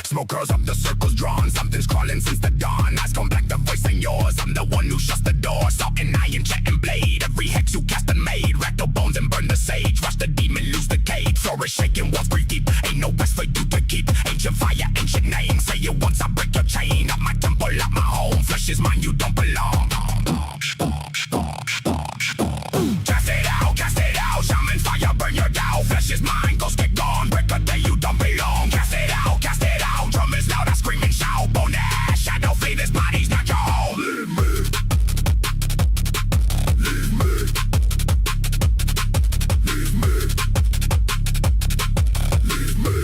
Smokers up, the circle's drawn. Something's crawling since the dawn. Eyes come black, the voice ain't yours. I'm the one who shuts the door. Salt and iron, jet and blade. Every hex you cast and made. Rack the bones and burn the sage. Rush the demon, lose the cage. Floor is shaking, walls breathe deep. Ain't no best for you to keep. Ancient fire, ancient name. Say it once, I break your chain. Up my temple, up my home. Flesh is mine, you don't belong. Cast it out. Shaman fire, burn your down. Flesh is mine, ghost get gone. Break a day, you don't belong. Cast it out. Drum is loud, I scream and shout. Bone ash, shadow flee, this body's not your home. Leave me. Leave me. Leave me. Leave me.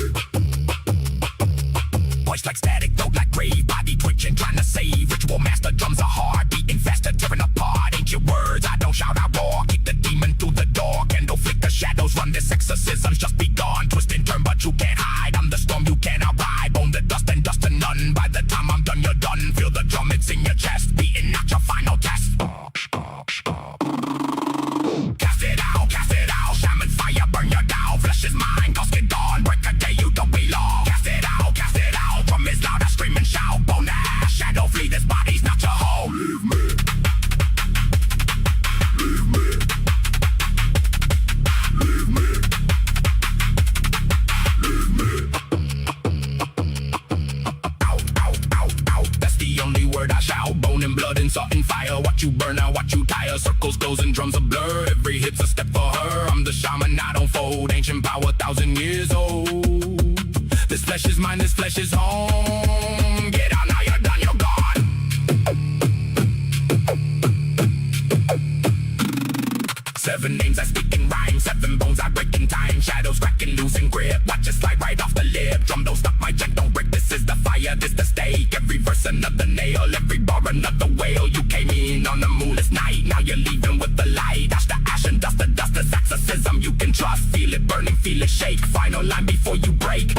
Voice like static, throat like grave. Body twitching, trying to save. Ritual master, drums are hard. Beating faster, tearing apart. Ain't your words, I don't shout, I roar. Keep the demon through the door. Candle flick, the shadows run. This exorcism's just begun. Twist and turn, but you can't hide. I'm the storm you cannot ride. Bone the dust and dust to none. By the time I'm done, you're done. Feel the drum, it's in your chest. Beating out your final test. Cast it out. Shaman fire, burn your down. Flesh is mine, ghost get gone. Break a day, you don't belong. Cast it out. Drum is loud, I scream and shout. Bone ash, shadow flee, this body's not your home. Leave me. Leave me. Leave me. Leave me. That's the only word I shout. Bone and blood and salt and fire. Watch you burn out, watch you tire. Circles, goes and drums a blur. Every hit's a step for her. I'm the shaman, I don't fold. Ancient power, 1,000 years old. This flesh is mine, this flesh is home. Get out now, you're done, you're gone. 7 names I speak in rhyme. 7 bones I break in time. Shadows cracking, losing grip. Watch it slide right off the lip. Drum don't stop, my jet don't break. This is the fire, this the stake. Every verse another nail. Every bar another whale. You came in on a moonless night. Now you're leaving with the light. Ash the ash and dust the dust. This exorcism you can trust. Feel it burning, feel it shake. Final line before you break.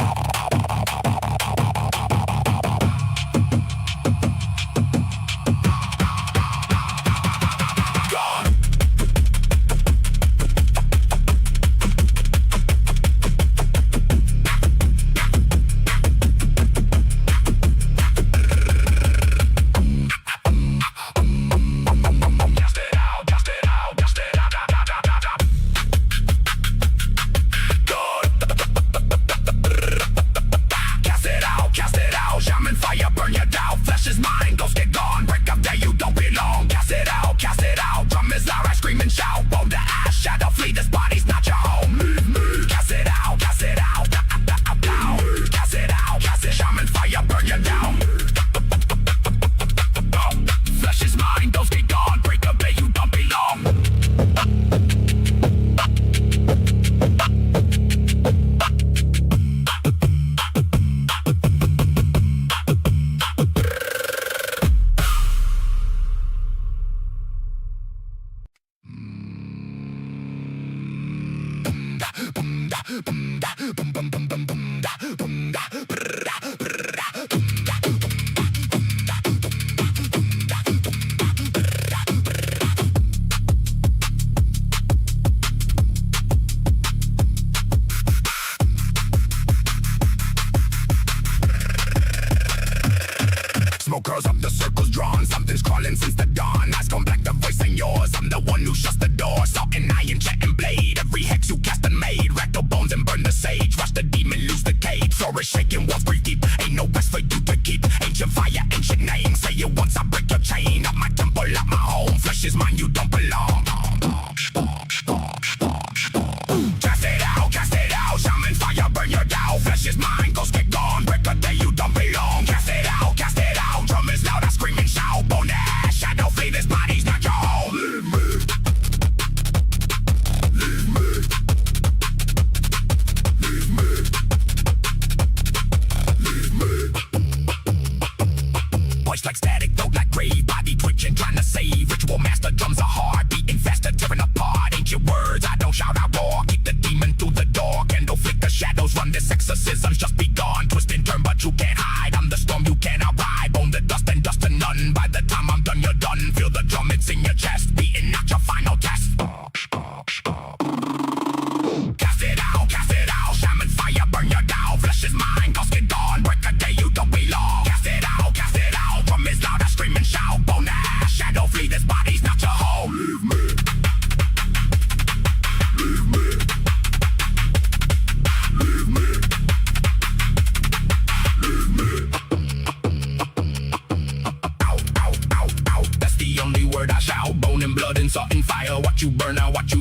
Smokers up, the circle's drawn. Something's crawling since the dawn. Eyes come black, the voice ain't yours. I'm the one who shuts the door. Salt and iron, jet and blade. Every hex you cast and made. Rack the bones and burn the sage. Rush the demon, lose the cage. Floor is shaking.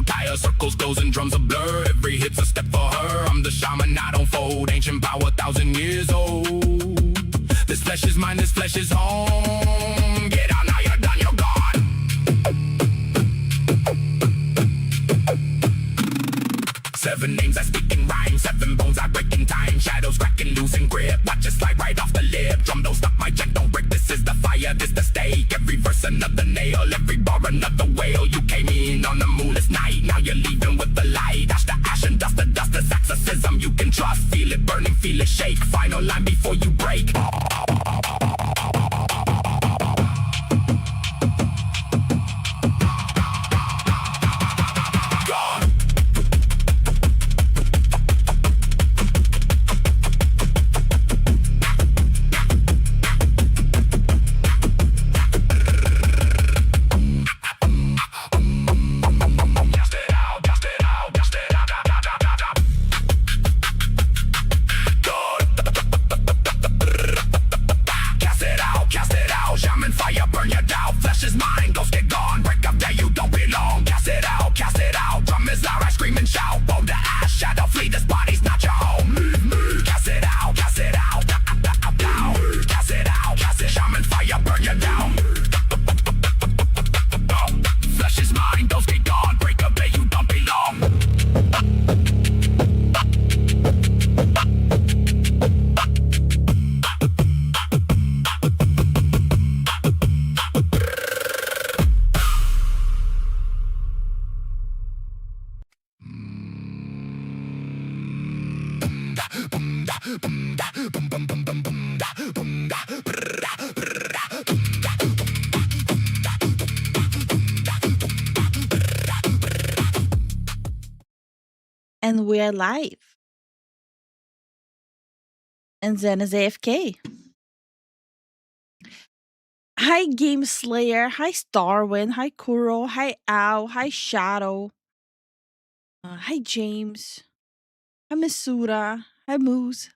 empire circles, goes and drums a blur. Every hit's a step for her. I'm the shaman, I don't fold. Ancient power, 1,000 years old. This flesh is mine, this flesh is home. Get out now, you're done, you're gone. 7 names I speak in rhyme, 7 bones I break in time. Shadows cracking, losing grip, watch it slide right off the lip. Drum don't stop, my jet don't break, this is the fire, this the stake. Every verse another nail, every bar another whale. You came in on a moonless night, now you're leaving with the light. Ash to ash and dust to dust, this exorcism you can trust. Feel it burning, feel it shake, final line before you break. And we're live. And Zen is AFK. Hi, Game Slayer. Hi, Starwin. Hi, Kuro. Hi, Ow. Hi, Shadow. Hi, James. Hi, Misura. Hi, Moose.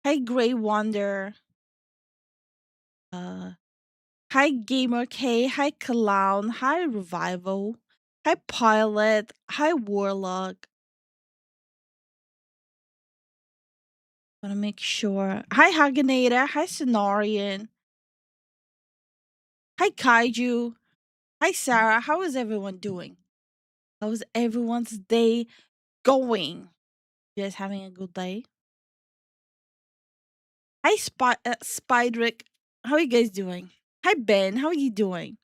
Hi, Grey Wonder. Hi, Gamer K. Hi, Clown. Hi, Revival. Hi, Pilot. Hi, Warlock. Want to make sure. Hi, Haganator. Hi, Cenarian. Hi, Kaiju. Hi, Sarah. How is everyone doing? How is everyone's day going? You guys having a good day? Hi, Spydrick. How are you guys doing? Hi, Ben. How are you doing?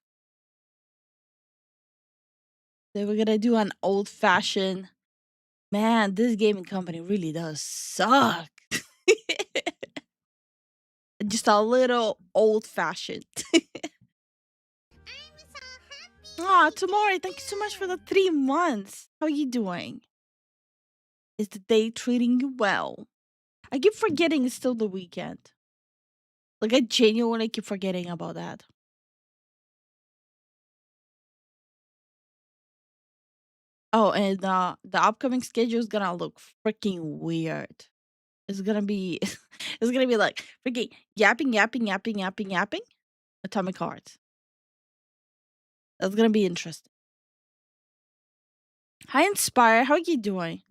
So we're gonna do an old-fashioned. Man, this gaming company really does suck. Just a little old-fashioned. Aw, Tamori, thank you so much for the 3 months. How are you doing? Is the day treating you well? I keep forgetting it's still the weekend. Like, I genuinely keep forgetting about that. Oh, and the upcoming schedule is gonna look freaking weird. It's gonna be it's gonna be like freaking yapping Atomic Heart. That's gonna be interesting. Hi, Inspire. How are you doing?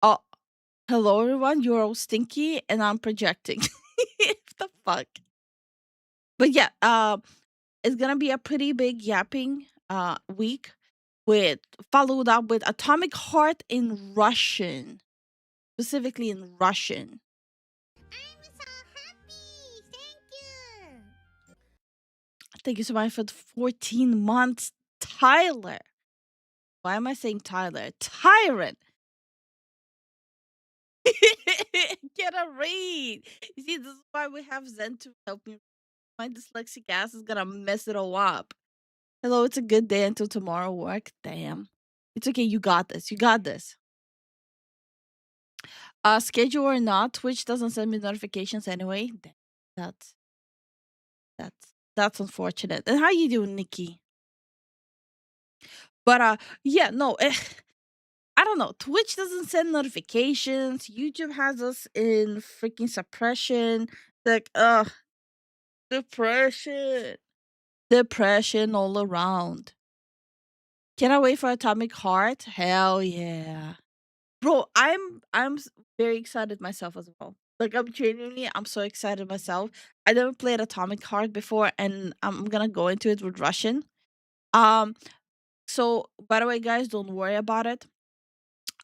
Oh, hello everyone. You're all stinky, and I'm projecting. What the fuck? But yeah, it's gonna be a pretty big yapping week with followed up with Atomic Heart in Russian, specifically in Russian. I'm so happy. Thank you. Thank you so much for the 14 months, Tyler. Why am I saying Tyler? Tyrant. Get a read. You see, this is why we have Zen to help me. My dyslexic ass is gonna mess it all up. Hello, it's a good day until tomorrow work. Damn. It's okay, you got this. You got this. Schedule or not, Twitch doesn't send me notifications anyway. That's unfortunate. And how you doing, Nikki? But yeah, no, I don't know. Twitch doesn't send notifications. YouTube has us in freaking suppression. Like, depression all around. Can I wait for Atomic Heart? Hell yeah. Bro, very excited myself as well. Like I'm so excited myself. I never played Atomic Heart before and I'm gonna go into it with Russian. Um so by the way guys, don't worry about it.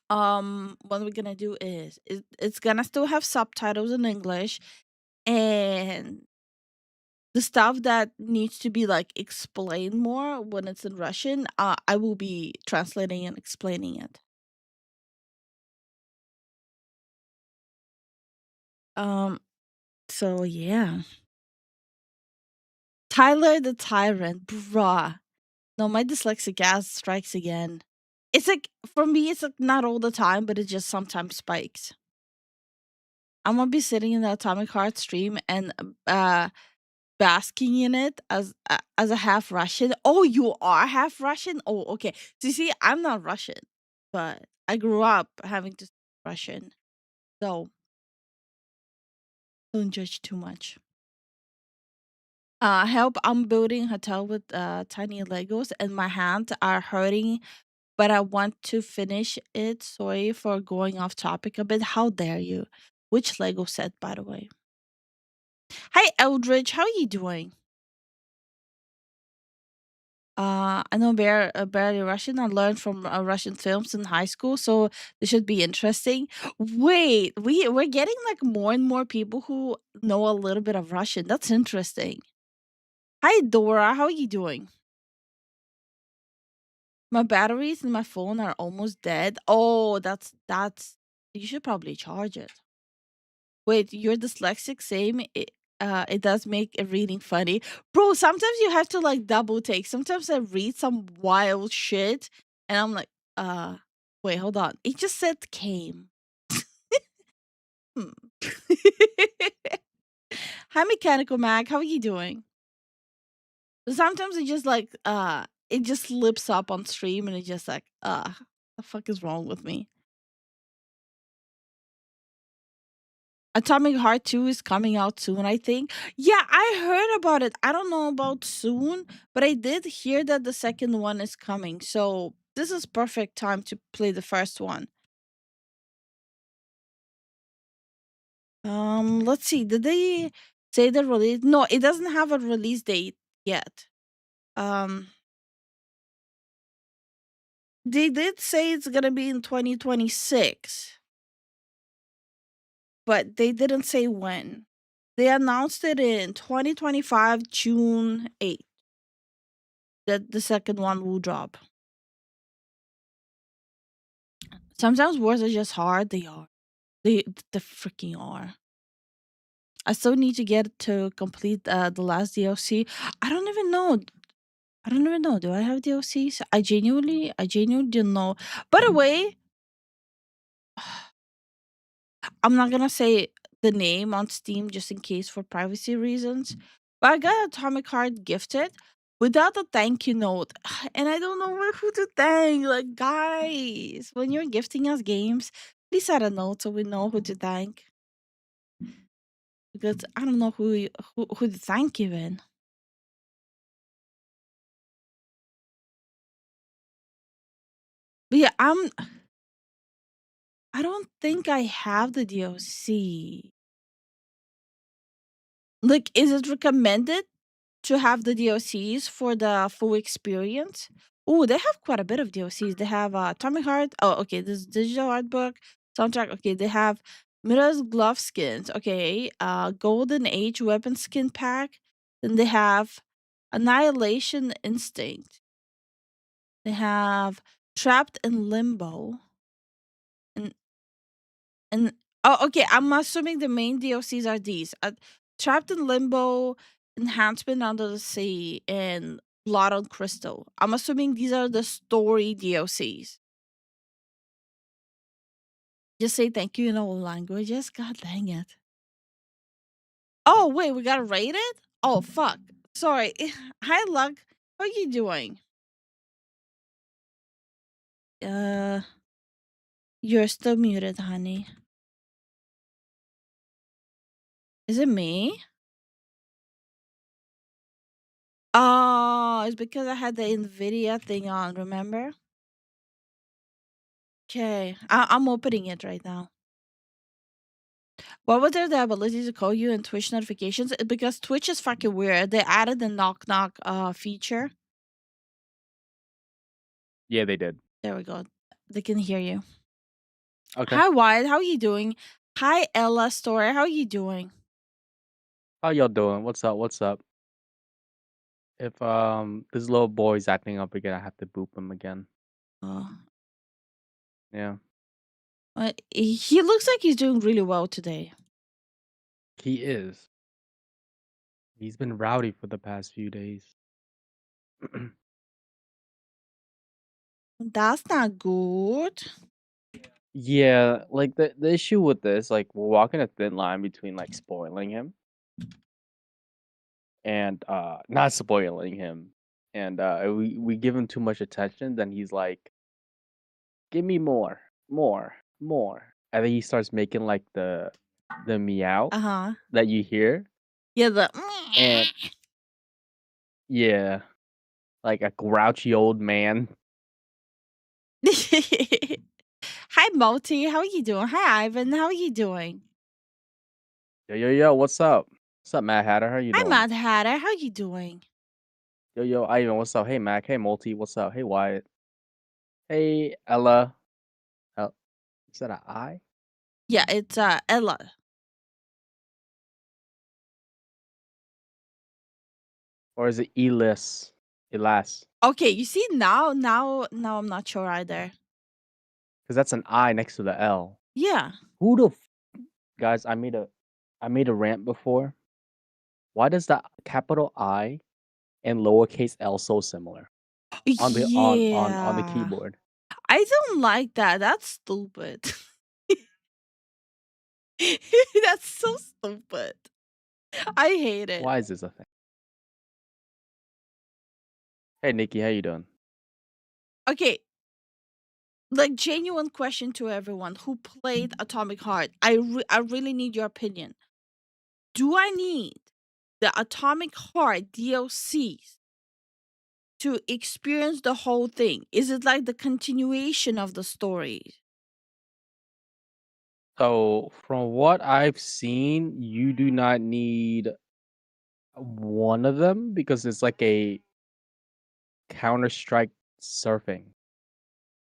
What we're gonna do is it's gonna still have subtitles in English, and the stuff that needs to be like explained more when it's in Russian, I will be translating and explaining it. Um, so yeah. Tyler the Tyrant, bruh. No, my dyslexic ass strikes again. It's like for me, it's like not all the time, but it just sometimes spikes. I'm gonna be sitting in the Atomic Heart stream and basking in it as a half Russian. Oh, you are half Russian? Oh, okay. So you see, I'm not Russian, but I grew up having to speak Russian. So don't judge too much. Help, I'm building a hotel with tiny Legos and my hands are hurting, but I want to finish it. Sorry for going off topic a bit. How dare you? Which Lego set, by the way? Hi, Eldridge. How are you doing? I know barely Russian. I learned from Russian films in high school, so this should be interesting. Wait, we're getting like more and more people who know a little bit of Russian. That's interesting. Hi, Dora. How are you doing? My batteries in my phone are almost dead. Oh, that's. You should probably charge it. Wait, you're dyslexic? Same. It does make a reading funny, bro. Sometimes you have to like double take. Sometimes I read some wild shit, and I'm like, wait, hold on. It just said came. Hmm. Hi, Mechanical Mag. How are you doing? Sometimes it just like it just slips up on stream, and it's just like, the fuck is wrong with me? Atomic Heart 2 is coming out soon, I think. Yeah, I heard about it. I don't know about soon, but I did hear that the second one is coming. So this is perfect time to play the first one. Let's see. Did they say the release? No, it doesn't have a release date yet. Um, they did say it's gonna be in 2026, but they didn't say when. They announced it in 2025, June 8th, that the second one will drop. Sometimes words are just hard. They are. They freaking are. I still need to get to complete the last DLC. I don't even know. I don't even know. Do I have DLCs? I genuinely don't know. By the way, I'm not gonna say the name on Steam just in case for privacy reasons. But I got Atomic Heart gifted without a thank you note, and I don't know who to thank. Like, guys, when you're gifting us games, please add a note so we know who to thank. Because I don't know who to thank even. But yeah, I don't think I have the DLC. Like, is it recommended to have the DLCs for the full experience? Oh, they have quite a bit of DLCs. They have Atomic Heart. Oh, okay. This digital art book soundtrack. Okay, they have Mira's glove skins. Okay, Golden Age weapon skin pack. Then they have Annihilation Instinct. They have Trapped in Limbo. And and oh, okay. I'm assuming the main DLCs are these: Trapped in Limbo, Enhancement Under the Sea, and Blood on Crystal. I'm assuming these are the story DLCs. Just say thank you in all languages. God dang it. Oh wait, we gotta rate it. Oh fuck. Sorry. Hi, Luck. How are you doing? Uh, you're still muted, honey. Is it me? Oh, it's because I had the NVIDIA thing on, remember? Okay, I'm opening it right now. What was there the ability to call you in Twitch notifications? Because Twitch is fucking weird. They added the knock knock feature. Yeah, they did. There we go. They can hear you. Okay. Hi Wyatt, how you doing? Hi Ella Story, how you doing? How y'all doing? What's up? What's up? If this little boy's acting up again, I have to boop him again. Oh, Yeah. he looks like he's doing really well today. He is. He's been rowdy for the past few days. That's not good. Yeah, like the issue with this, like we're walking a thin line between like spoiling him and not spoiling him. And we give him too much attention, then he's like, give me more, more, more. And then he starts making like the meow Uh-huh. that you hear. Yeah, the And yeah, like a grouchy old man. Hi Multi, how you doing? Hi Ivan, how you doing? Yo, what's up? What's up, Mad Hatter? How you Hi doing? Mad Hatter, how you doing? Yo, Ivan, what's up? Hey, Mac. Hey, Multi, what's up? Hey, Wyatt. Hey, Ella. Is that an I? Yeah, it's Ella. Or is it Elis? Elas? Okay, you see now I'm not sure either. Because that's an I next to the L. Yeah. Who the guys? I made a rant before. Why does the capital I and lowercase L so similar on the on the Yeah. keyboard? I don't like that. That's stupid. That's so stupid. I hate it. Why is this a thing? Hey, Nikki, how you doing? Okay, like genuine question to everyone who played Atomic Heart. I really need your opinion. Do I need the Atomic Heart DLCs to experience the whole thing? Is it like the continuation of the story? So, from what I've seen, you do not need one of them because it's like a Counter-Strike surfing,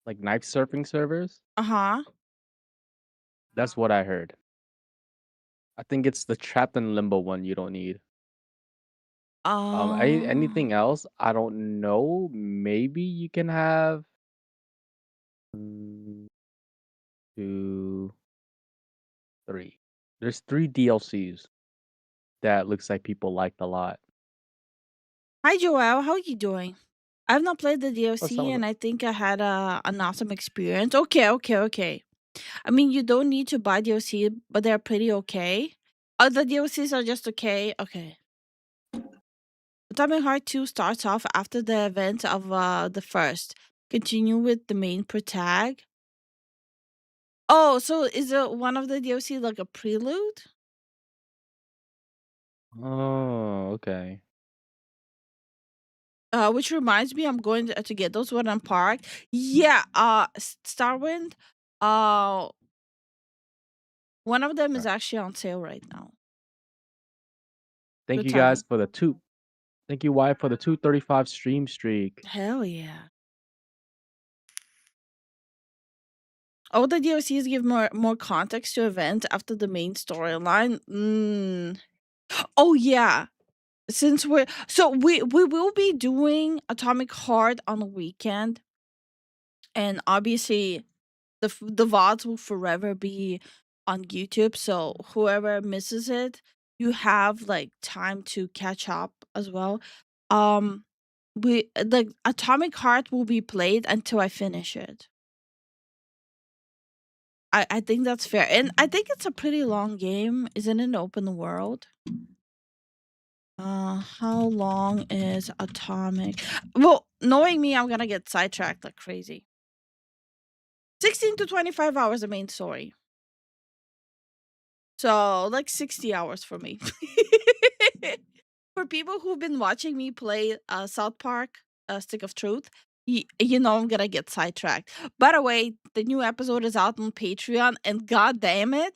like knife surfing servers. Uh-huh. That's what I heard. I think it's the Trapped in Limbo one you don't need. Anything else? I don't know. Maybe you can have 1, 2, 3. There's 3 DLCs that looks like people liked a lot. Hi Joelle, how you doing? I've not played the What's DLC up? and I think I had an awesome experience. Okay. I mean, you don't need to buy DLC, but they're pretty okay. The DLCs are just okay. Okay. Atomic Heart 2 starts off after the event of the first. Continue with the main protag. Oh, so is it one of the DLC like a prelude? Oh, okay. Which reminds me, I'm going to get those when I'm parked. Yeah, Starwind. Uh, one of them is Alright. actually on sale right now. Thank Good you timing. guys for the 2. Thank you, Wyatt, for the 235 stream streak. Hell yeah. All the DLCs give more context to event after the main storyline. Oh yeah. Since we will be doing Atomic Heart on the weekend, and obviously the VODs will forever be on YouTube. So whoever misses it, you have like time to catch up as well. We the Atomic Heart will be played until I finish it. I think that's fair. And I think it's a pretty long game. Isn't it an open world? How long is Atomic? Well, knowing me, I'm gonna get sidetracked like crazy. 16 to 25 hours the main story. So like 60 hours for me. For people who've been watching me play South Park, Stick of Truth, you know I'm gonna get sidetracked. By the way, the new episode is out on Patreon, and god damn it,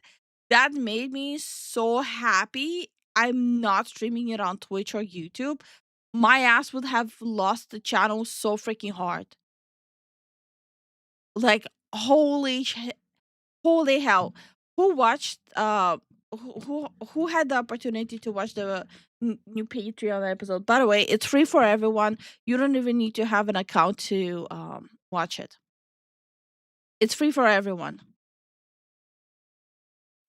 that made me so happy. I'm not streaming it on Twitch or YouTube. My ass would have lost the channel so freaking hard. Like, holy hell. Who watched who had the opportunity to watch the new Patreon episode? By the way, it's free for everyone. You don't even need to have an account to watch it. It's free for everyone.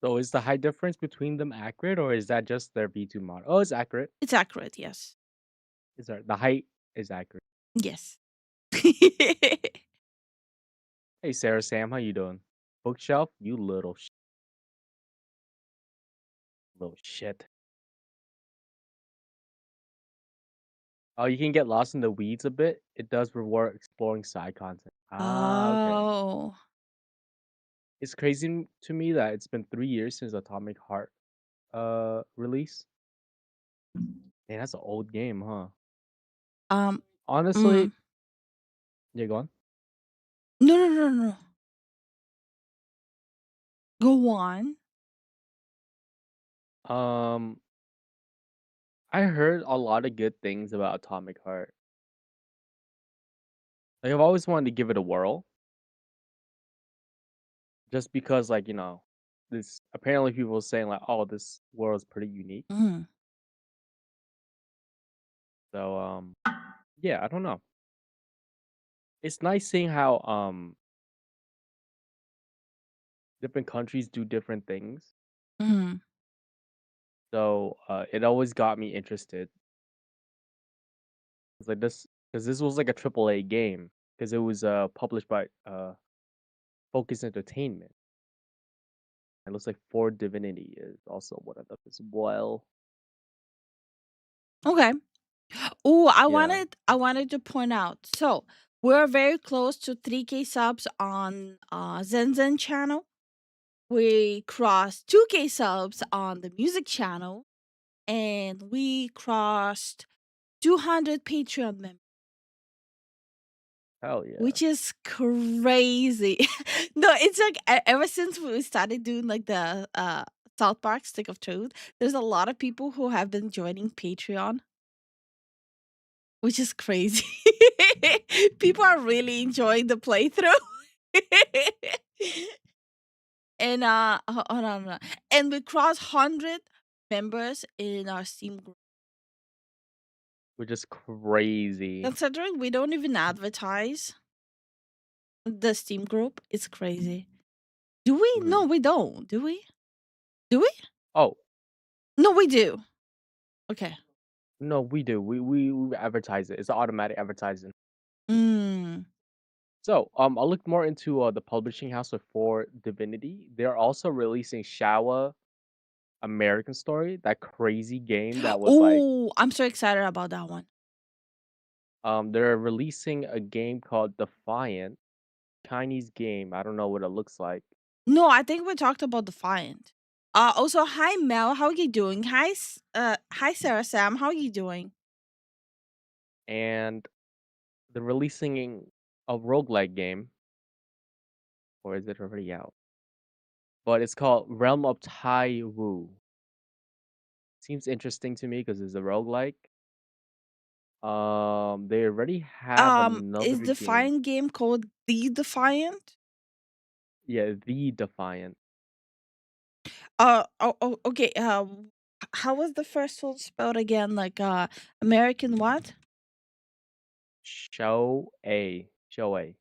So is the height difference between them accurate, or is that just their V2 model? Oh, it's accurate. It's accurate, yes. Is the height is accurate. Yes. Hey, Sarah Sam, how you doing? Bookshelf, you little shit. Oh, you can get lost in the weeds a bit. It does reward exploring side content. Ah, okay. Oh. It's crazy to me that it's been 3 years since Atomic Heart release. Man, that's an old game, huh? Um Honestly, mm. yeah, go on. No. Go on. Um, I heard a lot of good things about Atomic Heart. Like, I've always wanted to give it a whirl, just because, like, this apparently people were saying like, oh, this world is pretty unique. Mhm. So, yeah, I don't know. It's nice seeing how different countries do different things. Mhm. So, it always got me interested. It's like this because this was like a AAA game because it was published by Focus Entertainment. It looks like For Divinity is also one of them as well. Okay. Oh, Yeah. I wanted to point out. So we're very close to 3K subs on Zen channel. We crossed 2K subs on the music channel, and we crossed 200 Patreon members, Hell yeah. which is crazy. No, it's like ever since we started doing like the South Park Stick of Truth, there's a lot of people who have been joining Patreon, which is crazy. People are really enjoying the playthrough. And hold on, hold on. And we crossed 100 members in our Steam group. Which is crazy. Considering we don't even advertise the Steam group, it's crazy. Do we? Mhm. No, we don't. Do we? Do we? Oh, No, we do. Okay. no, we do. We advertise it. It's automatic advertising. Mm. So, I looked more into the publishing house For Divinity. They're also releasing Shawa American Story, that crazy game that was like Oh, I'm so excited about that one. they're releasing a game called Defiant, Chinese game. I don't know what it looks like. No, I think we talked about Defiant. Also, hi Mel, how are you doing? Hi Sarah Sam, how are you doing? And they're releasing a roguelike game, or is it already out? But it's called Realm of Tai Wu. Seems interesting to me because it's a roguelike. They already have Is another game. Defiant game called The Defiant? Yeah, The Defiant. Okay. How was the first one spelled again? Like American what? Show A. Show A.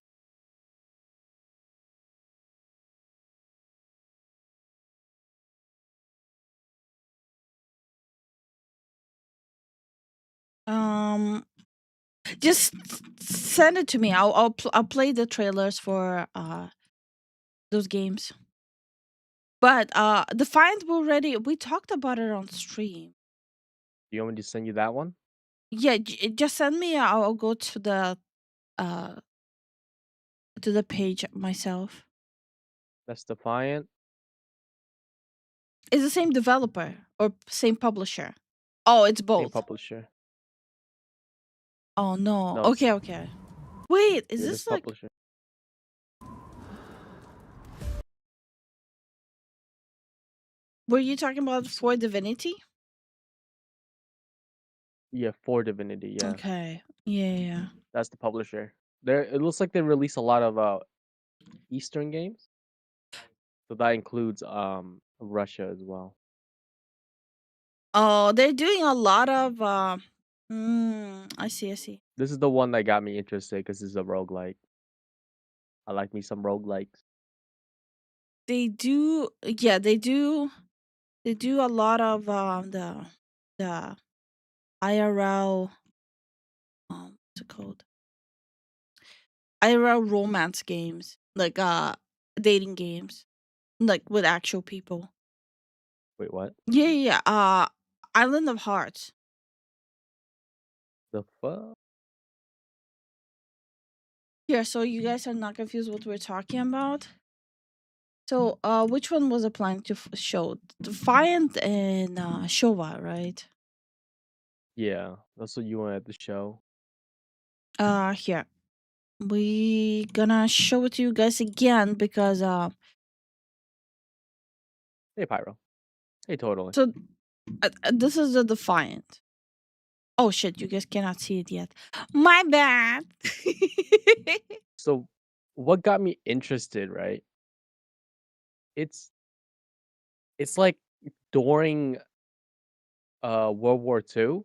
Um, just send it to me. I'll play the trailers for those games. But Defiant we talked about it on stream. Do you want me to send you that one? Yeah, just send me. I'll go uh to the page myself. That's Defiant. It's the same developer or same publisher. Oh, it's Same both. publisher. Oh no. No, Okay, okay. Wait, is yeah, this this like? publisher. Were you talking about for Divinity? Yeah, for Divinity. Yeah, Okay. Yeah. that's the publisher. There, it looks like they release a lot of Eastern games, so that includes Russia as well. Oh, they're doing a lot of. I see. This is the one that got me interested because it's a roguelike. I like me some roguelikes. They do. Yeah, they do. They do a lot of the IRL. What's it called? IRL romance games, like dating games, like with actual people. Wait, what? Yeah. Island of Hearts. The fuck? Yeah, so you guys are not confused what we're talking about. So, which one was applying to show? Defiant and Shova, right? Yeah, that's what you wanted to show. Here we gonna show it to you guys again because Hey, Pyro. Hey, totally. so this is the Defiant. Oh shit, you guys cannot see it yet. My bad. So, what got me interested, right? It's like during World War II,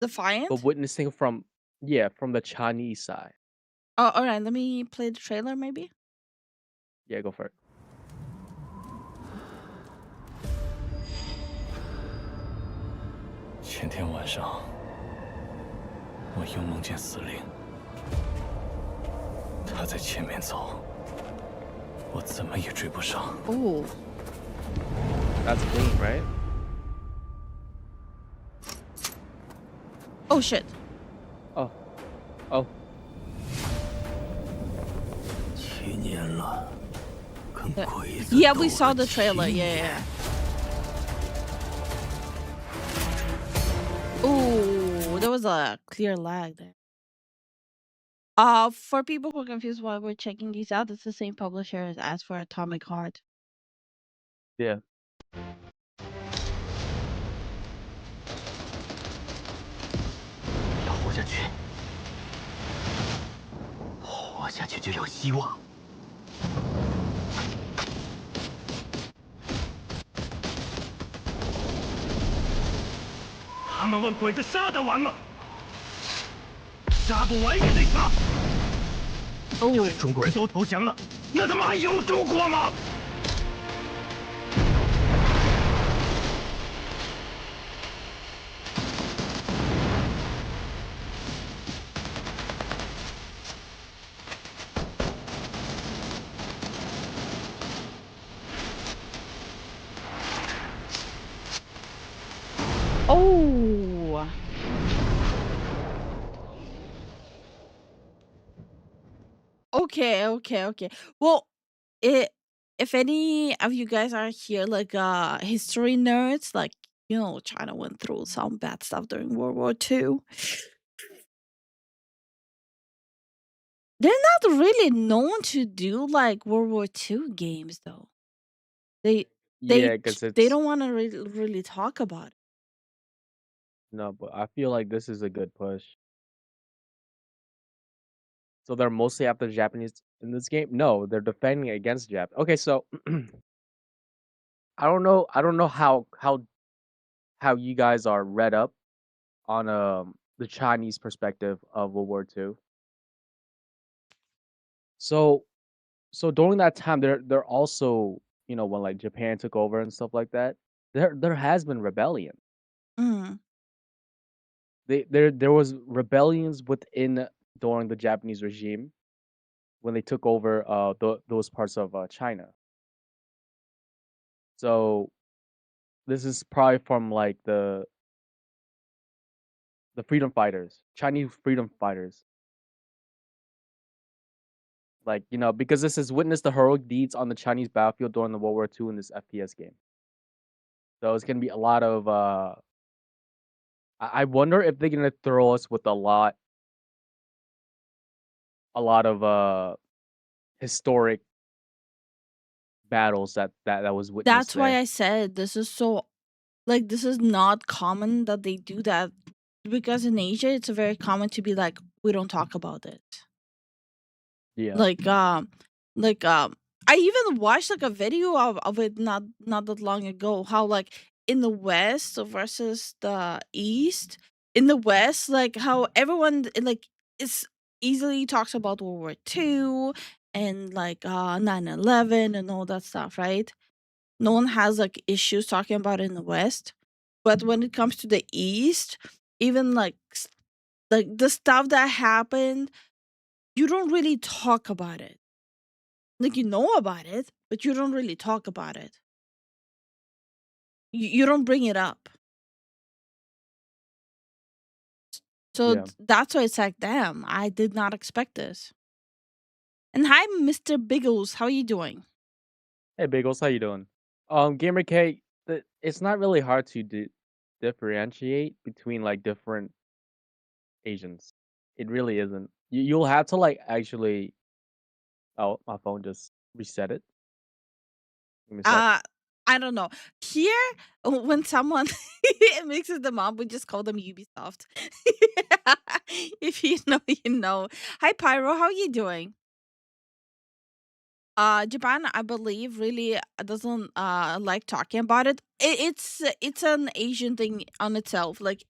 but Defiant? witnessing from the Chinese side. Oh, all right. Let me play the trailer, maybe. Yeah, go for it. 前天晚上，我又梦见司令，他在前面走，我怎么也追不上。 Oh, That's clean, right? oh shit. Oh, 7年了，跟鬼子 Yeah, 斗 we 了 saw the 7 trailer.年 Yeah. Ooh, there was a clear lag there. For people who are confused why we're checking these out, it's the same publisher as for Atomic Heart. yeah. 要活下去，活下去就有希望。他们问鬼子杀得完吗？杀不完也得杀。 Oh, 就是中国人都投降了，那他妈还有中国吗？ oh. Okay. Well, if any of you guys are here, like history nerds, like China went through some bad stuff during World War II. They're not really known to do like World War II games, though. They Yeah, because they it's don't want to really talk about it. no, but I feel like this is a good push. So they're mostly after the Japanese in this game? No, they're defending against Japan. Okay, so I don't know how you guys are read up on the Chinese perspective of World War II. So during that time they're also, when like Japan took over and stuff like that, there has been rebellion. Mm. There was rebellions within during the Japanese regime when they took over those parts of China. So this is probably from like the freedom fighters, Chinese freedom fighters. Like, because this is witness the heroic deeds on the Chinese battlefield during the World War II in this FPS game. So it's gonna be a lot of I wonder if they're gonna throw us with a lot of historic battles that was witnessed That's why there. I said this is so like this is not common that they do that, because in Asia it's very common to be like, we don't talk about it. Yeah. Like I even watched like a video of it not that long ago, how like in the West versus the East. In the West, like how everyone like is easily talks about World War II and like 9/11 and all that stuff, right? No one has like issues talking about it in the West. But when it comes to the East, even like like the stuff that happened, you don't really talk about it. Like you know about it, but you don't really talk about it. You don't bring it up. So Yeah. that's why it's like, damn, I did not expect this. And hi, Mr. Biggles, how are you doing? Hey, Bagels, how you doing? Gamer K, it's not really hard to differentiate between like different Asians. It really isn't. You'll have to like actually. Oh, my phone just reset it. Give me a sec. Uh I don't know. Here, when someone mixes them up, we just call them Ubisoft. If you know, you know. Hi, Pyro. How are you doing? Japan, I believe, really doesn't like talking about it. It's an Asian thing on itself. Like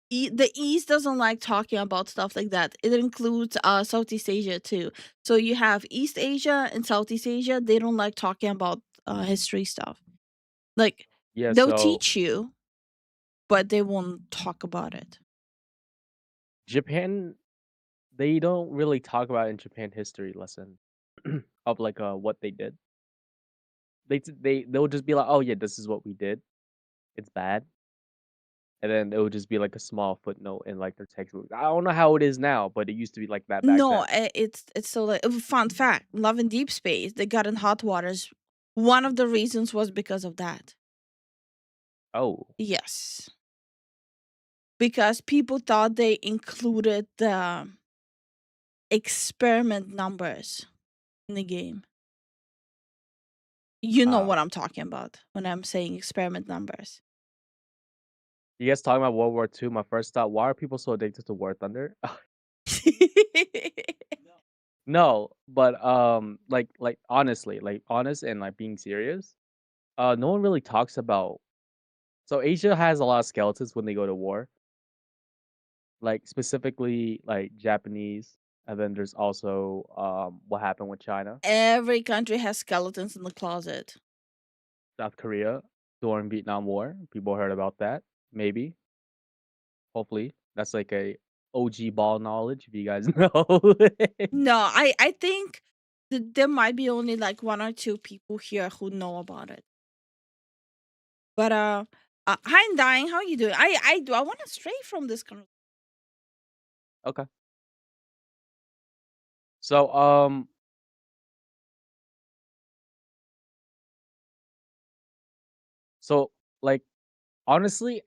the East doesn't like talking about stuff like that. It includes Southeast Asia too. So you have East Asia and Southeast Asia. They don't like talking about history stuff. Like Yeah. they'll So teach you, but they won't talk about it. Japan, they don't really talk about in Japan history lesson of like what they did. They'll just be like, oh yeah, this is what we did. It's bad. And then it would just be like a small footnote in like their textbook. I don't know how it is now, but it used to be like that back No, then. it's so like fun fact. Love in Deep Space, they got in hot waters. One of the reasons was because of that. Oh, Yes, because people thought they included the experiment numbers in the game. You know uh, what I'm talking about when I'm saying experiment numbers. you guys talking about World War II? My first thought: why are people so addicted to War Thunder? No, but like honestly, like honest and like being serious. No one really talks about. So Asia has a lot of skeletons when they go to war, like specifically like Japanese, and then there's also what happened with China, Every country has skeletons in the closet. South Korea during Vietnam War. People heard about that, maybe, hopefully. That's like a OG ball knowledge if you guys know. No, I think there might be only like one or two people here who know about it. But hi, I'm dying. How are you doing? I want to stray from this conversation. Okay. So so like honestly,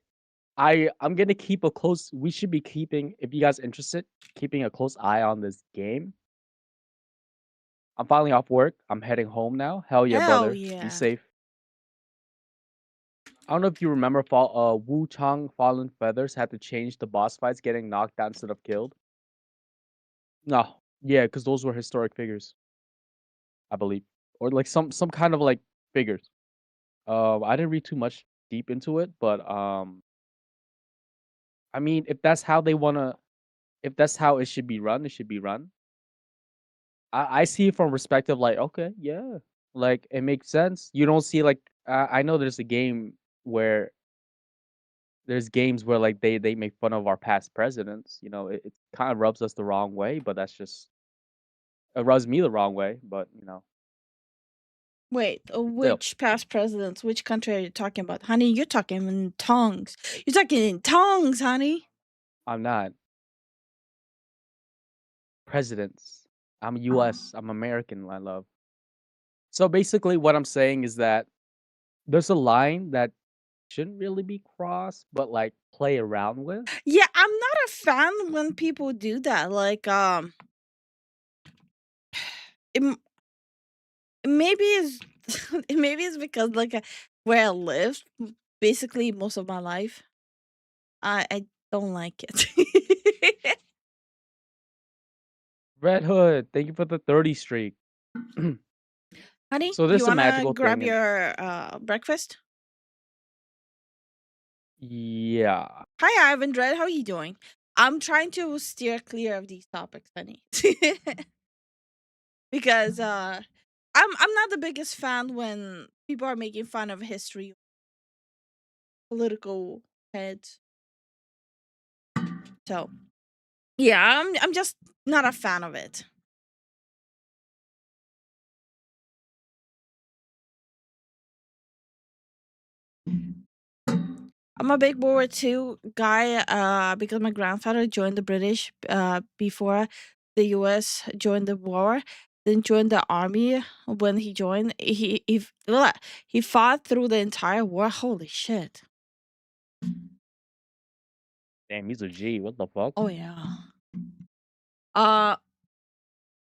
I'm gonna keep a close. We should be keeping, if you guys interested, keeping a close eye on this game. I'm finally off work. I'm heading home now. Hell yeah, Hell brother. Be yeah. safe. I don't know if you remember, Wu Chang Fallen Feathers had to change the boss fights, getting knocked down instead of killed. No, yeah, because those were historic figures, I believe, or like some kind of like figures. I didn't read too much deep into it, but I mean, if that's how they wanna, if that's how it should be run, it should be run. I see it from perspective like, okay, yeah, like it makes sense. You don't see like I know there's a game where there's games where like they make fun of our past presidents. You know, it kind of rubs us the wrong way, but that's just it rubs me the wrong way. But you know, Wait, still, which past presidents? Which country are you talking about, honey? You're talking in tongues. You're talking in tongues, honey. I'm not presidents. I'm Oh. U.S. I'm American. I love. So basically, what I'm saying is that there's a line that shouldn't really be crossed, but like play around with. Yeah, I'm not a fan when people do that. Like, it, maybe it's maybe it's because like where I live, basically most of my life, I don't like it. Red Hood, thank you for the 30 streak. Honey, So this you is a wanna magical grab thing, and your breakfast? yeah, Hi, Ivan Dread. How are you doing? I'm trying to steer clear of these topics, honey, because I'm not the biggest fan when people are making fun of history, political heads. So yeah, I'm just not a fan of it. I'm a big World War II guy because my grandfather joined the British before the US joined the war, then joined the army. When he joined, he fought through the entire war. Holy shit. damn, he's a G. What the fuck? Oh yeah. Uh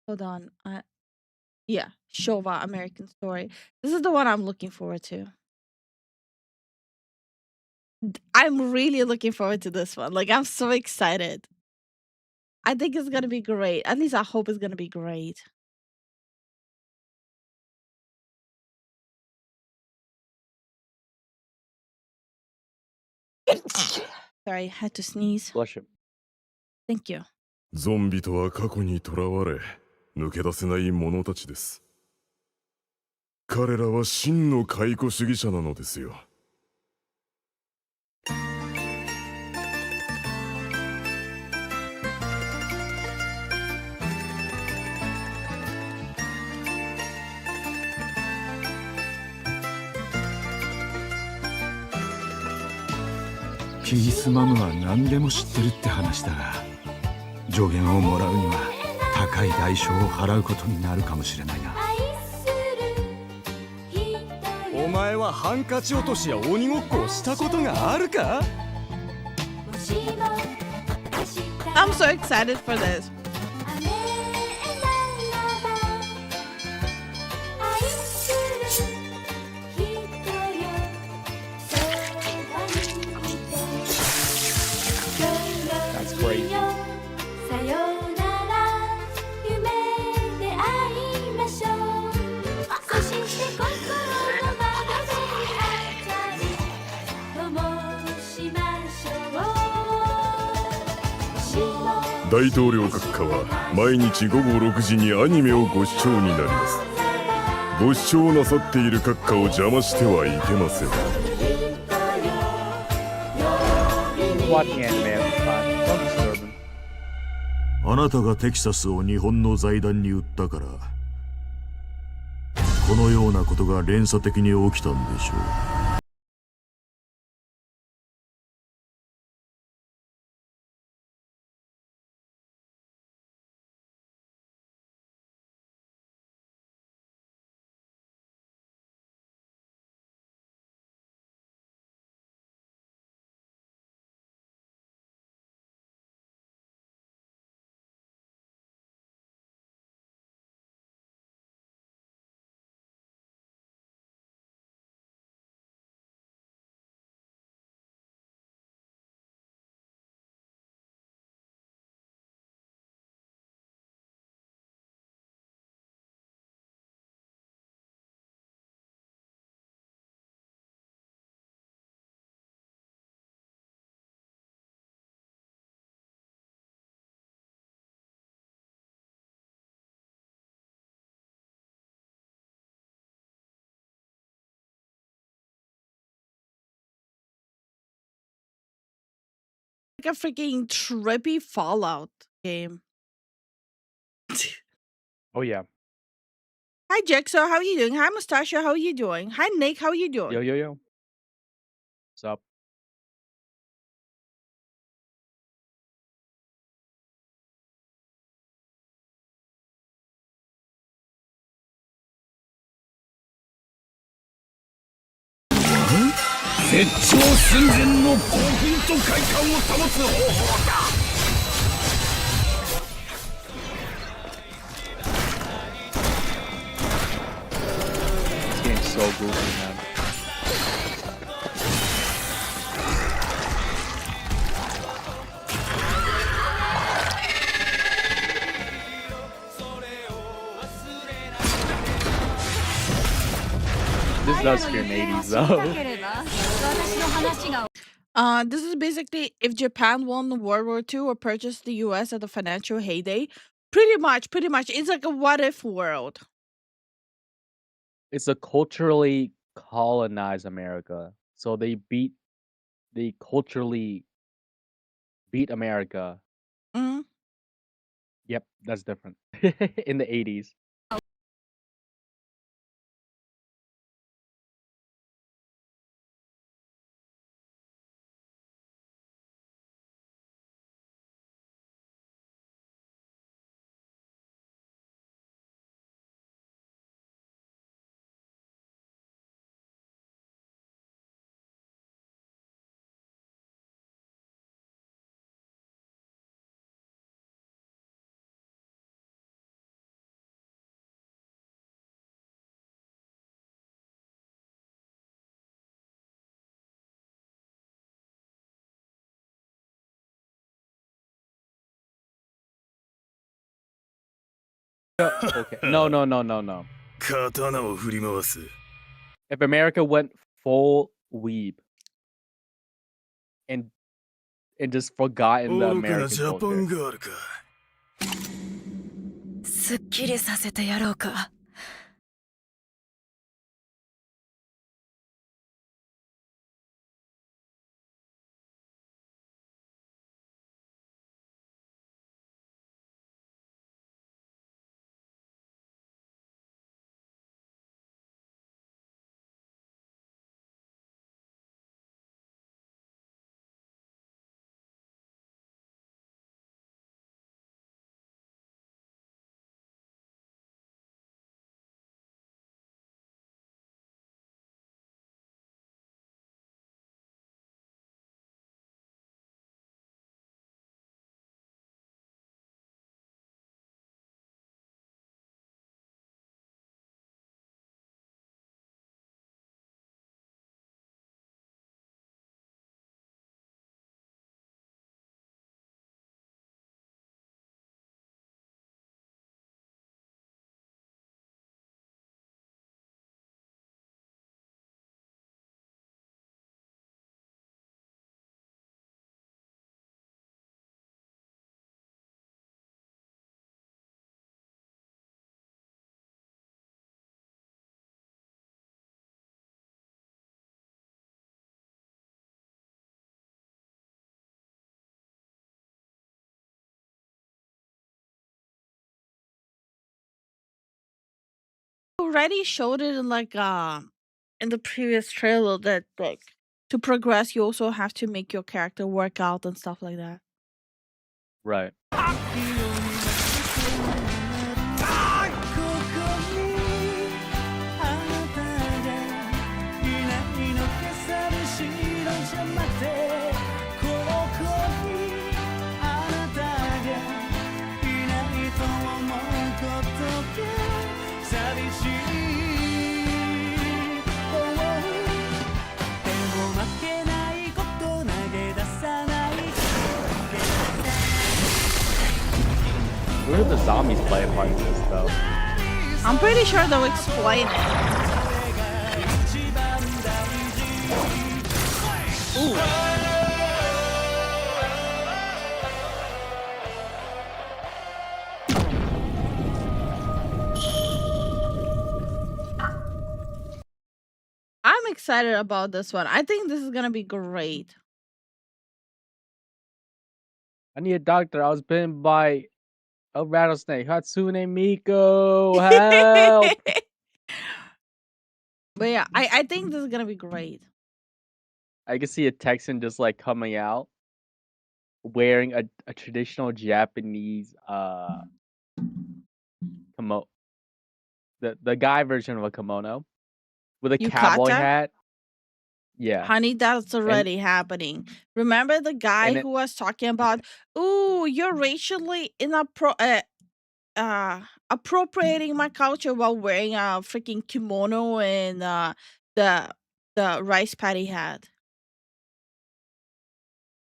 hold on. Yeah, Shova American Story. This is the one I'm looking forward to. I'm really looking forward to this one. Like I'm so excited. I think it's gonna be great. At least I hope it's gonna be great. Sorry, I had to sneeze. Blush him. Thank you. ゾンビとは過去にとらわれ抜け出せない者たちです。彼らは真の解雇主義者なのですよ。ピースマムは何でも知ってるって話だが、助言をもらうには高い代償を払うことになるかもしれないな。お前はハンカチ落としや鬼ごっこをしたことがあるか？ I'm so excited for this. That's crazy.「大統領閣下は毎日午後6時にアニメをご視聴になります。ご視聴なさっている閣下を邪魔してはいけません。 Watching anime every time. Don't disturb him. あなたがテキサスを日本の財団に売ったから、このようなことが連鎖的に起きたんでしょう。Like a freaking trippy Fallout game. Oh yeah. Hi, Jigsaw. How are you doing? Hi, Mustasha. How are you doing? Hi, Nick. How are you doing? Yo yo yo. What's up? 絶頂寸前の興奮と快感を保つ方法だ。It's getting so goofy, man. This does scream 80s though. This is basically if Japan won World War II or purchased the US at the financial heyday. Pretty much. It's like a what if world. It's a culturally colonized America. So they culturally beat America. Mm. Yep, that's different. In the 80s. Okay. No. 刀を振り回す。 If America went full weeb and just forgotten the 愚かな American ジャパン culture. ガールか。すっきりさせてやろうか。Already showed it in like in the previous trailer that like to progress you also have to make your character work out and stuff like that. Right. Where do the zombies play a part in this though? I'm pretty sure they'll explain it. Ooh. I'm excited about this one. I think this is gonna be great. I need a doctor. I was bitten by a rattlesnake. Hatsune Miku, help! But yeah, I think this is gonna be great. I can see a Texan just like coming out wearing a traditional Japanese kimono, the guy version of a kimono with a cowboy Yukata? hat. Yeah. Honey, that's already happening. Remember the guy And it, who was talking about, "Ooh, you're racially appropriating my culture while wearing a freaking kimono and the the rice patty hat."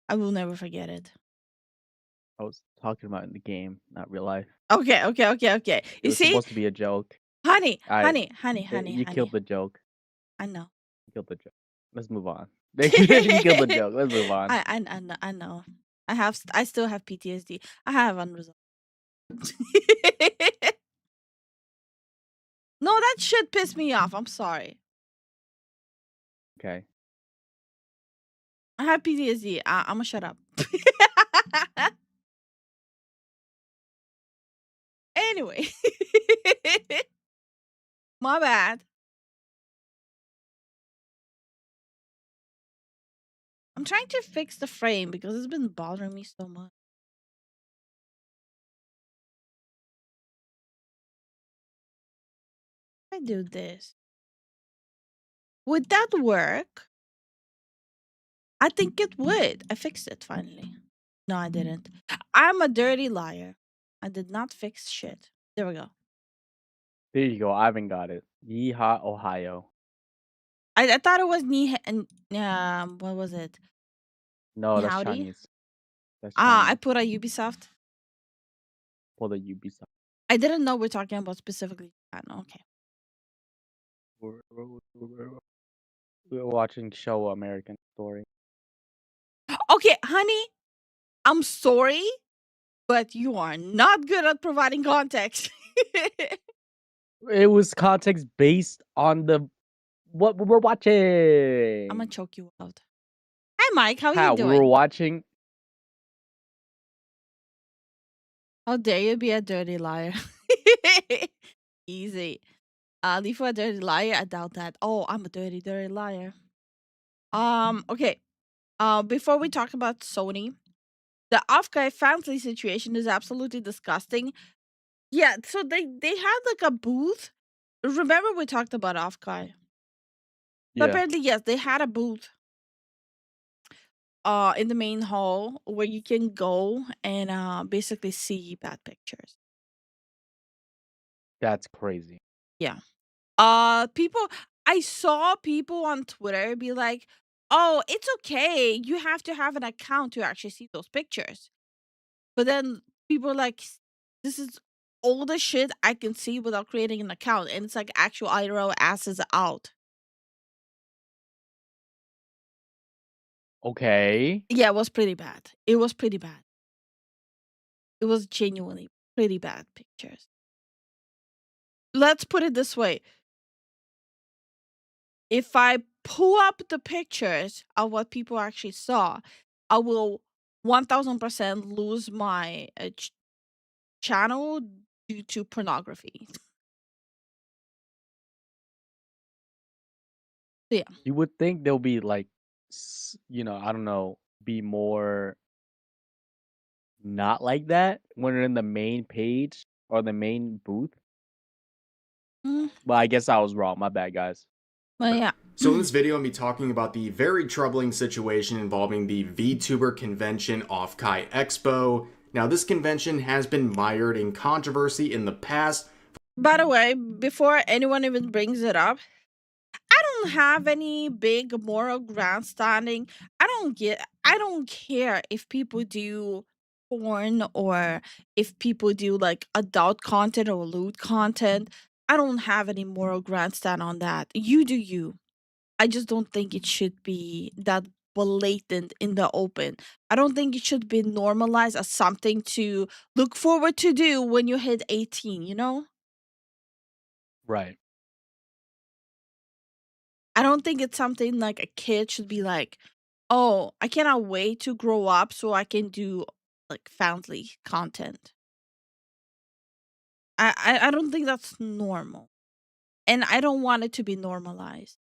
I will never forget it. I was talking about in the game, not real life. Okay. It You was see, supposed to be a joke. honey, I You honey. killed the joke. I know. You killed the joke. Let's move on. You killed the joke. Let's move on. I know. I still have PTSD. I have unresolved. No, that shit pissed me off. I'm sorry. Okay. I have PTSD. I'm gonna shut up. Anyway, my bad. I'm trying to fix the frame because it's been bothering me so much. I do this. Would that work? I think it would. I fixed it finally. No, I didn't. I'm a dirty liar. I did not fix shit. There we go. There you go. I haven't got it. Yeehaw, Ohio. I thought it was ni and what was it? No, Ni that's howdy? Chinese. That's I Chinese. put a Ubisoft. For the Ubisoft. I didn't know we're talking about specifically Japan. Okay. We're watching show American Story. Okay, honey, I'm sorry, but you are not good at providing context. It was context based on the what we were watching. I'm gonna choke you out. Hi, Mike. How How you we were doing? watching. How dare you be a dirty liar? Easy. Lifu a dirty liar? I doubt that. Oh, I'm a dirty liar. Okay. Before we talk about Sony, the Offkai family situation is absolutely disgusting. Yeah, so they had like a booth. Remember we talked about Offkai. So Yeah, apparently, yes, they had a booth in the main hall where you can go and basically see bad pictures. that's crazy. Yeah. People, I saw people on Twitter be like, "Oh, it's okay. You have to have an account to actually see those pictures." But then people are like, "This is all the shit I can see without creating an account," and it's like actual IRL asses out. Okay. Yeah, it was pretty bad. It was pretty bad. It was genuinely pretty bad pictures. Let's put it this way. If I pull up the pictures of what people actually saw, I will 1000% lose my channel due to pornography. Yeah. You would think there'll be like, I don't know, be more not like that when they're in the main page or the main booth. Mm, But I guess I was wrong. My bad, guys. but yeah. So in this video, I'm be talking about the very troubling situation involving the VTuber convention Offkai Expo. Now, this convention has been mired in controversy in the past. By the way, before anyone even brings it up, I don't have any big moral grandstanding. I don't care if people do porn or if people do like adult content or lewd content. I don't have any moral grandstand on that. You do you. I just don't think it should be that blatant in the open. I don't think it should be normalized as something to look forward to do when you hit 18, you know? Right. I don't think it's something like a kid should be like, "Oh, I cannot wait to grow up so I can do like family content." I don't think that's normal. And I don't want it to be normalized.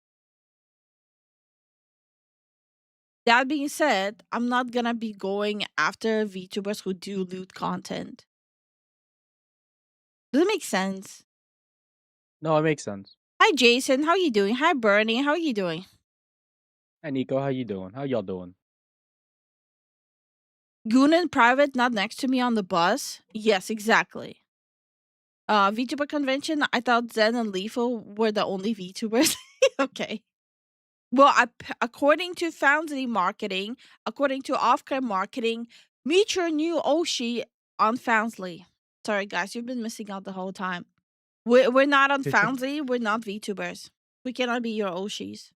That being said, I'm not gonna be going after VTubers who do lewd content. Does it make sense? No, it makes sense. Hi Jason, how you doing? Hi Bernie, how are you doing? Hi Nico, how you doing? How y'all doing? Goon in private, not next to me on the bus. Yes, exactly. VTuber convention, I thought Zen and Lifu were the only VTubers. Okay. Well, according to Foundry marketing, according to Offkai marketing, meet your new Oshi on Foundry. Sorry, guys, you've been missing out the whole time. We're not on Foundry. We're not VTubers. We cannot be your Oshis.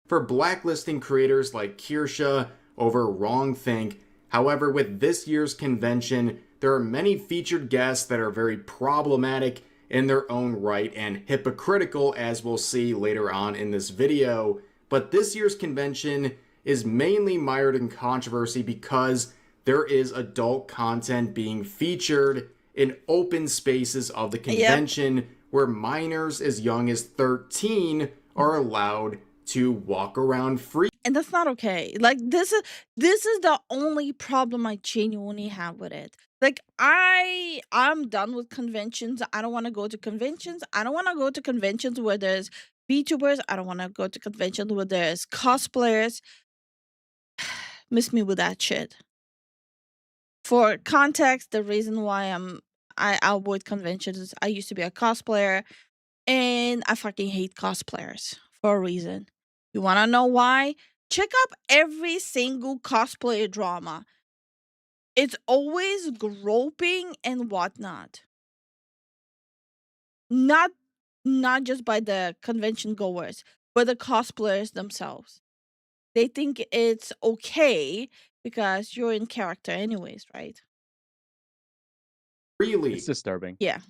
For blacklisting creators like Kirsha over wrongthink. However, with this year's convention, there are many featured guests that are very problematic in their own right and hypocritical, as we'll see later on in this video. But this year's convention is mainly mired in controversy because there is adult content being featured in open spaces of the convention where minors as young as 13 are allowed to walk around free. And that's not okay. Like this is the only problem I genuinely have with it. Like I'm done with conventions. I don't want to go to conventions. I don't want to go to conventions where there's VTubers. I don't want to go to conventions where there's cosplayers. Miss me with that shit. For context, the reason why I avoid conventions is I used to be a cosplayer and I fucking hate cosplayers for a reason. You want to know why? Check up every single cosplayer drama. It's always groping and whatnot. Not just by the convention goers, but the cosplayers themselves. They think it's okay because you're in character anyways, right? Really? It's disturbing. Yeah.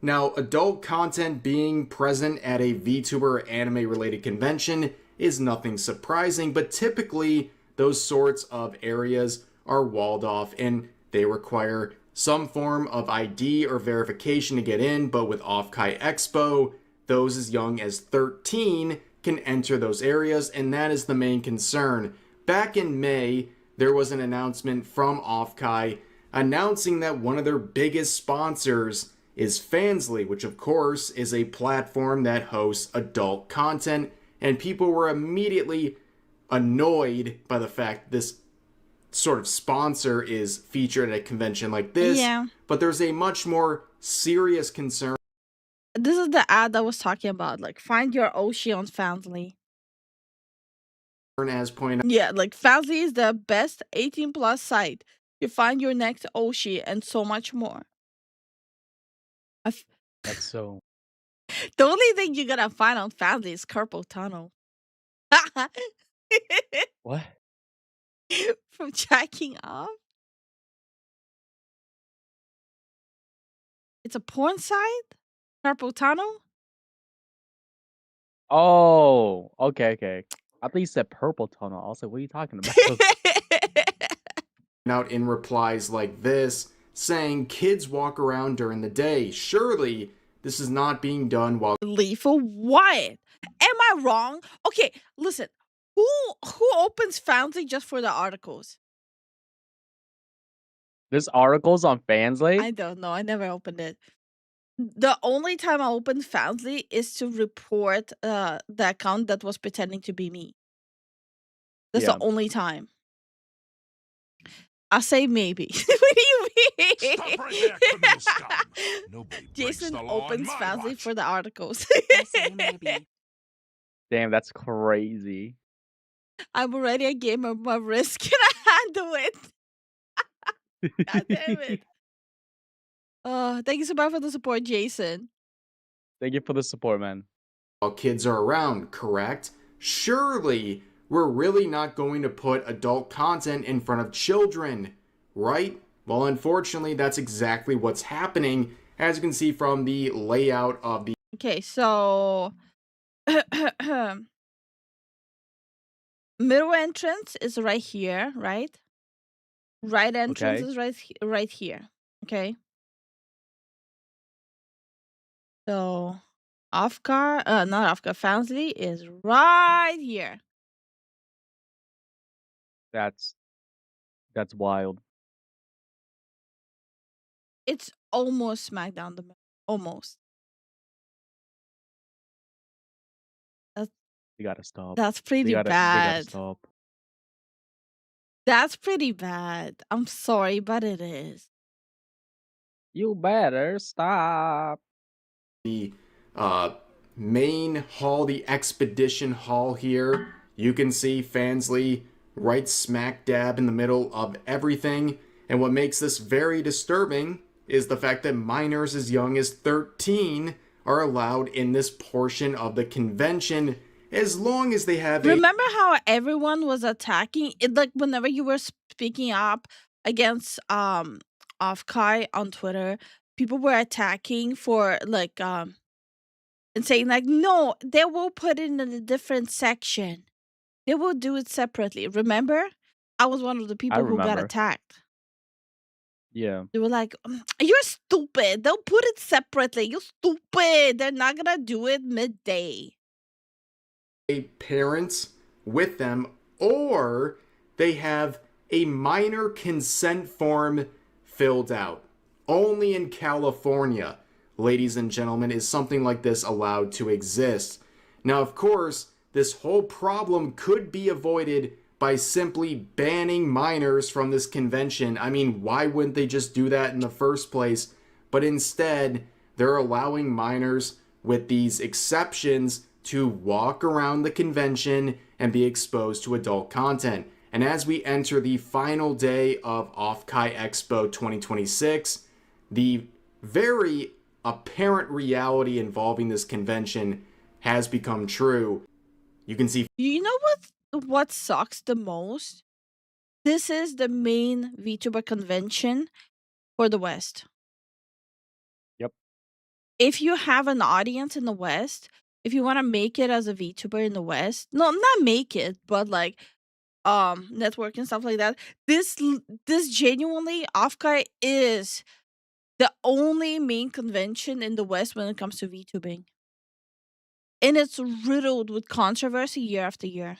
Now, adult content being present at a VTuber anime related convention is nothing surprising, but typically those sorts of areas are walled off and they require some form of ID or verification to get in, but with Offkai Expo, those as young as 13 can enter those areas, and that is the main concern. Back in May, there was an announcement from Offkai announcing that one of their biggest sponsors is Fansly, which of course is a platform that hosts adult content, and people were immediately annoyed by the fact this sort of sponsor is featured at a convention like this. Yeah. But there's a much more serious concern. This is the ad I was talking about. Like, find your Oshi on Foundly. As pointed out. Yeah, like Foundly is the best 18 plus site. You find your next Oshi and so much more. That's so. The only thing you're gonna find on Foundly is carpal tunnel. What? From jacking off. It's a porn site? Carpal tunnel? Oh, okay. I thought you said purple tunnel. I was like, what are you talking about? Out in replies like this, saying kids walk around during the day. Surely this is not being done while Lethal what? Am I wrong? Okay, listen. Who opens Foundly just for the articles? There's articles on Fansly? I don't know. I never opened it. The only time I opened Foundly is to report the account that was pretending to be me. That's the only time. I say maybe. What do you mean? Stop right there, criminal scum. Nobody breaks Jason the law on opens my Foundly watch. for the articles. I say maybe. Damn, that's crazy. I'm already a gamer. My wrist can handle it. God damn it. Thank you so much for the support, Jason. Thank you for the support, man. while kids are around, correct? Surely we're really not going to put adult content in front of children, right? Well, unfortunately, that's exactly what's happening, as you can see from the layout of the... Okay, so middle entrance is right here, right? Right entrance Okay. is right here. Okay. So Offkai, not Offkai, Foundly is right here. That's wild. It's almost smack down the middle. Almost. They gotta stop. That's They pretty gotta bad. stop. That's pretty bad. I'm sorry, but it is. You better stop. The main hall, the expedition hall here, you can see Fansly right smack dab in the middle of everything. And what makes this very disturbing is the fact that minors as young as 13 are allowed in this portion of the convention as long as they have Remember how everyone was attacking it, like whenever you were speaking up against Offkai on Twitter, people were attacking for like and saying like, no, they will put it in a different section. They will do it separately. Remember? I was one of the I people who got remember. attacked. Yeah. They were like, you're stupid. They'll put it separately. You're stupid. They're not gonna do it midday. parents with them, or they have a minor consent form filled out. Only in California, ladies and gentlemen, is something like this allowed to exist. Now, of course, this whole problem could be avoided by simply banning minors from this convention. I mean, why wouldn't they just do that in the first place? But instead, they're allowing minors with these exceptions to walk around the convention and be exposed to adult content. And as we enter the final day of Offkai Expo 2026, the very apparent reality involving this convention has become true. You can see. You know what sucks the most? This is the main VTuber convention for the West. Yep. If you have an audience in the West, if you want to make it as a VTuber in the West, no, not make it, but like network and stuff like that, this genuinely Offkai is the only main convention in the West when it comes to VTubing. And it's riddled with controversy year after year.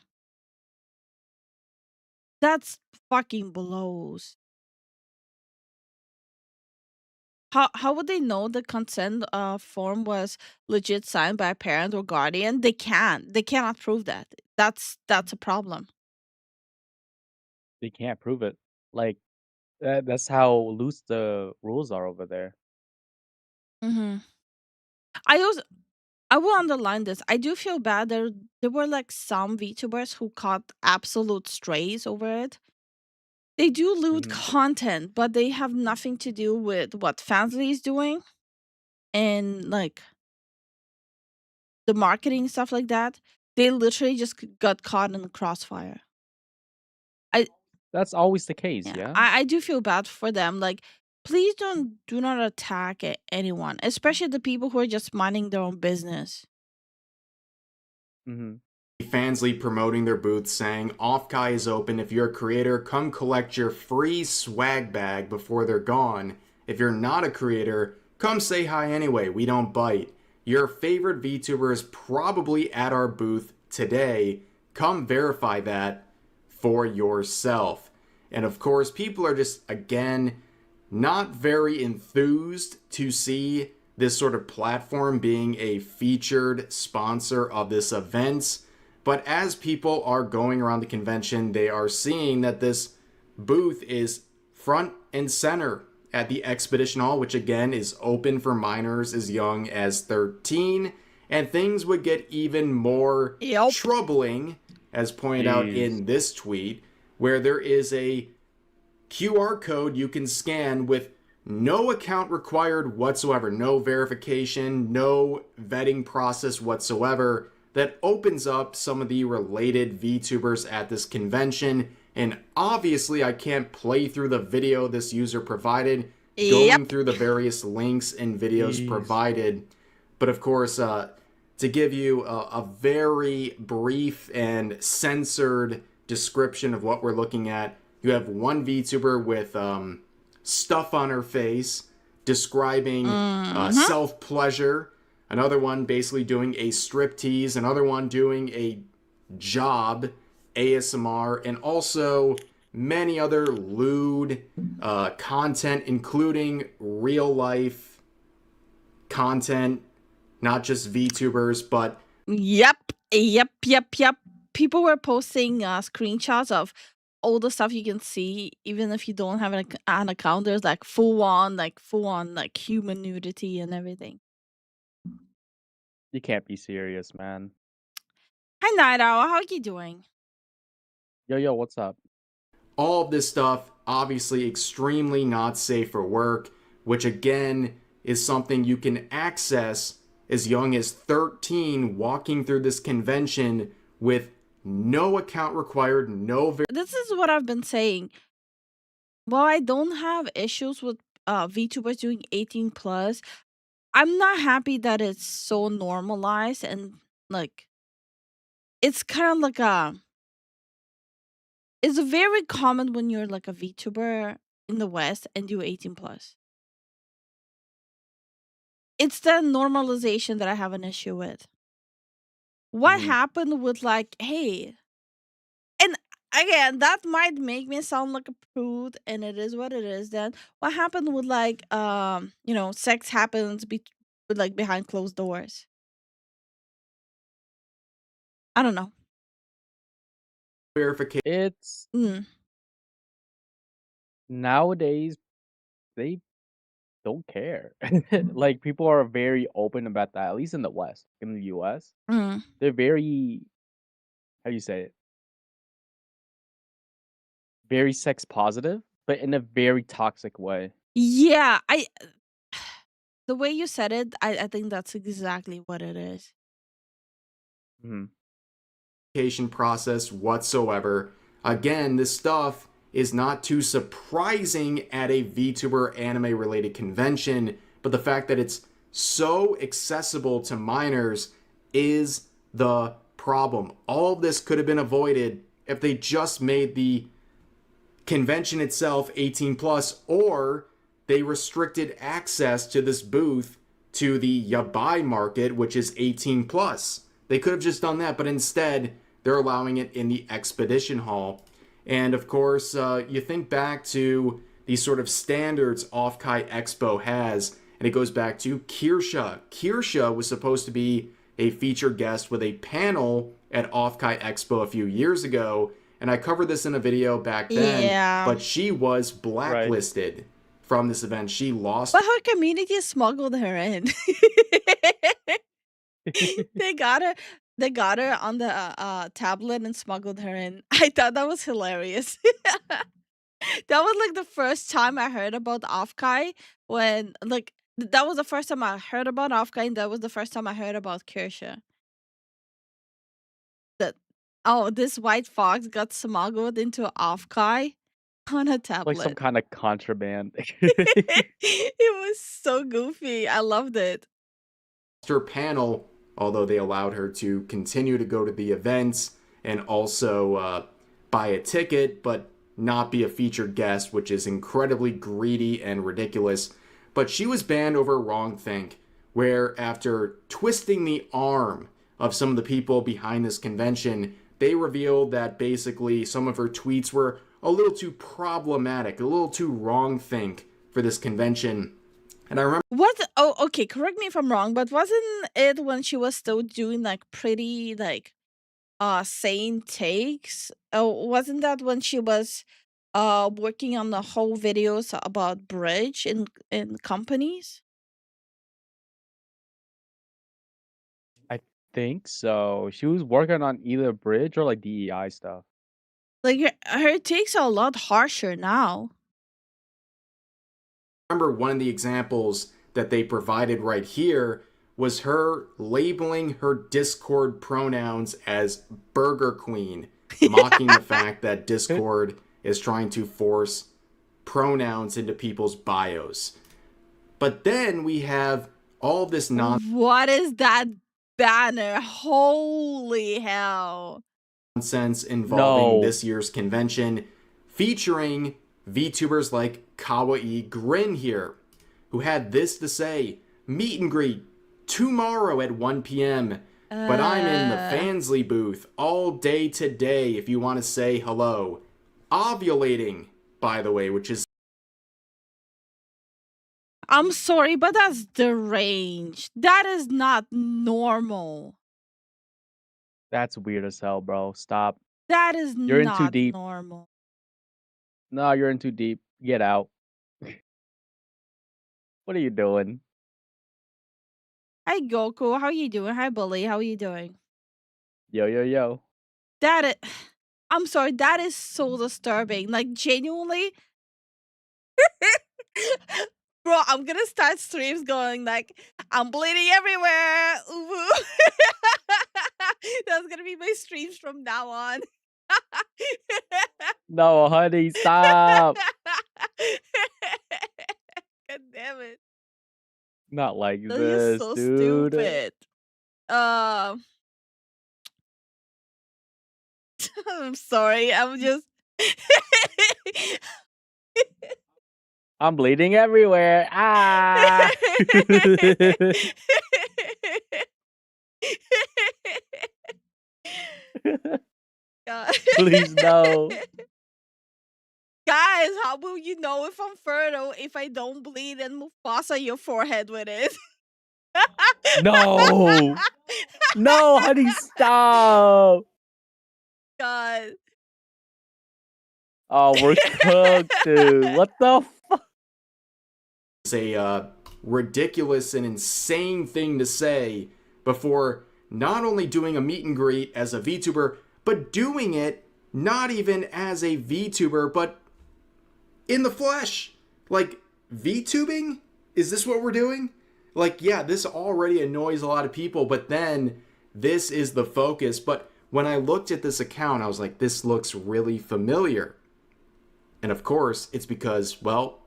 That's fucking blows. How would they know the consent form was legit signed by a parent or guardian? They can't. They cannot prove that. That's a problem. They can't prove it. Like that's how loose the rules are over there. Mm-hmm. I will underline this. I do feel bad. There were like some VTubers who caught absolute strays over it. They do loot content, but they have nothing to do with what Fansly is doing and like the marketing stuff like that. They literally just got caught in the crossfire. That's always the case, yeah. I do feel bad for them. Like, please do not attack anyone, especially the people who are just minding their own business. Fansly promoting their booth saying, Offkai is open. If you're a creator, come collect your free swag bag before they're gone. If you're not a creator, come say hi anyway. We don't bite. Your favorite VTuber is probably at our booth today. Come verify that for yourself. And of course, people are just, again, not very enthused to see this sort of platform being a featured sponsor of this event. But as people are going around the convention, they are seeing that this booth is front and center at the Expedition Hall, which again is open for minors as young as 13. And things would get even more troubling, as pointed out in this tweet, where there is a QR code you can scan with no account required whatsoever, no verification, no vetting process whatsoever, that opens up some of the related VTubers at this convention. And obviously I can't play through the video this user provided, going through the various links and videos provided. But of course, to give you a very brief and censored description of what we're looking at, you have one VTuber with stuff on her face describing self-pleasure, another one basically doing a striptease, another one doing a job, ASMR, and also many other lewd content, including real-life content, not just VTubers, but Yep. People were posting screenshots of all the stuff you can see, even if you don't have an account. There's like full on like human nudity and everything. You can't be serious, man. Hi Night Owl, how are you doing? Yo, what's up? All of this stuff, obviously extremely not safe for work, which again is something you can access as young as 13, walking through this convention with no account required, This is what I've been saying. While I don't have issues with VTubers doing 18 plus, I'm not happy that it's so normalized and like it's kind of like it's very common when you're like a VTuber in the West and do 18 plus. It's the normalization that I have an issue with. What happened with like, hey, and again, that might make me sound like a prude, and it is what it is. Then what happened with like, sex happens like behind closed doors? I don't know. verification. It's Mm. nowadays they don't care. Like people are very open about that, at least in the West. In the US, Mm. they're very, how do you say it? Very sex positive, but in a very toxic way. Yeah, the way you said it, I think that's exactly what it is. Mhm. Process whatsoever. Again, this stuff is not too surprising at a VTuber anime related convention, but the fact that it's so accessible to minors is the problem. All of this could have been avoided if they just made the convention itself 18 plus, or they restricted access to this booth to the yabai market, which is 18 plus. They could have just done that, but instead they're allowing it in the expedition hall. And of course, you think back to these sort of standards Offkai Expo has, and it goes back to Kirsha. Kirsha was supposed to be a featured guest with a panel at Offkai Expo a few years ago, and I covered this in a video back then, Yeah. but she was blacklisted from this event. She lost. But her community smuggled her in. They got her. They got her on the tablet and smuggled her in. I thought that was hilarious. That was like the first time I heard about Offkai when like that was the first time I heard about Offkai, and that was the first time I heard about Kirsha. That this white fox got smuggled into Offkai on a Like some tablet. kind of contraband. It was so goofy. I loved it. Her panel, although they allowed her to continue to go to the events and also buy a ticket, but not be a featured guest, which is incredibly greedy and ridiculous. But she was banned over wrongthink, where after twisting the arm of some of the people behind this convention, they revealed that basically some of her tweets were a little too problematic, a little too wrongthink for this convention. And I remember Okay, correct me if I'm wrong, but wasn't it when she was still doing like pretty like sane takes? Wasn't that when she was working on the whole videos about bridge in companies? I think so. She was working on either bridge or like DEI stuff. Like her takes are a lot harsher now. one of the examples that they provided right here was her labeling her Discord pronouns as Burger Queen, mocking the fact that Discord is trying to force pronouns into people's bios. But then we have all this What is that banner? Holy hell. nonsense involving No. this year's convention, featuring VTubers like Kawaii Grin here, who had this to say: meet and greet tomorrow at 1 p.m. But I'm in the Fansly booth all day today if you want to say hello. Ovulating, by the way, which is I'm sorry, but that's deranged. That is not normal. That's weird as hell, bro. Stop. That is You're in too not deep. normal. No, you're in too deep. Get out. What are you doing? Hi Goku, how you doing? Hi Bully, how you doing? Yo, yo, yo. That is, I'm sorry, that is so disturbing. Like genuinely, bro, I'm gonna start streams going like, I'm bleeding everywhere. Ooh. That's gonna be my streams from now on. No, honey, stop. God damn it. Not like That's just this, so dude. stupid. I'm sorry. I'm just I'm bleeding everywhere. Ah. God. Please no. Guys, how will you know if I'm fertile if I don't bleed and Mufasa your forehead with it? No. No, honey, stop. God. Oh, we're cooked, dude. What the fuck? It's a ridiculous and insane thing to say before not only doing a meet and greet as a VTuber, but doing it not even as a VTuber, but in the flesh. Like, VTubing? Is this what we're doing? Like, yeah, this already annoys a lot of people, but then this is the focus. But when I looked at this account, I was like, this looks really familiar. And of course, it's because, well,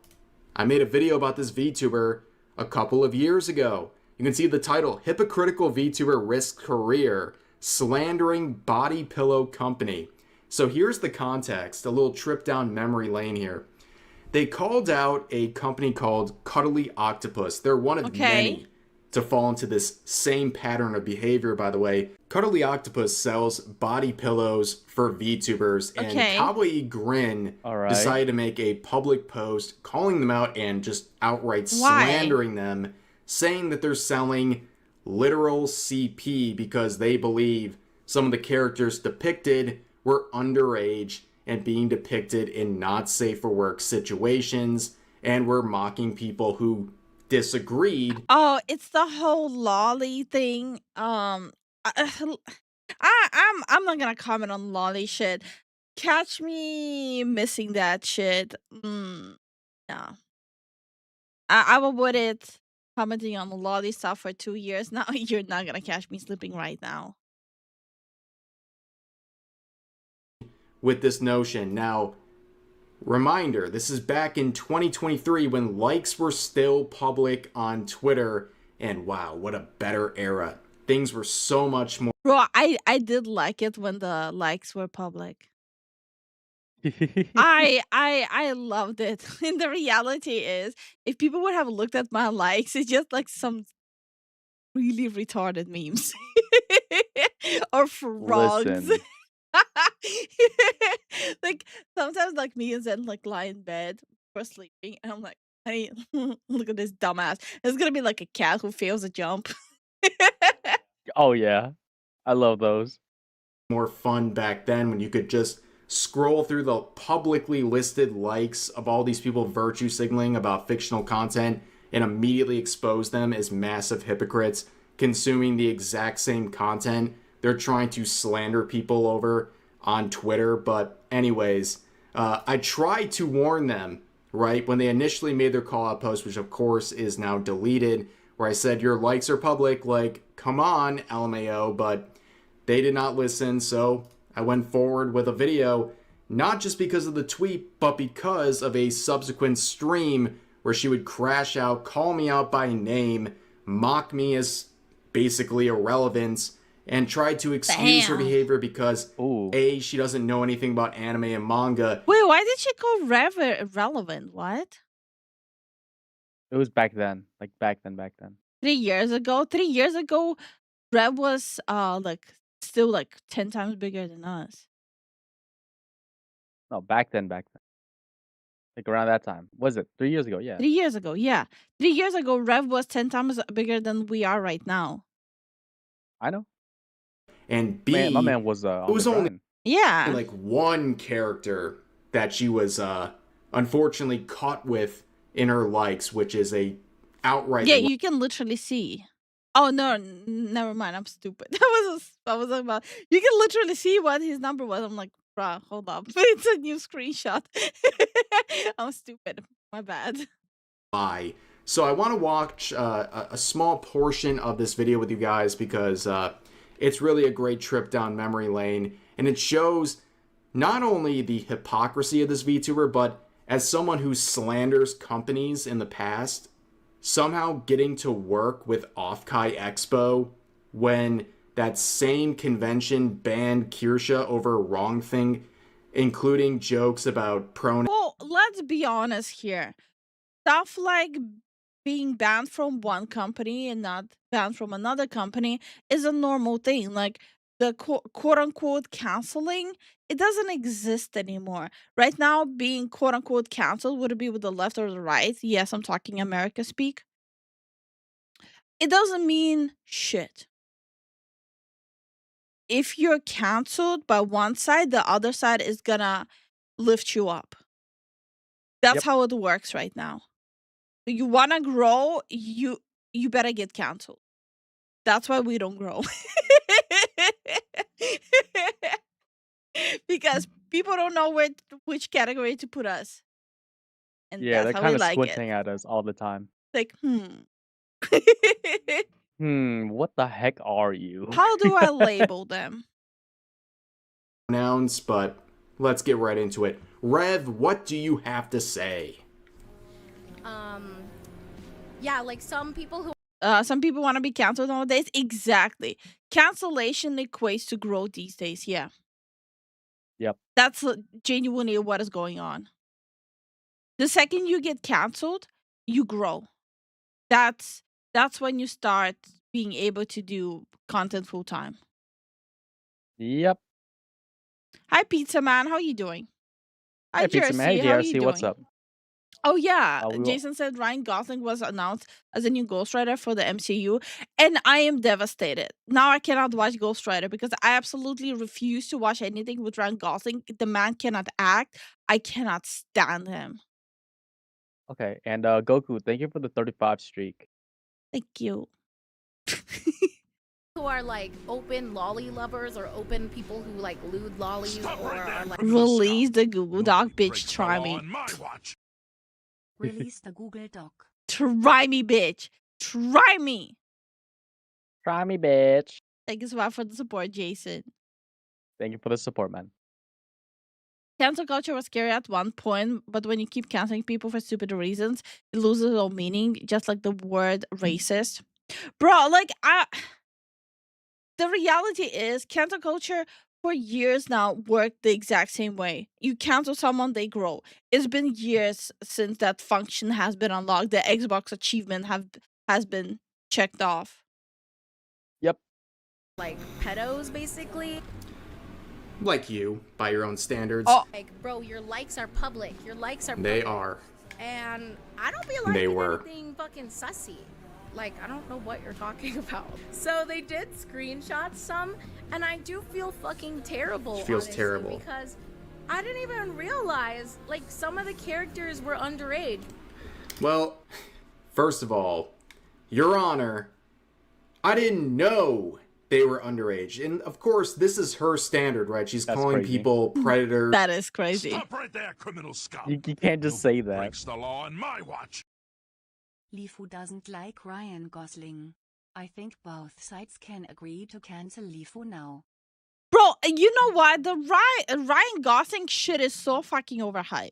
I made a video about this VTuber a couple of years ago. You can see the title, Hypocritical VTuber Risks Career, Slandering Body Pillow Company. So here's the context, a little trip down memory lane here. They called out a company called Cuddly Octopus. They're one of many to fall into this same pattern of behavior, by the way. Cuddly Octopus sells body pillows for VTubers, and Kawaii Grin decided to make a public post calling them out and just outright slandering them, saying that they're selling literal CP because they believe some of the characters depicted were underage and being depicted in not safe for work situations, and were mocking people who disagreed. Oh, it's the whole lolly thing. I'm not gonna comment on lolly shit. Catch me missing that shit. No. I've avoided commenting on the lolly stuff for 2 years now. You're not gonna catch me sleeping right now. With this notion. Now, reminder, this is back in 2023 when likes were still public on Twitter, and wow, what a better era. Things were so much more. Bro, I did like it when the likes were public. I loved it. And the reality is, if people would have looked at my likes, it's just like some really retarded memes. Or frogs. Listen. Like sometimes like me and Zen like lie in bed for sleeping and I'm like, hey, look at this dumbass. It's gonna be like a cat who fails a jump. Oh, yeah. I love those. More fun back then when you could just scroll through the publicly listed likes of all these people virtue signaling about fictional content and immediately expose them as massive hypocrites consuming the exact same content they're trying to slander people over on Twitter. But anyways, I tried to warn them, right, when they initially made their call out post, which of course is now deleted, where I said your likes are public, like, come on, LMAO, but they did not listen, so I went forward with a video, not just because of the tweet, but because of a subsequent stream where she would crash out, call me out by name, mock me as basically irrelevant, and try to excuse her behavior because A, she doesn't know anything about anime and manga. Wait, why did she call Rev irrelevant? What? It was back then. Like back then. 3 years ago? 3 years ago, Rev was like still like 10 times bigger than us. No, back then. Like around that time. Was it 3 years ago? Yeah. 3 years ago, yeah. 3 years ago, Rev was 10 times bigger than we are right now. I know. and B, Man, my man was it on was the only grind. Yeah. like one character that she was unfortunately caught with in her likes, which is a outright Yeah, you can literally see. Oh no, never mind. I'm stupid. I was about. You can literally see what his number was. I'm like, bruh, hold up. It's a new screenshot. I'm stupid. My bad. lie. So I want to watch a small portion of this video with you guys because it's really a great trip down memory lane, and it shows not only the hypocrisy of this VTuber, but as someone who slanders companies in the past, somehow getting to work with Offkai Expo when that same convention banned Kirsha over wrong thing, including jokes about pronouns. Well, let's be honest here. Stuff like being banned from one company and not banned from another company is a normal thing. Like the quote unquote canceling, it doesn't exist anymore. Right now, being quote unquote canceled, would it be with the left or the right? Yes, I'm talking America speak. It doesn't mean shit. If you're canceled by one side, the other side is gonna lift you up. That's Yep. how it works right now. You wanna grow, you better get canceled. That's why we don't grow. Because people don't know which category to put us. And Yeah, that's they're how we kind of like squinting it. at us all the time. Like, What the heck are you? how do I label them? Pronouns, but let's get right into it. Rev, what do you have to say? Yeah, like some people who Some people want to be canceled nowadays. Exactly. Cancellation equates to growth these days. Yeah. Yep. That's genuinely what is going on. The second you get canceled, you grow. That's when you start being able to do content full time. Yep. Hi, Pizza Man. How you doing? Hi, Hey, Pizza Man. Jersey. Hey, How you JRC, what's doing? up? Oh yeah, We will- Jason said Ryan Gosling was announced as a new Ghost Rider for the MCU, and I am devastated. Now I cannot watch Ghost Rider because I absolutely refuse to watch anything with Ryan Gosling. The man cannot act. I cannot stand him. Okay, and Goku, thank you for the 35 streak. Thank you. who are like open lolly lovers or open people who like lewd lollies or are like Release the Google Doc, bitch. Try me. Release the Google Doc. Try me, bitch. Try me. Try me, bitch. Thank you so much for the support, Jason. Thank you for the support, man. Cancel culture was scary at one point, but when you keep canceling people for stupid reasons, it loses all meaning, just like the word racist. Bro, like, the reality is cancel culture for years now worked the exact same way. You cancel someone, they grow. It's been years since that function has been unlocked. The Xbox achievement has been checked off. Yep. like pedos basically. Like you, by your own standards. Oh. Like, bro, your likes are public. Your likes are They public. are. And I don't be They liking were. anything fucking sussy. Like, I don't know what you're talking about. So they did screenshot some, and I do feel fucking terrible. She feels honestly, terrible. because I didn't even realize like some of the characters were underage. Well, first of all, Your Honor, I didn't know they were underage. And of course, this is her standard, right? She's That's calling crazy. people predators. That is crazy. Stop right there, criminal scum. You can't just say that. Breaks the law on my watch. Lifu doesn't like Ryan Gosling. I think both sides can agree to cancel Lifu now. Bro, you know what? The Ryan Gosling shit is so fucking overhyped.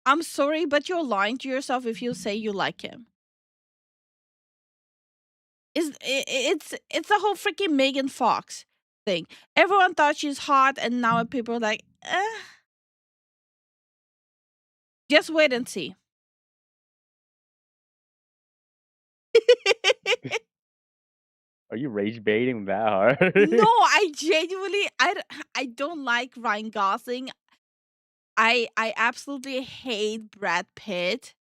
I'm sorry, but you're lying to yourself if you say you like him. It's the whole freaking Megan Fox thing. Everyone thought she's hot, and now people are like, eh. Just wait and see. Are you rage baiting that hard? No, I genuinely, I don't like Ryan Gosling. I absolutely hate Brad Pitt.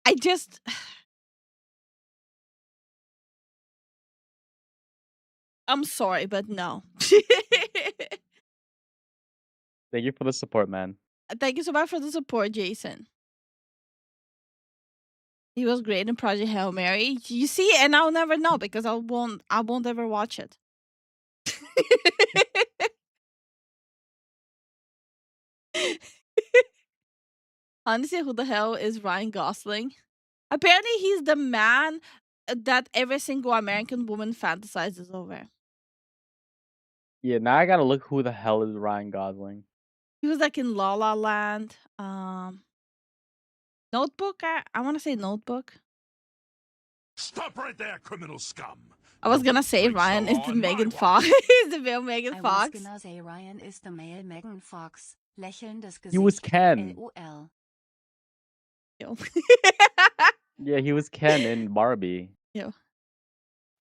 I just I'm sorry, but no. Thank you for the support, man. Thank you so much for the support, Jason. He was great in Project Hail Mary. You see, and I'll never know because I won't ever watch it. Honestly, who the hell is Ryan Gosling? Apparently, he's the man that every single American woman fantasizes over. Yeah, now I gotta look who the hell is Ryan Gosling. He was like in La La Land. Notebook? I want to say Notebook. Stop right there, criminal scum. I was gonna say Ryan is the Megan Fox. He's the male Megan I was Fox. gonna say Ryan is the male Megan Fox. Lächelndes Gesicht. He was Ken. LOL. Ew. Yeah, he was Ken in Barbie. Ew.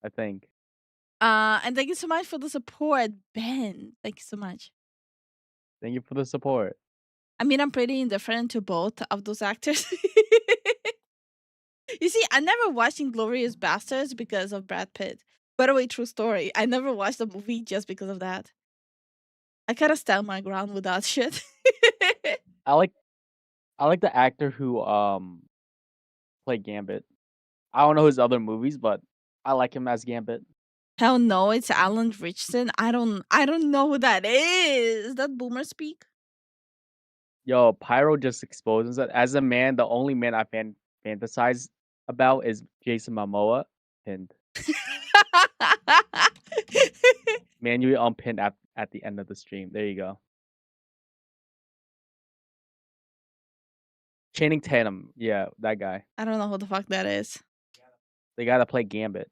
I think. And thank you so much for the support, Ben. Thank you so much. Thank you for the support. I mean, I'm pretty indifferent to both of those actors. You see, I never watched Inglourious Basterds because of Brad Pitt. By the way, true story. I never watched the movie just because of that. I kind of stand my ground with that shit. I like the actor who played Gambit. I don't know his other movies, but I like him as Gambit. Hell no, it's Alan Richardson. I don't know who that is. Is that boomer speak? Yo, Pyro just exposes that as a man, the only man I fantasize about is Jason Momoa. Pinned. Manually unpinned at the end of the stream. There you go. Channing Tatum. Yeah, that guy. I don't know who the fuck that is. They gotta play Gambit.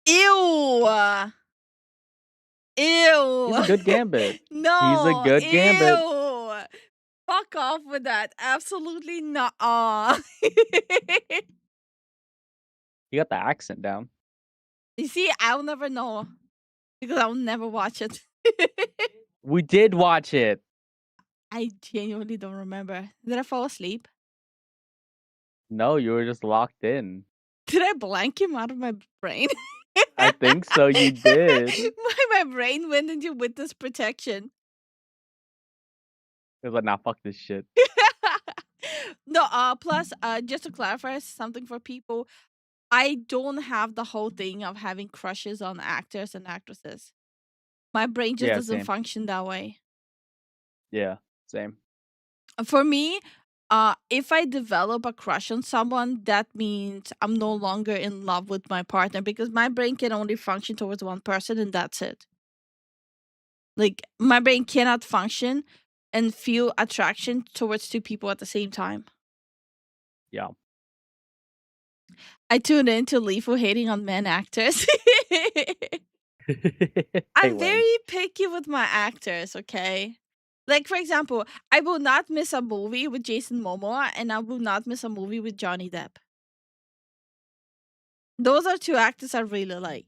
Ew. Ew. He's a good Gambit. No. He's a good Gambit. Ew. Fuck off with that. Absolutely not. He got the accent down. You see, I'll never know because I'll never watch it. We did watch it. I genuinely don't remember. Did I fall asleep? No, you were just locked in. Did I blank him out of my brain? I think so. You did. my brain went into witness protection. It was like, nah, fuck this shit. No, plus, just to clarify something for people, I don't have the whole thing of having crushes on actors and actresses. My brain just doesn't same. function that way. Yeah, same. For me, if I develop a crush on someone, that means I'm no longer in love with my partner because my brain can only function towards one person and that's it. Like, my brain cannot function and feel attraction towards two people at the same time. Yeah. I tuned into Lifu hating on men actors. I'm very picky with my actors, okay? Like, for example, I will not miss a movie with Jason Momoa and I will not miss a movie with Johnny Depp. Those are two actors I really like.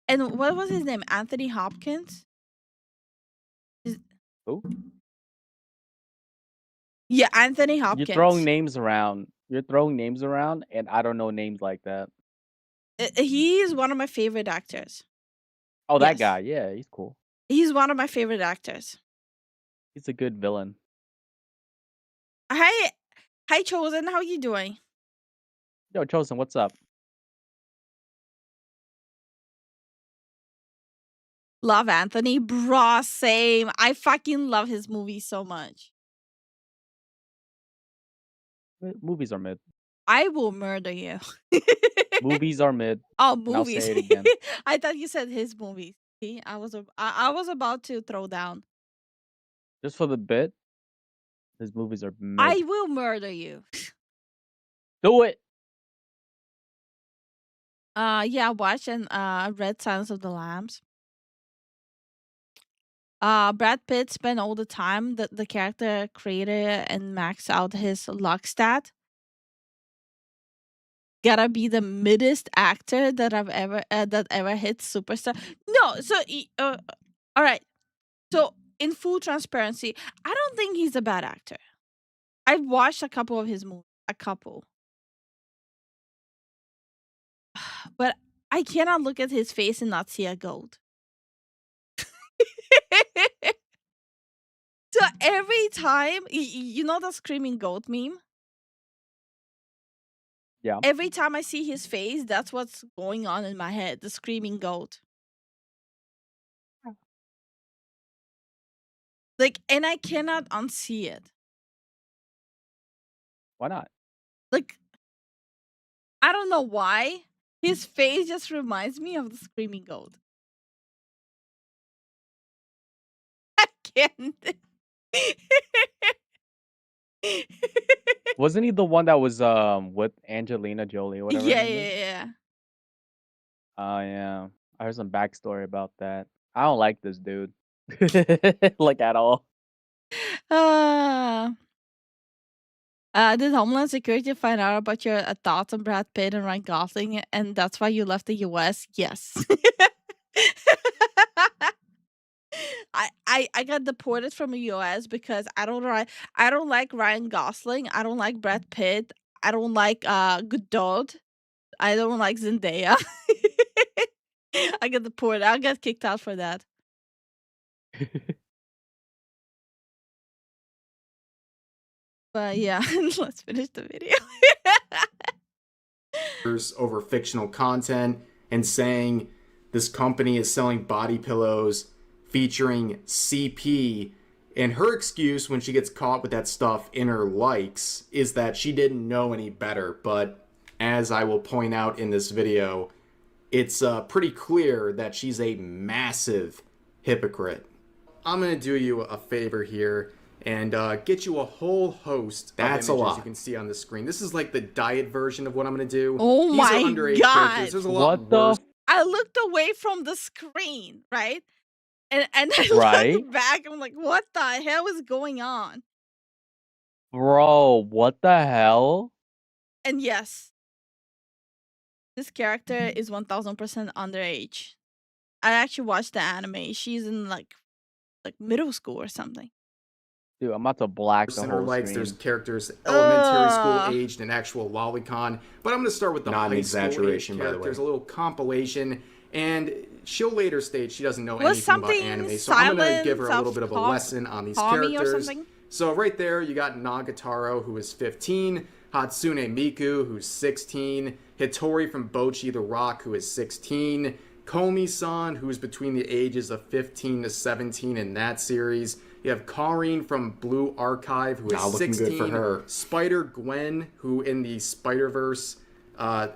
And what was his name? Anthony Hopkins? Who? Yeah, Anthony Hopkins. You're throwing names around. And I don't know names like that. He's one of my favorite actors. Oh, that Yes. guy. Yeah, he's cool. He's one of my favorite actors. He's a good villain. Hi, Chosen. How you doing? Yo, Chosen, what's up? Love Anthony. Bruh, same. I fucking love his movies so much. Movies are mid. I will murder you. Movies are mid. Oh, And I'll say movies. it again. I thought you said his movies. See, I was about to throw down. Just for the bit, his movies are mid. I will murder you. Do it. Yeah, watch and read Silence of the Lambs. Brad Pitt spent all the time the character created and maxed out his luck stat. Gotta be the middest actor that I've ever hit superstar. No, so all right. So in full transparency, I don't think he's a bad actor. I've watched a couple of his movies, but I cannot look at his face and not see a goat. So every time, you know the screaming goat meme? Yeah. Every time I see his face, that's what's going on in my head, the screaming goat. Like, and I cannot unsee it. Why not? Like, I don't know why. His face just reminds me of the screaming goat. I can't. Wasn't he the one that was with Angelina Jolie or whatever her Yeah, name is? yeah. Oh yeah. I heard some backstory about that. I don't like this dude. Like at all. Did Homeland Security find out about your thoughts on Brad Pitt and Ryan Gosling, and that's why you left the US? Yes. I got deported from the US because I don't like Ryan Gosling. I don't like Brad Pitt. I don't like Godot. I don't like Zendaya. I got deported. I got kicked out for that. But yeah, let's finish the video. Over fictional content and saying this company is selling body pillows featuring CP, and her excuse when she gets caught with that stuff in her likes is that she didn't know any better. But as I will point out in this video, it's pretty clear that she's a massive hypocrite. I'm gonna do you a favor here and get you a whole host of images you can see on the screen. This is like the diet version of what I'm gonna do. Oh These my are underage God. characters. There's a lot What the worse. I looked away from the screen, right? And I Right? looked back. I'm like, what the hell is going on? Bro, what the hell? And yes, this character is 1000% underage. I actually watched the anime. She's in like middle school or something. Dude, I'm about to black the In her whole likes, screen. there's characters elementary school aged and actual lolicon, but I'm going to start with the not an exaggeration, by the way. There's a little compilation, and she'll later state she doesn't know anything about anime, so I'm going to give her a little bit of a lesson on these characters. So right there, you got Nagatoro, who is 15, Hatsune Miku, who's 16, Hitori from Bocchi the Rock, who is 16, Komi-san, who's between the ages of 15 to 17 in that series. You have Karin from Blue Archive, who is 16. Good for her. Spider-Gwen, who in the Spider-Verse era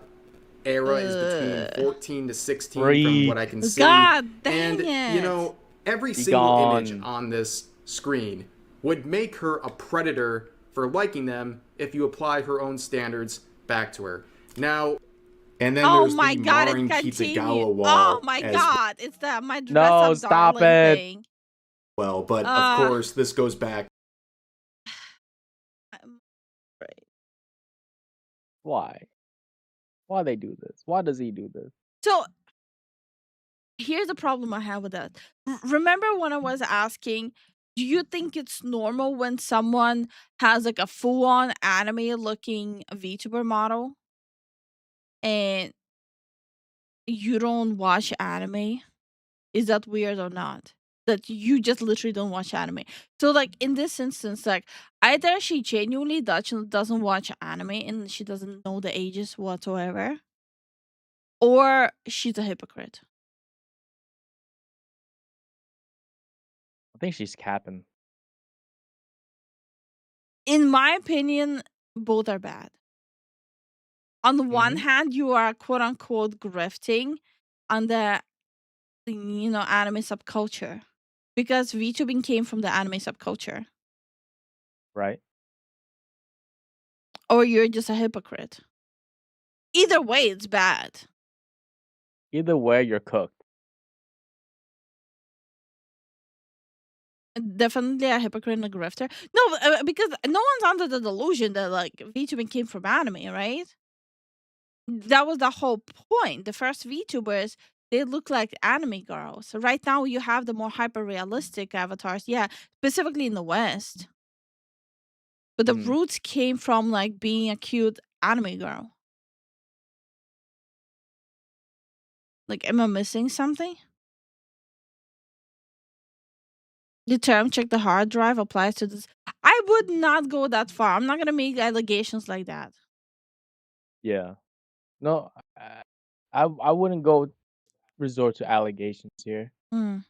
is between 14 to 16 from what I can see. God dang and, it. you know, every single image on this screen would make her a predator for liking them if you apply her own standards back to her. Now, and then there's the Marin Kitagawa wall. Oh my God, it's the my dress No, up stop darling it. thing. Well, but of course, this goes back. Why? Why they do this? Why does he do this? So here's the problem I have with that. Remember when I was asking, do you think it's normal when someone has like a full-on anime-looking VTuber model and you don't watch anime? Is that weird or not? That you just literally don't watch anime. So like in this instance, like either she genuinely doesn't watch anime and she doesn't know the ages whatsoever, or she's a hypocrite. I think she's capping. In my opinion, both are bad. On the one hand, you are quote unquote grifting on the anime subculture. Because VTubing came from the anime subculture. Right? Or you're just a hypocrite. Either way, it's bad. Either way, you're cooked. Definitely a hypocrite and a grifter. No, because no one's under the delusion that like VTubing came from anime, right? That was the whole point. The first VTubers, they look like anime girls. Right now, you have the more hyper-realistic avatars. Yeah, specifically in the West. But the roots came from like being a cute anime girl. Like, am I missing something? The term "check the hard drive" applies to this. I would not go that far. I'm not gonna make allegations like that. Yeah. No, I wouldn't go resort to allegations here. Mm.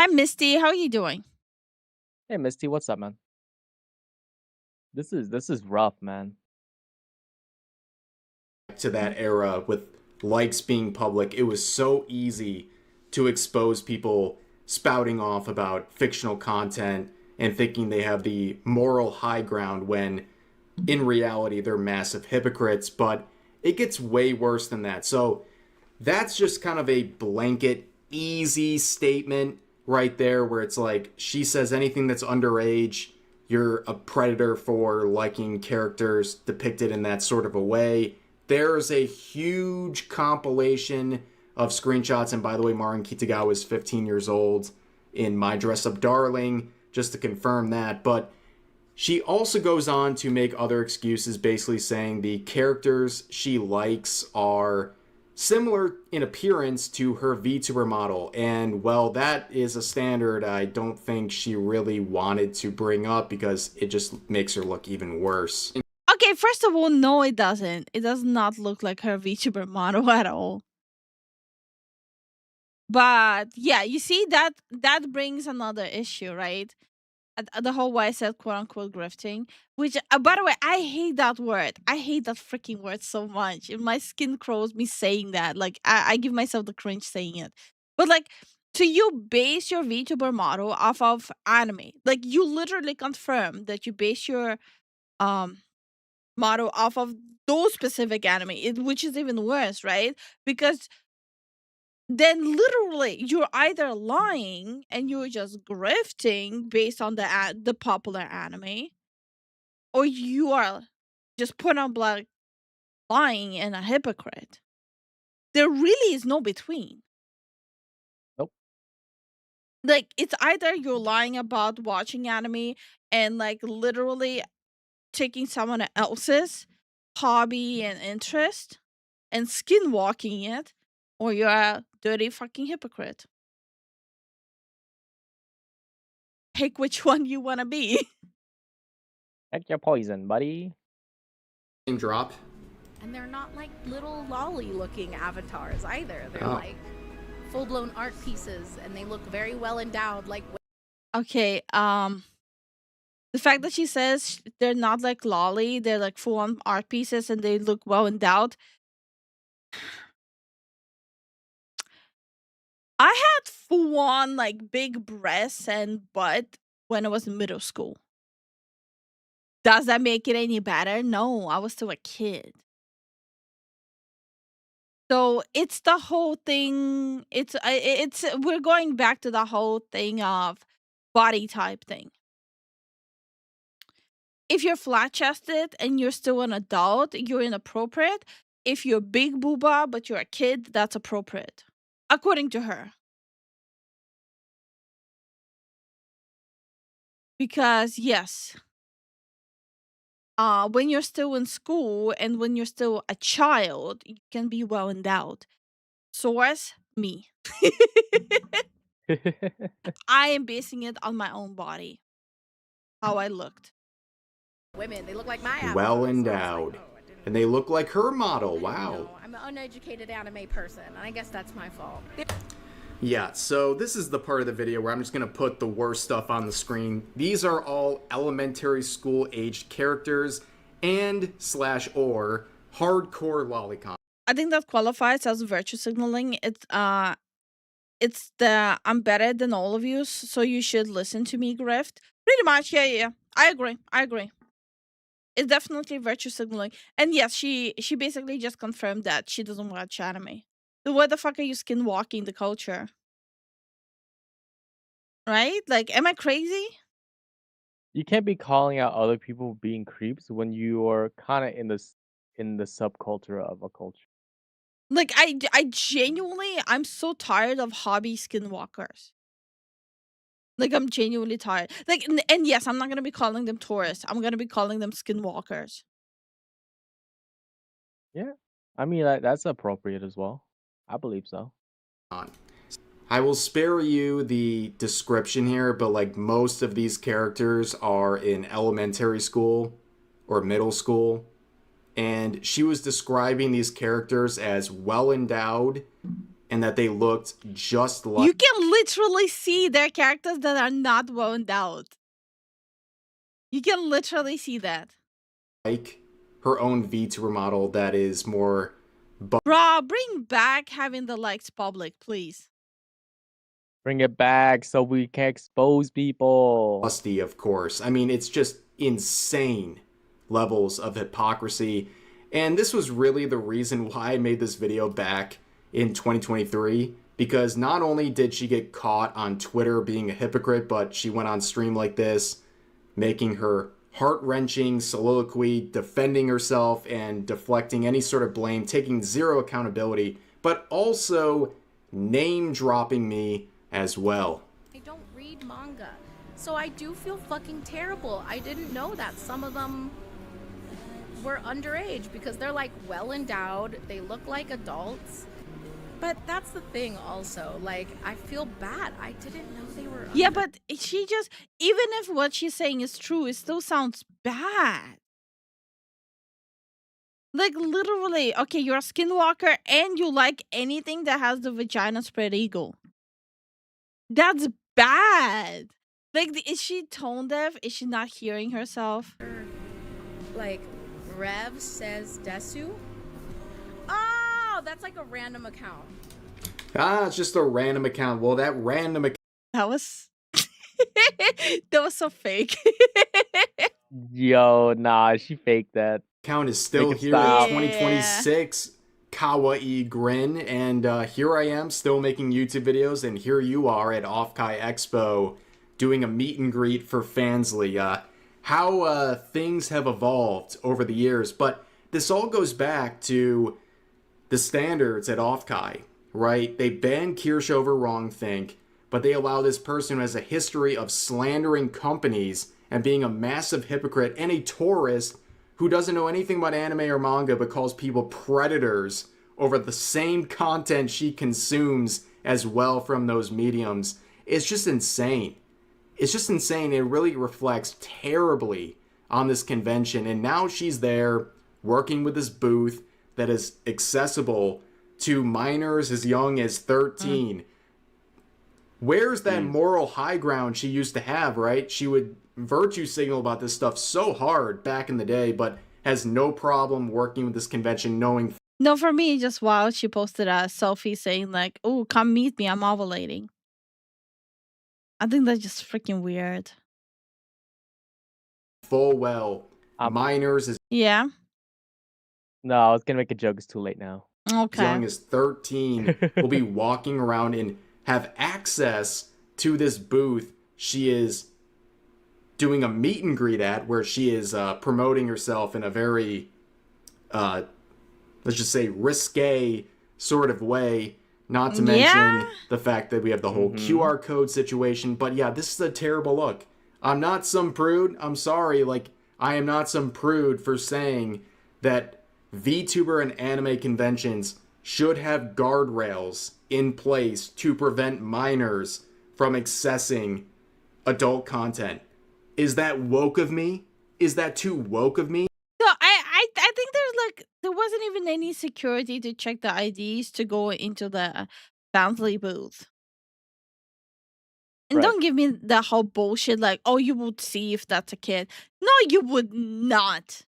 Hi, Misty. How are you doing? Hey, Misty, what's up, man? This is rough, man. To that era with likes being public, it was so easy to expose people spouting off about fictional content and thinking they have the moral high ground when in reality they're massive hypocrites. But it gets way worse than that. So that's just kind of a blanket easy statement right there, where it's like, she says anything that's underage, you're a predator for liking characters depicted in that sort of a way. There's a huge compilation of screenshots, and by the way, Marin Kitagawa is 15 years old in My Dress Up Darling, just to confirm that. But she also goes on to make other excuses, basically saying the characters she likes are similar in appearance to her VTuber model. And, well, that is a standard I don't think she really wanted to bring up, because it just makes her look even worse. Okay, first of all, no, it doesn't. It does not look like her VTuber model at all. But yeah, you see, that brings another issue, right? The whole why I said quote unquote grifting, which by the way, I hate that word. I hate that freaking word so much. And my skin crawls me saying that. Like, I give myself the cringe saying it. But like, to you base your VTuber model off of anime. Like, you literally confirm that you base your model off of those specific anime, which is even worse, right? Because then literally you're either lying and you're just grifting based on the popular anime, or you are just put on black lying and a hypocrite. There really is no between. Nope. Like, it's either you're lying about watching anime and like literally taking someone else's hobby and interest and skinwalking it, or you're a dirty fucking hypocrite. Pick which one you want to be. Check your poison, buddy. Drop. And they're not like little lolly looking avatars either. They're Oh. like full blown art pieces, and they look very well endowed. Like, Okay, the fact that she says they're not like lolly, they're like full on art pieces and they look well endowed. I had full on like big breasts and butt when I was in middle school. Does that make it any better? No, I was still a kid. So it's the whole thing. It's we're going back to the whole thing of body type thing. If you're flat chested and you're still an adult, you're inappropriate. If you're big booba but you're a kid, that's appropriate, according to her. Because yes, when you're still in school and when you're still a child, you can be well endowed. Source, me. I am basing it on my own body, how I looked. women, they look like my avatars. Well So I was like, endowed. oh, I didn't And they look like her model. know. Wow. I'm an uneducated anime person, and I guess that's my fault. Yeah, so this is the part of the video where I'm just going to put the worst stuff on the screen. These are all elementary school aged characters and / or hardcore lolicon. I think that qualifies as virtue signaling. It's the I'm better than all of you, so you should listen to me grift. Pretty much, yeah. I agree. It's definitely virtue signaling. And yes, she basically just confirmed that she doesn't watch anime. So why the fuck are you skinwalking the culture? Right? Like, am I crazy? You can't be calling out other people being creeps when you are kind of in the subculture of a culture. Like, I genuinely, I'm so tired of hobby skinwalkers. Like, I'm genuinely tired. Like, and yes, I'm not gonna be calling them tourists. I'm gonna be calling them skinwalkers. Yeah. I mean, that's appropriate as well. I believe so. I will spare you the description here, but like most of these characters are in elementary school or middle school. And she was describing these characters as well endowed and that they looked just like. You can literally see their characters that are not well endowed. You can literally see that. Like her own VTuber model that is more. Bruh, bring back having the likes public, please. Bring it back so we can expose people. Busty, of course. I mean, it's just insane levels of hypocrisy. And this was really the reason why I made this video back in 2023. Because not only did she get caught on Twitter being a hypocrite, but she went on stream like this, making her heart-wrenching soliloquy, defending herself and deflecting any sort of blame, taking zero accountability, but also name-dropping me as well. I don't read manga, so I do feel fucking terrible. I didn't know that some of them were underage because they're like well endowed, they look like adults. But that's the thing also, like, I feel bad. I didn't know they were Yeah, but she just, even if what she's saying is true, it still sounds bad. Like, literally, okay, you're a skinwalker and you like anything that has the vagina spread eagle. That's bad. Like, is she tone deaf? Is she not hearing herself? like Rev says Desu. Oh, that's like a random account. Ah, it's just a random account. Well, that random account. That was that was so fake. Yo, nah, she faked that. Account is still Make it here stop. in 2026. Kawaii grin, and here I am still making YouTube videos, and here you are at Offkai Expo doing a meet and greet for Fansly. How things have evolved over the years, but this all goes back to the standards at Offkai, right? They banned Kirsch over wrongthink, but they allow this person who has a history of slandering companies and being a massive hypocrite and a tourist who doesn't know anything about anime or manga but calls people predators over the same content she consumes as well from those mediums. It's just insane. It's just insane. It really reflects terribly on this convention. And now she's there working with this booth that is accessible to minors as young as 13. Where's that moral high ground she used to have, right? She would virtue signal about this stuff so hard back in the day, but has no problem working with this convention knowing. No, for me, just wow, she posted a selfie saying like, "Oh, come meet me, I'm ovulating." I think that's just freaking weird. Full well, minors as Yeah. No, I was gonna make a joke. It's too late now. Okay. young as 13 will be walking around and have access to this booth she is doing a meet and greet at, where she is promoting herself in a very, let's just say, risque sort of way. Not to mention the fact that we have the whole QR code situation. But yeah, this is a terrible look. I'm not some prude. I'm sorry. Like, I am not some prude for saying that VTuber and anime conventions should have guardrails in place to prevent minors from accessing adult content. Is that woke of me? Is that too woke of me? So I think there wasn't even any security to check the IDs to go into the Fansly booth. And Right. don't give me that whole bullshit like, oh, you would see if that's a kid. No, you would not.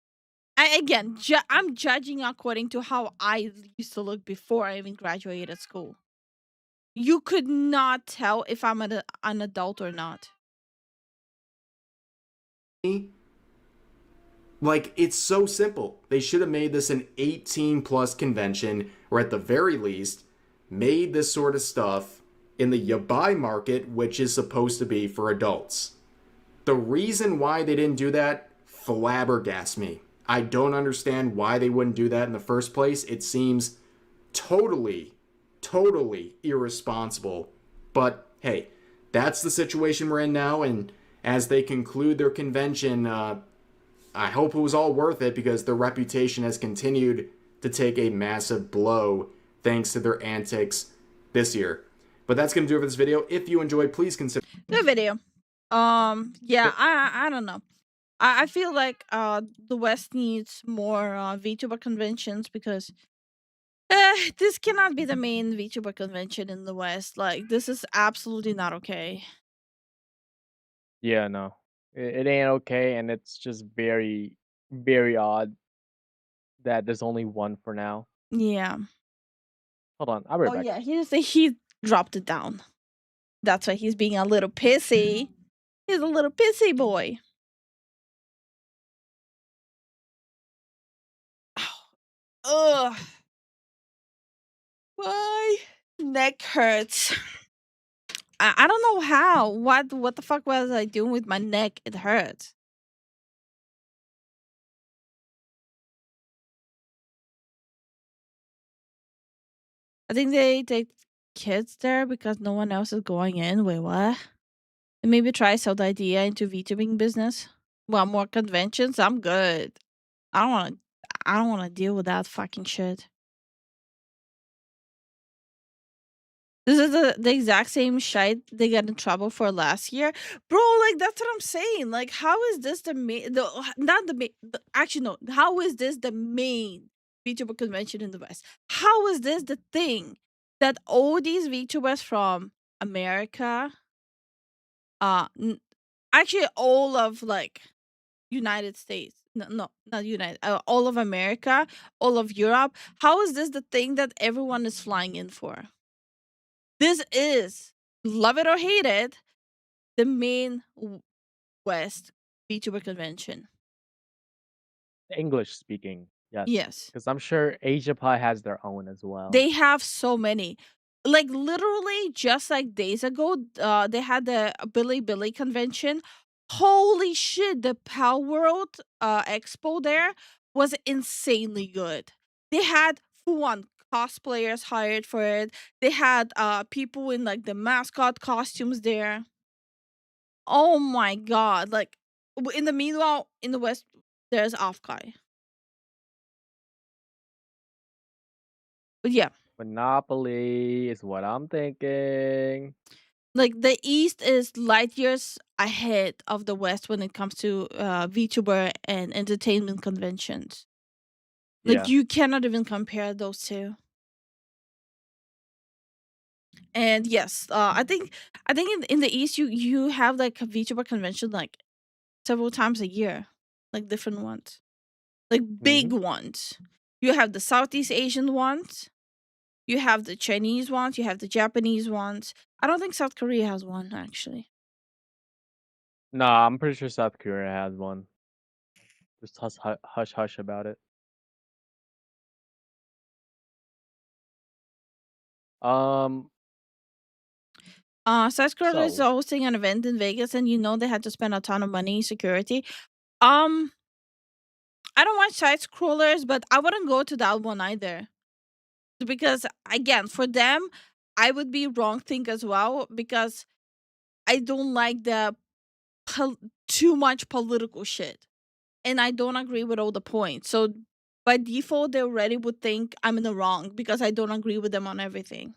Again, I'm judging according to how I used to look before I even graduated school. You could not tell if I'm an adult or not. Like, it's so simple. They should have made this an 18 plus convention, or at the very least, made this sort of stuff in the yabai market, which is supposed to be for adults. The reason why they didn't do that flabbergasts me. I don't understand why they wouldn't do that in the first place. It seems totally irresponsible. But hey, that's the situation we're in now, and as they conclude their convention, I hope it was all worth it, because their reputation has continued to take a massive blow thanks to their antics this year. But that's going to do it for this video. If you enjoyed, please consider... Good video. Yeah, I don't know. I feel like the West needs more VTuber conventions because this cannot be the main VTuber convention in the West. Like, this is absolutely not okay. Yeah, no, it ain't okay, and it's just very, very odd that there's only one for now. Yeah. Hold on, I'll be right back. Yeah, he dropped it down. That's why he's being a little pissy. He's a little pissy boy. Ugh. My neck hurts. I don't know how. What the fuck was I doing with my neck? It hurts. I think they take kids there because no one else is going in. Wait, what? And maybe try sell the idea into VTubing business. Well, more conventions. I'm good. I don't want to deal with that fucking shit. This is the exact same shit they got in trouble for last year. Bro, like, that's what I'm saying. Like, how is this the main... Actually, no. How is this the main VTuber convention in the West? How is this the thing that all these VTubers from America... actually, all of, like, United States... No, not United. All of America, all of Europe. How is this the thing that everyone is flying in for? This is, love it or hate it, the main West VTuber convention. English speaking, yes. Yes. Because I'm sure Asia Pie has their own as well. They have so many. Like, literally, just like days ago, they had the Billy convention. Holy shit, the Power World Expo there was insanely good. They had full-on cosplayers hired for it. They had people in, like, the mascot costumes there. Oh my god. Like, in the meanwhile, in the West, there's Offkai. But yeah. Monopoly is what I'm thinking. Like, the East is light years ahead of the West when it comes to VTuber and entertainment conventions. Like, you cannot even compare those two. And yes, I think in the East you have, like, a VTuber convention like several times a year, like different ones, like big ones. You have the Southeast Asian ones, you have the Chinese ones, you have the Japanese ones. I don't think South Korea has one, actually. Nah, I'm pretty sure South Korea has one. Just hush hush about it. South Korea is So hosting an event in Vegas, and they had to spend a ton of money in security. I don't watch side scrollers, but I wouldn't go to that one either. Because, again, for them, I would be wrong think as well, because I don't like the too much political shit. And I don't agree with all the points. So by default, they already would think I'm in the wrong because I don't agree with them on everything.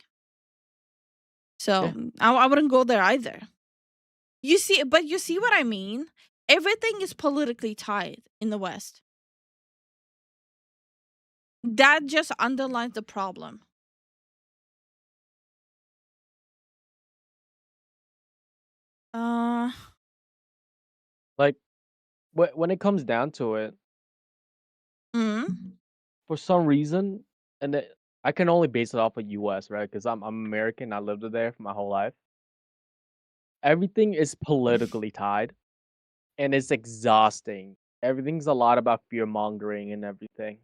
So I wouldn't go there either. You see what I mean? Everything is politically tied in the West. That just underlines the problem. like, when it comes down to it, for some reason, and I can only base it off of US, right? Because I'm American. I lived there for my whole life. Everything is politically tied, and it's exhausting. Everything's a lot about fear mongering and everything.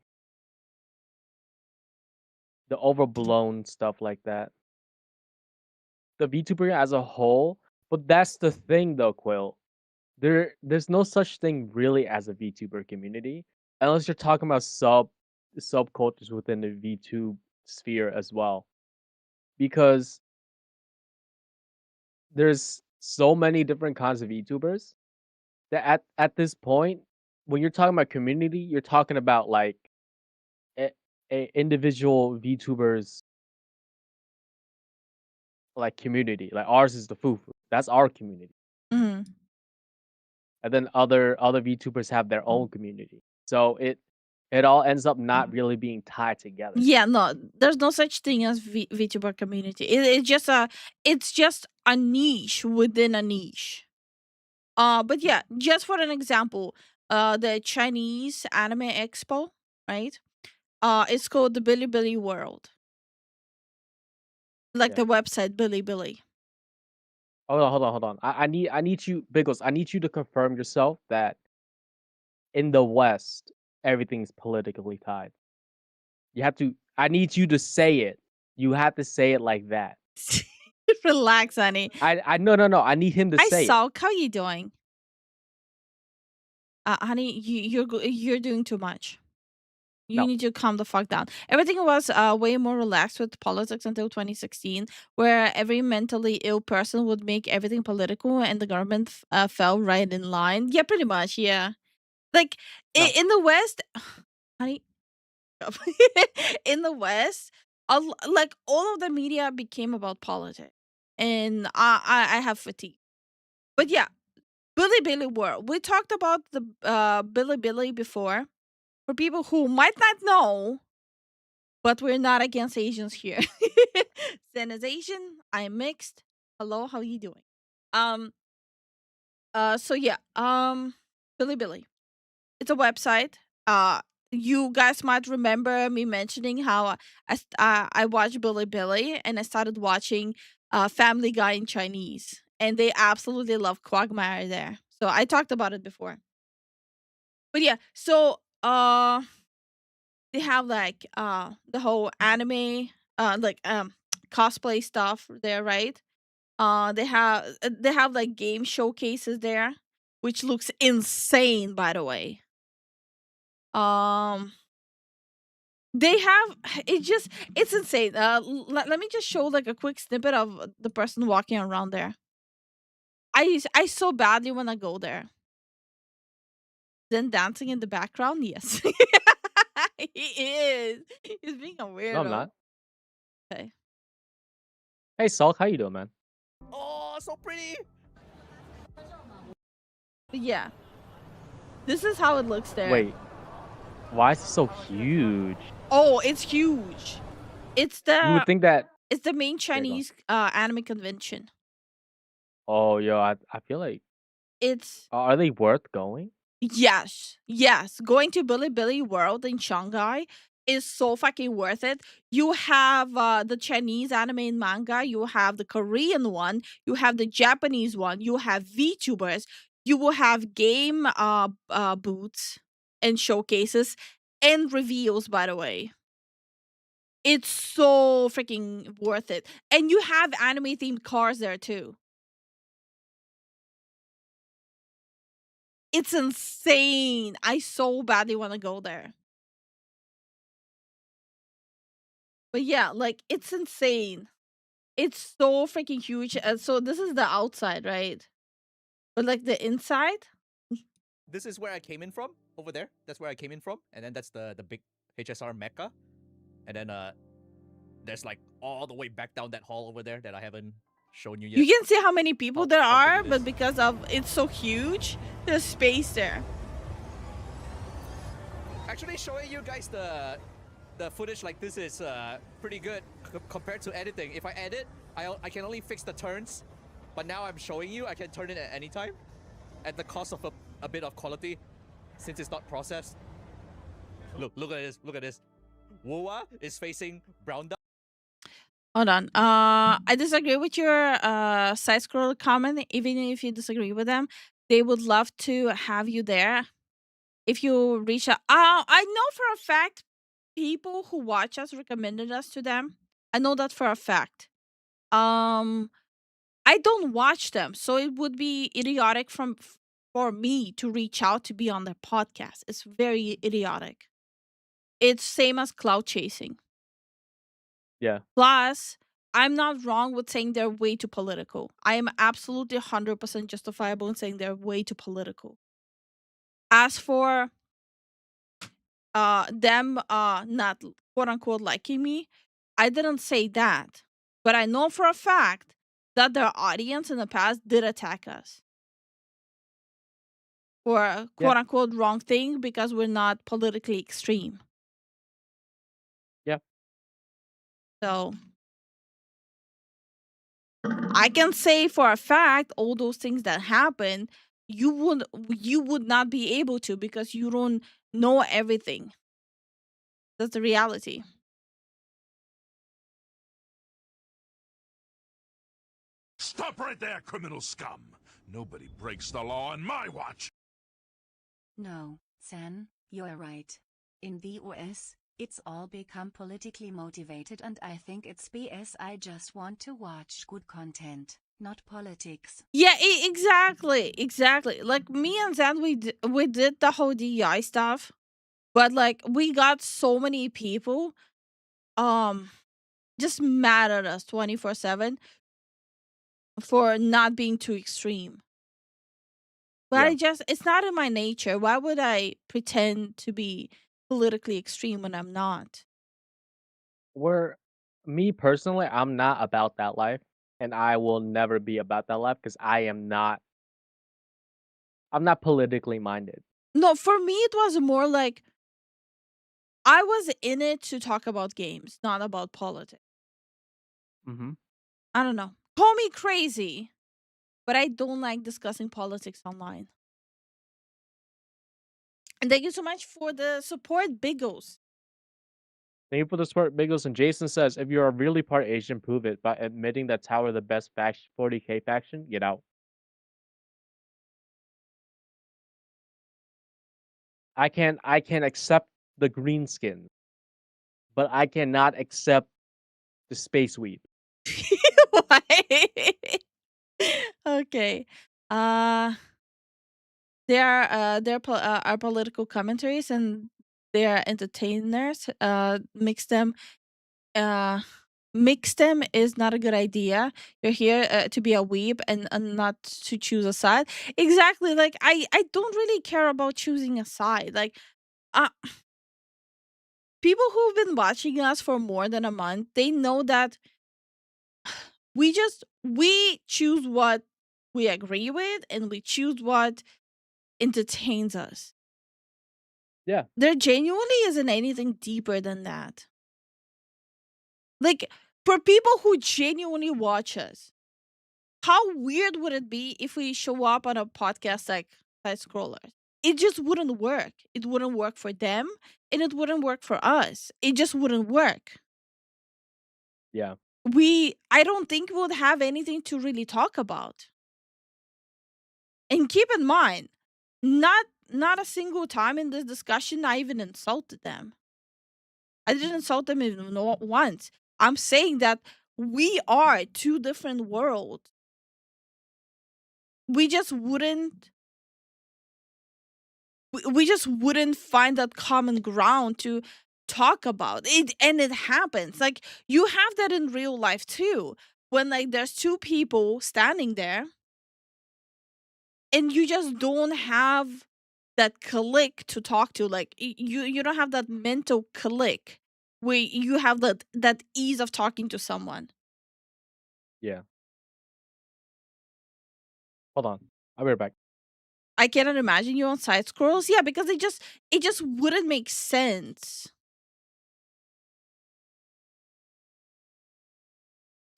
The overblown stuff like that. The VTuber as a whole, but that's the thing though, Quill. There's no such thing really as a VTuber community, unless you're talking about subcultures within the VTube sphere as well. Because there's so many different kinds of VTubers that at this point, when you're talking about community, you're talking about like individual VTubers like community. Like ours is the fufu. That's our community. Mhm. And then other VTubers have their own community. So it all ends up not really being tied together. Yeah, no, there's no such thing as VTuber community. It's just a niche within a niche. But yeah, just for an example, the Chinese Anime Expo, right? It's called the Bilibili World, like Yeah. the website Bilibili. Hold on. I need you, Biggles. I need you to confirm yourself that in the West everything's politically tied. You have to. I need you to say it. You have to say it like that. Relax, honey. I no. I need him to Hi, say it. Salk. How you doing? Honey, you're doing too much. You No. need to calm the fuck down. Everything was way more relaxed with politics until 2016, where every mentally ill person would make everything political, and the government fell right in line. Yeah, pretty much. Yeah, like No. in the West, honey, in the West, like all of the media became about politics, and I have fatigue. But yeah, Bilibili World. We talked about the Bilibili before. For people who might not know, but we're not against Asians here. Zen is Asian. I'm mixed. Hello, how you doing? So yeah, Bilibili. It's a website. You guys might remember me mentioning how I watched Bilibili and I started watching Family Guy in Chinese, and they absolutely love Quagmire there. So I talked about it before. But yeah, so they have like the whole anime like cosplay stuff there, right? They have like game showcases there, which looks insane, by the way. Um they have it's insane. Let me just show like a quick snippet of the person walking around there. I so badly want to go there. Then dancing in the background, yes. He is. He's being a weirdo. No, I'm not. Okay. Hey, Salk, how you doing, man? Oh, so pretty. But yeah. This is how it looks there. Wait, why is it so huge? Oh, it's huge. It's You would think that. it's the main go on. Chinese anime convention. Oh, yo, I feel like. It's Are they worth going? yes. Going to Bilibili World in Shanghai is so fucking worth it. You have the Chinese anime and manga, you have the Korean one, you have the Japanese one, you have VTubers, you will have game booths and showcases and reveals, by the way. It's so freaking worth it. And you have anime themed cars there too. It's insane. I so badly want to go there. But yeah, like it's insane. It's so freaking huge. So this is the outside, right? But like the inside, This is where I came in from, over there. That's where I came in from. And then that's the big HSR Mecca. And then there's like all the way back down that hall over there that I haven't shown you yet. you can see how many people there how big are, it but is. because of it's so huge, there's space there. Actually, showing you guys the footage like this is pretty good compared to editing. If I edit, I can only fix the turns, but now I'm showing you I can turn it at any time, at the cost of a bit of quality, since it's not processed. Look at this. Wua is facing brown dot. Hold on. I disagree with your side scroll comment. Even if you disagree with them, they would love to have you there. If you reach out, I know for a fact people who watch us recommended us to them. I know that for a fact. I don't watch them, so it would be idiotic for me to reach out to be on their podcast. It's very idiotic. It's same as cloud chasing. Yeah. Plus, I'm not wrong with saying they're way too political. I am absolutely 100% justifiable in saying they're way too political. As for them not quote unquote liking me. I didn't say that, but I know for a fact that their audience in the past did attack us for a Yeah. quote unquote wrong thing because we're not politically extreme. Yeah. So I can say for a fact all those things that happen, you would not be able to because you don't know everything. That's the reality. Stop right there, criminal scum! Nobody breaks the law on my watch! No, Zen, you're right. In the US, it's all become politically motivated, and I think it's BS. I just want to watch good content, not politics. Yeah, exactly. Like me and Zan, we did the whole DEI stuff, but like we got so many people, just mad at us 24/7 for not being too extreme. But Yeah. it's not in my nature. Why would I pretend to be politically extreme when I'm not? Me personally, I'm not about that life, and I will never be about that life because I'm not politically minded. No, for me, it was more like I was in it to talk about games, not about politics. Mm-hmm. I don't know. Call me crazy, but I don't like discussing politics online. And thank you so much for the support, Biggles. Thank you for the support, Biggles. And Jason says, if you are really part Asian, prove it by admitting that Tower the best faction, 40K faction. Get out. I can accept the green skin, but I cannot accept the space weed. Why? Okay. Are political commentaries and they are entertainers. Mix them is not a good idea. You're here to be a weeb and not to choose a side. Exactly. Like I don't really care about choosing a side. Like uh people who've been watching us for more than a month, they know that we choose what we agree with and we choose what entertains us. Yeah. There genuinely isn't anything deeper than that. Like, for people who genuinely watch us, how weird would it be if we show up on a podcast like Side Scrollers? It just wouldn't work. It wouldn't work for them and it wouldn't work for us. It just wouldn't work. Yeah. I don't think we would have anything to really talk about. And keep in mind, not a single time in this discussion I even insulted them. I didn't insult them even once. I'm saying that we are two different worlds. We just wouldn't find that common ground to talk about it, and it happens. Like you have that in real life too, when like there's two people standing there and you just don't have that click to talk to. Like you don't have that mental click where you have that ease of talking to someone. Yeah. Hold on. I'll be right back. I cannot imagine you on side scrolls. Yeah, because it just wouldn't make sense.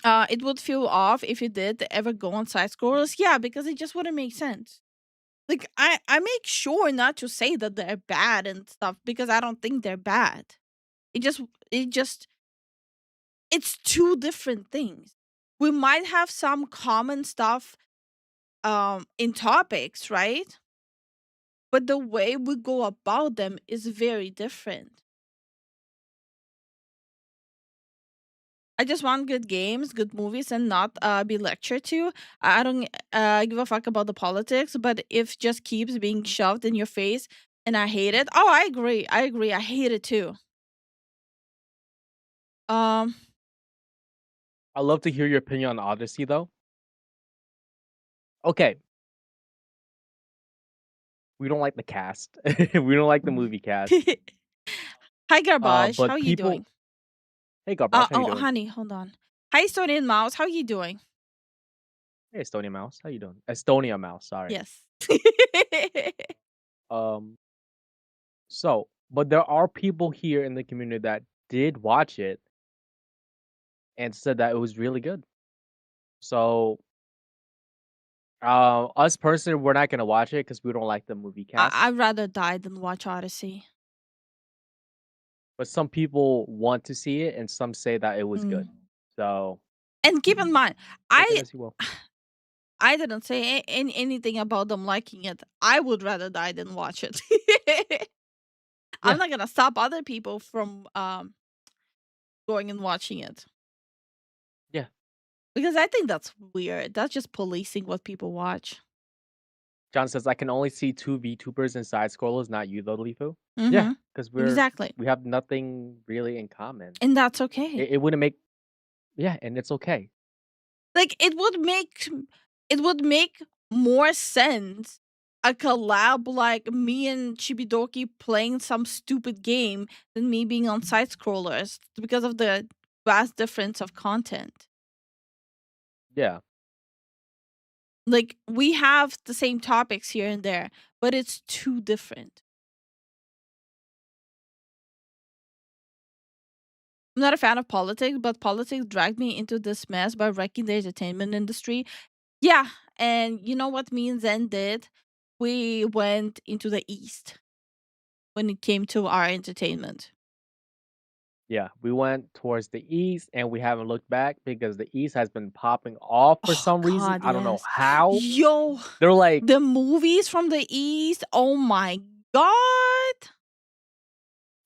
It would feel off if you did ever go on side scrollers. Yeah, because it just wouldn't make sense. Like I make sure not to say that they're bad and stuff because I don't think they're bad. It just it's two different things. We might have some common stuff in topics, right? But the way we go about them is very different. I just want good games, good movies, and not be lectured to. I don't give a fuck about the politics, but if just keeps being shoved in your face and I hate it. Oh, I agree. I hate it too. Um, I'd love to hear your opinion on Odyssey, though. Okay. We don't like the cast. We don't like the movie cast. Hi, Garbage. How But are you people, doing? hey Garbage, how you Oh, doing? honey, hold on. Hi, Estonian Mouse. How are you doing? Hey Estonia Mouse, how you doing? Estonia Mouse, sorry. Yes. Um, but there are people here in the community that did watch it and said that it was really good. So, us personally, we're not gonna watch it because we don't like the movie cast. I'd rather die than watch Odyssey. But some people want to see it, and some say that it was good. Mm. So And keep in mind, take it I as you will. I didn't say anything about them liking it. I would rather die than watch it. I'm Yeah. not gonna stop other people from going and watching it Yeah. because I think that's weird. That's just policing what people watch. John says I can only see two VTubers and side scrollers, not you though, Lifu. Yeah, Mm-hmm. because Exactly, we have nothing really in common. and that's okay. It wouldn't make and it's okay. Like it would make more sense a collab like me and Chibidoki playing some stupid game than me being on side scrollers because of the vast difference of content. Yeah. Like we have the same topics here and there, but it's too different. I'm not a fan of politics, but politics dragged me into this mess by wrecking the entertainment industry. Yeah, and you know what me and Zen did? We went into the East when it came to our entertainment. Yeah. We went towards the east and we haven't looked back because the east has been popping off for Oh some reason. God, I don't know yes. how. Yo, They're like, the movies from the East. Oh my God.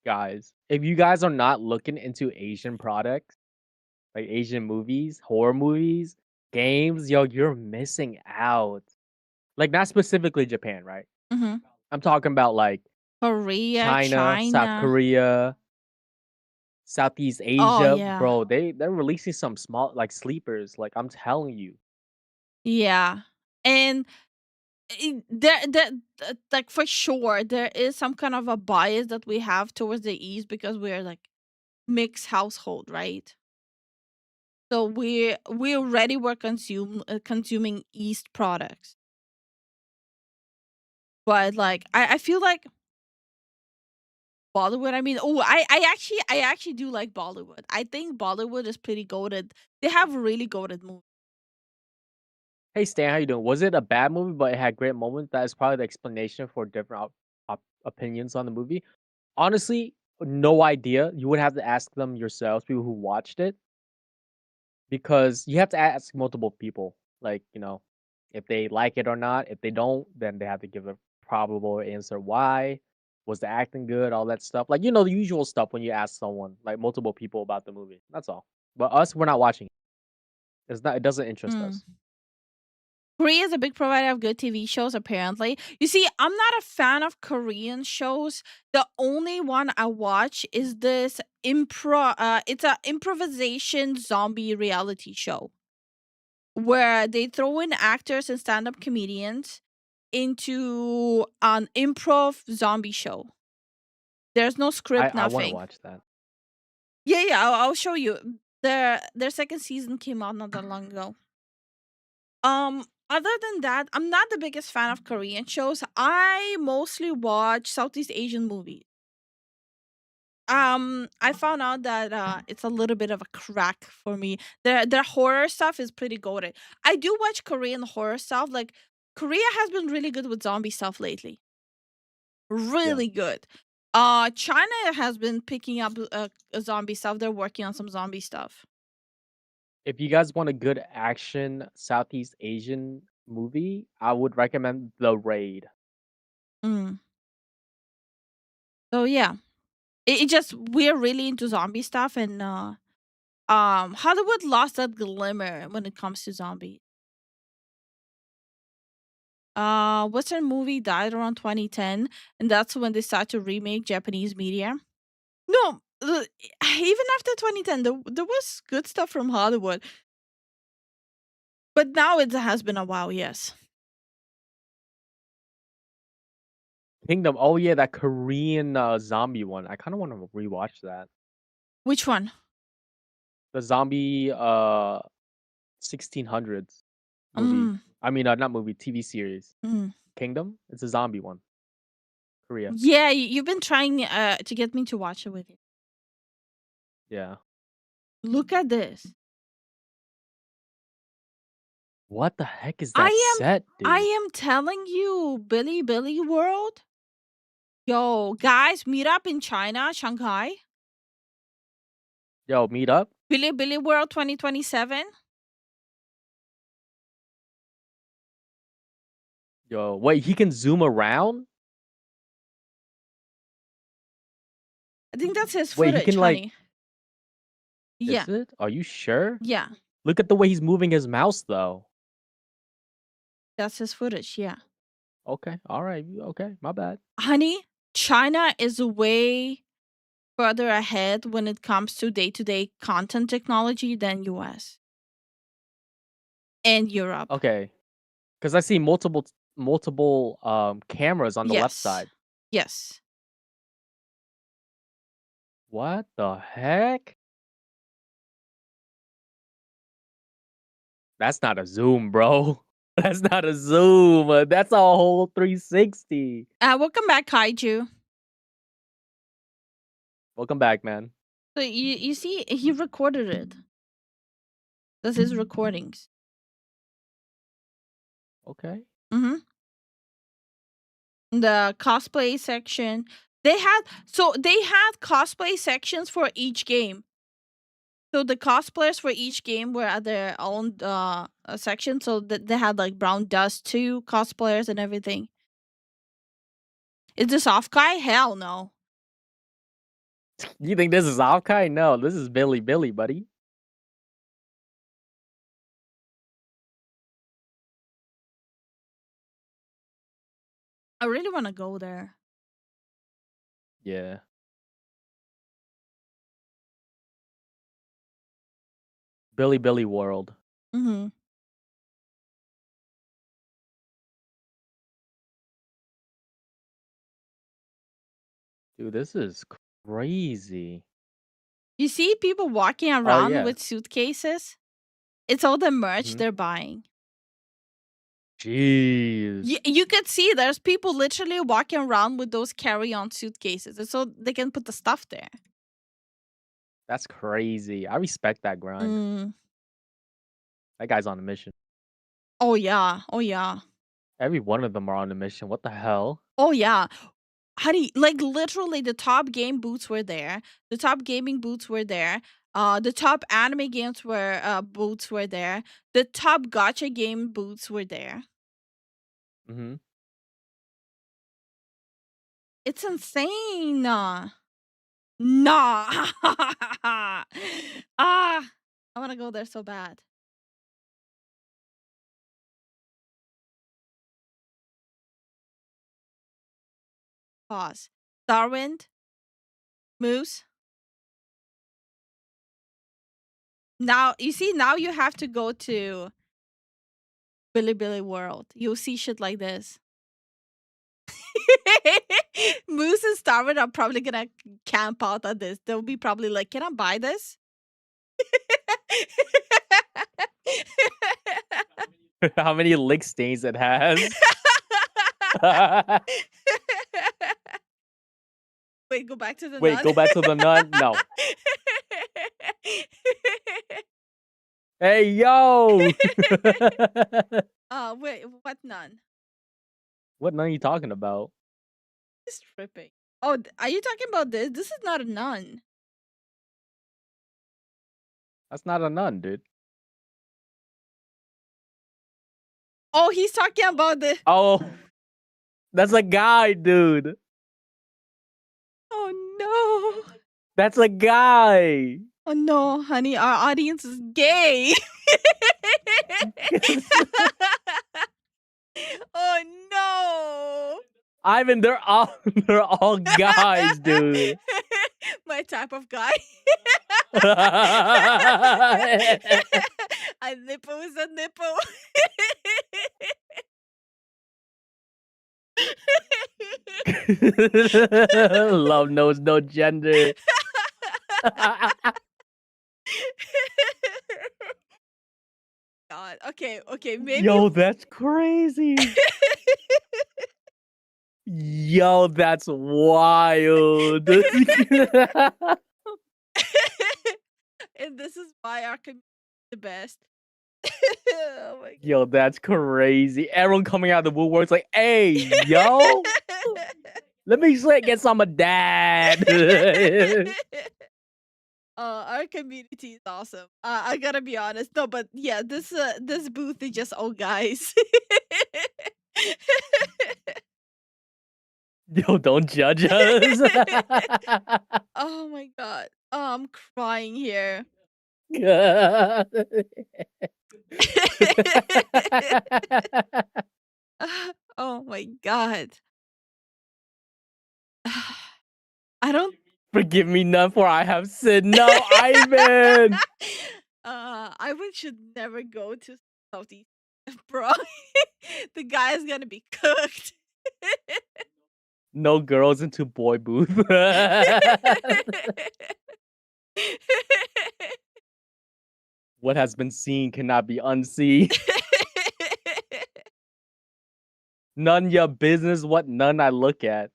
guys, if you guys are not looking into Asian products, like Asian movies, horror movies, games, yo, you're missing out. Like not specifically Japan, right? Mm-hmm. I'm talking about like Korea, China, South China. Korea, Southeast Oh Asia, yeah. bro. They're releasing some small like sleepers. Like I'm telling you. Yeah. And like for sure there is some kind of a bias that we have towards the East because we're like mixed household, right? So we already were consuming East products. But like I feel like Bollywood, I mean, I actually do like Bollywood. I think Bollywood is pretty goated. They have really goated movies. Hey Stan, how you doing? Was it a bad movie, but it had great moments? That is probably the explanation for different opinions on the movie. Honestly, no idea. You would have to ask them yourselves, people who watched it, because you have to ask multiple people. Like, if they like it or not. If they don't, then they have to give a probable answer why. Was the acting good? All that stuff. Like, the usual stuff when you ask someone, like multiple people about the movie. That's all. But us, we're not watching it. It doesn't interest Mm. us. Korea is a big provider of good TV shows, apparently. You see, I'm not a fan of Korean shows. The only one I watch is this it's a improvisation zombie reality show where they throw in actors and stand-up comedians into an improv zombie show. There's no script, I want to nothing. watch that. Yeah, I'll show you. Their second season came out not that long ago. Other than that, I'm not the biggest fan of Korean shows. I mostly watch Southeast Asian movies. I found out that it's a little bit of a crack for me. Their horror stuff is pretty goated. I do watch Korean horror stuff. Like Korea has been really good with zombie stuff lately. Really good. China has been picking up zombie stuff. They're working on some zombie stuff. If you guys want a good action Southeast Asian movie, I would recommend The Raid. Mm. So yeah, it just we're really into zombie stuff, and Hollywood lost that glimmer when it comes to zombies. Western movie died around 2010, and that's when they start to remake Japanese media. No, even after 2010, there was good stuff from Hollywood, but now it has been a while. Yes. Kingdom. Oh yeah, that Korean zombie one. I kind of want to rewatch that. Which one? The zombie 1600s movie. Mm, I mean, not movie, TV series. mm. Kingdom. It's a zombie one. Korea. Yeah, you've been trying to get me to watch it with you. Yeah. Look at this. What the heck is that set, dude? I am telling you, Billy World. Yo, guys, meet up in China, Shanghai. Yo, meet up. Billy World 2027. Yo, wait, he can zoom around? I think that's his Wait, footage, he can like honey. Yeah, Is it? Are you sure? yeah, Look at the way he's moving his mouse though. that's his footage. Yeah, Okay, all right. Okay, my bad. honey, China is way further ahead when it comes to day-to-day content technology than US and Europe. Okay. Cuz I see multiple cameras on the left Yes. side. Yes. What the heck? That's not a zoom, bro. That's not a zoom. That's a whole 360. Welcome back, Kaiju. Welcome back, man. So you see, he recorded it. That's his recordings. Okay. Mm-hmm. The cosplay section. They had cosplay sections for each game. So the cosplayers for each game were at their own section. So they had like Brown Dust 2 cosplayers and everything. Is this Offkai? Hell no. You think this is Offkai? No, this is Billy, buddy. I really want to go there. Yeah. Billy World. Mm-hmm. Dude, this is crazy. You see people walking around yeah. with suitcases? It's all the merch Mhm. they're buying. Jeez. You could see there's people literally walking around with those carry-on suitcases. And so they can put the stuff there. That's crazy. I respect that grind. Mm. That guy's on a mission. Oh, yeah. Oh, yeah. Every one of them are on a mission. What the hell? Oh, yeah. Honey, like literally the top game boots were there. The top gaming boots were there. The top anime games boots were there. The top gacha game boots were there. Mm-hmm. It's insane. Nah. I want to go there so bad. Pause. Darwin? Moose? Now, you see, now you have to go to Billy World. You'll see shit like this. Moose and Darwin are probably gonna camp out at this. They'll be probably like, can I buy this? How many lick stains it has? Wait, go back to the Wait, nun? go back to the nun? No. Hey, yo! Wait, what nun? What nun are you talking about? He's tripping. Oh, are you talking about this? This is not a nun. That's not a nun, dude. Oh, he's talking about the. Oh, that's a guy, dude. Oh no. That's a guy. Oh no, honey, our audience is gay. Oh no. Ivan, they're all guys, dude. My type of guy. A nipple is a nipple. Love knows no gender. God. Okay, maybe. Yo, that's crazy. Yo, that's wild. And this is why our community is the best. Oh my Yo, that's crazy. Everyone coming out of the woodworks like, hey, yo, let me get some of that. Our community is awesome. I gotta be honest. No, but yeah, this booth is just old guys. Yo, don't judge us. Oh my god. Oh, I'm crying here. Oh my god. I don't. Forgive me none for I have sinned. No, Ivan. Ivan should never go to Southeast, bro. The guy is gonna be cooked. No girls into boy booth. What has been seen cannot be unseen. None your business what none I look at.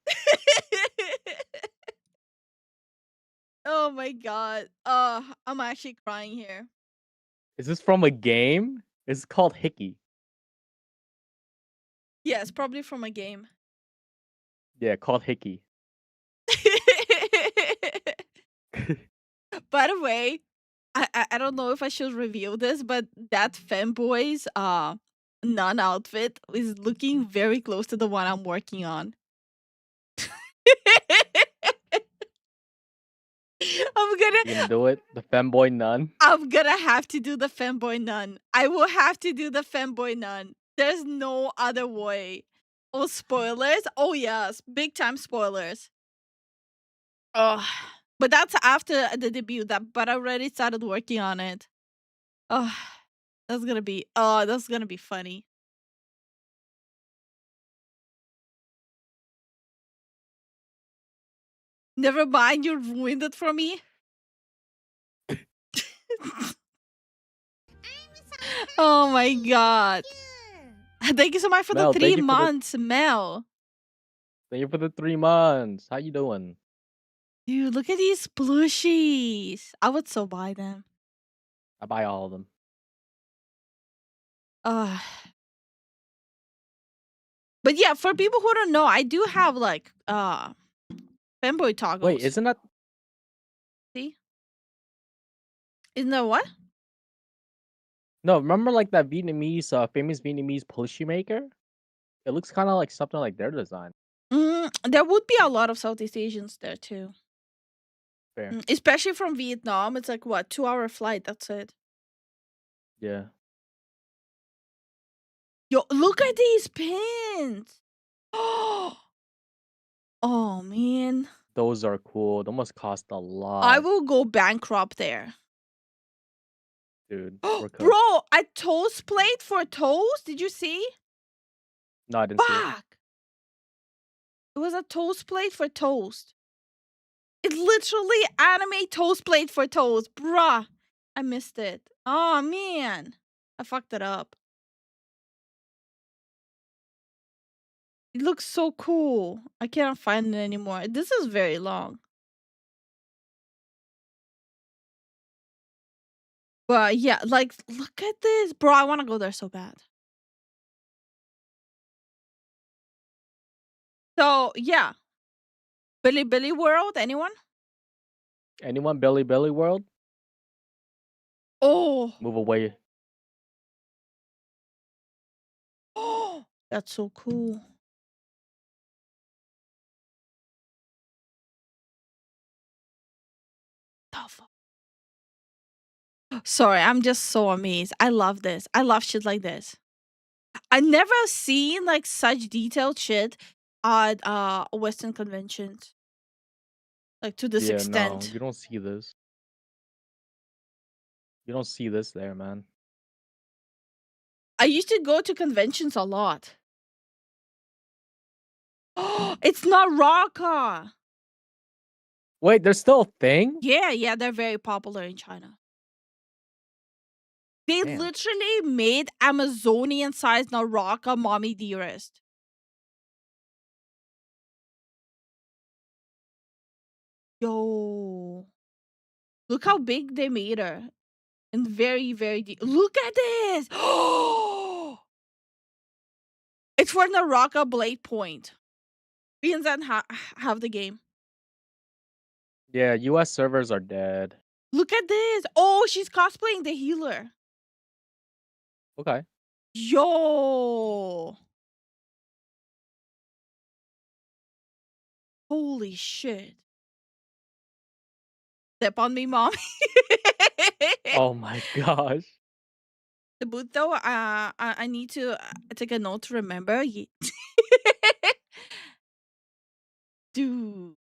Oh my god. I'm actually crying here. Is this from a game? It's called Hickey. Yeah, it's probably from a game. Yeah, called Hickey. By the way, I don't know if I should reveal this, but that fanboy's nun outfit is looking very close to the one I'm working on. You gonna do it? The femboy nun? I'm gonna have to do the fanboy nun. I will have to do the fanboy nun. There's no other way. Oh, spoilers? Oh yes, big time spoilers. Oh, but that's after the debut. But I already started working on it. Oh, that's gonna be funny. Never mind, you ruined it for me. Oh my god. Thank you so much for Mel, the thank 3 you for the- months, Mel. Thank you for the 3 months. How you doing? Dude, look at these plushies. I would so buy them. I buy all of them. But yeah, for people who don't know, I do have like fanboy toggles. Wait, isn't that See? Isn't that what? no? Remember like that Vietnamese, famous Vietnamese plushie maker? It looks kind of like something like their design. There would be a lot of Southeast Asians there too. Fair. Especially from Vietnam. It's like what, 2-hour flight, that's it. Yeah. Yo, look at these pins. Oh man. Those are cool. They must cost a lot. I will go bankrupt there. Dude. We're cooked. Bro, a toast plate for toast? Did you see? No, I didn't see it. Fuck. It was a toast plate for toast. It's literally anime toast plate for toast. Bruh. I missed it. Oh man. I fucked it up. It looks so cool. I cannot find it anymore. This is very long. But yeah, like, look at this. Bro, I want to go there so bad. So, yeah. Billy World, anyone? Anyone Billy World? Oh. Move away. Oh, that's so cool. The fuck? Sorry, I'm just so amazed. I love this. I love shit like this. I never seen like such detailed shit at Western conventions. Like to this extent. No, you don't see this. You don't see this there, man. I used to go to conventions a lot. It's not Rocka. Wait, there's still a thing? Yeah, they're very popular in China. They Damn. literally made Amazonian-sized Naraka Mommy Dearest. Yo. Look how big they made her. And very, very deep. Look at this! It's for Naraka Blade Point. Me and Zen have the game. Yeah, US servers are dead. Look at this! Oh, she's cosplaying the healer. Okay. Yo! Holy shit. Step on me, mom. Oh my gosh. The boot though, I need to take a note to remember. Dude.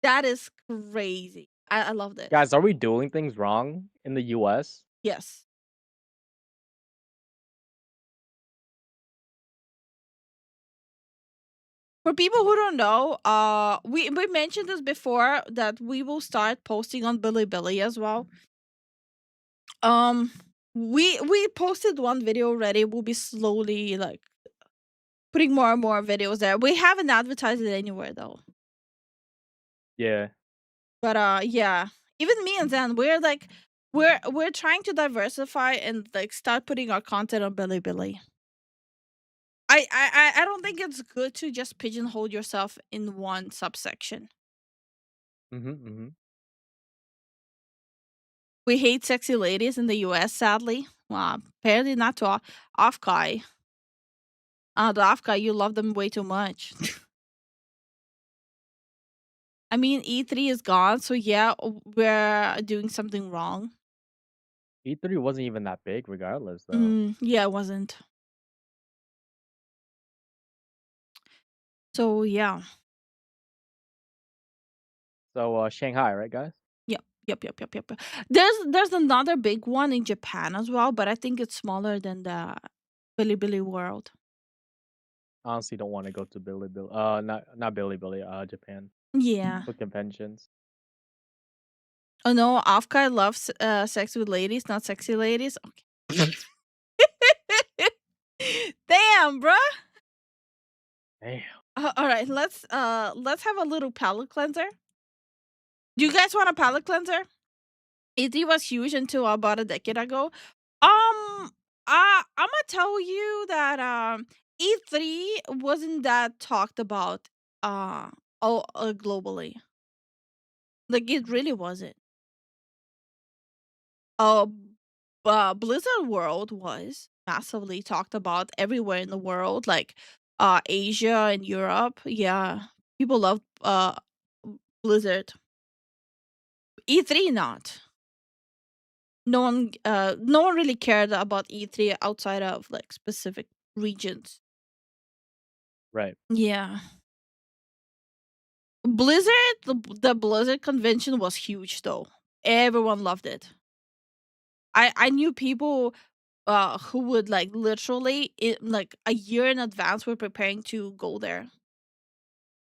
That is crazy. I love this. Guys, are we doing things wrong in the US? Yes. For people who don't know, we mentioned this before that we will start posting on Bilibili as well. We posted one video already. We'll be slowly like putting more and more videos there. We haven't advertised it anywhere though. Yeah. But yeah, even me and Zen, we're like we're trying to diversify and like start putting our content on Bilibili. I don't think it's good to just pigeonhole yourself in one subsection. Mm-hmm. We hate sexy ladies in the US, sadly. Well, apparently not to Offkai. The Offkai, you love them way too much. I mean, E3 is gone, so yeah, we're doing something wrong. E3 wasn't even that big regardless though. Yeah, it wasn't. So yeah. So Shanghai, right guys? Yep. There's another big one in Japan as well, but I think it's smaller than the Bilibili world. Honestly don't want to go to Bilibili. Not Bilibili, Japan. Yeah. For conventions. Oh no, Offkai loves sex with ladies, not sexy ladies. Okay. Damn, bruh. Damn. All right, let's have a little palate cleanser. Do you guys want a palate cleanser? It was huge until about a decade ago. I'm gonna tell you that E3 wasn't that talked about globally. Like it really wasn't. Uh, Blizzard World was massively talked about everywhere in the world, like Asia and Europe. Yeah, people love Blizzard. E3 not. No one really cared about E3 outside of like specific regions. Right. Yeah. Blizzard, the Blizzard convention was huge though. Everyone loved it. I knew people who would like literally like a year in advance were preparing to go there.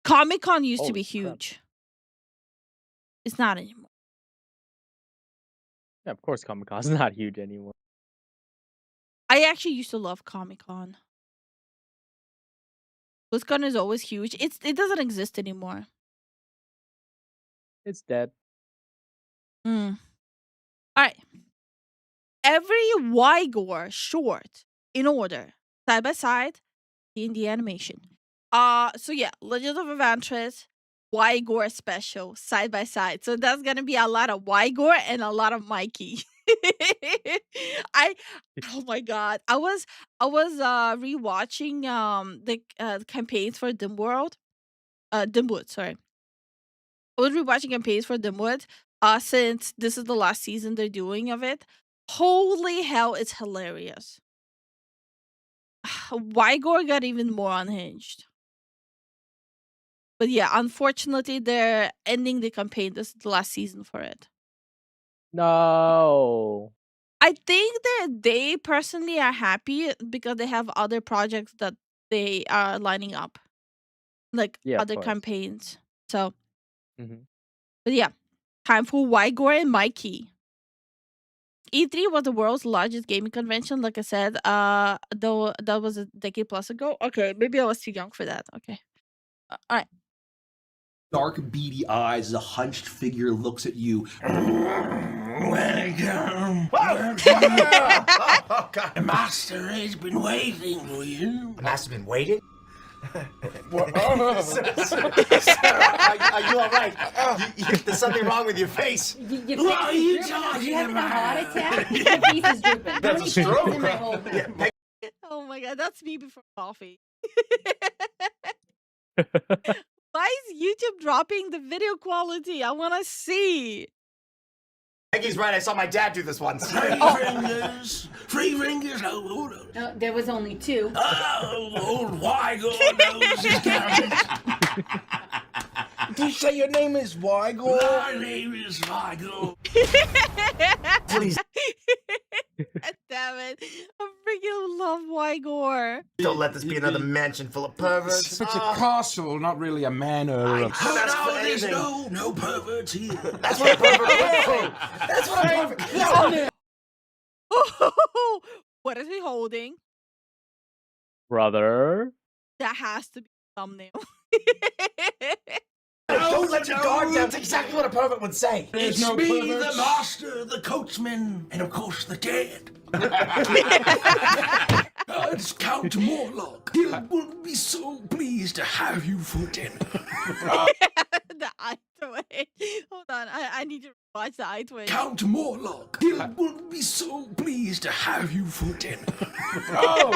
Comic-Con used to Holy be crap. huge. It's not anymore. Yeah, of course Comic-Con's not huge anymore. I actually used to love Comic-Con. BlizzCon is always huge. It doesn't exist anymore. It's dead. All right. Every Wygore short in order, side by side, in the animation. So yeah, Legend of Evantress, Wygore special, side by side. So that's gonna be a lot of Wygore and a lot of Mikey. Oh my god. I was rewatching the campaigns for Dimwood, sorry. I was rewatching campaigns for Dimwood since this is the last season they're doing of it. Holy hell, it's hilarious. Wygore got even more unhinged. But yeah, unfortunately, they're ending the campaign. This is the last season for it. No. I think that they personally are happy because they have other projects that they are lining up, like Yeah, of other course. campaigns. So, Mhm. but yeah, time for Wygore and Mikey. E3 was the world's largest gaming convention, like I said. Though that was a decade plus ago. Okay, maybe I was too young for that. Okay, all right. Dark, beady eyes as a hunched figure looks at you. Welcome. Oh, God. The master has been waiting for you. The master's been waiting? Sir, are you all right? There's something wrong with your face. What are you talking having a heart about? attack? Your face is drooping. That's a stroke. In my whole Oh my god, that's me before coffee. Why is YouTube dropping the video quality? I want to see. Maggie's right. I saw my dad do this once. Three fingers. Three fingers. Oh, No, there was only 2. old Wygore knows his count. Did you say your name is Wygore? My name is Wygore. Please Damn it. I freaking love Wygore. don't let this be another mansion full of perverts. It's a castle, not really a manor. Or a... Oh, no, there's no perverts here. That's what a pervert would say. That's what a pervert. No. What is he holding? Brother. That has to be a thumbnail. Don't let your guard down. That's exactly what a pervert would say. It's no me, perverts. the master, the coachman, and of course the dead. It's Count Morlock. He will be so pleased to have you for dinner. The eye twitch. Hold on, I need to watch the eye twitch. Count Morlock. He will be so pleased to have you for dinner. Oh,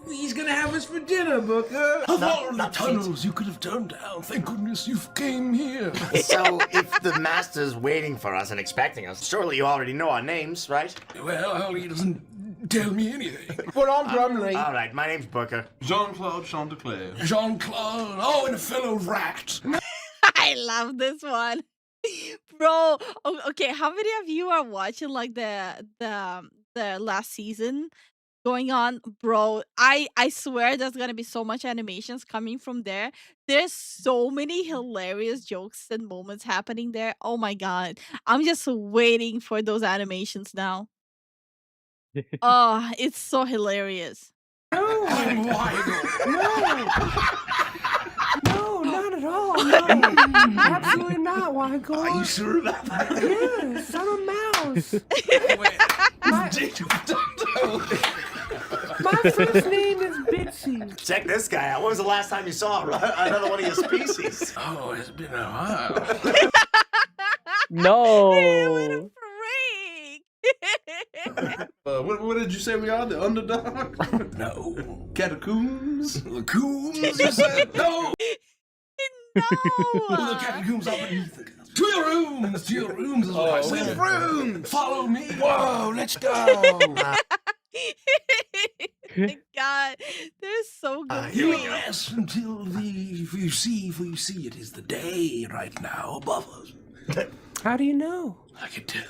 he's gonna have us for dinner, Booker. Of all the tunnels you could have turned down, thank goodness you came here. So, if the master's waiting for us and expecting us, surely you already know our names, right? Well, he doesn't tell me anything. Put on Brumley. All right, my name's Booker. Jean-Claude Chantecler. Jean-Claude, oh, and a fellow rat. I love this one. Bro, okay, how many of you are watching like the last season going on? Bro, I swear there's gonna be so much animations coming from there. There's so many hilarious jokes and moments happening there. Oh my god. I'm just waiting for those animations now. Oh, it's so hilarious. I'm Wygore. No, not at all. No. Absolutely not, Wygore. Are you sure about that? Yes, I'm a mouse. My first name is Bitsy. Check this guy out. When was the last time you saw another one of your species? Oh, it's been a while. No. What a freak. What did you say we are? The underdog? No. Catacombs? The coons, you said? No. No. The catacombs are beneath the castle. To your rooms! To your rooms is what I said. Rooms! Follow me. Whoa, let's go! My god, they're so good. You rest until you see it is the day right now above us. How do you know? I can tell.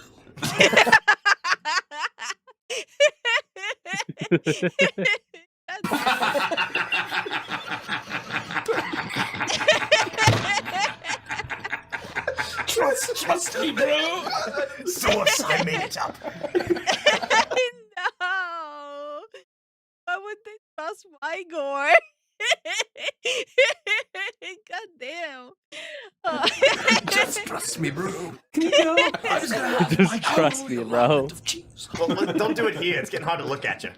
Trust me, bro. Suicide made it up. No. Why would they trust Wygore? God damn. Just trust me, bro. Just trust me, bro. Well, don't do it here. It's getting hard to look at you.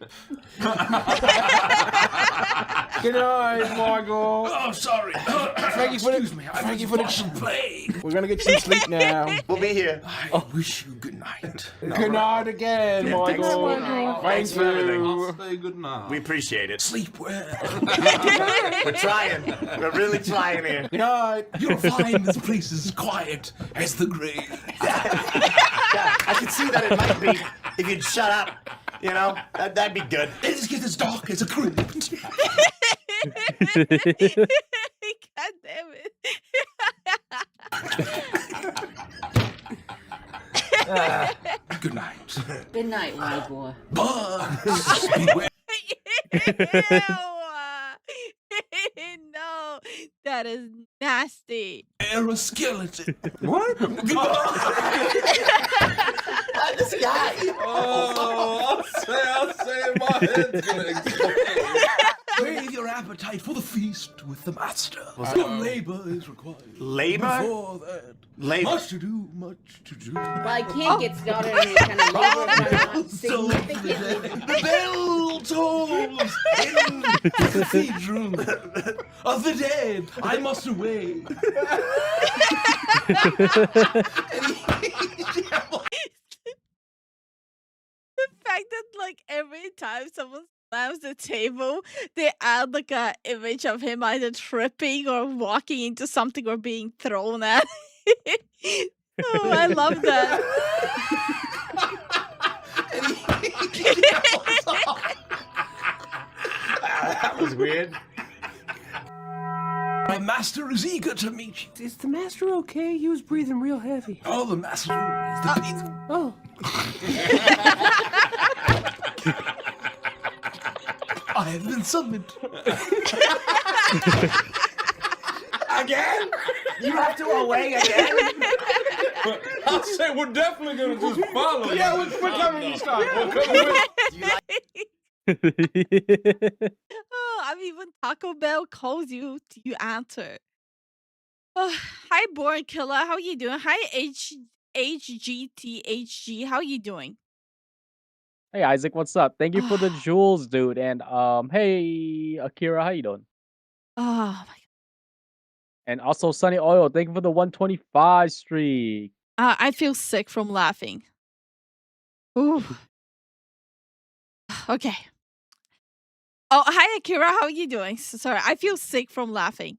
Good night, Wygore. Oh, sorry. Excuse me. Thank you for the plague. We're gonna get some sleep now. We'll be here. I wish you good night. Good night again, Wygore. Thanks for everything. Say good night. We appreciate it. Sleep well. We're trying. We're really trying here. Good night. You'll find this place as quiet as the grave. Yeah, I could see that it might be if you'd shut up. You know, that'd be good. It gets as dark as a crypt. God damn it. Good night. Good night, white boy. But beware. No, that is nasty. A skeleton. What? This guy. Oh, I'll say my head's gonna explode. Crave your appetite for the feast with the master. Your labor is required. Labor? Before that. Labor. Much to do, much to do. Well, I can't get started on any kind of labor if I'm not significantly. The bell tolls in the cathedral of the dead. I must away. The fact that like every time someone slams the table, they add like a image of him either tripping or walking into something or being thrown at. Oh, I love that. That was weird. My master is eager to meet you. Is the master okay? He was breathing real heavy. Oh, the master is the pizza. Oh. I have been summoned. Again? You have to away again? I'll say we're definitely gonna just follow. Yeah, you. we're coming this time. We're coming with. Oh, I mean, when Taco Bell calls you, you answer. Oh, hi, Born Killer. How you doing? Hi, HGTHG. How you doing? Hey Isaac, what's up? Thank you for the jewels, dude. And hey Akira, how you doing? Oh my And also Sunny Oil, thank you for the 125 streak. I feel sick from laughing. Ooh. Okay. Oh, hi Akira. How are you doing? Sorry, I feel sick from laughing.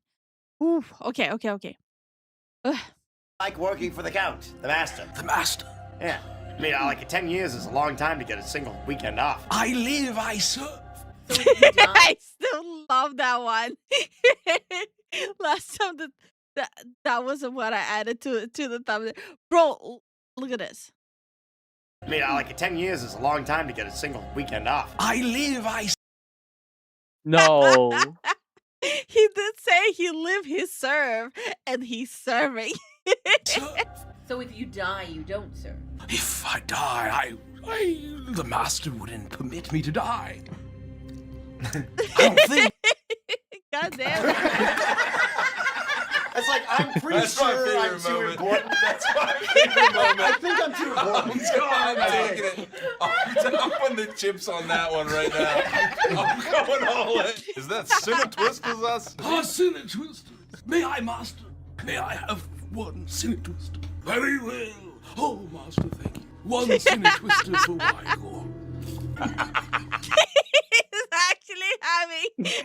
Ooh. Okay. Ugh. Like working for the Count, the master. The master. Yeah. I mean, like 10 years is a long time to get a single weekend off. I live, I serve. I still love that one. Last time that was what I added to the thumbnail. Bro, look at this. I mean, like 10 years is a long time to get a single weekend off. I live, I No. He did say he live, he serve, and he's serving. serve. So if you die, you don't serve. If I die, the master wouldn't permit me to die. I don't think. God damn it. It's like, I'm pretty That's my sure I'm favorite too moment. important. That's my favorite moment. I think I'm too important. I'm taking it. I'm putting the chips on that one right now. I'm going all in. Is that Sinner Twisters us? Ah, Sinner Twisters. May I, master? May I have one Sinner Twister? Very well. Oh, master, thank you. One Sinner Twister for Igor. He's actually having he's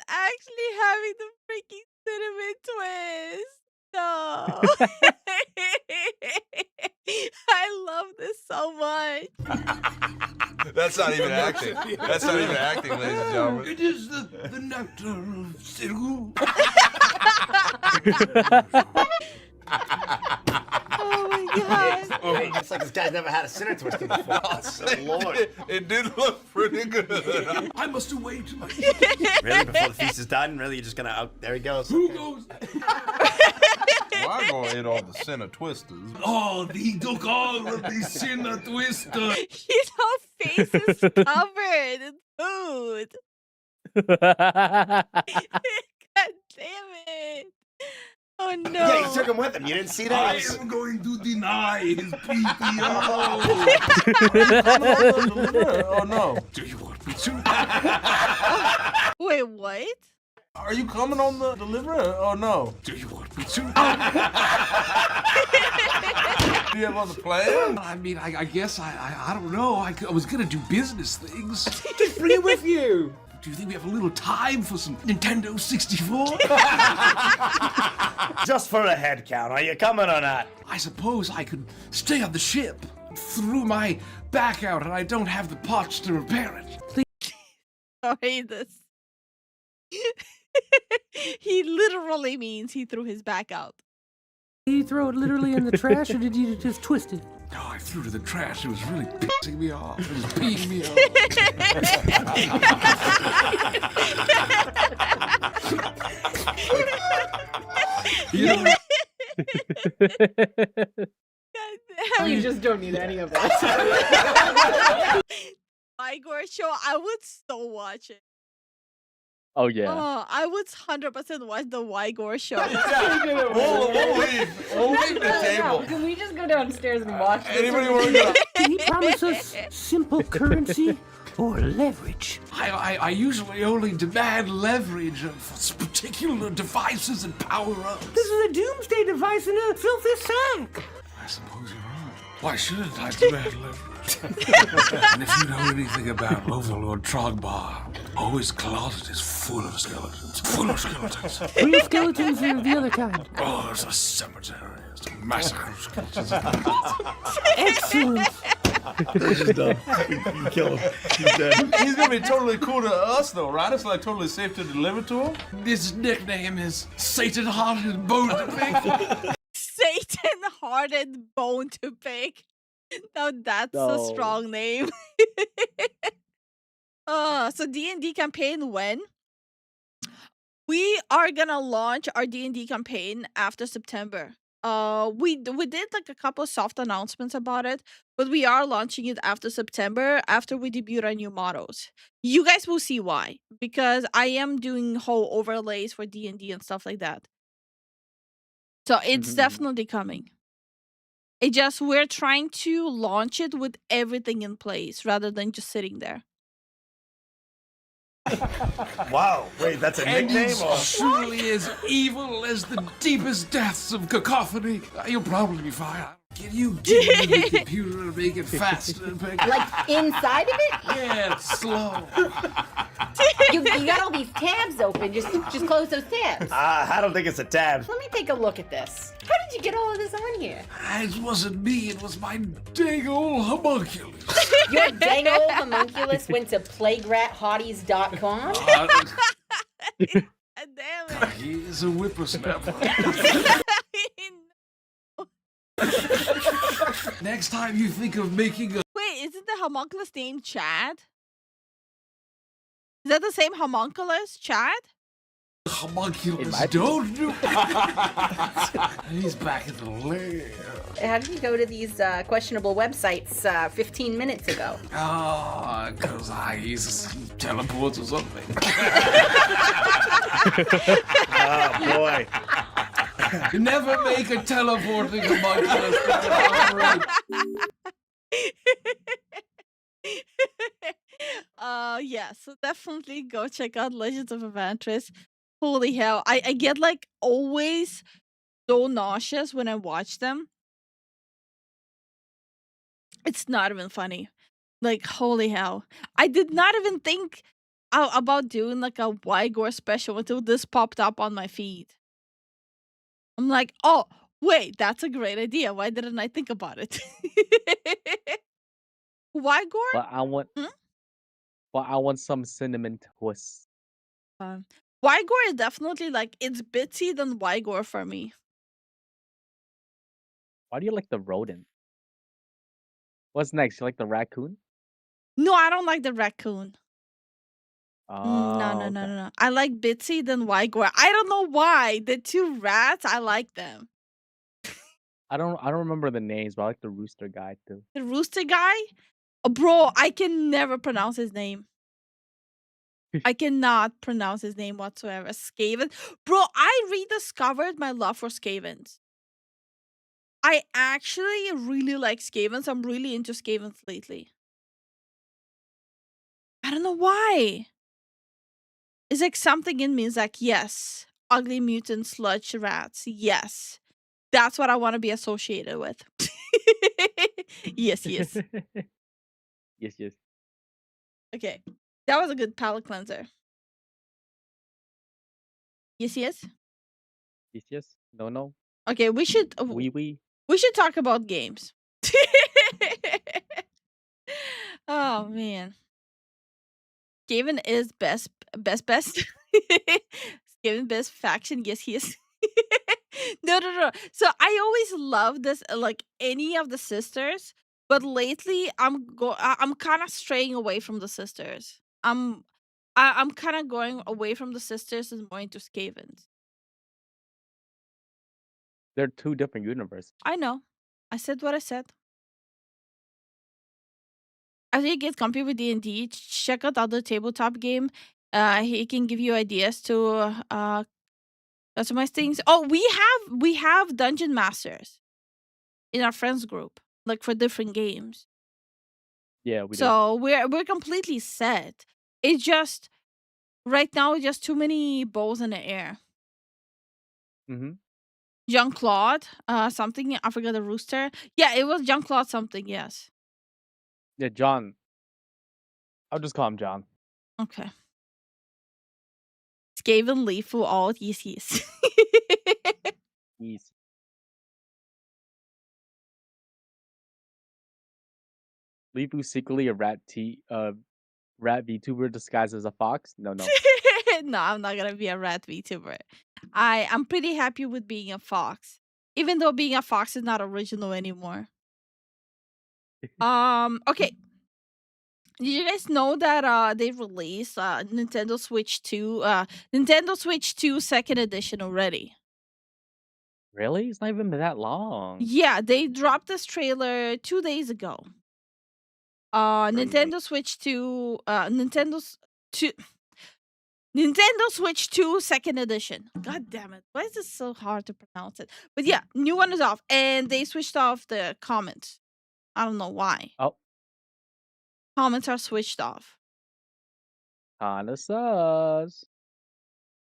actually having the freaking cinnamon twist. No. I love this so much. That's not even acting. That's not even acting, ladies and gentlemen. It is the nectar of Siru. Oh my god. Hey, it's like this guy's never had a Sinner Twister before. Lord. It did look pretty good. I must await my. Really? Before the feast is done? Really? You're just gonna out? There he goes. Who goes? Well, I'm gonna eat all the Sinner Twisters. Oh, he took all of the Sinner Twister. His whole face is covered in food. God damn it. Oh no. Yeah, he took him with him. You didn't see that? I am going to deny his PPO. Oh no. Do you want me to? Wait, what? Are you coming on the delivery? Oh no. Do you want me to? Do you have other plans? I mean, I guess I don't know. I was gonna do business things. Just bring it with you. Do you think we have a little time for some Nintendo 64? Just for a head count. Are you coming or not? I suppose I could stay on the ship, threw my back out, and I don't have the parts to repair it. Sorry, this. He literally means he threw his back out. you throw it literally in the trash, or did you just twist it? No, I threw it in the trash. It was really pissing me off. It was peeing me off. You know, You just don't need any of that. Igor show, I would so watch it. Oh yeah. Oh, I would 100% watch the Igor show. We'll leave the table. Can we just go downstairs and watch this? Anybody want to go? can you promise us simple currency or leverage? I usually only demand leverage for particular devices and power-ups. This is a doomsday device in a filthy sack. I suppose you're right. Why shouldn't I demand leverage? And if you know anything about Overlord Trogbar, his closet is full of skeletons. Full of skeletons. Real skeletons or the other kind? Oh, it's a cemetery. It's a massacre of skeletons. Excellent. He's just done. You can kill him. He's dead. He's gonna be totally cool to us, though, right? It's like totally safe to deliver to him. His nickname is Satan-Hearted Bone to Pick. Satan-Hearted Bone to Pick. Now that's a strong name. So D&D campaign when? We are gonna launch our D&D campaign after September. We did like a couple of soft announcements about it, but we are launching it after September, after we debut our new models. You guys will see why, because I am doing whole overlays for D&D and stuff like that. So it's definitely coming. It just, we're trying to launch it with everything in place rather than just sitting there. Wow, wait, that's a And nickname? it's Or? truly as evil as the deepest depths of cacophony. You'll probably be fine. Can you get in the computer and make it faster? Like inside of it? Yeah, it's slow. You got all these tabs open. Just close those tabs. I don't think it's a tab. Let me take a look at this. How did you get all of this on here? It wasn't me, it was my dang old homunculus. Your dang old homunculus went to plaguerathotties.com? Damn it. He is a whippersnapper. Next time you think of making a... Wait, isn't the homunculus named Chad? Is that the same homunculus, Chad? homunculus, don't do He's back in the lair. How did you go to these questionable websites 15 minutes ago? Oh, because I use teleports or something. Oh, boy. Never make a teleporting homunculus. Yeah, so definitely go check out Legends of Evantress. Holy hell, I get like always so nauseous when I watch them. It's not even funny. Like, holy hell. I did not even think about doing like a Wygore special until this popped up on my feed. I'm like, oh, wait, that's a great idea. Why didn't I think about it? Wygore? But I want, but I want some cinnamon twist. Wygore is definitely like, it's bitsy than Wygore for me. Why do you like the rodent? What's next? You like the raccoon? No, I don't like the raccoon. Oh, No. I like Bitsy than Wygore. I don't know why. The two rats, I like them. I don't remember the names, but I like the rooster guy too. The rooster guy? Oh, bro, I can never pronounce his name. I cannot pronounce his name whatsoever. Skaven. Bro, I rediscovered my love for Skavens. I actually really like Skavens. I'm really into Skavens lately. I don't know why. It's like something in me is like, yes, ugly mutant sludge rats. Yes. That's what I want to be associated with. Yes. Yes. Okay. That was a good palate cleanser. Yes. Yes. No. Okay, we should We talk about games. Oh man. Skaven is best. Skaven best faction. Yes, he is. No. So I always love this, like any of the sisters, but lately I'm kind of straying away from the sisters. I'm kind of going away from the sisters and more into Skavens. They're two different universes. I know. I said what I said. After you get comfy with D&D, check out the other tabletop game. He can give you ideas to customize things. Oh, we have dungeon masters in our friends group, like for different games. Yeah, we do. So we're completely set. It's just right now, just too many balls in the air. Mm-hmm. Jean-Claude, something, I forgot the rooster. Yeah, it was Jean-Claude something, yes. Yeah, John. I'll just call him John. Okay. Skaven Lifu, all yes. Easy. Lifu secretly a rat VTuber disguised as a fox? No. No, I'm not gonna be a rat VTuber. I'm pretty happy with being a fox. Even though being a fox is not original anymore. Okay. Did you guys know that they released Nintendo Switch 2 Nintendo Switch 2 second edition already? Really? It's not even been that long. Yeah, they dropped this trailer 2 days ago. Nintendo Switch 2 Nintendo Switch 2 second edition. God damn it. Why is this so hard to pronounce it? But yeah, new one is off and they switched off the comments. I don't know why. Oh. Comments are switched off. Kinda sus.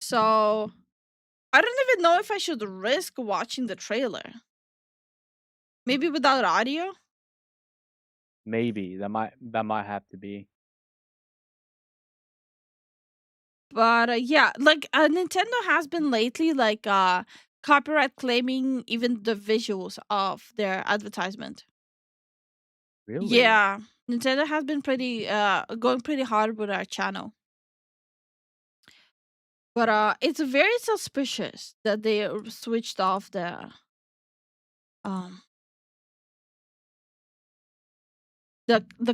So, I don't even know if I should risk watching the trailer. Maybe without audio? Maybe. That might have to be. But yeah, like Nintendo has been lately like copyright claiming even the visuals of their advertisement. Really? Yeah, Nintendo has been pretty going pretty hard with our channel. But it's very suspicious that they switched off the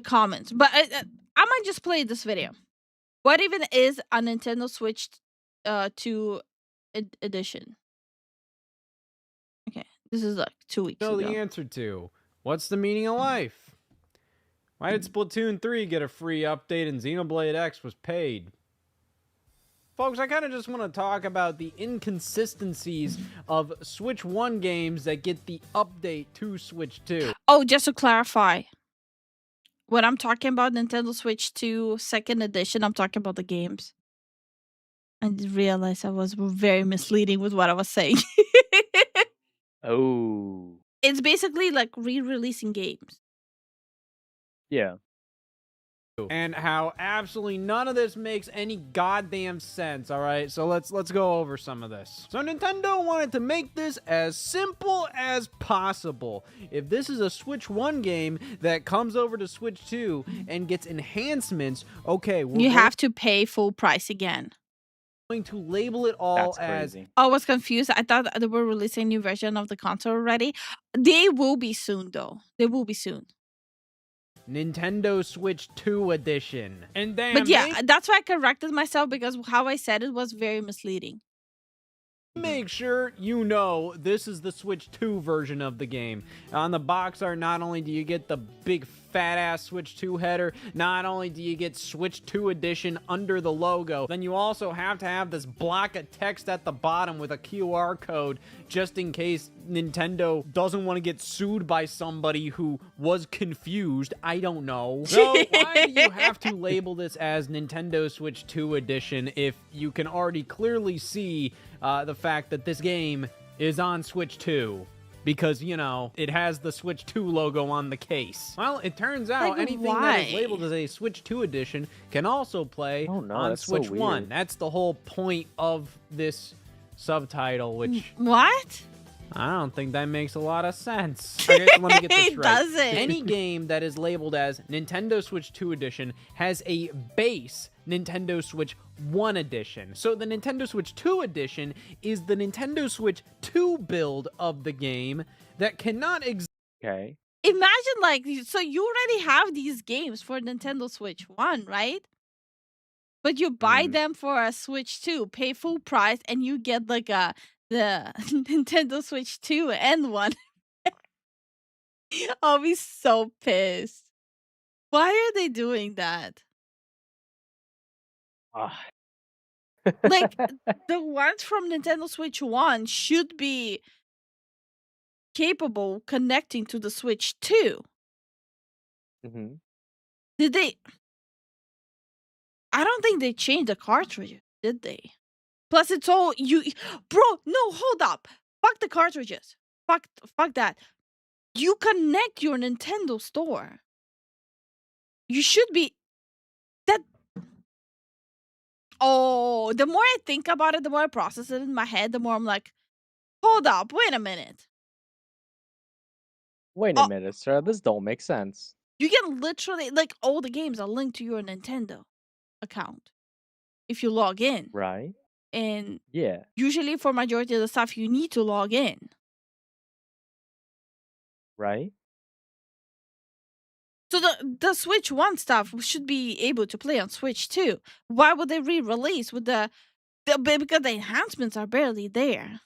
comments. But I might just play this video. What even is a Nintendo Switch 2 edition? Okay, this is like 2 weeks Know ago. the answer to what's the meaning of life? Why did Splatoon 3 get a free update and Xenoblade X was paid? Folks, I kind of just want to talk about the inconsistencies of Switch 1 games that get the update to Switch 2. Oh, just to clarify, when I'm talking about Nintendo Switch 2 second edition, I'm talking about the games. I did realize I was very misleading with what I was saying. Oh. It's basically like re-releasing games. Yeah. And how absolutely none of this makes any goddamn sense, all right? So let's go over some of this. So Nintendo wanted to make this as simple as possible. If this is a Switch 1 game that comes over to Switch 2 and gets enhancements, okay, You have to pay full price again. Going to label it all That's as crazy. I was confused. I thought they were releasing a new version of the console already. They will be soon, though. They will be soon. Nintendo Switch 2 edition. And damn, But yeah, that's why I corrected myself because how I said it was very misleading. make sure you know this is the Switch 2 version of the game. On the box art, not only do you get the big fat ass Switch 2 header, not only do you get Switch 2 edition under the logo, then you also have to have this block of text at the bottom with a QR code just in case Nintendo doesn't want to get sued by somebody who was confused. I don't know. So why do you have to label this as Nintendo Switch 2 edition if you can already clearly see the fact that this game is on Switch 2? Because, you know, it has the Switch 2 logo on the case. Well, it turns out Like, anything why? that is labeled as a Switch 2 edition can also play on that's so Switch 1. weird. That's the whole point of this subtitle, which... What? I don't think that makes a lot of sense. Okay, so let me get this It right. doesn't. Any game that is labeled as Nintendo Switch 2 Edition has a base Nintendo Switch 1 Edition. So the Nintendo Switch 2 Edition is the Nintendo Switch 2 build of the game that cannot exist. Okay. Imagine, like, so you already have these games for Nintendo Switch 1, right? But you buy them for a Switch 2, pay full price, and you get like the Nintendo Switch 2 and 1. I'll be so pissed. Why are they doing that? Like, the ones from Nintendo Switch 1 should be capable connecting to the Switch 2. Mm-hmm. Did they? I don't think they changed the cartridges, did they? Plus, it's all you, bro. No, hold up. Fuck the cartridges. Fuck that. You connect your Nintendo store. You should be that. Oh, the more I think about it, the more I process it in my head, the more I'm like, hold up, wait a minute. Wait a minute, sir. This don't make sense. You can literally, like, all the games are linked to your Nintendo account if you log in. Right. And Yeah. usually for majority of the stuff, you need to log in. Right. So the Switch 1 stuff should be able to play on Switch 2. Why would they re-release with the because the enhancements are barely there.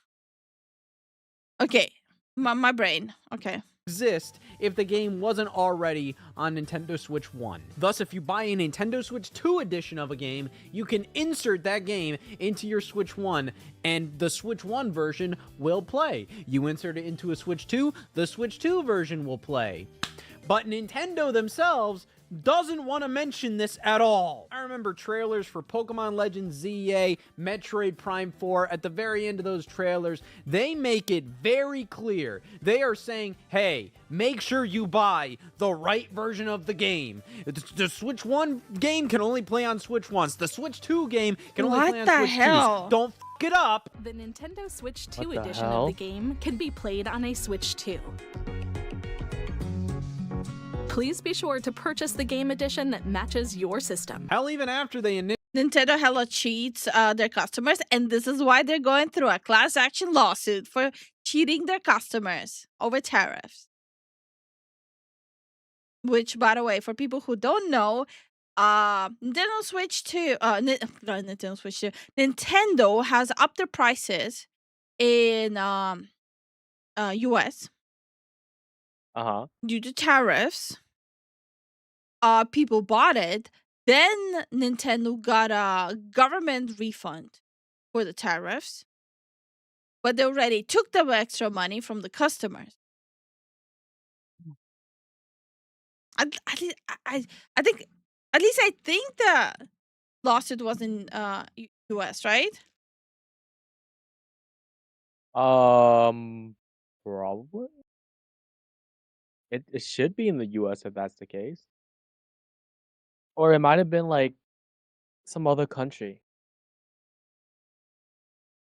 Okay, my brain. Okay. Exist if the game wasn't already on Nintendo Switch 1. Thus, if you buy a Nintendo Switch 2 edition of a game, you can insert that game into your Switch 1 and the Switch 1 version will play. You insert it into a Switch 2, the Switch 2 version will play. But Nintendo themselves doesn't want to mention this at all. I remember trailers for Pokemon Legends ZA, Metroid Prime 4. At the very end of those trailers, they make it very clear. They are saying, hey, make sure you buy the right version of the game. The Switch 1 game can only play on Switch 1s. The Switch 2 game can only play on Switch 2s. Don't f it up. The Nintendo Switch 2 What the edition hell? of the game can be played on a Switch 2. Please be sure to purchase the game edition that matches your system. Hell, even after they Nintendo hella cheats their customers, and this is why they're going through a class action lawsuit for cheating their customers over tariffs. Which, by the way, for people who don't know, Nintendo Switch 2, Nintendo Switch 2, Nintendo has upped their prices in US Uh-huh. due to tariffs. People bought it. Then Nintendo got a government refund for the tariffs, but they already took the extra money from the customers. I think at least I think the lawsuit was in US, right? Probably. It should be in the US if that's the case. Or it might have been like some other country.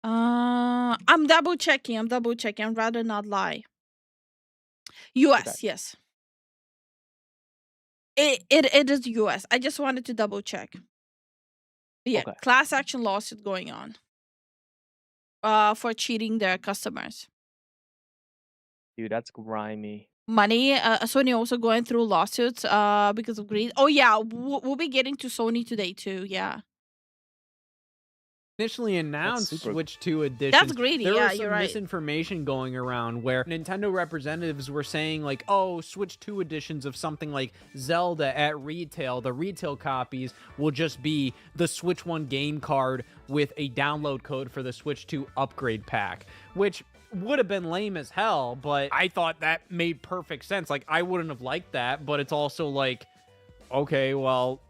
I'm double checking. I'd rather not lie. US, yes. It is US. I just wanted to double check. Yeah, Okay. class action lawsuit going on. For cheating their customers. Dude, that's grimy. Money. Sony also going through lawsuits because of greed. Oh yeah, we'll be getting to Sony today too. Yeah. initially announced super- Switch 2 edition, That's greedy, there yeah, was some you're right. misinformation going around where Nintendo representatives were saying like, oh, Switch 2 editions of something like Zelda at retail, the retail copies will just be the Switch 1 game card with a download code for the Switch 2 upgrade pack, which would have been lame as hell, but I thought that made perfect sense. Like, I wouldn't have liked that, but it's also like, okay, well,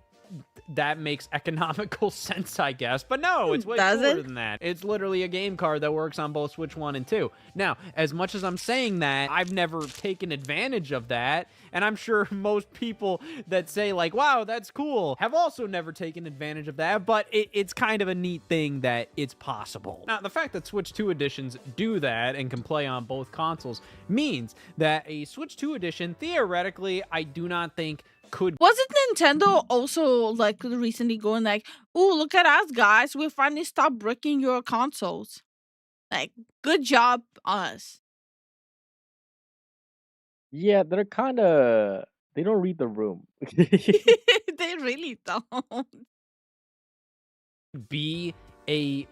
that makes economical sense, I guess. But no, it's way Does cooler it? than that. It's literally a game card that works on both Switch 1 and 2. Now, as much as I'm saying that, I've never taken advantage of that. And I'm sure most people that say, like, wow, that's cool, have also never taken advantage of that. But it's kind of a neat thing that it's possible. Now, the fact that Switch 2 editions do that and can play on both consoles means that a Switch 2 edition, theoretically, I do not think could. Wasn't Nintendo also like recently going like, "Oh, look at us, guys! We finally stopped bricking your consoles. Like, good job, us." Yeah, they're kind of. They don't read the room. They really don't. Be a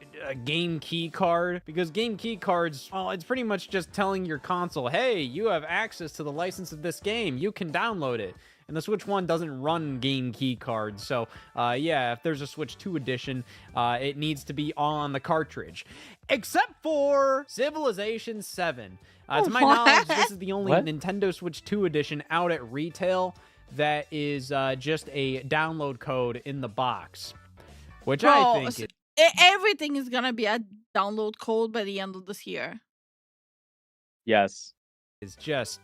game key card, because game key cards, well, it's pretty much just telling your console, hey, you have access to the license of this game, you can download it. And the Switch 1 doesn't run game key cards, so yeah, if there's a Switch 2 edition, it needs to be on the cartridge. Except for Civilization 7. To my knowledge, this is the only Nintendo Switch 2 edition out at retail that is just a download code in the box. Which I think everything is gonna be a download code by the end of this year. Yes. It's just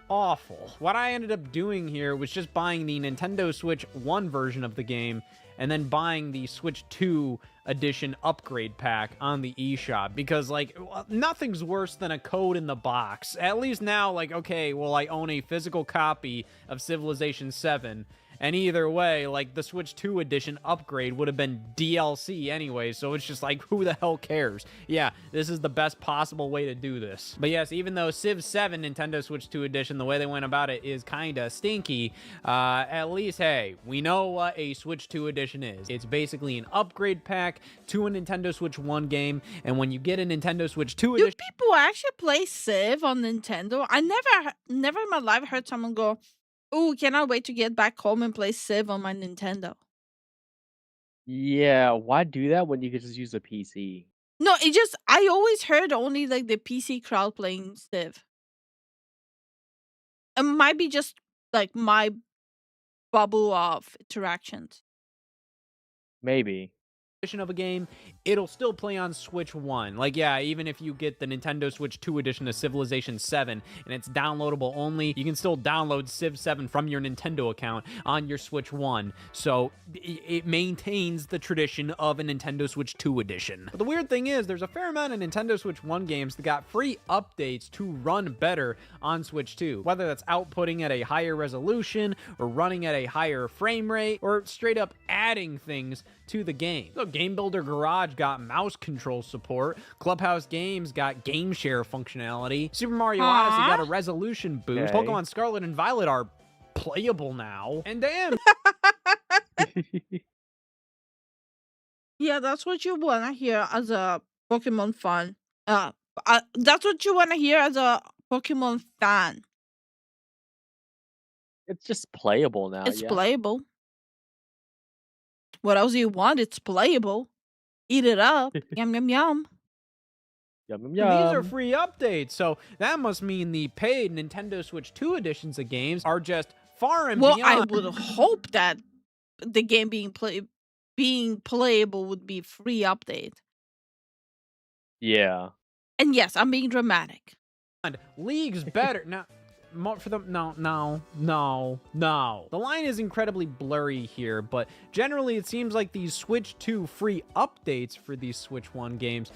awful. What I ended up doing here was just buying the Nintendo Switch 1 version of the game and then buying the Switch 2 edition upgrade pack on the eShop, because like nothing's worse than a code in the box. At least now, like, okay, well, I own a physical copy of Civilization 7. And either way, like, the Switch 2 edition upgrade would have been DLC anyway, so it's just like, who the hell cares? Yeah, this is the best possible way to do this. But yes, even though Civ 7 Nintendo Switch 2 edition, the way they went about it is kind of stinky, at least, hey, we know what a Switch 2 edition is. It's basically an upgrade pack to a Nintendo Switch 1 game, and when you get a Nintendo Switch 2 edition... Do people actually play Civ on Nintendo? I never in my life heard someone go, "Oh, cannot wait to get back home and play Civ on my Nintendo." Yeah, why do that when you could just use a PC? No, I always heard only like the PC crowd playing Civ. It might be just like my bubble of interactions. Maybe. Of a game, it'll still play on Switch 1. Like, yeah, even if you get the Nintendo Switch 2 edition of Civilization 7 and it's downloadable only, you can still download Civ 7 from your Nintendo account on your Switch 1. So it maintains the tradition of a Nintendo Switch 2 edition. But the weird thing is, there's a fair amount of Nintendo Switch 1 games that got free updates to run better on Switch 2. Whether that's outputting at a higher resolution, or running at a higher frame rate, or straight up adding things to the game. So Game Builder Garage got mouse control support. Clubhouse Games got game share functionality. Super Mario Odyssey got a resolution boost. Okay. Pokemon Scarlet and Violet are playable now. And damn. Yeah, that's what you want to hear as a Pokemon fan. That's what you want to hear as a Pokemon fan. It's just playable now. It's yeah. playable. What else do you want? It's playable. Eat it up. Yum, yum, yum. Yum, yum, These yum. are free updates, so that must mean the paid Nintendo Switch 2 editions of games are just far and Well, beyond. I would hope that the game being playable would be free update. Yeah. And yes, I'm being dramatic. Leagues better. Now, more for them. No. The line is incredibly blurry here, but generally it seems like these Switch 2 free updates for these Switch 1 games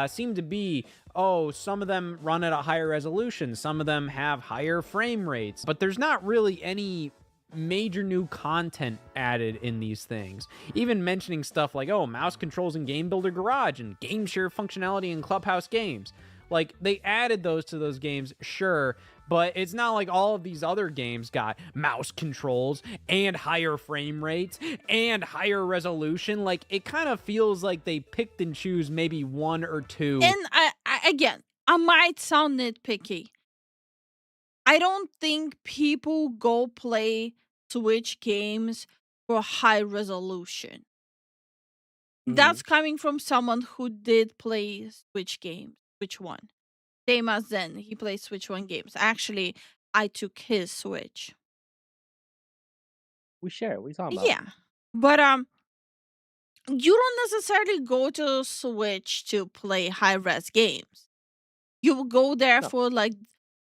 seem to be, some of them run at a higher resolution, some of them have higher frame rates, but there's not really any major new content added in these things. Even mentioning stuff like, mouse controls in Game Builder Garage and game share functionality in Clubhouse Games. Like, they added those to those games, sure, but it's not like all of these other games got mouse controls and higher frame rates and higher resolution. Like, it kind of feels like they picked and choose maybe one or two. And I might sound nitpicky. I don't think people go play Switch games for high resolution. That's coming from someone who did play Switch games, Switch 1. Same as Zen, he plays Switch 1 games. Actually, I took his Switch. We share. What are you talking about? Yeah. But you don't necessarily go to Switch to play high-res games. You will go there for like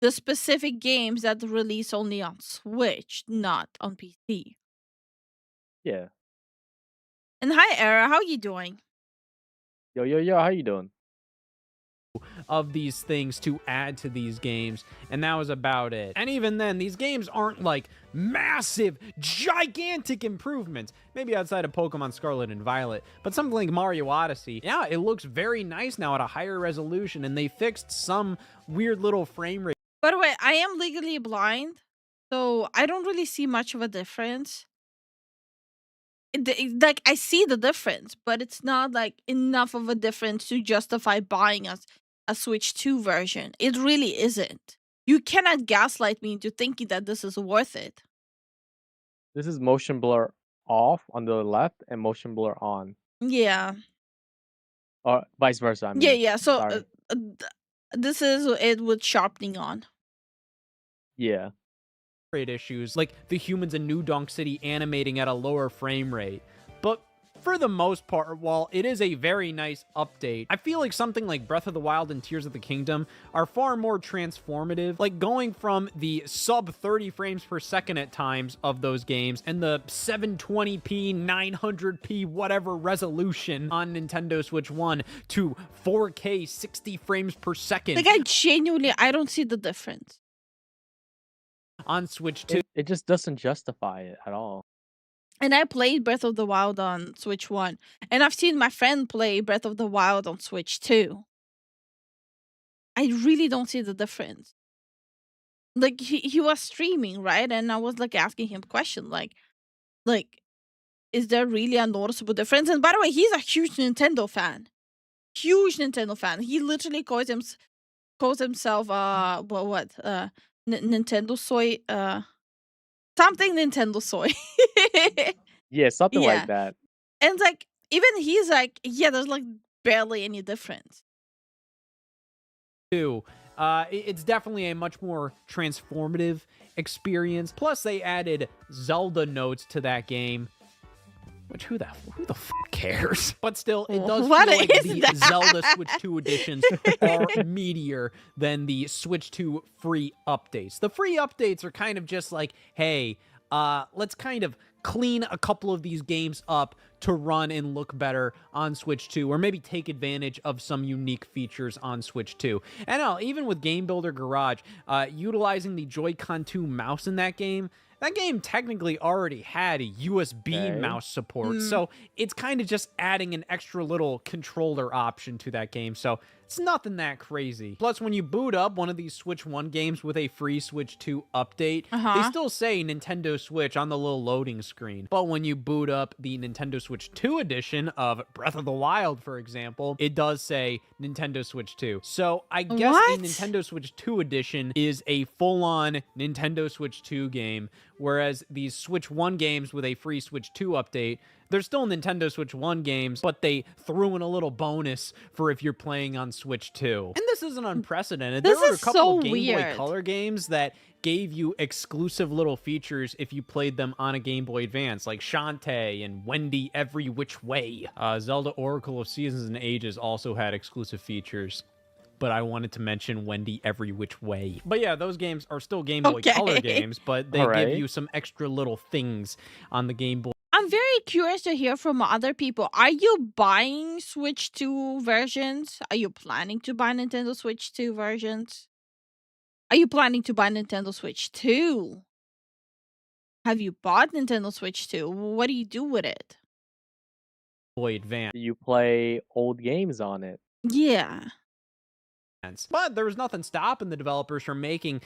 the specific games that release only on Switch, not on PC. Yeah. And hi, Era, how you doing? Yo, how you doing? Of these things to add to these games, and that was about it. And even then, these games aren't like massive, gigantic improvements, maybe outside of Pokemon Scarlet and Violet, but something like Mario Odyssey, yeah, it looks very nice now at a higher resolution, and they fixed some weird little frame rate. By the way, I am legally blind, so I don't really see much of a difference. Like, I see the difference, but it's not like enough of a difference to justify buying a Switch 2 version. It really isn't. You cannot gaslight me into thinking that this is worth it. This is motion blur off on the left and motion blur on. Yeah. Or vice versa, I mean. Yeah. So Sorry. this is it with sharpening on. Yeah. Issues like the humans in New Donk City animating at a lower frame rate. But for the most part, while it is a very nice update, I feel like something like Breath of the Wild and Tears of the Kingdom are far more transformative. Like going from the sub 30 frames per second at times of those games and the 720p, 900p, whatever resolution on Nintendo Switch 1 to 4K 60 frames per second. Like, I don't see the difference. On Switch 2. It just doesn't justify it at all. And I played Breath of the Wild on Switch 1. And I've seen my friend play Breath of the Wild on Switch 2. I really don't see the difference. Like, he was streaming, right? And I was like asking him questions like, is there really a noticeable difference? And by the way, he's a huge Nintendo fan. Huge Nintendo fan. He literally calls himself Nintendo soy, something Nintendo soy. Yeah, something Yeah. like that. And like, even he's like, yeah, there's like barely any difference. It's definitely a much more transformative experience. Plus, they added Zelda notes to that game. Which, who the fuck cares? But still, it does What feel like is the that? Zelda Switch 2 editions are meatier than the Switch 2 free updates. The free updates are kind of just like, hey, let's kind of clean a couple of these games up to run and look better on Switch 2, or maybe take advantage of some unique features on Switch 2. And now, even with Game Builder Garage, utilizing the Joy-Con 2 mouse in that game technically already had a USB mouse support, so it's kind of just adding an extra little controller option to that game, so it's nothing that crazy. Plus, when you boot up one of these Switch 1 games with a free Switch 2 update, they still say Nintendo Switch on the little loading screen. But when you boot up the Nintendo Switch 2 edition of Breath of the Wild, for example, it does say Nintendo Switch 2. So I guess the Nintendo Switch 2 edition is a full-on Nintendo Switch 2 game, whereas these Switch 1 games with a free Switch 2 update, they're still Nintendo Switch 1 games, but they threw in a little bonus for if you're playing on Switch 2. And this isn't unprecedented. This there were a is couple so of Game Boy weird. Color games that gave you exclusive little features if you played them on a Game Boy Advance, like Shantae and Wendy Every Which Way. Zelda Oracle of Seasons and Ages also had exclusive features, but I wanted to mention Wendy Every Which Way. But yeah, those games are still Game Boy Color games, but they give you some extra little things on the Game Boy. I'm very curious to hear from other people. Are you buying Switch 2 versions? Are you planning to buy Nintendo Switch 2 versions? Are you planning to buy Nintendo Switch 2? Have you bought Nintendo Switch 2? What do you do with it? Boy Advance. You play old games on it. Yeah. But there was nothing stopping the developers from making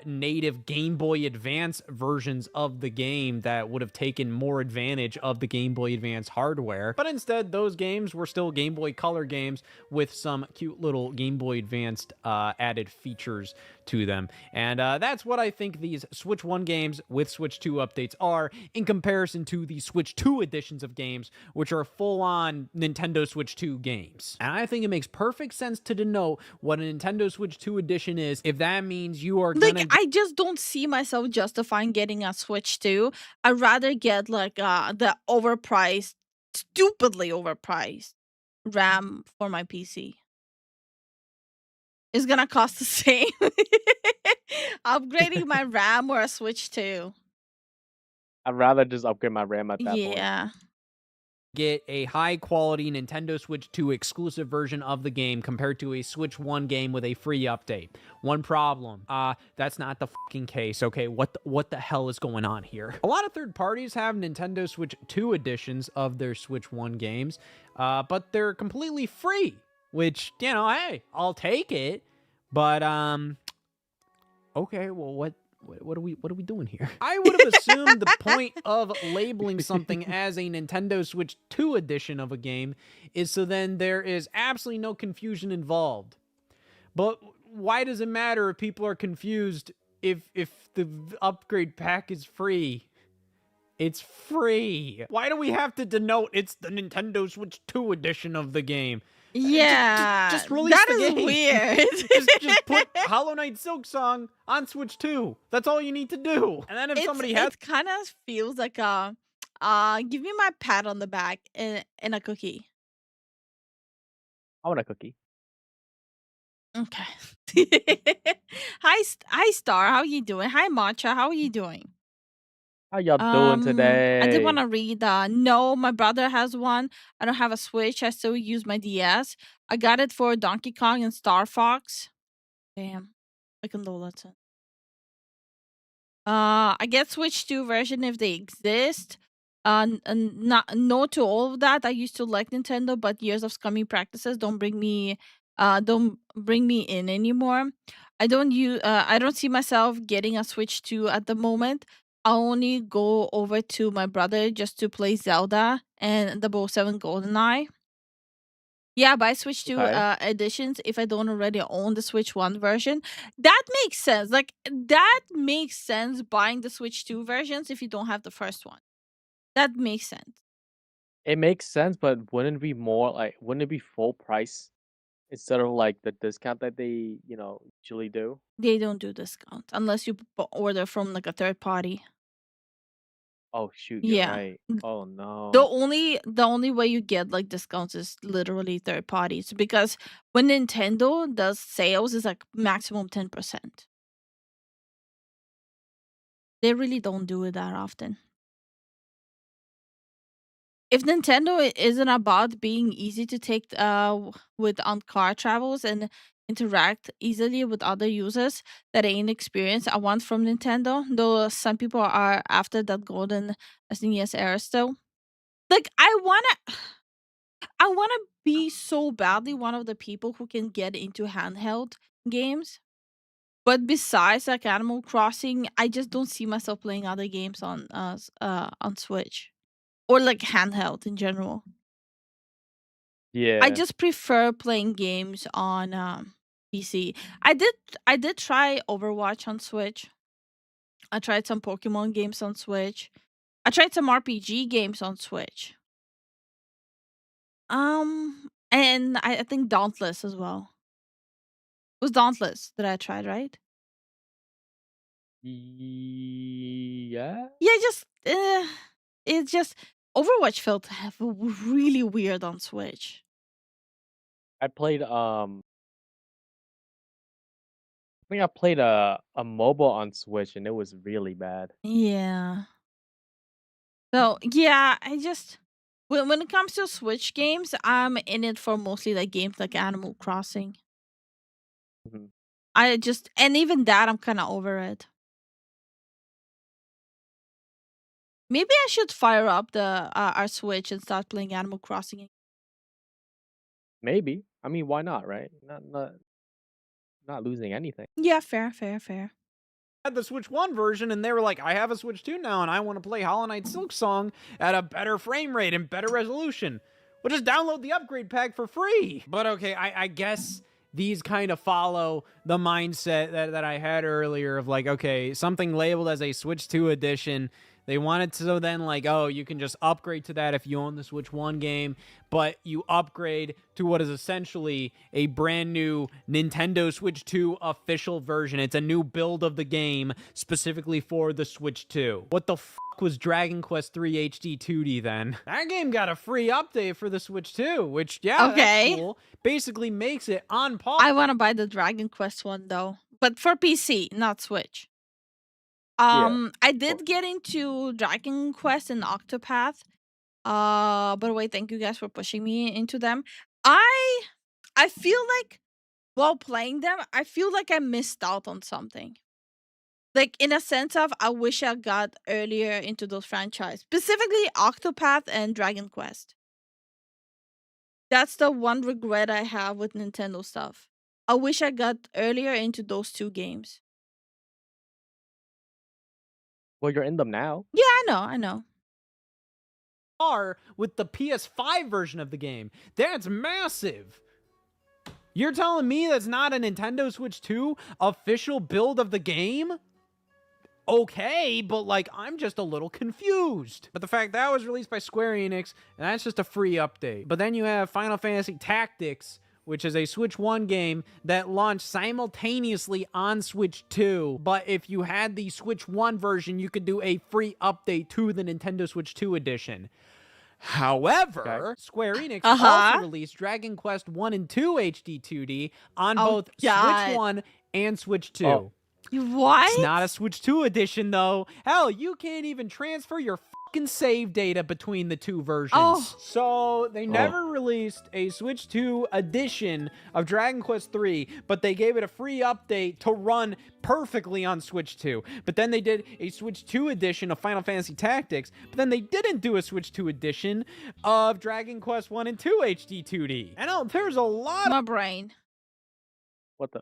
native Game Boy Advance versions of the game that would have taken more advantage of the Game Boy Advance hardware. But instead, those games were still Game Boy Color games with some cute little Game Boy Advanced added features to them. And that's what I think these Switch 1 games with Switch 2 updates are in comparison to the Switch 2 editions of games, which are full-on Nintendo Switch 2 games. And I think it makes perfect sense to denote what a Nintendo Switch 2 edition is, if that means you are Like, gonna I just don't see myself justifying getting a Switch 2. I'd rather get like the overpriced, stupidly overpriced RAM for my PC. It's gonna cost the same. Upgrading my RAM or a Switch 2. I'd rather just upgrade my RAM at that point. Yeah. get a high quality Nintendo Switch 2 exclusive version of the game compared to a Switch 1 game with a free update. One problem, that's not the fucking case. Okay, what the hell is going on here? A lot of third parties have Nintendo Switch 2 editions of their Switch 1 games, but they're completely free, which, you know, hey, I'll take it. But okay, well, what are we doing here? I would have assumed the point of labeling something as a Nintendo Switch 2 edition of a game is so then there is absolutely no confusion involved. But why does it matter if people are confused if the upgrade pack is free? It's free. Why do we have to denote it's the Nintendo Switch 2 edition of the game? Yeah, just release that the is game. weird. just put Hollow Knight Silk Song on Switch 2. That's all you need to do. And then if somebody has... It kind of feels like give me my pat on the back and a cookie. I want a cookie. Okay. Hi, Star. How you doing? Hi, Matcha. How are you doing? How y'all doing today? I did want to read. No, my brother has one. I don't have a Switch. I still use my DS. I got it for Donkey Kong and Star Fox. Damn, I can load that. I get Switch 2 version if they exist. And no to all of that. I used to like Nintendo, but years of scummy practices don't bring me in anymore. I don't see myself getting a Switch 2 at the moment. I'll only go over to my brother just to play Zelda and 007 GoldenEye. Yeah, buy Switch 2 editions if I don't already own the Switch 1 version. That makes sense. Like, that makes sense buying the Switch 2 versions if you don't have the first one. That makes sense. It makes sense, but wouldn't it be full price instead of like the discount that they, usually do? They don't do discounts unless you order from like a third party. Oh shoot, you're Yeah. right. Oh no. The only way you get like discounts is literally third parties, because when Nintendo does sales is like maximum 10%. They really don't do it that often. If Nintendo isn't about being easy to take with on car travels and interact easily with other users, that ain't experience I want from Nintendo. Though some people are after that golden SNES era still. Like, I wanna be so badly one of the people who can get into handheld games. But besides like Animal Crossing, I just don't see myself playing other games on Switch. Or like handheld in general. Yeah. I just prefer playing games on PC. I did try Overwatch on Switch. I tried some Pokemon games on Switch. I tried some RPG games on Switch. And I think Dauntless as well. It was Dauntless that I tried, right? Yeah. Yeah, it's just Overwatch felt really weird on Switch. I played I think I played a mobile on Switch and it was really bad. Yeah. So yeah, I just when it comes to Switch games, I'm in it for mostly like games like Animal Crossing. Mhm. And even that I'm kind of over it. Maybe I should fire up the our Switch and start playing Animal Crossing. Maybe. I mean, why not, right? Not losing anything. Yeah, fair. Had the Switch 1 version and they were like, I have a Switch 2 now and I want to play Hollow Knight Silk Song at a better frame rate and better resolution. Well, just download the upgrade pack for free. But okay, I guess these kind of follow the mindset that I had earlier of like, okay, something labeled as a Switch 2 edition, They wanted to, so then like, oh, you can just upgrade to that if you own the Switch 1 game, but you upgrade to what is essentially a brand new Nintendo Switch 2 official version. It's a new build of the game specifically for the Switch 2. What the fuck was Dragon Quest 3 HD 2D then? That game got a free update for the Switch 2, which, yeah, Okay. that's cool. Basically makes it on par. I want to buy the Dragon Quest one though, but for PC, not Switch. I did get into Dragon Quest and Octopath. By the way, thank you guys for pushing me into them. I feel like while playing them, I feel like I missed out on something. Like in a sense of I wish I got earlier into those franchises, specifically Octopath and Dragon Quest. That's the one regret I have with Nintendo stuff. I wish I got earlier into those two games. Well, you're in them now. Yeah, I know. Are with the PS5 version of the game. That's massive. You're telling me that's not a Nintendo Switch 2 official build of the game? Okay, but like, I'm just a little confused. But the fact that was released by Square Enix, and that's just a free update. But then you have Final Fantasy Tactics, which is a Switch 1 game that launched simultaneously on Switch 2. But if you had the Switch 1 version, you could do a free update to the Nintendo Switch 2 edition. However, Square Enix also released Dragon Quest 1 and 2 HD 2D on both Switch 1 and Switch 2. Oh. What? It's not a Switch 2 edition, though. Hell, you can't even transfer your fucking save data between the two versions. Oh. So, they never released a Switch 2 edition of Dragon Quest 3, but they gave it a free update to run perfectly on Switch 2. But then they did a Switch 2 edition of Final Fantasy Tactics, but then they didn't do a Switch 2 edition of Dragon Quest 1 and 2 HD 2D. And there's a lot My brain. What the?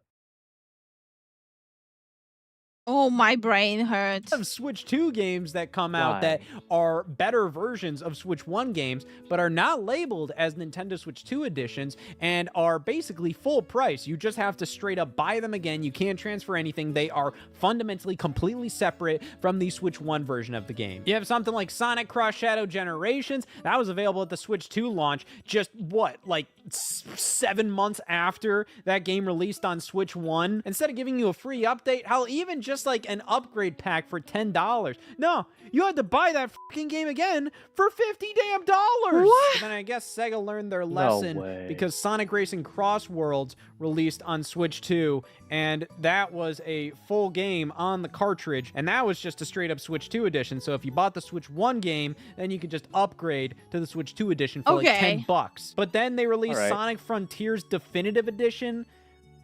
Oh, my brain hurts. Of Switch 2 games that come out that are better versions of Switch 1 games, but are not labeled as Nintendo Switch 2 editions and are basically full price. You just have to straight up buy them again. You can't transfer anything. They are fundamentally completely separate from the Switch 1 version of the game. You have something like Sonic Cross Shadow Generations. That was available at the Switch 2 launch. Just what, like 7 months after that game released on Switch 1? Instead of giving you a free update, hell, even just like an upgrade pack for $10. No, you had to buy that fucking game again for $50 damn. What? But then I guess Sega learned their lesson because Sonic Racing Cross Worlds released on Switch 2, and that was a full game on the cartridge, and that was just a straight up Switch 2 edition. So if you bought the Switch 1 game, then you could just upgrade to the Switch 2 edition for like $10. But then they released Sonic Frontiers Definitive Edition,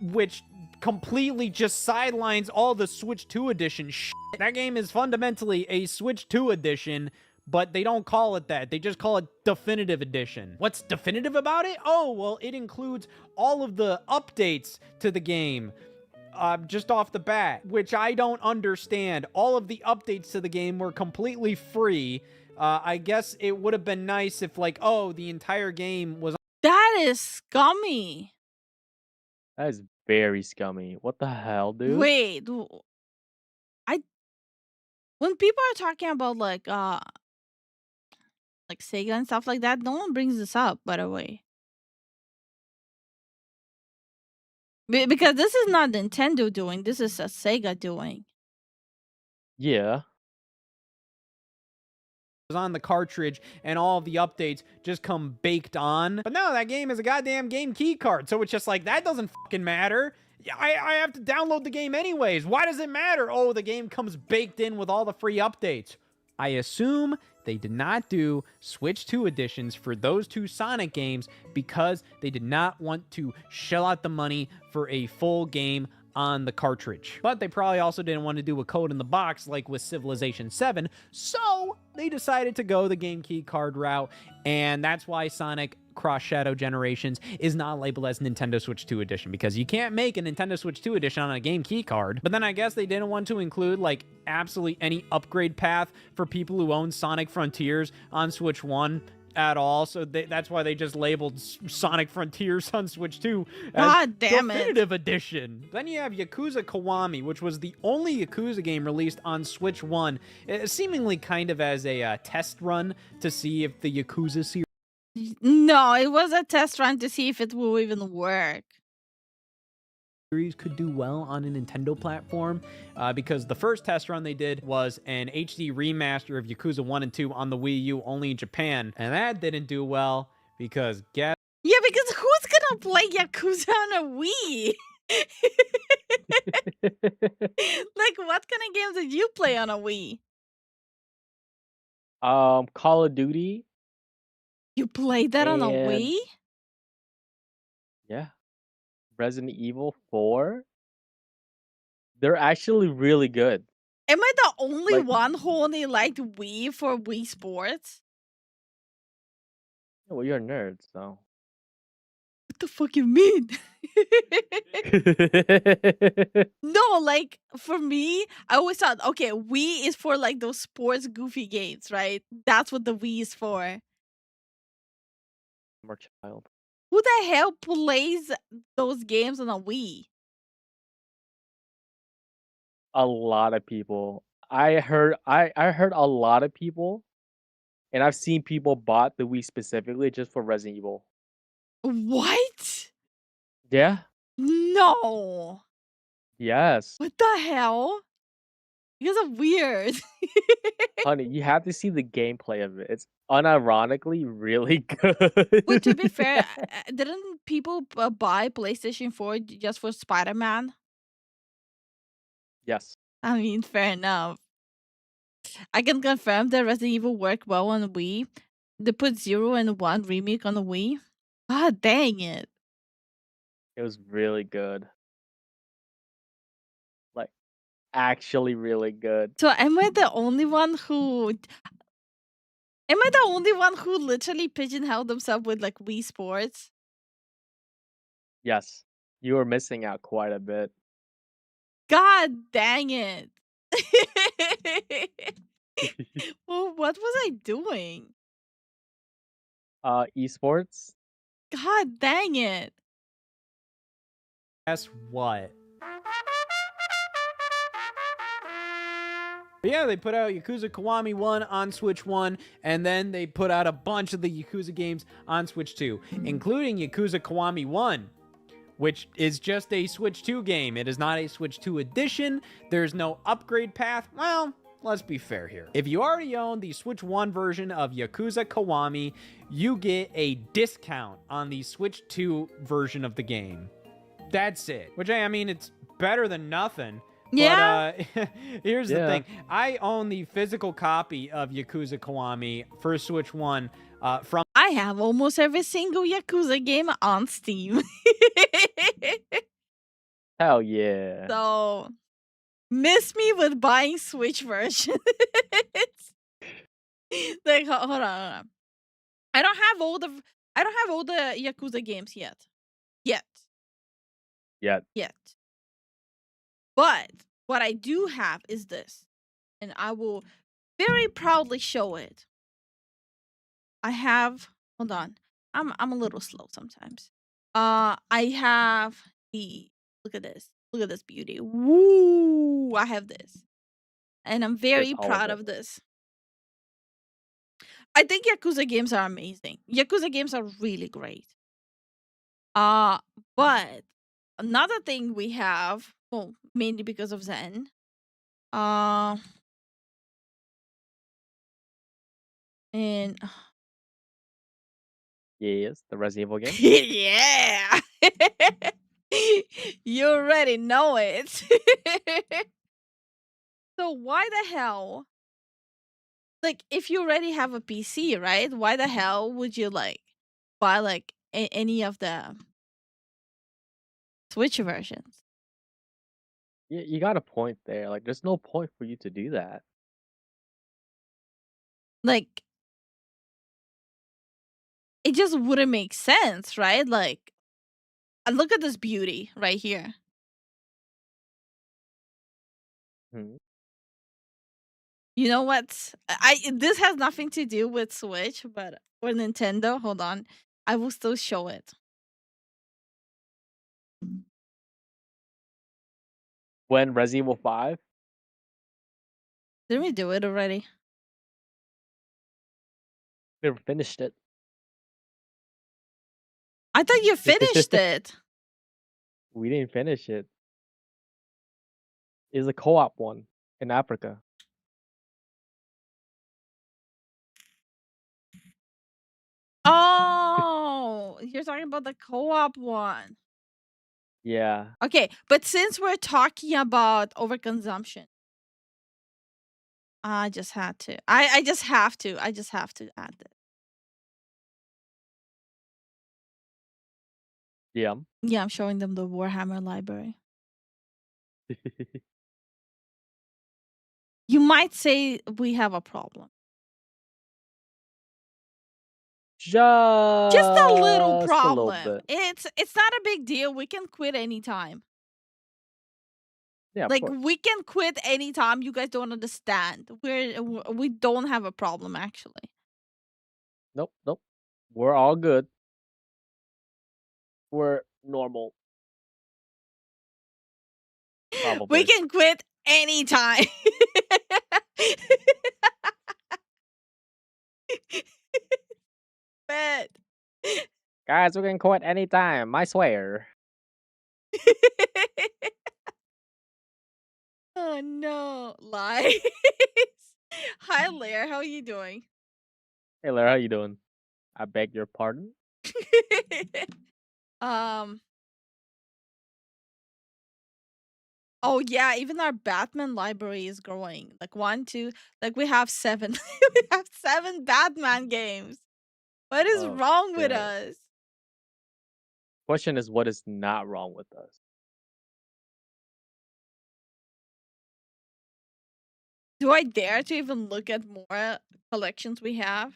which completely just sidelines all the Switch 2 edition shit. That game is fundamentally a Switch 2 edition, but they don't call it that. They just call it Definitive Edition. What's definitive about it? Oh, well, it includes all of the updates to the game. Just off the bat, which I don't understand. All of the updates to the game were completely free. I guess it would have been nice if, like, oh, the entire game was... That is scummy. That is very scummy. What the hell, dude? Wait, when people are talking about like Sega and stuff like that, no one brings this up, by the way. Because this is not Nintendo doing, this is a Sega doing. Yeah. On the cartridge, and all of the updates just come baked on. But no, that game is a goddamn game key card, so it's just like, that doesn't fucking matter. I have to download the game anyways. Why does it matter? Oh, the game comes baked in with all the free updates. I assume they did not do Switch 2 editions for those two Sonic games because they did not want to shell out the money for a full game on the cartridge. But they probably also didn't want to do a code in the box like with Civilization 7, so they decided to go the game key card route, and that's why Sonic Cross Shadow Generations is not labeled as Nintendo Switch 2 edition, because you can't make a Nintendo Switch 2 edition on a game key card. But then I guess they didn't want to include like absolutely any upgrade path for people who own Sonic Frontiers on Switch 1. at all, so that's why they just labeled Sonic Frontiers on Switch 2 as God damn it. Definitive Edition. Then you have Yakuza Kiwami, which was the only Yakuza game released on Switch 1, seemingly kind of as a test run to see if the Yakuza series No, it was a test run to see if it will even work. could do well on a Nintendo platform, because the first test run they did was an HD remaster of Yakuza 1 and 2 on the Wii U only in Japan, and that didn't do well because guess... Yeah, because who's gonna play Yakuza on a Wii? Like, what kind of games did you play on a Wii? Call of Duty. You played that on a And- Wii? Yeah. Resident Evil 4. They're actually really good. Am I the only Like- one who only liked Wii for Wii Sports? Well, you're a nerd, so. What the fuck you mean? No, like, for me, I always thought, okay, Wii is for like those sports goofy games, right? That's what the Wii is for. More child. Who the hell plays those games on a Wii? A lot of people. I heard a lot of people, and I've seen people bought the Wii specifically just for Resident Evil. What? Yeah. No. Yes. What the hell? You guys are weird. Honey, you have to see the gameplay of it. It's unironically really good. But to be fair, didn't people buy PlayStation 4 just for Spider-Man? Yes. I mean, fair enough. I can confirm that Resident Evil worked well on the Wii. They put 0 and 1 remake on the Wii. God dang it. It was really good. Like, actually really good. So am I the only one who literally pigeonholed themselves with like Wii Sports? Yes. You were missing out quite a bit. God dang it. Well, what was I doing? Esports? God dang it. Guess what? But yeah, they put out Yakuza Kiwami 1 on Switch 1, and then they put out a bunch of the Yakuza games on Switch 2, including Yakuza Kiwami 1, which is just a Switch 2 game. It is not a Switch 2 edition. There's no upgrade path. Well, let's be fair here. If you already own the Switch 1 version of Yakuza Kiwami, you get a discount on the Switch 2 version of the game. That's it. Which, I mean, it's better than nothing. Yeah. But here's the Yeah. thing. I own the physical copy of Yakuza Kiwami for Switch 1 from... I have almost every single Yakuza game on Steam. Hell yeah. So, miss me with buying Switch versions. Like, hold on. I don't have all the Yakuza games yet. Yeah. But what I do have is this, and I will very proudly show it. I have, hold on. I'm a little slow sometimes. I have look at this. Look at this beauty. Woo! I have this. And I'm very all of proud it. of this. I think Yakuza games are amazing. Yakuza games are really great. But another thing we have, well, mainly because of Zen, and Yes, the Resident Evil game. yeah, you already know it. So why the hell, like, if you already have a PC, right? Why the hell would you like buy like any of the Switch versions? Yeah, you got a point there. Like, there's no point for you to do that. Like, it just wouldn't make sense, right? Like, look at this beauty right here. Hmm. You know what? This has nothing to do with Switch, but or Nintendo. Hold on, I will still show it. When Resident Evil 5? Did we do it already? Never finished it. I thought you finished it. We didn't finish it. It's a co-op one in Africa. Oh, you're talking about the co-op one. Yeah. Okay, but since we're talking about overconsumption, I just had to. I just have to. I just have to add it. Yeah. Yeah, I'm showing them the Warhammer library. You might say we have a problem. Just a little a problem. bit. It's not a big deal. We can quit anytime. Yeah, of Like course. we can quit anytime. You guys don't understand. We don't have a problem actually. Nope, nope. We're all good. We're normal. Probably. We can quit anytime. But Guys, we can quit anytime, I swear. oh no, lies. Hi, Lair. How are you doing? Hey, Lara, how you doing? I beg your pardon? Oh yeah, even our Batman library is growing. Like 1, 2, like we have 7. We have 7 Batman games. What is Oh, wrong with shit. us? Question is, what is not wrong with us? Do I dare to even look at more collections we have?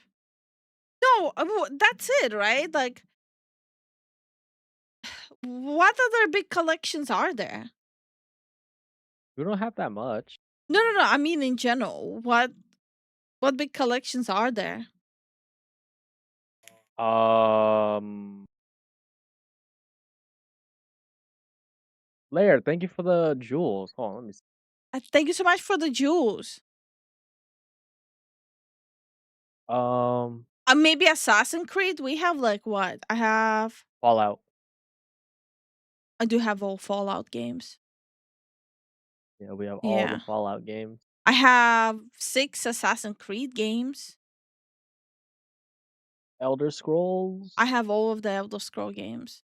No, that's it, right? Like, what other big collections are there? We don't have that much. No. I mean, in general, what big collections are there? Lair, thank you for the jewels. Hold on, let me see. Thank you so much for the jewels. Maybe Assassin's Creed. We have like what? I have Fallout. I do have all Fallout games. Yeah, we have all Yeah. the Fallout games. I have 6 Assassin's Creed games. Elder Scrolls. I have all of the Elder Scroll games.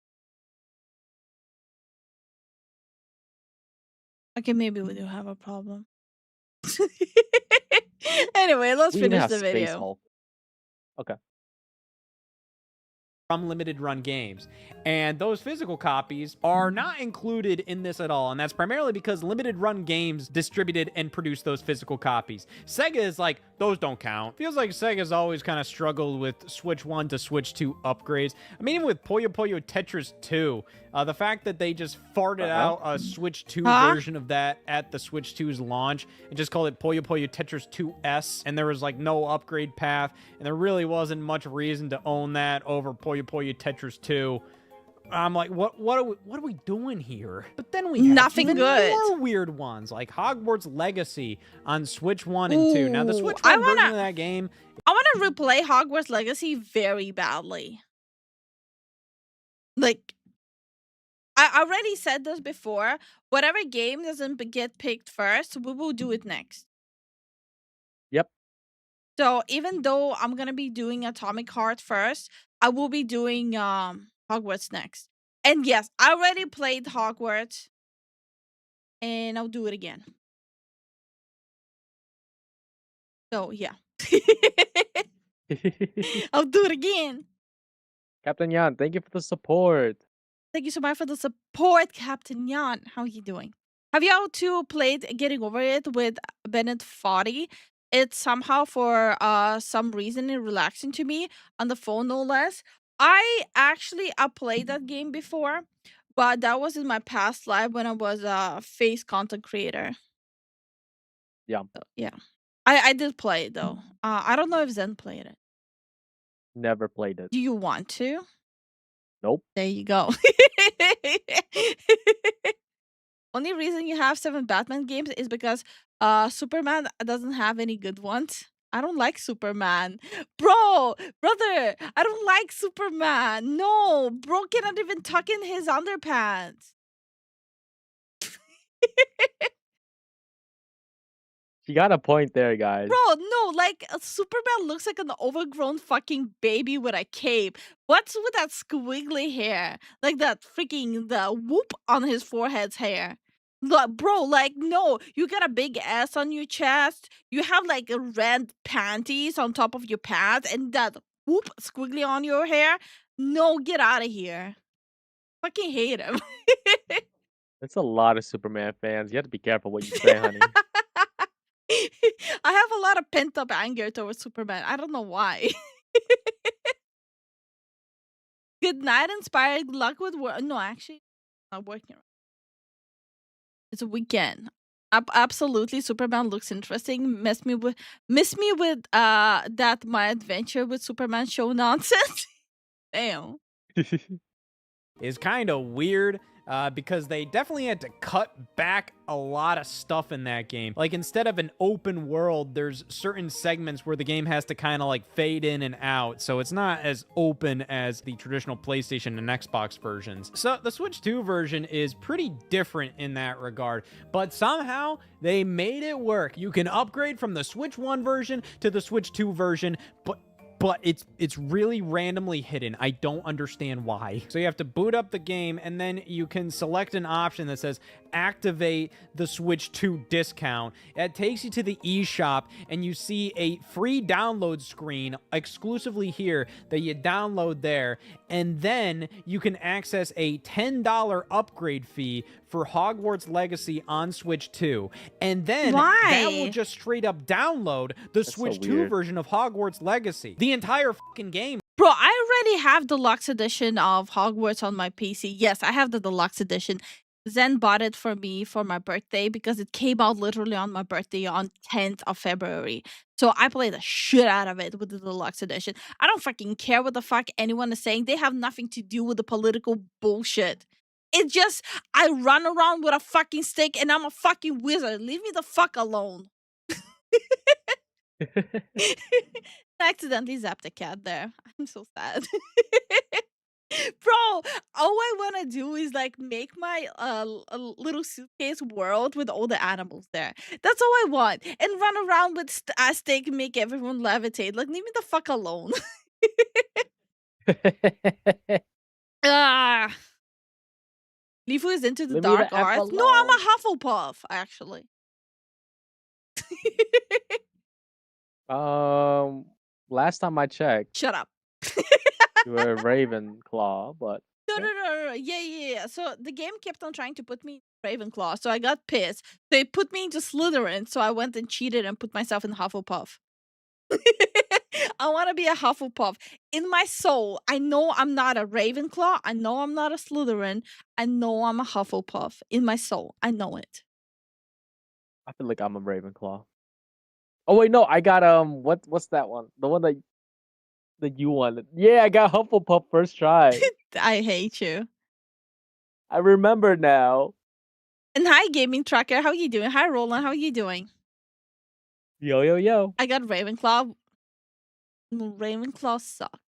Okay, maybe we do have a problem. Anyway, let's We even finish have the Space video. Hulk. Okay. From limited run games. And those physical copies are not included in this at all. And that's primarily because limited run games distributed and produced those physical copies. Sega is like, those don't count. Feels like Sega's always kind of struggled with Switch 1 to Switch 2 upgrades. I mean, even with Puyo Puyo Tetris 2, the fact that they just farted out a Switch 2 version of that at the Switch 2's launch and just called it Puyo Puyo Tetris 2S, and there was like no upgrade path, and there really wasn't much reason to own that over Puyo Puyo Tetris 2. I'm like, what are we doing here? But then we have Nothing even good. more weird ones, like Hogwarts Legacy on Switch 1 and 2. Now, the Switch 1 I version wanna- of that game... I want to replay Hogwarts Legacy very badly. Like, I already said this before. Whatever game doesn't get picked first, we will do it next. Yep. So even though I'm gonna be doing Atomic Heart first, I will be doing Hogwarts next. And yes, I already played Hogwarts, and I'll do it again. So yeah, I'll do it again. Captain Yan, thank you for the support. Thank you so much for the support, Captain Yan. How are you doing? Have y'all two played Getting Over It with Bennett Foddy? It's somehow for some reason relaxing to me on the phone, no less. I played that game before, but that was in my past life when I was a face content creator. Yeah. So, yeah. I did play it though. I don't know if Zen played it. Never played it. Do you want to? Nope. There you go. Only reason you have 7 Batman games is because Superman doesn't have any good ones. I don't like Superman. Brother, I don't like Superman. No, bro cannot even tuck in his underpants. She got a point there, guys. Bro, no, like Superman looks like an overgrown fucking baby with a cape. What's with that squiggly hair? Like that freaking the whoop on his forehead's hair. Look, bro, like no, you got a big ass on your chest. You have like a red panties on top of your pants and that whoop squiggly on your hair. No, get out of here. Fucking hate him. There's a lot of Superman fans. You have to be careful what you say, honey. I have a lot of pent up anger towards Superman. I don't know why. Good night, inspired. Good luck with work. No, actually, not working. It's a weekend. Absolutely, Superman looks interesting. Miss me with that my adventure with Superman show nonsense. Damn. Is kind of weird because they definitely had to cut back a lot of stuff in that game. Like, instead of an open world, there's certain segments where the game has to kind of like fade in and out, so it's not as open as the traditional PlayStation and Xbox versions. So the Switch 2 version is pretty different in that regard, but somehow they made it work. You can upgrade from the Switch 1 version to the Switch 2 version, but it's really randomly hidden. I don't understand why. So you have to boot up the game, and then you can select an option that says activate the Switch 2 discount. It takes you to the eShop, and you see a free download screen exclusively here that you download there, and then you can access a $10 upgrade fee for Hogwarts Legacy on Switch 2. And then that will just straight up download the Switch 2 version of Hogwarts Legacy. The entire fucking game. Bro, I already have the deluxe edition of Hogwarts on my PC. Yes, I have the deluxe edition. Zen bought it for me for my birthday because it came out literally on my birthday on 10th of February. So I played the shit out of it with the deluxe edition. I don't fucking care what the fuck anyone is saying. They have nothing to do with the political bullshit. It's just, I run around with a fucking stick and I'm a fucking wizard. Leave me the fuck alone. I accidentally zapped a cat there. I'm so sad. Bro, all I want to do is like make my little suitcase world with all the animals there. That's all I want. And run around with a stick and make everyone levitate. Like, leave me the fuck alone. Ah. Lifu is into the dark arts. No, I'm a Hufflepuff, actually. Last time I checked, Shut up. you were a Ravenclaw, but No. Yeah. So the game kept on trying to put me in Ravenclaw, so I got pissed. They put me into Slytherin, so I went and cheated and put myself in Hufflepuff. I want to be a Hufflepuff. In my soul, I know I'm not a Ravenclaw. I know I'm not a Slytherin. I know I'm a Hufflepuff. In my soul, I know it. I feel like I'm a Ravenclaw. Oh wait, no, I got what's that one? The one that you wanted. Yeah, I got Hufflepuff first try. I hate you. I remember now. And hi, Gaming Tracker. How you doing? Hi, Roland. How you doing? Yo. I got Ravenclaw. Ravenclaw suck.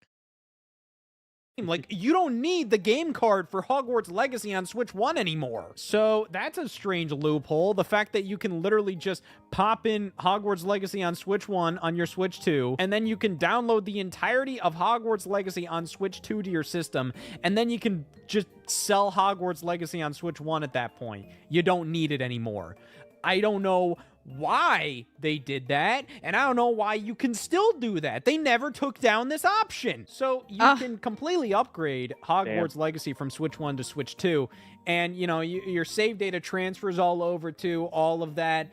Like, you don't need the game card for Hogwarts Legacy on Switch 1 anymore. So that's a strange loophole. The fact that you can literally just pop in Hogwarts Legacy on Switch 1 on your Switch 2, and then you can download the entirety of Hogwarts Legacy on Switch 2 to your system, and then you can just sell Hogwarts Legacy on Switch 1 at that point. You don't need it anymore. I don't know why they did that, and I don't know why you can still do that. They never took down this option. So you can completely upgrade Hogwarts Legacy from Switch 1 to Switch 2, and you know, your save data transfers all over to all of that.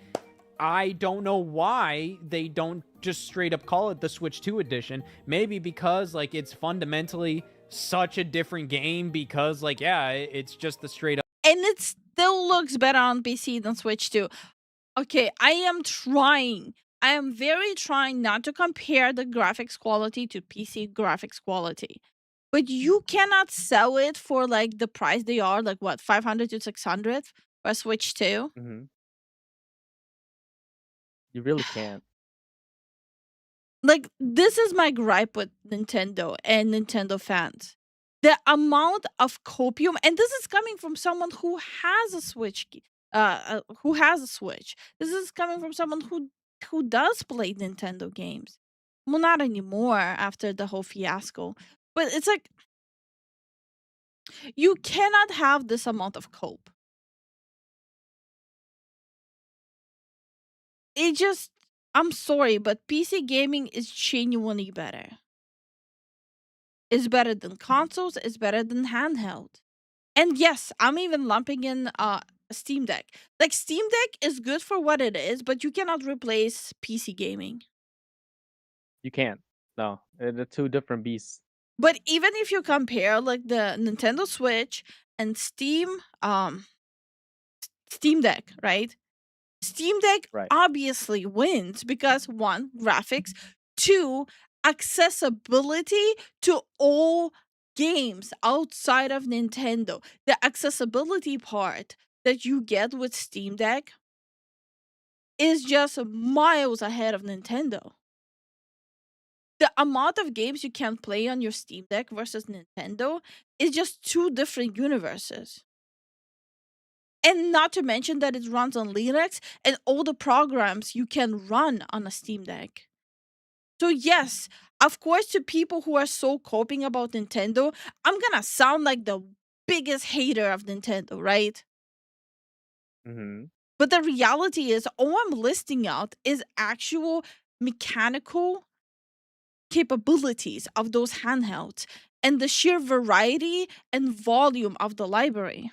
I don't know why they don't just straight up call it the Switch 2 edition. Maybe because like it's fundamentally such a different game, because like, yeah, it's just the straight up. And it still looks better on PC than Switch 2. Okay, I am trying I am very trying not to compare the graphics quality to PC graphics quality. But you cannot sell it for like the price they are, like what, 500 to 600 for Switch 2? Mm-hmm. You really can't. Like, this is my gripe with Nintendo and Nintendo fans. The amount of copium, and this is coming from someone who has a Switch, who has a Switch. This is coming from someone who does play Nintendo games. Well, not anymore after the whole fiasco, but it's like you cannot have this amount of cope. It just, I'm sorry, but PC gaming is genuinely better. It's better than consoles, it's better than handheld. And yes, I'm even lumping in Steam Deck. Like, Steam Deck is good for what it is, but you cannot replace PC gaming. You can't. No, they're two different beasts. But even if you compare like the Nintendo Switch and Steam Deck, right? Steam Deck obviously wins because 1, graphics, 2, accessibility to all games outside of Nintendo. The accessibility part that you get with Steam Deck is just miles ahead of Nintendo. The amount of games you can play on your Steam Deck versus Nintendo is just two different universes. And not to mention that it runs on Linux and all the programs you can run on a Steam Deck. So yes, of course, to people who are so coping about Nintendo, I'm gonna sound like the biggest hater of Nintendo, right? Mm-hmm. But the reality is, all I'm listing out is actual mechanical capabilities of those handhelds and the sheer variety and volume of the library.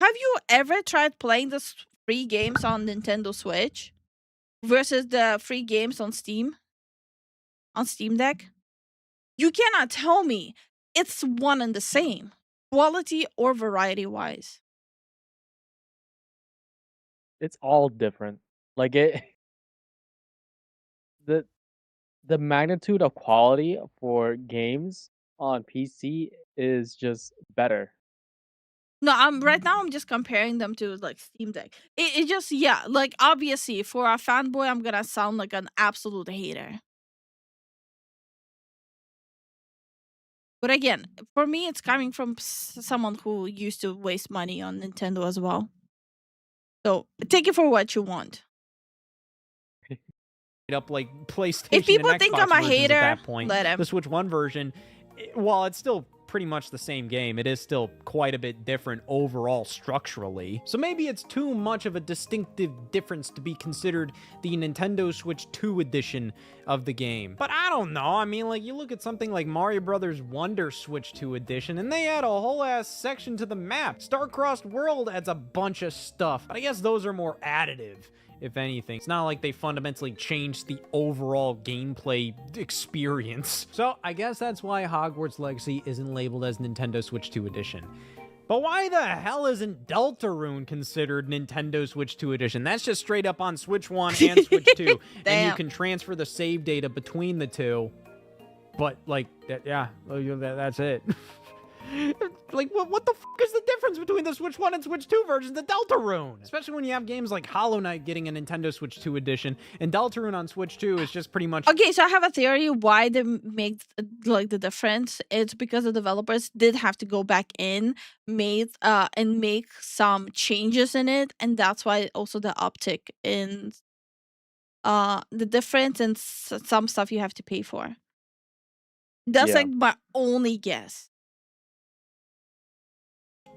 Have you ever tried playing the free games on Nintendo Switch versus the free games on Steam Deck? You cannot tell me it's one and the same, quality or variety wise. It's all different. Like the magnitude of quality for games on PC is just better. No, right now I'm just comparing them to like Steam Deck. It just, yeah, like obviously for a fanboy, I'm gonna sound like an absolute hater. But again, for me, it's coming from someone who used to waste money on Nintendo as well. So take it for what you want. Up like PlayStation. If people and think Xbox I'm a versions hater, at that point, let 'em. the Switch 1 version, while it's still pretty much the same game, it is still quite a bit different overall structurally. So maybe it's too much of a distinctive difference to be considered the Nintendo Switch 2 edition of the game. But I don't know. I mean, like, you look at something like Mario Brothers Wonder Switch 2 edition, and they add a whole ass section to the map. Star-Crossed World adds a bunch of stuff, but I guess those are more additive. If anything, it's not like they fundamentally changed the overall gameplay experience. So I guess that's why Hogwarts Legacy isn't labeled as Nintendo Switch 2 Edition. But why the hell isn't Deltarune considered Nintendo Switch 2 Edition? That's just straight up on Switch 1 and Switch 2. And you can transfer the save data between the two. But, like, yeah, that's it. Like, what the fuck is the difference between the Switch 1 and Switch 2 versions of Deltarune? Especially when you have games like Hollow Knight getting a Nintendo Switch 2 edition, and Deltarune on Switch 2 is just pretty much... Okay, so I have a theory why they make, like, the difference. It's because the developers did have to go back in, and make some changes in it, and that's why also the uptick in the difference in some stuff you have to pay for. That's, like, my only guess.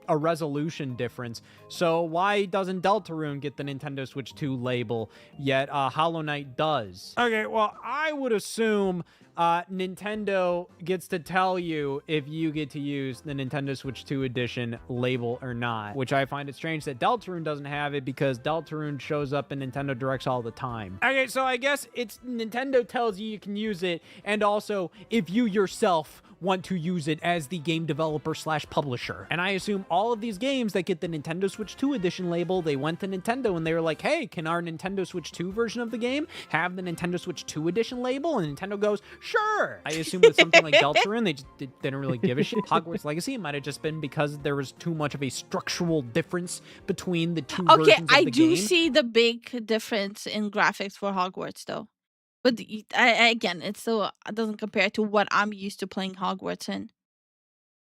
A resolution difference. So why doesn't Deltarune get the Nintendo Switch 2 label, yet Hollow Knight does? Okay, well, I would assume Nintendo gets to tell you if you get to use the Nintendo Switch 2 edition label or not, which I find it strange that Deltarune doesn't have it because Deltarune shows up in Nintendo Directs all the time. Okay, so I guess it's Nintendo tells you can use it, and also if you yourself want to use it as the game developer slash publisher. And I assume all of these games that get the Nintendo Switch 2 edition label, they went to Nintendo and they were like, hey, can our Nintendo Switch 2 version of the game have the Nintendo Switch 2 edition label? And Nintendo goes, sure. I assume with something like Deltarune, they just didn't really give a shit. Hogwarts Legacy, it might have just been because there was too much of a structural difference between the two versions of the game. Okay, I do see the big difference in graphics for Hogwarts, though. But again, it still doesn't compare to what I'm used to playing Hogwarts in.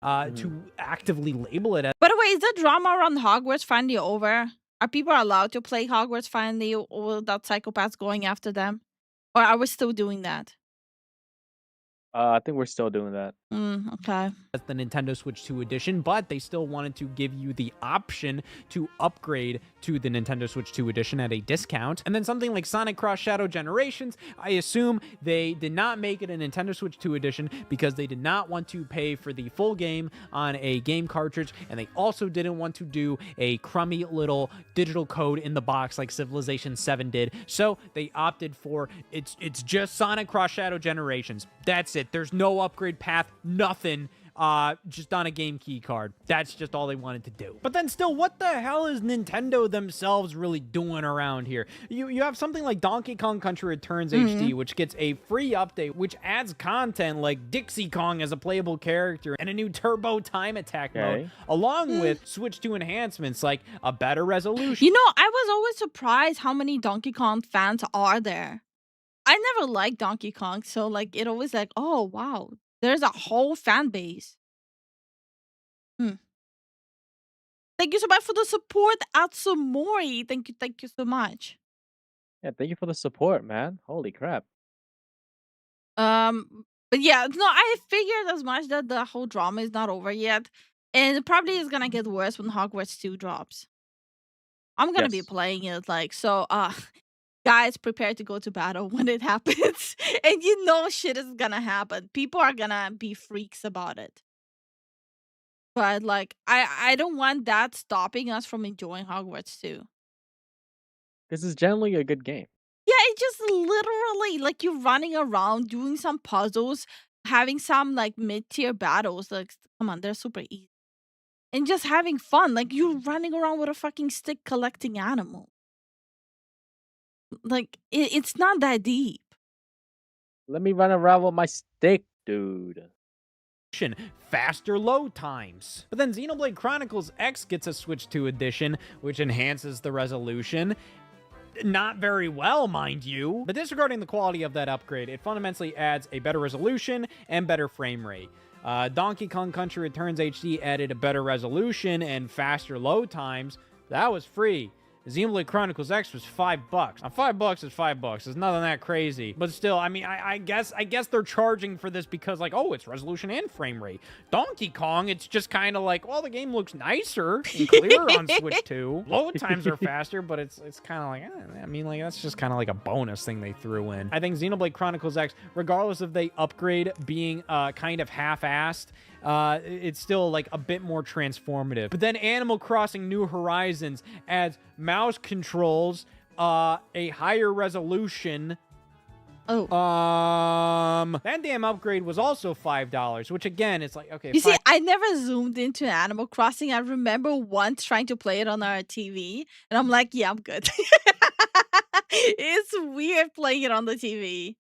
To actively label it as... By the way, is the drama around Hogwarts finally over? Are people allowed to play Hogwarts finally without psychopaths going after them? Or are we still doing that? I think we're still doing that. Okay. That's the Nintendo Switch 2 edition, but they still wanted to give you the option to upgrade to the Nintendo Switch 2 edition at a discount. And then something like Sonic Cross Shadow Generations, I assume they did not make it a Nintendo Switch 2 edition because they did not want to pay for the full game on a game cartridge, and they also didn't want to do a crummy little digital code in the box like Civilization 7 did. So they opted for it's just Sonic Cross Shadow Generations. That's it. There's no upgrade path, nothing, just on a game key card. That's just all they wanted to do. But then still, what the hell is Nintendo themselves really doing around here? You have something like Donkey Kong Country Returns HD, which gets a free update, which adds content like Dixie Kong as a playable character and a new Turbo Time Attack mode, along with Switch 2 enhancements like a better resolution. You know, I was always surprised how many Donkey Kong fans are there. I never liked Donkey Kong, so like it always like, oh wow, there's a whole fan base. Thank you so much for the support, Atsumori. Thank you so much. Yeah, thank you for the support, man. Holy crap. But yeah, no, I figured as much that the whole drama is not over yet, and it probably is gonna get worse when Hogwarts 2 drops. I'm gonna be playing it like so. Guys, prepare to go to battle when it happens. And you know shit is gonna happen. People are gonna be freaks about it. But like, I don't want that stopping us from enjoying Hogwarts 2. This is generally a good game. Yeah, it just literally, like, you're running around, doing some puzzles, having some, like, mid-tier battles. Like, come on, they're super easy. And just having fun. Like, you're running around with a fucking stick collecting animals. Like, it's not that deep. Let me run around with my stick, dude. Faster load times. But then Xenoblade Chronicles X gets a Switch 2 edition, which enhances the resolution. Not very well, mind you. But disregarding the quality of that upgrade, it fundamentally adds a better resolution and better frame rate. Donkey Kong Country Returns HD added a better resolution and faster load times. That was free. Xenoblade Chronicles X was $5. Now, $5 is $5. It's nothing that crazy. But still, I mean, I guess they're charging for this because, like, oh, it's resolution and frame rate. Donkey Kong, it's just kind of like, well, the game looks nicer and clearer on Switch 2. Load times are faster, but it's kind of like, I mean, like, that's just kind of like a bonus thing they threw in. I think Xenoblade Chronicles X, regardless of the upgrade being kind of half-assed, it's still like a bit more transformative. But then Animal Crossing New Horizons adds mouse controls, a higher resolution. That damn upgrade was also $5, which again, it's like, okay. You see, I never zoomed into Animal Crossing. I remember once trying to play it on our TV, and I'm like, yeah, I'm good. It's weird playing it on the TV.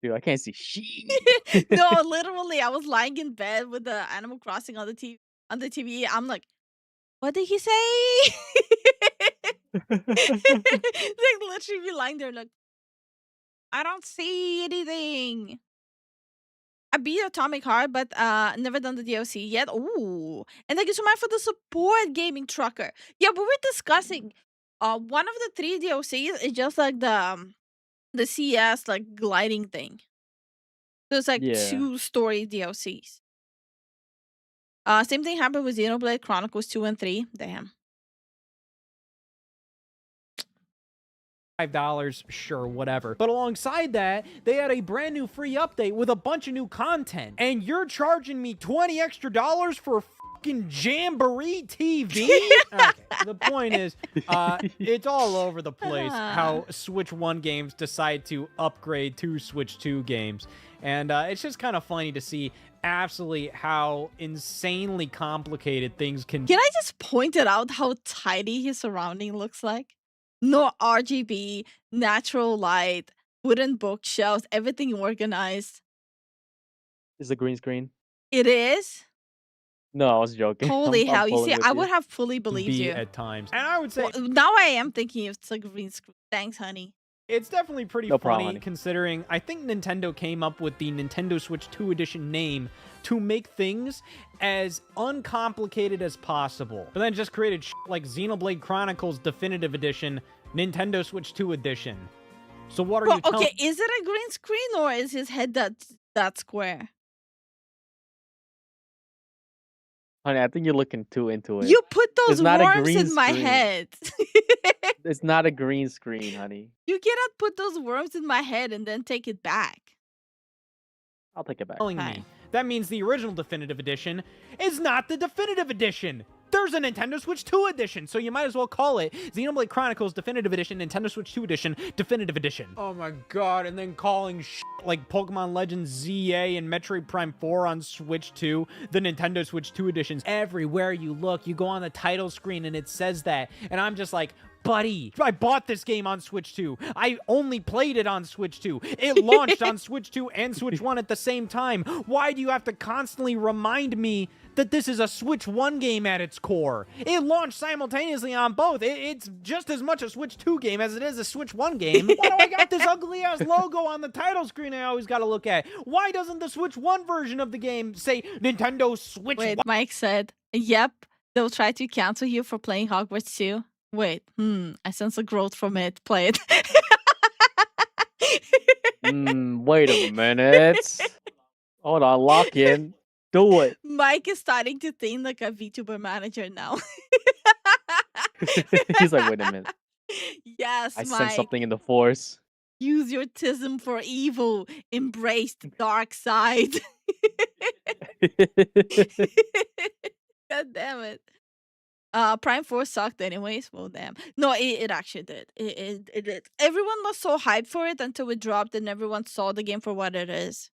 Dude, I can't see shit. No, literally, I was lying in bed with the Animal Crossing on the TV. I'm like, what did he say? Like, literally be lying there like, I don't see anything. I beat Atomic Heart, but never done the DLC yet. Ooh. And thank you so much for the support, Gaming Trucker. Yeah, we were discussing one of the 3 DLCs is just like the CS like gliding thing. So it's like 2 story DLCs. Same thing happened with Xenoblade Chronicles 2 and 3. Damn. $5, sure, whatever. But alongside that, they had a brand new free update with a bunch of new content. And you're charging me $20 extra for fucking Jamboree TV? Okay, the point is, it's all over the place how Switch 1 games decide to upgrade to Switch 2 games. And it's just kind of funny to see absolutely how insanely complicated things can be. Can I just point it out how tidy his surrounding looks like? No RGB, natural light, wooden bookshelves, everything organized. Is the green screen? It is? No, I was joking. Holy I'm hell. You pulling see, with I you. would have fully believed you. At times. And I would say Well, now I am thinking it's a green screen. Thanks, honey. it's definitely pretty No funny problem, honey. considering I think Nintendo came up with the Nintendo Switch 2 Edition name to make things as uncomplicated as possible. But then just created like Xenoblade Chronicles Definitive Edition, Nintendo Switch 2 Edition. So what are Well, you telling okay, is it a green screen or is his head that square? Honey, I think you're looking too into it. You put It's those not a worms green in my screen. head. It's not a green screen, honey. You cannot put those worms in my head and then take it back. I'll take it back. telling me that means the original Definitive Edition is not the Definitive Edition? There's a Nintendo Switch 2 Edition, so you might as well call it Xenoblade Chronicles Definitive Edition, Nintendo Switch 2 Edition, Definitive Edition. Oh my god, and then calling like Pokemon Legends ZA and Metroid Prime 4 on Switch 2, the Nintendo Switch 2 Editions. Everywhere you look, you go on the title screen and it says that, and I'm just like, buddy, I bought this game on Switch 2. I only played it on Switch 2. It launched on Switch 2 and Switch 1 at the same time. Why do you have to constantly remind me that this is a Switch 1 game at its core? It launched simultaneously on both. It's just as much a Switch 2 game as it is a Switch 1 game. Why do I got this ugly-ass logo on the title screen I always gotta look at? Why doesn't the Switch 1 version of the game say Nintendo Switch 1? Wait, Mike said, yep, they'll try to cancel you for playing Hogwarts 2. Wait, I sense a growth from it. Play it. Wait a minute. Hold on, lock in. Do it. Mike is starting to think like a VTuber manager now. He's like, wait a minute. Yes, I Mike. sense something in the force. Use your tism for evil. Embrace the dark side. God damn it. Prime 4 sucked anyways. Well, damn. No, it actually did. It did. Everyone was so hyped for it until it dropped and everyone saw the game for what it is.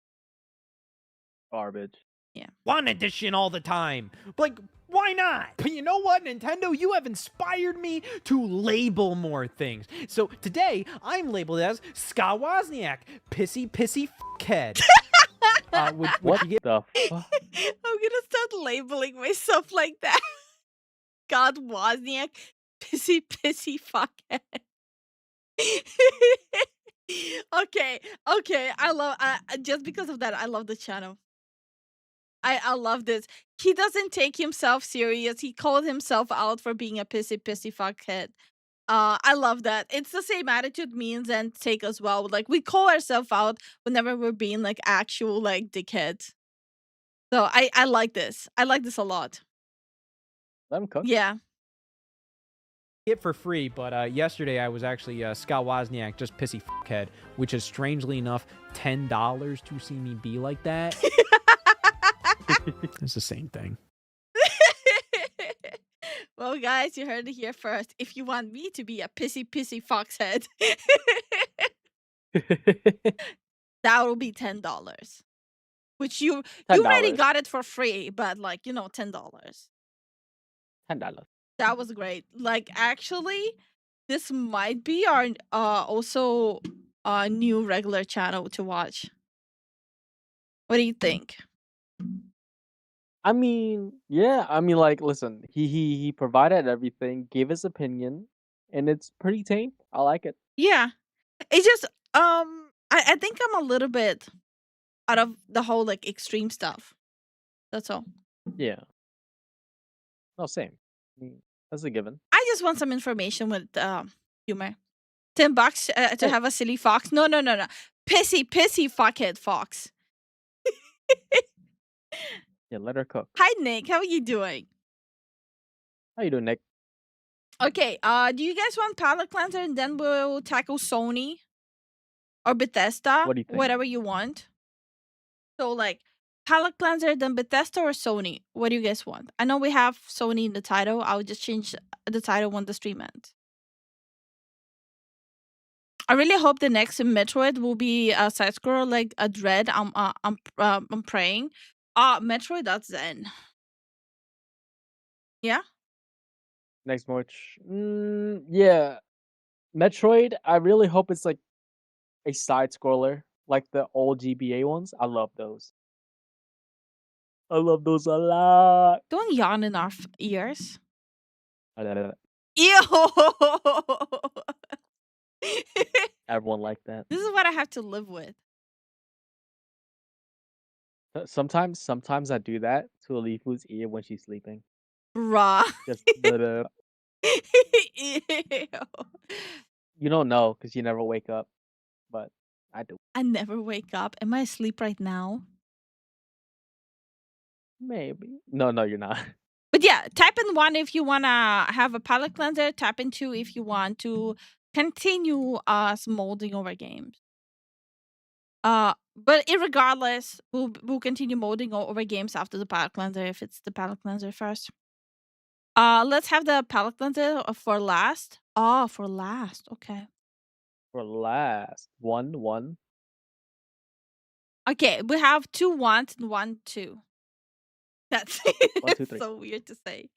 Garbage. Yeah. One edition all the time. Like, why not? But you know what, Nintendo? You have inspired me to label more things. So today, I'm labeled as Ska Wozniak, pissy fuckhead. What the fuck? I'm gonna start labeling myself like that. God Wozniak, pissy fuckhead. Okay. I love just because of that, I love the channel. I love this. He doesn't take himself serious. He called himself out for being a pissy fuckhead. I love that. It's the same attitude me and Zen take as well. Like we call ourselves out whenever we're being like actual like dickheads. So I like this. I like this a lot. Let him cook. Yeah. It for free, but yesterday I was actually Ska Wozniak, just pissy fuckhead, which is strangely enough $10 to see me be like that. It's the same thing. Well, guys, you heard it here first. If you want me to be a pissy foxhead, that will be $10. Which you already $10. got it for free, but like, $10. $10. That was great. Like, actually, this might be our also a new regular channel to watch. What do you think? I mean, yeah. I mean, like, listen. He provided everything, gave his opinion, and it's pretty tame. I like it. Yeah. It's just I think I'm a little bit out of the whole like extreme stuff. That's all. Yeah. No, same. I mean, that's a given. I just want some information with humor. $10 to have a silly fox. No. Pissy fuckhead fox. Yeah, let her cook. Hi Nick, how are you doing? How you doing, Nick? Okay, do you guys want palette cleanser and then we'll tackle Sony or Bethesda? What do you think? Whatever you want. So like palette cleanser, then Bethesda or Sony? What do you guys want? I know we have Sony in the title. I'll just change the title when the stream ends. I really hope the next Metroid will be a side scroller like a Dread. I'm praying. Metroid, that's Zen. Yeah. Next March. Yeah. Metroid, I really hope it's like a side scroller, like the old GBA ones. I love those. I love those a lot. Don't yawn in our ears. Everyone Ew. like that. This is what I have to live with. Sometimes I do that to Alifu's ear when she's sleeping. Bruh. Just Ew. you don't know because you never wake up, but I do. I never wake up. Am I asleep right now? Maybe. No, you're not. But yeah, type in 1 if you want to have a palette cleanser. Type in 2 if you want to continue us molding over games. But irregardless, we'll continue molding over games after the palette cleanser if it's the palette cleanser first. Let's have the palette cleanser for last. Oh, for last. Okay. For last. One. Okay, we have 2 1s and 1 2. That's 1, 2, 3. so weird to say.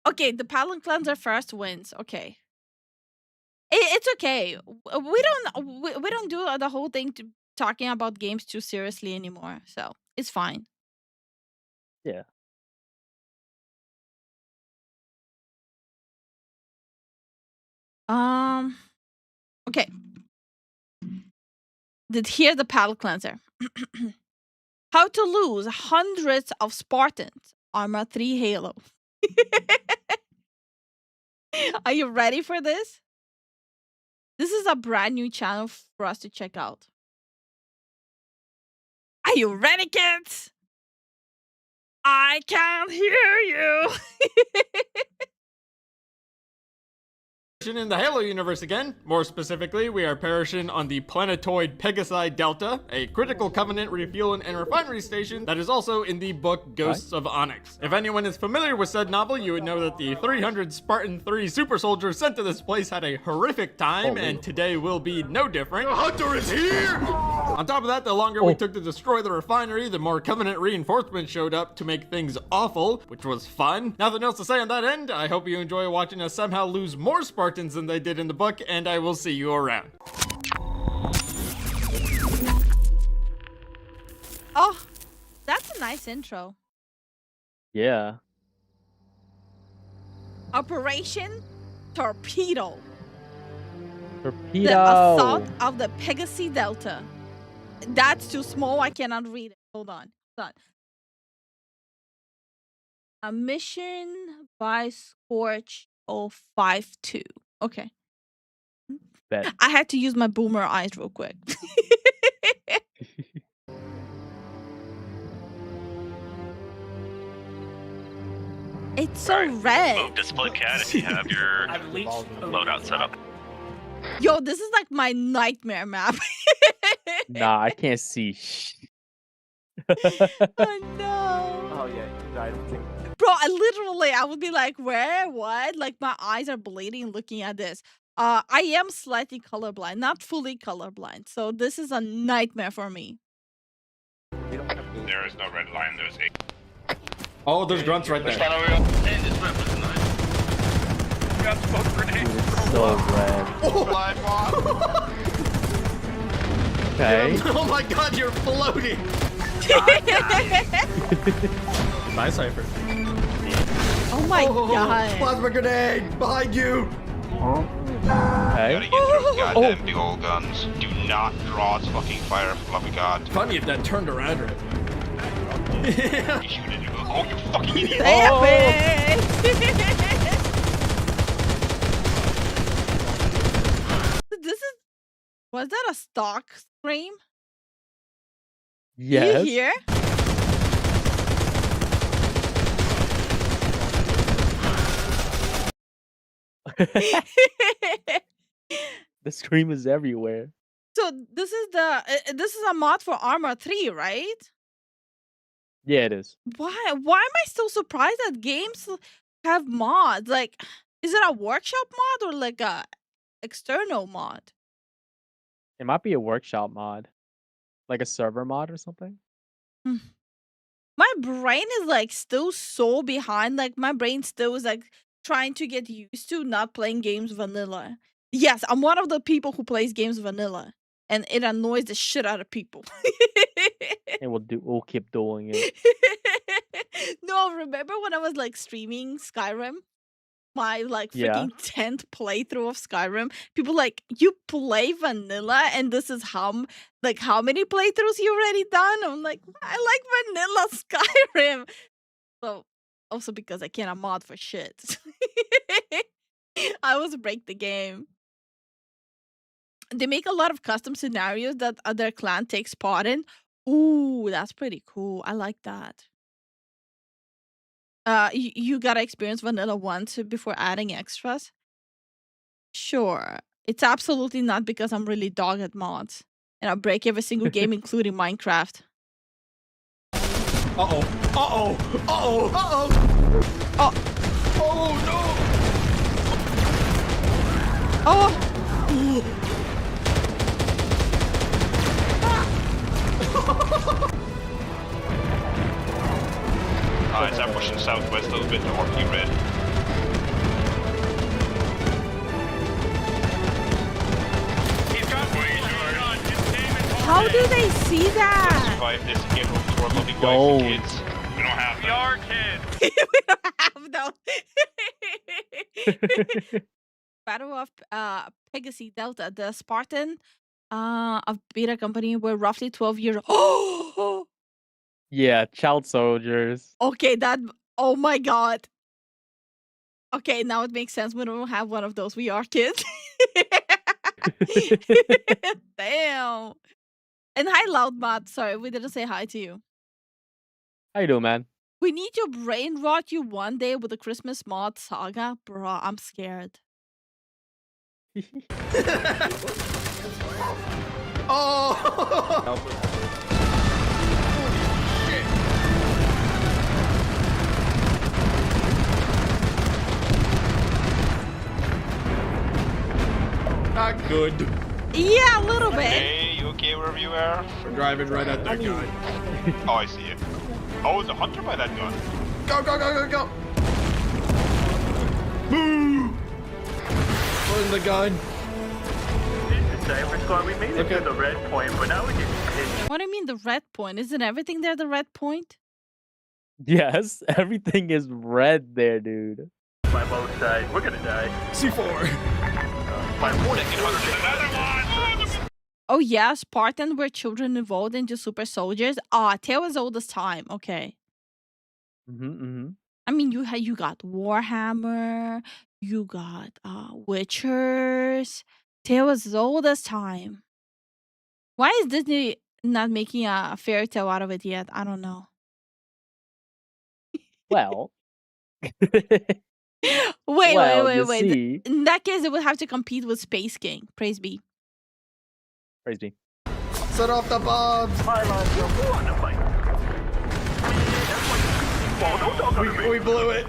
Okay, the palette cleanser first wins. Okay. It's okay. We don't do the whole thing to talking about games too seriously anymore. So it's fine. Yeah. Okay. Here's the palette cleanser. How to lose hundreds of Spartans. Arma 3 Halo. Are you ready for this? This is a brand new channel for us to check out. Are you ready, kids? I can't hear you. In the Halo universe again. More specifically, we are perishing on the planetoid Pegasi Delta, a critical covenant refueling and refinery station that is also in the book Ghosts of Onyx. If anyone is familiar with said novel, you would know that the 300 Spartan 3 super soldiers sent to this place had a horrific time, and today will be no different. The hunter is here! On top of that, the longer we took to destroy the refinery, the more covenant reinforcements showed up to make things awful, which was fun. Nothing else to say on that end. I hope you enjoy watching us somehow lose more Spartans than they did in the book, and I will see you around. Oh, that's a nice intro. Yeah. Operation Torpedo. Torpedo. The assault of the Pegasi Delta. That's too small. I cannot read it. Hold on. A mission by Scorch 052. Okay. Bet. I had to use my boomer eyes real quick. It's so red. Move to split cat if you have your loadout set up. Yo, this is like my nightmare map. Nah, I can't see. Oh no. Oh yeah, I don't think. Bro, I would be like, where? What? Like my eyes are bleeding looking at this. I am slightly colorblind, not fully colorblind. So this is a nightmare for me. There is no red line, there's a... Oh, there's grunts right there. Hey, this map is nice. Got smoke grenades. So red. Okay. Oh my god, you're floating! Nice Cypher. Oh my god. Plasma grenade behind you. Okay. You gotta get those goddamn big old guns. Do not draw its fucking fire, for the love of God. Funny if that turned around right. You shoot it, you go, oh, you fucking idiot! Damn it! Was that a stock scream? Yes. Do you hear? The scream is everywhere. So this is a mod for Arma 3, right? Yeah, it is. Why am I so surprised that games have mods? Like, is it a workshop mod or like a external mod? It might be a workshop mod, like a server mod or something. My brain is like still so behind. Like my brain still is like trying to get used to not playing games vanilla. Yes, I'm one of the people who plays games vanilla, and it annoys the shit out of people. And we'll keep doing it. No, remember when I was like streaming Skyrim? My like Yeah. freaking 10th playthrough of Skyrim. People like, you play vanilla and this is how many playthroughs you already done? I'm like, I like vanilla Skyrim. So also because I cannot mod for shit. I always break the game. They make a lot of custom scenarios that other clan takes part in. Ooh, that's pretty cool. I like that. You gotta experience vanilla once before adding extras. Sure. It's absolutely not because I'm really dog at mods. And I break every single game, including Minecraft. Uh-oh. Uh-oh. Uh-oh. Uh-oh. Oh. Oh, no. Oh. Alright, so I'm pushing southwest a little bit to Orky Red. How do they see that? Survive this game to our lovely Don't. wives and kids. We don't have them. We are kids. We don't have no. Battle of Pegasus Delta, the Spartan of Beta Company were roughly 12 years old. Yeah, child soldiers. Okay, oh my god. Okay, now it makes sense. We don't have one of those. We are kids. Damn. And hi, Loudbot. Sorry, we didn't say hi to you. How you doing, man? We need to brain rot you one day with the Christmas mod saga. Bro, I'm scared. Oh! Not good. Yeah, a little bit. Hey, you okay wherever you are? We're driving right at that guy. Oh, I see it. Oh, there's a hunter by that gun. Go, go, go, go, go! Boo! Where's the gun? We made it to the red point, but now we get pinched. What do you mean the red point? Isn't everything there the red point? Yes, everything is red there, dude. By both sides. We're gonna die. C4. My point. Another one. Oh yeah, Spartan were children involved into super soldiers. Ah, Tale as old as time. Okay. I mean, you got Warhammer, you got Witchers. Tale as old as time. Why is Disney not making a fairy tale out of it yet? I don't know. Well. Wait. See. In that case, it would have to compete with Space King. Praise be. Praise be. Set off the bombs! We blew it.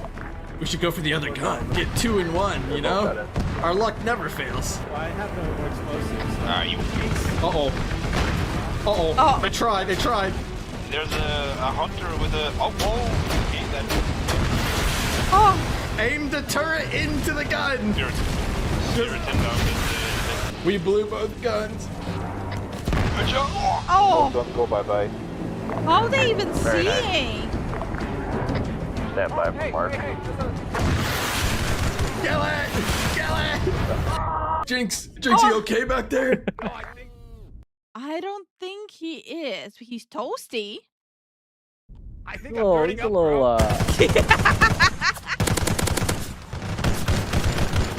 We should go for the other gun. Get 2 in 1, you know? Our luck never fails. I have no explosives. Ah, you. Uh-oh. Uh-oh. Oh. They tried. There's a hunter with a. Oh, okay, then. Oh. Aim the turret into the gun. We blew both guns. Good job. Oh. Don't go bye-bye. How are they even Very nice. seeing? Stand by for Mark. Kill it! Jinx, you okay back there? I don't think he is. He's toasty. I think He's a little,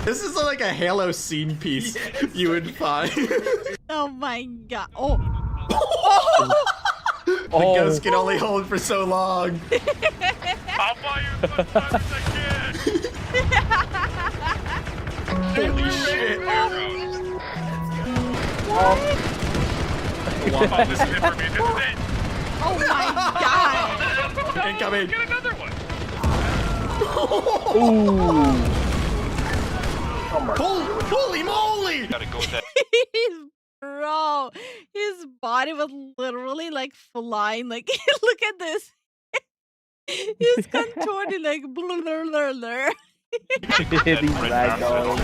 This is like a Halo scene piece you would find. Oh my god. Oh. The ghost can only hold for so long. I'll buy you as much time as I can. Oh, this is it for me. This is it. Oh my god! Incoming. Get another one. Holy moly! Gotta go with that. Bro, his body was literally like flying. Like, look at this. He's contorting like blah, blah, blah, blah. These ragdolls.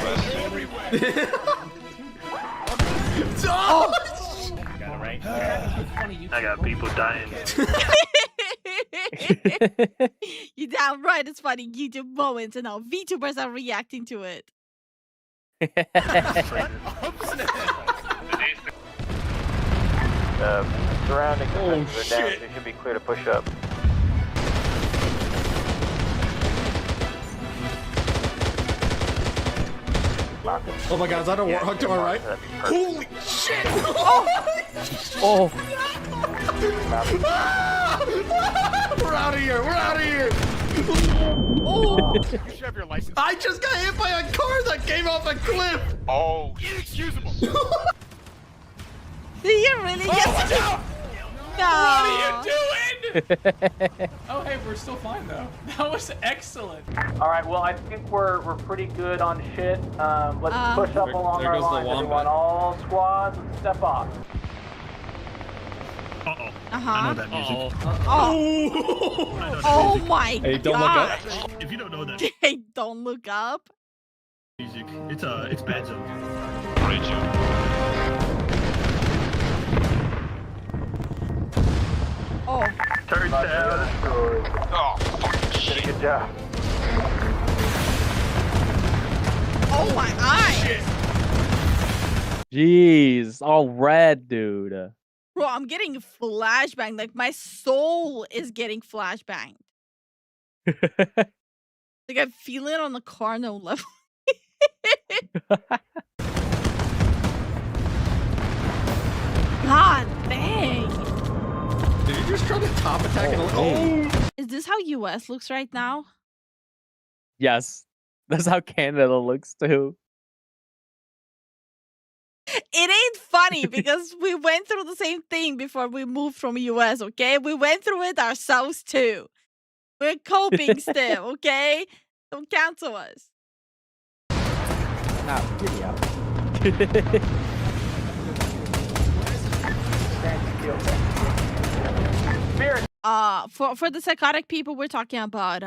Oh. I got people dying. You damn right, it's funny YouTube moments, and now VTubers are reacting to it. Surrounding defenses are down, shit. so you should be clear to push up. Oh my god, is that a warhawk to our right? Holy shit! Oh. We're out of here! We're out of here! Oh! You should have your license. I just got hit by a car that came off a cliff! Oh, Inexcusable. Did you really just... No! No! What are you doing? Oh, hey, we're still fine though. That was excellent. All right, well, I think we're pretty good on shit. Let's push up along there our goes the lines. wombat. Everyone, all squads, step off. Uh-oh. Uh-huh. I know that music. Oh. Oh my Hey, don't god. look up. If you don't know that Hey, don't look up. music, it's bad zone. Oh. Turn down. oh, fuck. Shit. Good job. Oh my eye. Jeez, all red, dude. Bro, I'm getting flashbang. Like, my soul is getting flashbanged. Like, I feel it on the carnal level. God dang. Did you just try to top attack and Oh. Is this how US looks right now? Yes, that's how Canada looks too. It ain't funny because we went through the same thing before we moved from US, okay? We went through it ourselves too. We're coping still, okay? Don't cancel us. Nah, giddy up. For the psychotic people, we're talking about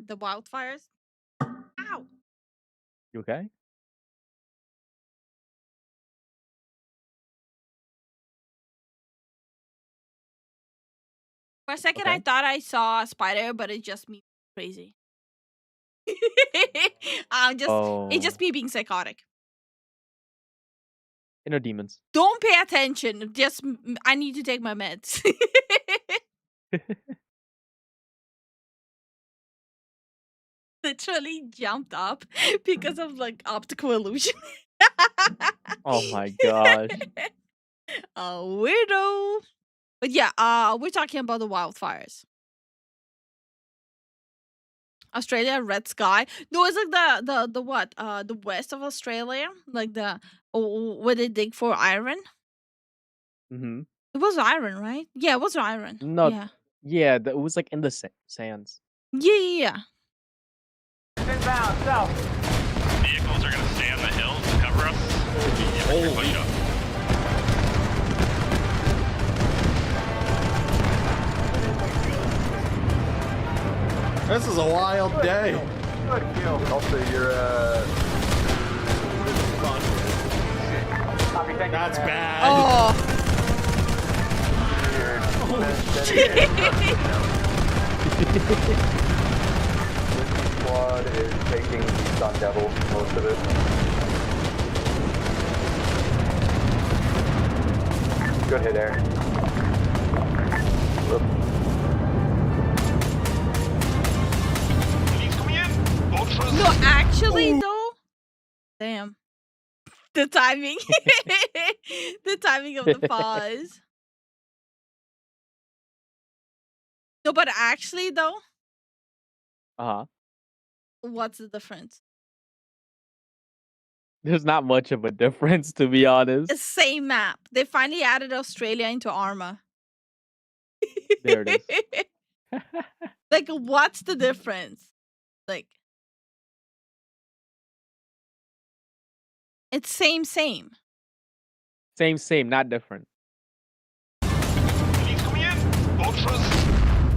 the wildfires. Ow. You okay? For a second, Okay. I thought I saw a spider, but it's just me crazy. It's just me being psychotic. Inner demons. Don't pay attention. Just I need to take my meds. Literally jumped up because of like optical illusion. Oh my gosh. A weirdo. But yeah, we're talking about the wildfires. Australia, red sky. No, it's like the what? The west of Australia, like where they dig for iron. Mm-hmm. It was iron, right? Yeah, it was iron. No. Yeah. Yeah, it was like in the sands. Yeah. Inbound, south. Vehicles are gonna stay on the hill to cover us. Push up. This is a wild day. Good kill. Also, you're Copy, thank you, That's man. bad. Oh. Squad is taking the Sun Devil, most of it. Good hit, Eric. No, actually though. Damn. The timing. The timing of the pause. No, but actually though, Uh-huh. what's the difference? There's not much of a difference, to be honest. Same map. They finally added Australia into Arma. There it is. Like, what's the difference? Like, it's same. Same, not different.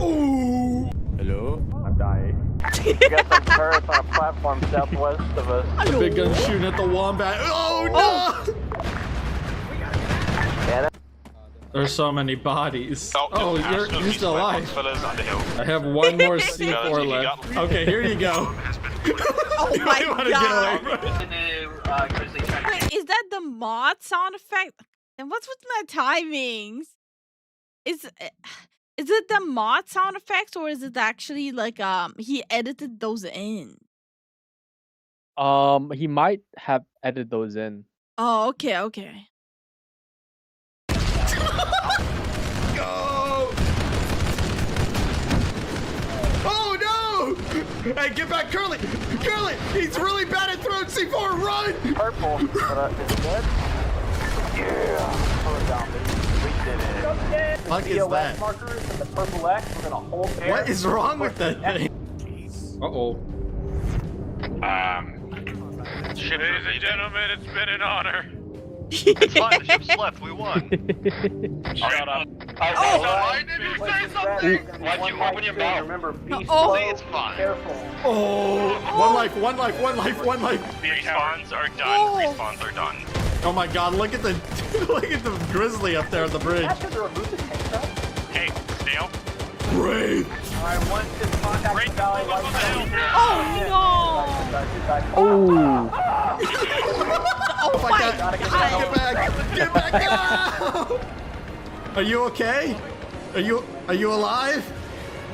Ooh. Hello? I'm dying. We got some turrets on a platform southwest of us. The big gun shooting at the wombat. Oh no! There's so many bodies. Oh, you're still alive. I have one more C4 left. Okay, here you go. Oh my god! Get away. Wait, is that the mod sound effect? And what's with my timings? Is it the mod sound effects, or is it actually like he edited those in? He might have edited those in. Oh, okay. Oh no! Hey, get back, Curly! Curly! He's really bad at throwing C4. Run! Purple. Is it dead? Yeah. Pull it down, baby. We did it. What is that? Markers and the purple X and a whole pair. What is wrong with that thing? Uh-oh. Ladies and gentlemen, it's been an honor. It's fine, the ship's left, we won. Shut up. I didn't say something! Why'd you open your mouth? Remember, peacefully, it's fine. Careful. Oh, one life. Respawns are done, respawns are done. Oh my god, look at the grizzly up there at the bridge. Hey, Snail. Brave. Alright, once this contact the valley, Oh my god! Get back! No! Are you okay? Are you alive?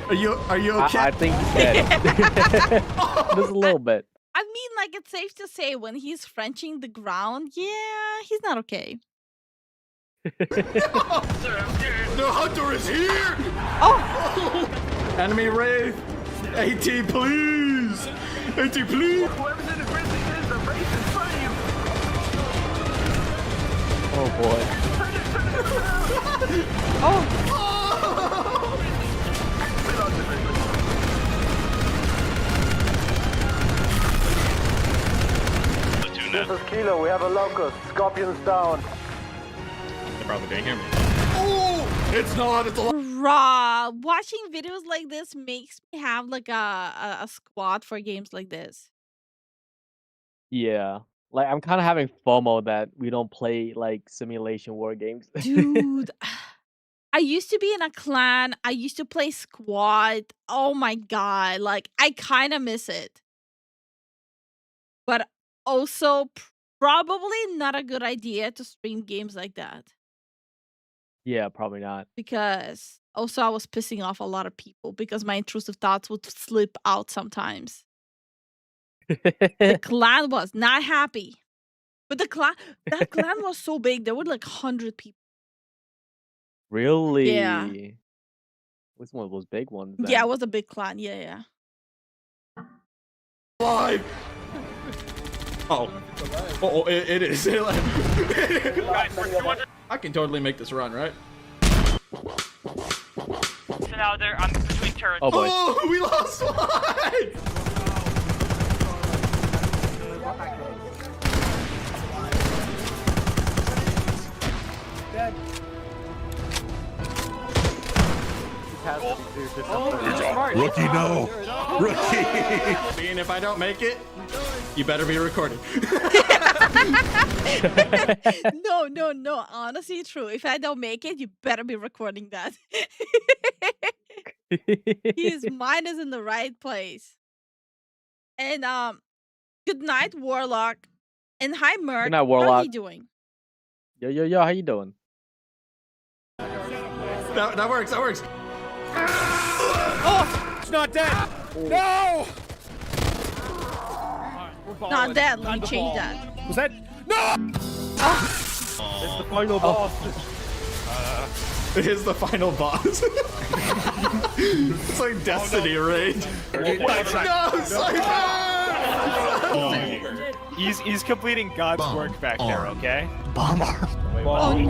Are you okay? I think he's dead. Just a little bit. I mean, like, it's safe to say when he's Frenching the ground, yeah, he's not okay. The hunter is here! Oh! Enemy Wraith! AT, please! AT, please! Whoever's in the grizzly is the race in front of you. Oh boy. Oh! This is Kilo, we have a locust. Scorpions down. They probably didn't hear me. Oh! It's not, it's a lot. Raw. Watching videos like this makes me have like a squad for games like this. Yeah. Like, I'm kind of having FOMO that we don't play, like, simulation war games. Dude. I used to be in a clan. I used to play squad. Oh my god. Like, I kind of miss it. But also, probably not a good idea to stream games like that. Yeah, probably not. Because also I was pissing off a lot of people because my intrusive thoughts would slip out sometimes. The clan was not happy. But that clan was so big. There were like 100 people. Really? Yeah. What's one of those big ones? Yeah, then? it was a big clan. Yeah. Live! Oh, it is. I can totally make this run, right? So now I'm between turrets. Oh boy. Oh, we lost one! Dead. Rookie, no. Rookie. Being if I don't make it, you better be recording. No. Honestly, true. If I don't make it, you better be recording that. His mind is in the right place. And good night, Warlock. And hi, Merc. Good night, How are Warlock. you doing? Yo, how you doing? That works. Oh! It's not dead! No! Not that. Let me change that. Was that? No! It's the final boss. It is the final boss. It's like Destiny, right? No, Cypher! He's completing God's work back there, okay? Bomber. Oh no!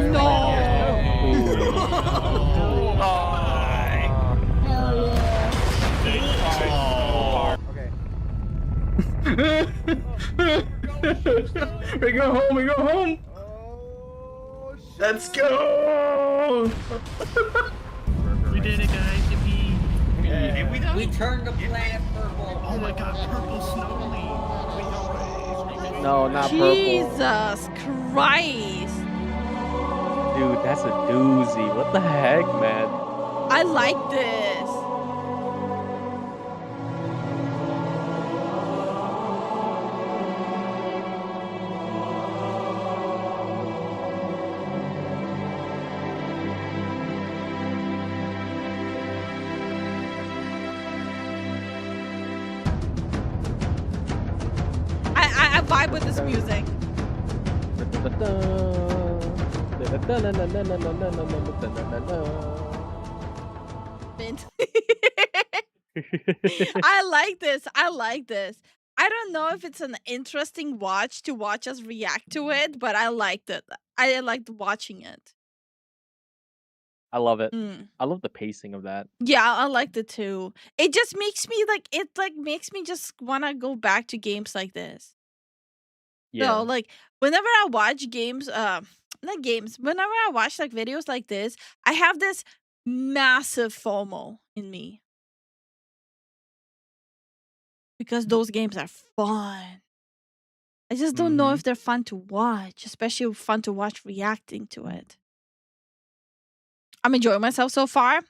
We go home, we go home! Let's go! We did it, guys. Yippee. We turned the planet purple. Oh my god, purple snow No, not Jesus Christ! purple. Dude, that's a doozy. What the heck, man? I like this. I vibe with this music. Mint. I like this. I like this. I don't know if it's an interesting watch to watch us react to it, but I liked it. I liked watching it. I love it. Mm. I love the pacing of that. Yeah, I liked it too. It just makes me makes me just wanna go back to games like this. Yeah. So like whenever I watch games, not games, whenever I watch like videos like this, I have this massive FOMO in me. Because those games are fun. I just don't know if they're fun to watch, especially fun to watch reacting to it. I'm enjoying myself so far.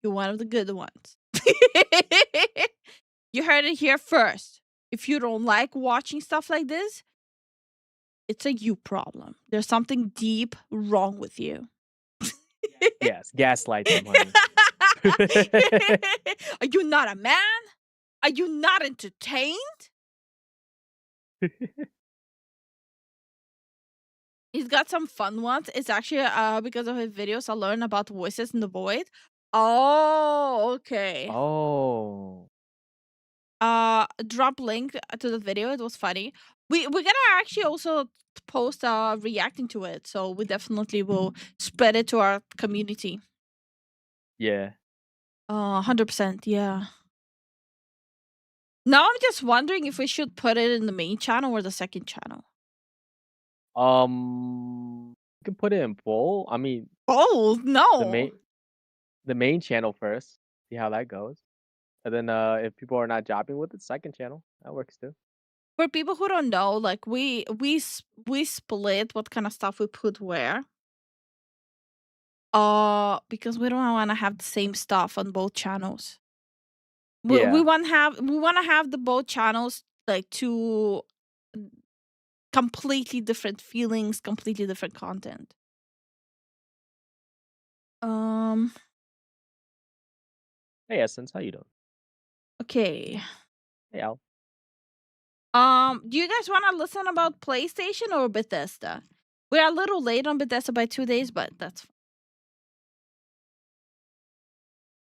You're one of the good ones. You heard it here first. If you don't like watching stuff like this, it's a you problem. There's something deep wrong with you. Yes, gaslight them, honey. Are you not a man? Are you not entertained? He's got some fun ones. It's actually because of his videos I learned about voices in the void. Oh, okay. Oh. Drop link to the video. It was funny. We're gonna actually also post reacting to it, so we definitely will spread it to our community. Yeah. 100%. Yeah. Now I'm just wondering if we should put it in the main channel or the second channel. You can put it in both. I mean, both. No. The main channel first. See how that goes, and then if people are not jobbing with it, second channel that works too. For people who don't know, like we split what kind of stuff we put where. Because we don't want to have the same stuff on both channels. We want to have the both channels like two completely different feelings, completely different content. Hey Essence, how you doing? Okay. Hey Al. Do you guys want to listen about PlayStation or Bethesda? We're a little late on Bethesda by 2 days, but that's fine.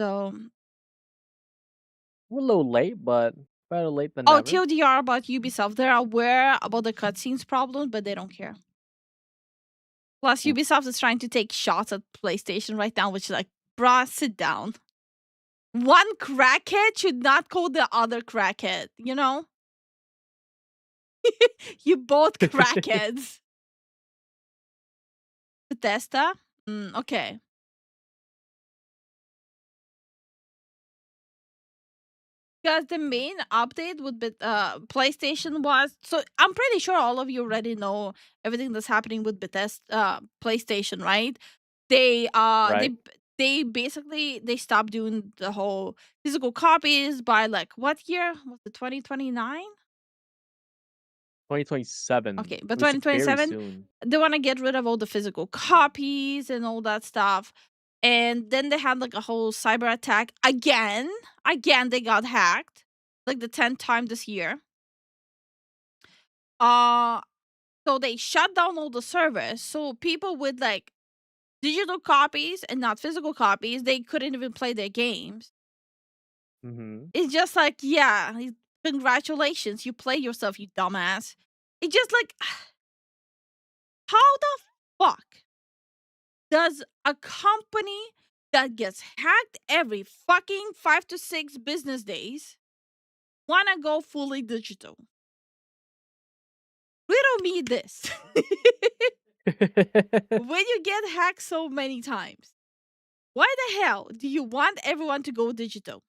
So we're a little late, but better late than never. never. TLDR about Ubisoft. They're aware about the cutscenes problem, but they don't care. Plus, Ubisoft is trying to take shots at PlayStation right now, which is like, bruh, sit down. One crackhead should not call the other crackhead, you know? You both crackheads. Bethesda? Okay. Because the main update would be PlayStation was, so I'm pretty sure all of you already know everything that's happening with Bethesda PlayStation, right? They they basically they stopped doing the whole physical copies by like what year? Was it 2029? 2027. Okay, but which is very 2027 soon. they want to get rid of all the physical copies and all that stuff. And then they had like a whole cyber attack again. Again, they got hacked, like the 10th time this year. So they shut down all the servers. So people with like digital copies and not physical copies, they couldn't even play their games. It's just like, yeah, Congratulations, you play yourself, you dumbass. It just like, how the fuck does a company that gets hacked every fucking 5 to 6 business days wanna go fully digital? Riddle me this. When you get hacked so many times, why the hell do you want everyone to go digital?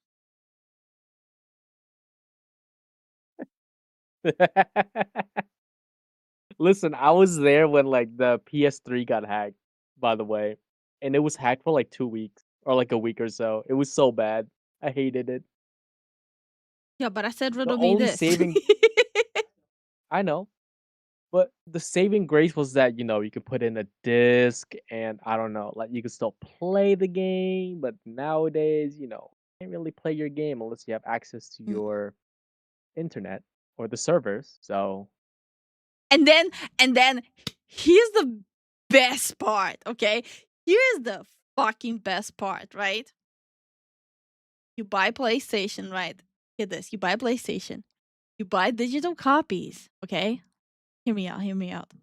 Listen, I was there when like the PS3 got hacked, by the way, and it was hacked for like 2 weeks or like a week or so. It was so bad. I hated it. Yeah, but I said The riddle me only this. saving, I know, but the saving grace was that you could put in a disc, and I don't know, like you could still play the game. But nowadays, you can't really play your game unless you have access to your internet or the servers. So And then here's the best part, okay? Here's the fucking best part, right? You buy PlayStation, right? Get this. You buy PlayStation. You buy digital copies, okay? Hear me out, hear me out.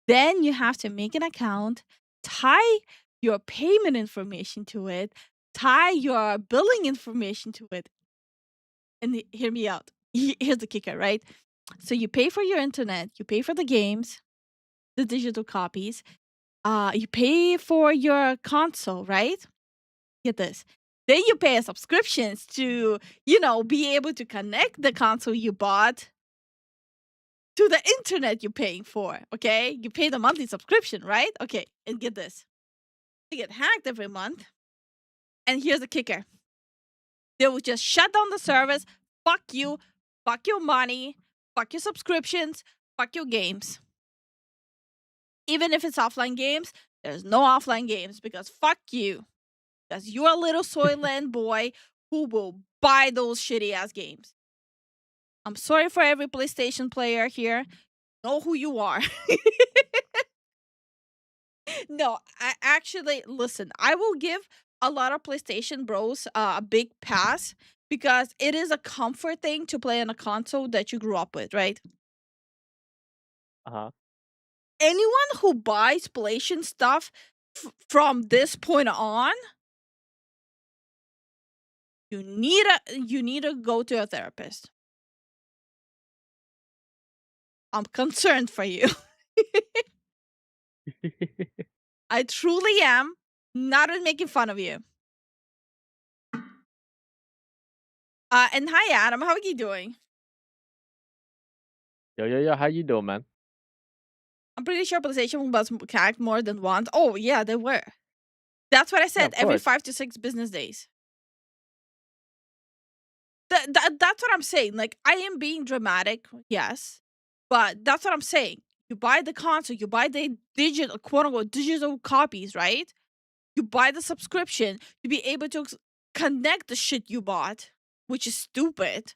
Then you have to make an account, tie your payment information to it, tie your billing information to it. And hear me out. Here's the kicker, right? So you pay for your internet, you pay for the games, the digital copies, you pay for your console, right? Get this. Then you pay subscriptions to, be able to connect the console you bought to the internet you're paying for, okay? You pay the monthly subscription, right? Okay, and get this. They get hacked every month. And here's the kicker. They will just shut down the service. Fuck you. Fuck your money. Fuck your subscriptions. Fuck your games. Even if it's offline games, there's no offline games because fuck you. Because you're a little Soylent boy who will buy those shitty ass games. I'm sorry for every PlayStation player here. Know who you are. No, I actually listen. I will give a lot of PlayStation bros a big pass because it is a comfort thing to play on a console that you grew up with, right? Uh-huh. Anyone who buys PlayStation stuff from this point on, you need to go to a therapist. I'm concerned for you. I truly am. Not making fun of you. And hi, Adam. How are you doing? Yo, how you doing, man? I'm pretty sure PlayStation was hacked more than once. Oh, yeah, they were. That's what I said. Every 5 to 6 business days. That's what I'm saying. Like, I am being dramatic, yes. But that's what I'm saying. You buy the console, you buy the digital, quote unquote, digital copies, right? You buy the subscription to be able to connect the shit you bought, which is stupid.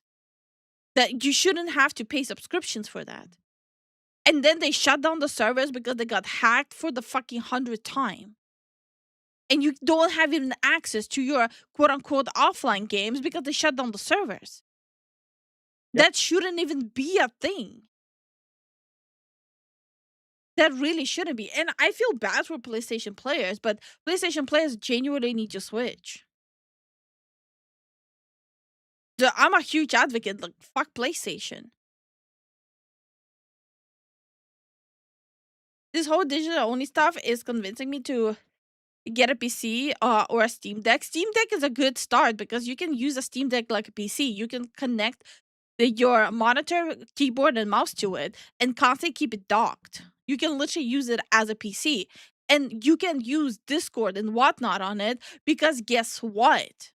That you shouldn't have to pay subscriptions for that. And then they shut down the servers because they got hacked for the fucking 100th time. And you don't have even access to your quote unquote offline games because they shut down the servers. Yep. That shouldn't even be a thing. That really shouldn't be. And I feel bad for PlayStation players, but PlayStation players genuinely need to switch. I'm a huge advocate. Like, fuck PlayStation. This whole digital only stuff is convincing me to get a PC or a Steam Deck. Steam Deck is a good start because you can use a Steam Deck like a PC. You can connect your monitor, keyboard, and mouse to it and constantly keep it docked. You can literally use it as a PC. And you can use Discord and whatnot on it because guess what?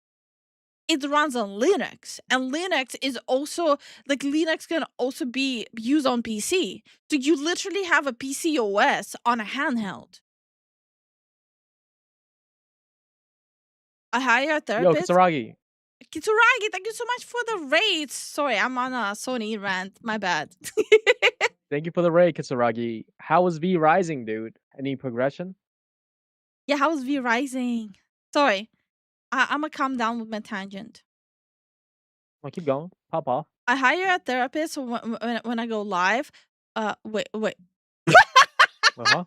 It runs on Linux. And Linux is also, like, Linux can also be used on PC. So you literally have a PC OS on a handheld. A higher therapist. Yo, Kitsuragi. Kitsuragi, thank you so much for the raid. Sorry, I'm on a Sony rant. My bad. Thank you for the raid, Kitsuragi. How was V Rising, dude? Any progression? Yeah, how's V Rising? Sorry. I'm gonna calm down with my tangent. Well, keep going. Papa. I hire a therapist when I go live. Wait. Uh-huh.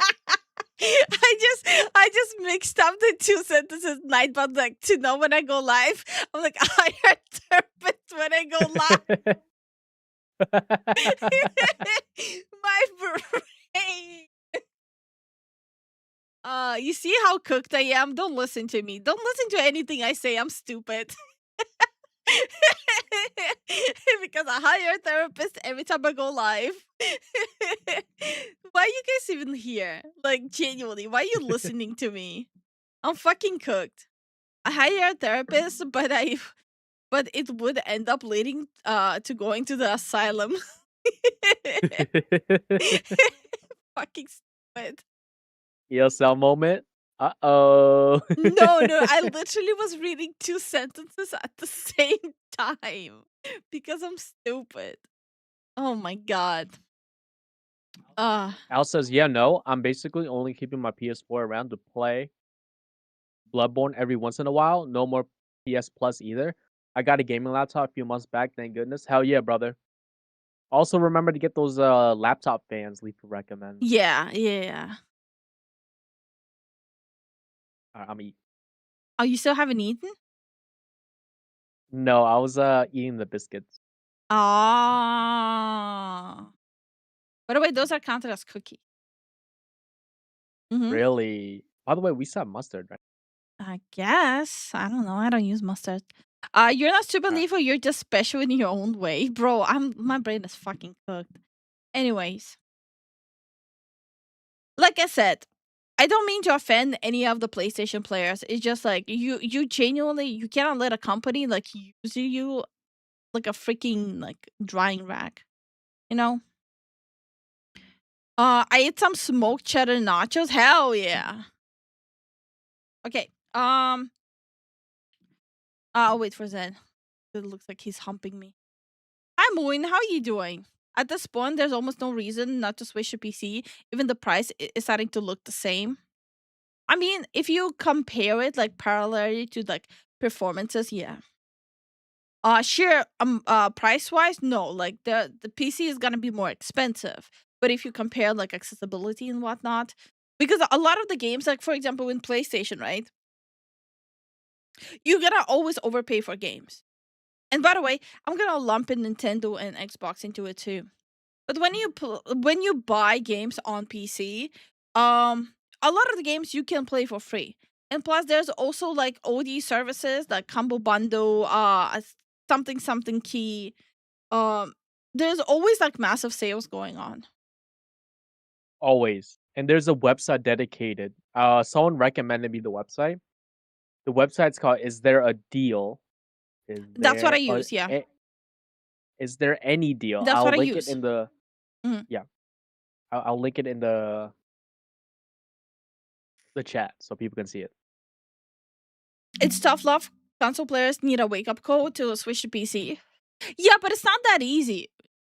I just mixed up the two sentences, Nightbot, like to know when I go live. I'm like, I hire a therapist when I go live. My brain. You see how cooked I am? Don't listen to me. Don't listen to anything I say. I'm stupid. Because I hire a therapist every time I go live. Why are you guys even here? Like, genuinely, why are you listening to me? I'm fucking cooked. I hire a therapist, but it would end up leading to going to the asylum. Fucking stupid. ESL moment. Uh-oh. No, I literally was reading two sentences at the same time because I'm stupid. Oh my god. Al says, yeah, no, I'm basically only keeping my PS4 around to play Bloodborne every once in a while. No more PS Plus either. I got a gaming laptop a few months back, thank goodness. Hell yeah, brother. Also remember to get those laptop fans Lifu recommends. Yeah. I'm eating. Oh, you still haven't eaten? No, I was eating the biscuits. Ah. By the way, those are counted as cookies. Mhm. Really? By the way, we saw mustard, right? I guess. I don't know. I don't use mustard. You're not super Lifu, you're just special in your own way. Bro, my brain is fucking cooked. Anyways. Like I said, I don't mean to offend any of the PlayStation players. It's just like you genuinely you cannot let a company like use you like a freaking like drying rack. You know? I ate some smoked cheddar nachos. Hell yeah. Okay. I'll wait for Zen. It looks like he's humping me. Hi Moon, how are you doing? At this point, there's almost no reason not to switch to PC. Even the price is starting to look the same. I mean, if you compare it like parallelly to like performances, yeah. Sure. Price wise, no. Like the PC is gonna be more expensive. But if you compare like accessibility and whatnot, because a lot of the games, like for example in PlayStation, right? You're gonna always overpay for games. And by the way, I'm gonna lump in Nintendo and Xbox into it too. But when you buy games on PC, a lot of the games you can play for free. And plus there's also like OD services like Combo Bundle, something key. There's always like massive sales going on. Always. And there's a website dedicated. Someone recommended me the website. The website's called Is There a Deal? That's what I use, yeah. Is there any deal? That's I'll what I link use. it in the Mhm. yeah. I'll link it in the chat so people can see it. It's tough love. Console players need a wake-up call to switch to PC. Yeah, but it's not that easy.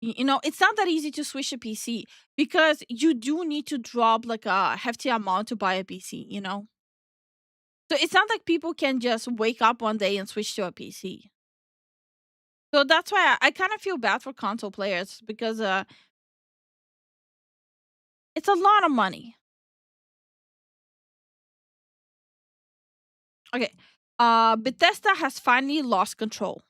You know, it's not that easy to switch to PC because you do need to drop like a hefty amount to buy a PC, you know? So it's not like people can just wake up one day and switch to a PC. So that's why I kind of feel bad for console players because it's a lot of money. Okay. Bethesda has finally lost control.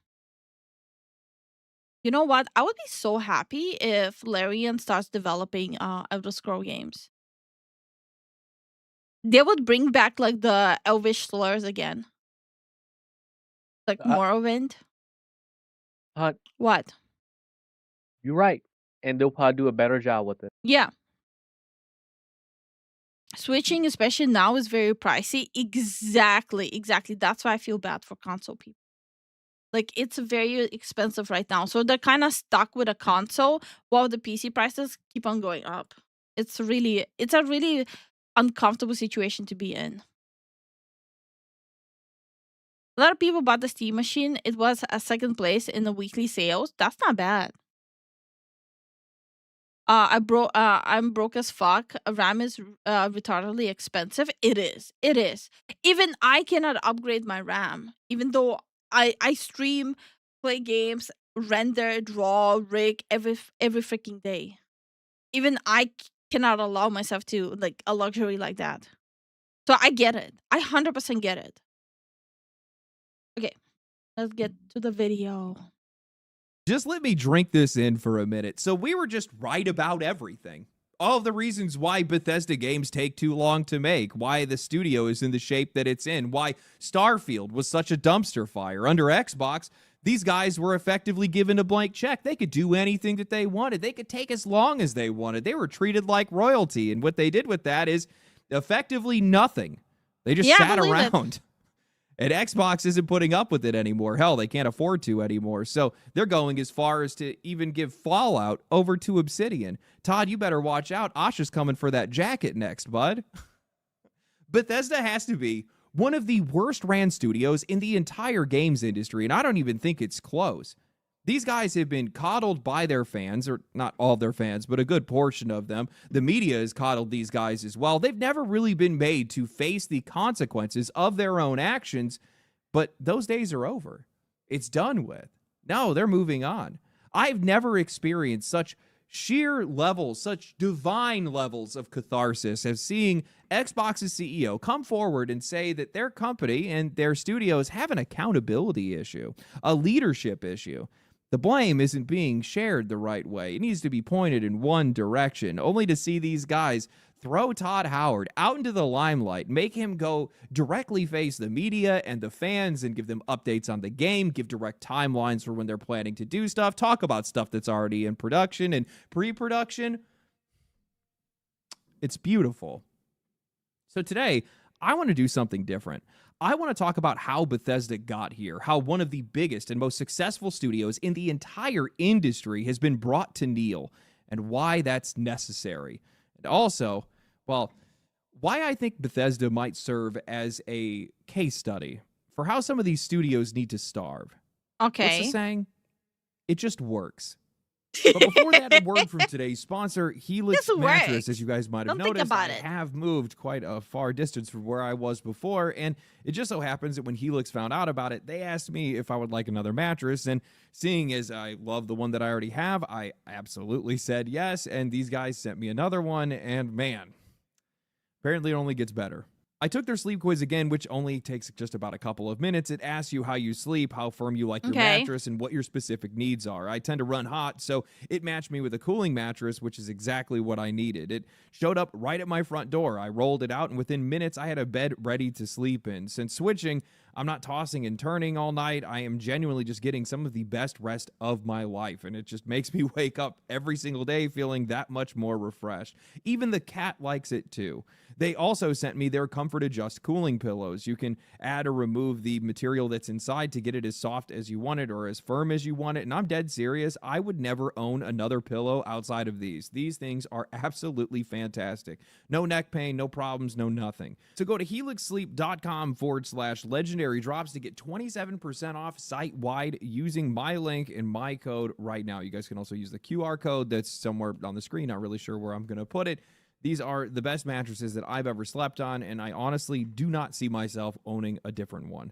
You know what? I would be so happy if Larian starts developing Elder Scroll games. They would bring back like the Elvish slurs again. Like Morrowind. What? You're right. And they'll probably do a better job with it. Yeah. Switching, especially now, is very pricey. Exactly. That's why I feel bad for console people. Like, it's very expensive right now. So they're kind of stuck with a console while the PC prices keep on going up. It's a really uncomfortable situation to be in. A lot of people bought the Steam machine. It was a second place in the weekly sales. That's not bad. I'm broke as fuck. RAM is retardedly expensive. It is. Even I cannot upgrade my RAM. Even though I stream, play games, render, draw, rig every freaking day. Even I cannot allow myself to like a luxury like that. So I get it. I 100% get it. Okay, let's get to the video. Just let me drink this in for a minute. So we were just right about everything. All of the reasons why Bethesda games take too long to make, why the studio is in the shape that it's in, why Starfield was such a dumpster fire. Under Xbox, these guys were effectively given a blank check. They could do anything that they wanted. They could take as long as they wanted. They were treated like royalty, and what they did with that is effectively nothing. They just sat around. And Xbox isn't putting up with it anymore. Hell, they can't afford to anymore. So they're going as far as to even give Fallout over to Obsidian. Todd, you better watch out. Asha's coming for that jacket next, bud. Bethesda has to be one of the worst ran studios in the entire games industry, and I don't even think it's close. These guys have been coddled by their fans, or not all of their fans, but a good portion of them. The media has coddled these guys as well. They've never really been made to face the consequences of their own actions, but those days are over. It's done with. No, they're moving on. I've never experienced such sheer levels, such divine levels of catharsis as seeing Xbox's CEO come forward and say that their company and their studios have an accountability issue, a leadership issue. The blame isn't being shared the right way. It needs to be pointed in one direction, only to see these guys throw Todd Howard out into the limelight, make him go directly face the media and the fans and give them updates on the game, give direct timelines for when they're planning to do stuff, talk about stuff that's already in production and pre-production. It's beautiful. So today, I want to do something different. I want to talk about how Bethesda got here, how one of the biggest and most successful studios in the entire industry has been brought to kneel, and why that's necessary. And also, well, why I think Bethesda might serve as a case study for how some of these studios need to starve. Okay. What's the saying? It just works. But before that, a word from today's sponsor, Helix Mattress. As you guys might have noticed, I have moved quite a far distance from where I was before, and it just so happens that when Helix found out about it, they asked me if I would like another mattress, and seeing as I love the one that I already have, I absolutely said yes, and these guys sent me another one, and man, apparently it only gets better. I took their sleep quiz again, which only takes just about a couple of minutes. It asks you how you sleep, how firm you like your mattress, and what your specific needs are. I tend to run hot, so it matched me with a cooling mattress, which is exactly what I needed. It showed up right at my front door. I rolled it out, and within minutes, I had a bed ready to sleep in. Since switching, I'm not tossing and turning all night. I am genuinely just getting some of the best rest of my life, and it just makes me wake up every single day feeling that much more refreshed. Even the cat likes it too. They also sent me their Comfort Adjust cooling pillows. You can add or remove the material that's inside to get it as soft as you want it or as firm as you want it, and I'm dead serious. I would never own another pillow outside of these. These things are absolutely fantastic. No neck pain, no problems, no nothing. So go to helixsleep.com/legendary drops to get 27% off site-wide using my link and my code right now. You guys can also use the QR code that's somewhere on the screen. Not really sure where I'm going to put it. These are the best mattresses that I've ever slept on, and I honestly do not see myself owning a different one.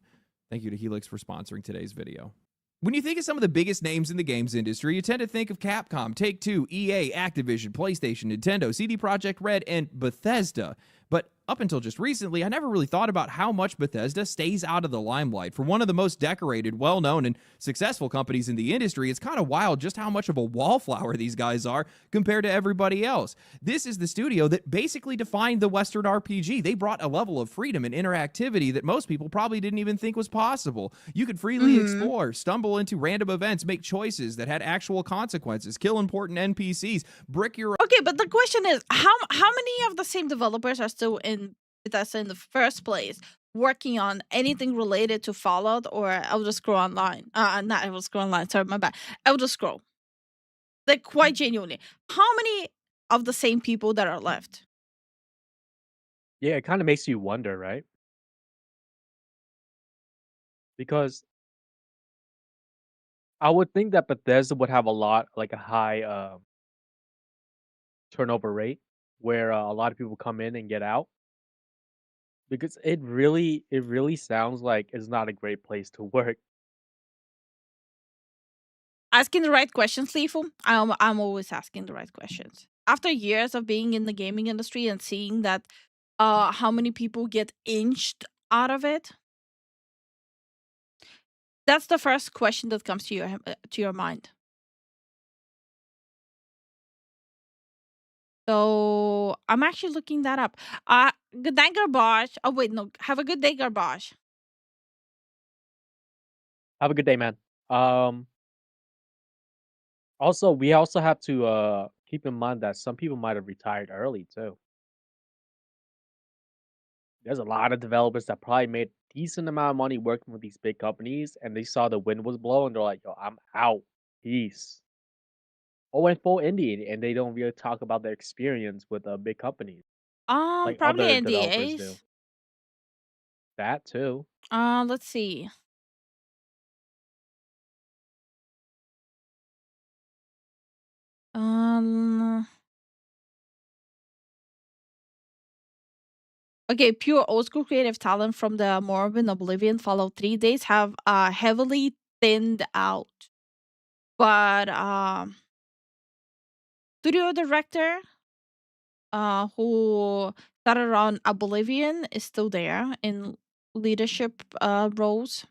Thank you to Helix for sponsoring today's video. When you think of some of the biggest names in the games industry, you tend to think of Capcom, Take-Two, EA, Activision, PlayStation, Nintendo, CD Projekt Red, and Bethesda. But up until just recently, I never really thought about how much Bethesda stays out of the limelight. For one of the most decorated, well-known, and successful companies in the industry, it's kind of wild just how much of a wallflower these guys are compared to everybody else. This is the studio that basically defined the Western RPG. They brought a level of freedom and interactivity that most people probably didn't even think was possible. You could freely explore, stumble into random events, make choices that had actual consequences, kill important NPCs, brick your... Okay, but the question is, how many of the same developers are still in Bethesda in the first place, working on anything related to Fallout or Elder Scroll Online? Not Elder Scroll Online, sorry, my bad. Elder Scroll. Like, quite genuinely. How many of the same people that are left? Yeah, it kind of makes you wonder, right? Because I would think that Bethesda would have a high turnover rate, where a lot of people come in and get out. Because it really sounds like it's not a great place to work. asking the right questions, Lifu. I'm always asking the right questions. After years of being in the gaming industry and seeing that how many people get inched out of it, that's the first question that comes to your mind. So I'm actually looking that up. Good night, Garbage. Oh wait, no. Have a good day, Garbage. Have a good day, man. Also, we also have to keep in mind that some people might have retired early too. There's a lot of developers that probably made decent amount of money working with these big companies, and they saw the wind was blowing, and they're like, "Yo, I'm out. Peace." Or went full indie, and they don't really talk about their experience with big companies like Probably other developers do. NDAs. That too. Let's see. Okay, pure old school creative talent from the Morrowind, Oblivion, Fallout 3 days have heavily thinned out. But studio director who started on Oblivion is still there in leadership roles.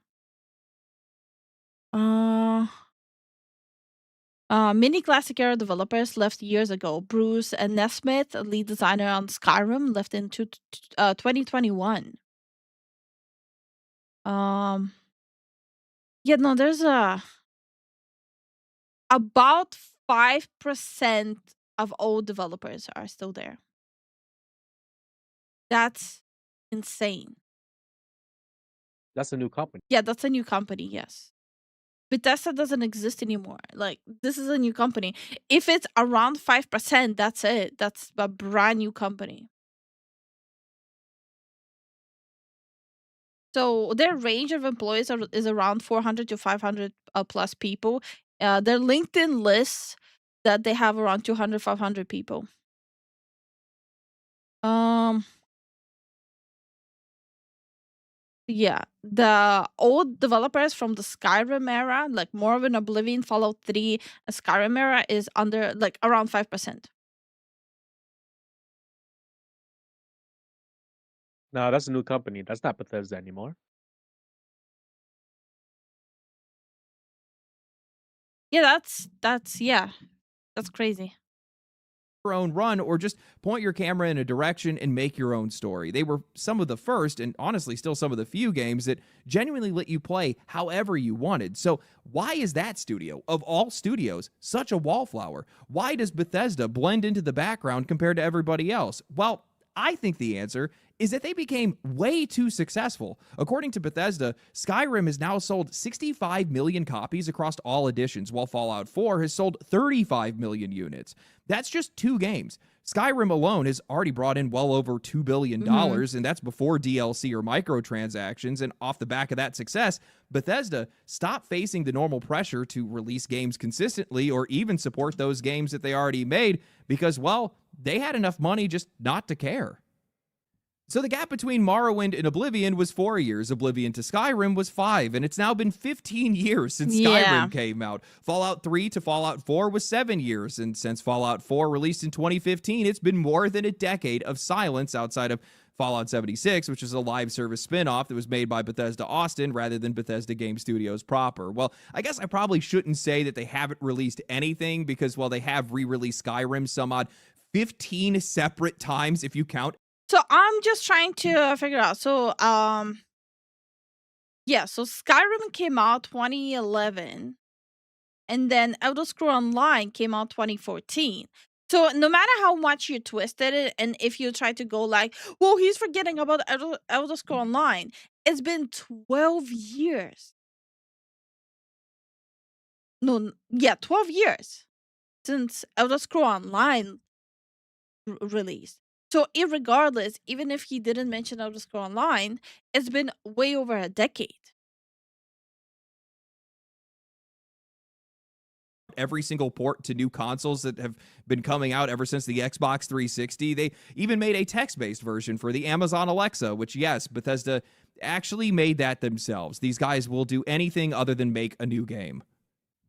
Many classic era developers left years ago. Bruce and Nesmith, lead designer on Skyrim, left in 2021. Yeah, no, there's about 5% of old developers are still there. That's insane. That's a new company. Yeah, that's a new company, yes. Bethesda doesn't exist anymore. Like, this is a new company. If it's around 5%, that's it. That's a brand new company. So their range of employees is around 400 to 500 plus people. Their LinkedIn lists that they have around 200, 500 people. Yeah, the old developers from the Skyrim era, like Morrowind, Oblivion, Fallout 3, Skyrim era is under like around 5%. No, that's a new company. That's not Bethesda anymore. Yeah, that's crazy. Your own run, or just point your camera in a direction and make your own story. They were some of the first, and honestly still some of the few games that genuinely let you play however you wanted. So why is that studio, of all studios, such a wallflower? Why does Bethesda blend into the background compared to everybody else? Well, I think the answer is that they became way too successful. According to Bethesda, Skyrim has now sold 65 million copies across all editions, while Fallout 4 has sold 35 million units. That's just 2 games. Skyrim alone has already brought in well over $2 billion, and that's before DLC or microtransactions. And off the back of that success, Bethesda stopped facing the normal pressure to release games consistently or even support those games that they already made because, well, they had enough money just not to care. So the gap between Morrowind and Oblivion was 4 years. Oblivion to Skyrim was 5, and it's now been 15 years since Skyrim came out. Fallout 3 to Fallout 4 was 7 years, and since Fallout 4 released in 2015, it's been more than a decade of silence outside of Fallout 76, which is a live service spin-off that was made by Bethesda Austin rather than Bethesda Game Studios proper. Well, I guess I probably shouldn't say that they haven't released anything because, well, they have re-released Skyrim some odd 15 separate times if you count. So I'm just trying to figure out. So yeah, so Skyrim came out 2011, and then Elder Scrolls Online came out 2014. So no matter how much you twisted it, and if you try to go like, well, he's forgetting about Elder Scrolls Online, it's been 12 years. No, yeah, 12 years since Elder Scrolls Online released. So irregardless, even if he didn't mention Elder Scrolls Online, it's been way over a decade. Every single port to new consoles that have been coming out ever since the Xbox 360. They even made a text-based version for the Amazon Alexa, which, yes, Bethesda actually made that themselves. These guys will do anything other than make a new game.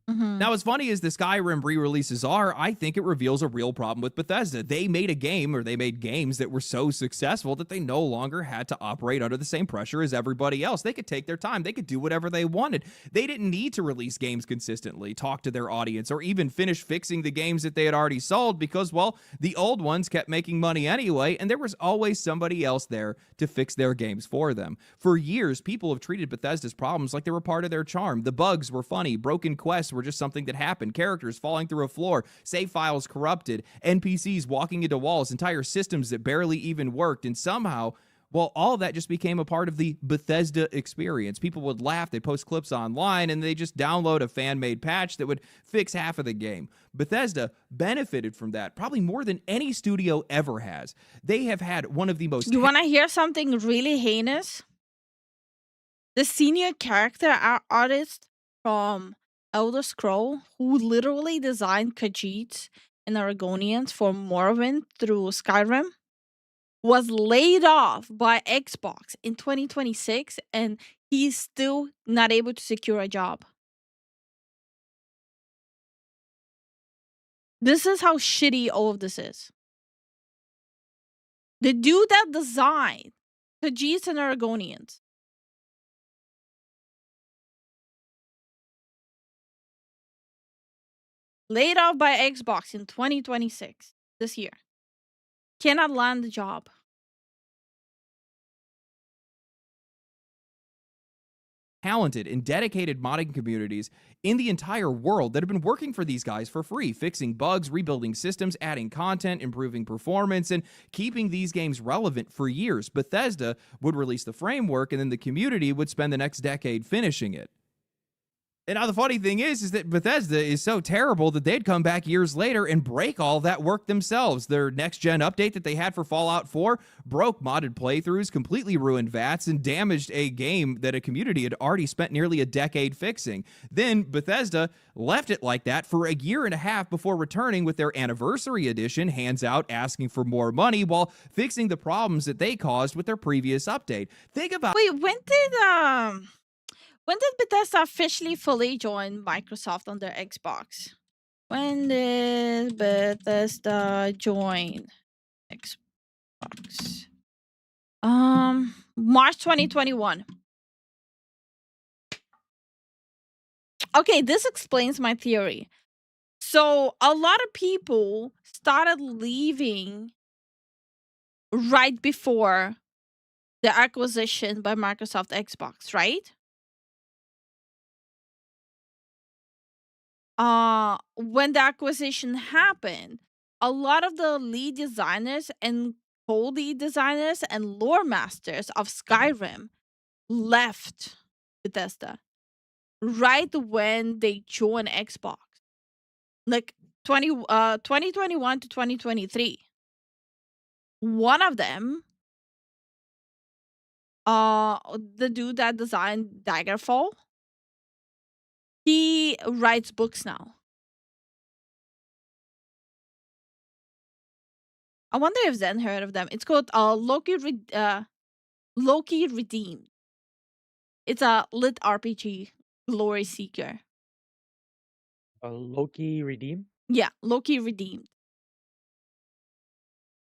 Mhm. Now, as funny as the Skyrim re-releases are, I think it reveals a real problem with Bethesda. They made a game, or they made games that were so successful that they no longer had to operate under the same pressure as everybody else. They could take their time. They could do whatever they wanted. They didn't need to release games consistently, talk to their audience, or even finish fixing the games that they had already sold because, well, the old ones kept making money anyway, and there was always somebody else there to fix their games for them. For years, people have treated Bethesda's problems like they were part of their charm. The bugs were funny. Broken quests were just something that happened. Characters falling through a floor, save files corrupted, NPCs walking into walls, entire systems that barely even worked, and somehow, well, all that just became a part of the Bethesda experience. People would laugh, they post clips online, and they just download a fan-made patch that would fix half of the game. Bethesda benefited from that probably more than any studio ever has. They have had one of the most... You want to hear something really heinous? The senior character artist from Elder Scroll, who literally designed Khajiits and Argonians for Morrowind through Skyrim, was laid off by Xbox in 2026, and he's still not able to secure a job. This is how shitty all of this is. The dude that designed Khajiits and Argonians laid off by Xbox in 2026, this year, cannot land a job. Talented and dedicated modding communities in the entire world that have been working for these guys for free, fixing bugs, rebuilding systems, adding content, improving performance, and keeping these games relevant for years. Bethesda would release the framework, and then the community would spend the next decade finishing it. And now the funny thing is that Bethesda is so terrible that they'd come back years later and break all that work themselves. Their next-gen update that they had for Fallout 4 broke modded playthroughs, completely ruined VATs, and damaged a game that a community had already spent nearly a decade fixing. Then Bethesda left it like that for a year and a half before returning with their Anniversary Edition, hands out asking for more money while fixing the problems that they caused with their previous update. Think about... Wait, when did Bethesda officially fully join Microsoft on their Xbox? When did Bethesda join Xbox? March 2021. Okay, this explains my theory. So a lot of people started leaving right before the acquisition by Microsoft Xbox, right? When the acquisition happened, a lot of the lead designers and co-lead designers and lore masters of Skyrim left Bethesda right when they joined Xbox, like 2021 to 2023. One of them, the dude that designed Daggerfall, he writes books now. I wonder if Zen heard of them. It's called Loki Redeemed. It's a lit RPG, Glory Seeker. Loki Redeem? Yeah, Loki Redeemed.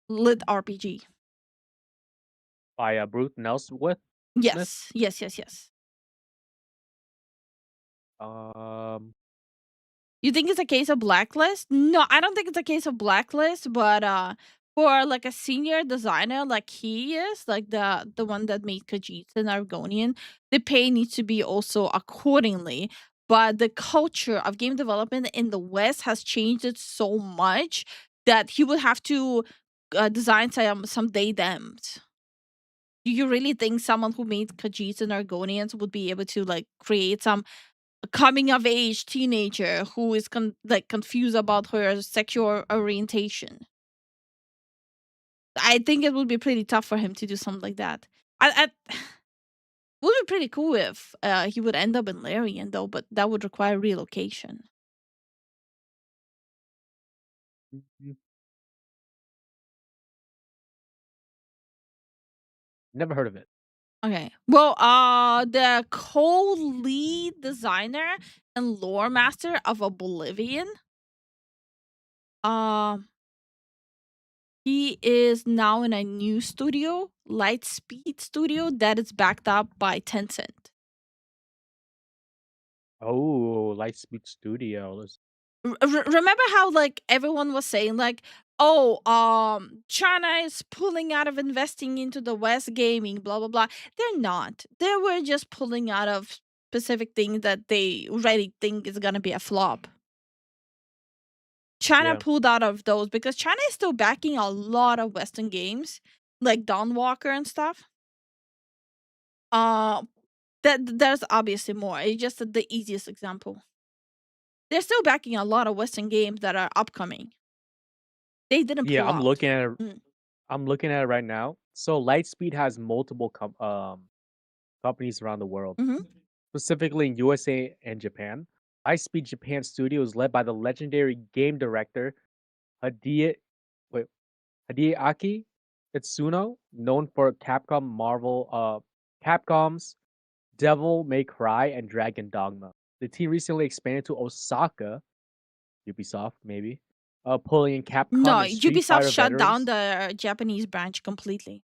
Lit RPG. By Brute Nelswith? Yes, yes. You think it's a case of Blacklist? No, I don't think it's a case of Blacklist, but for like a senior designer like he is, like the one that made Khajiit and Argonian, the pay needs to be also accordingly. But the culture of game development in the West has changed it so much that he would have to design some day-dems. Do you really think someone who made Khajiits and Argonians would be able to like create some coming of age teenager who is confused about her sexual orientation? I think it would be pretty tough for him to do something like that. It would be pretty cool if he would end up in Larian though, but that would require relocation. Never heard of it. Okay. Well, the co-lead designer and lore master of Oblivion, he is now in a new studio, Lightspeed Studio, that is backed up by Tencent. Oh, Lightspeed Studios. Remember how like everyone was saying like, oh, China is pulling out of investing into the West gaming, blah blah blah. They're not. They were just pulling out of specific things that they already think is gonna be a flop. China Yeah. pulled out of those because China is still backing a lot of Western games, like Dawnwalker and stuff. There's obviously more. It's just the easiest example. They're still backing a lot of Western games that are upcoming. They didn't Yeah, pull I'm out. looking at it. Mm. I'm looking at it right now. So Lightspeed has multiple companies around the world, Mhm. specifically in USA and Japan. Lightspeed Japan Studio is led by the legendary game director Hideaki Itsuno, known for Capcom's Devil May Cry and Dragon Dogma. The team recently expanded to Osaka, Ubisoft maybe, pulling in Capcom No, and Street Ubisoft Fighter shut veterans. down the Japanese branch completely.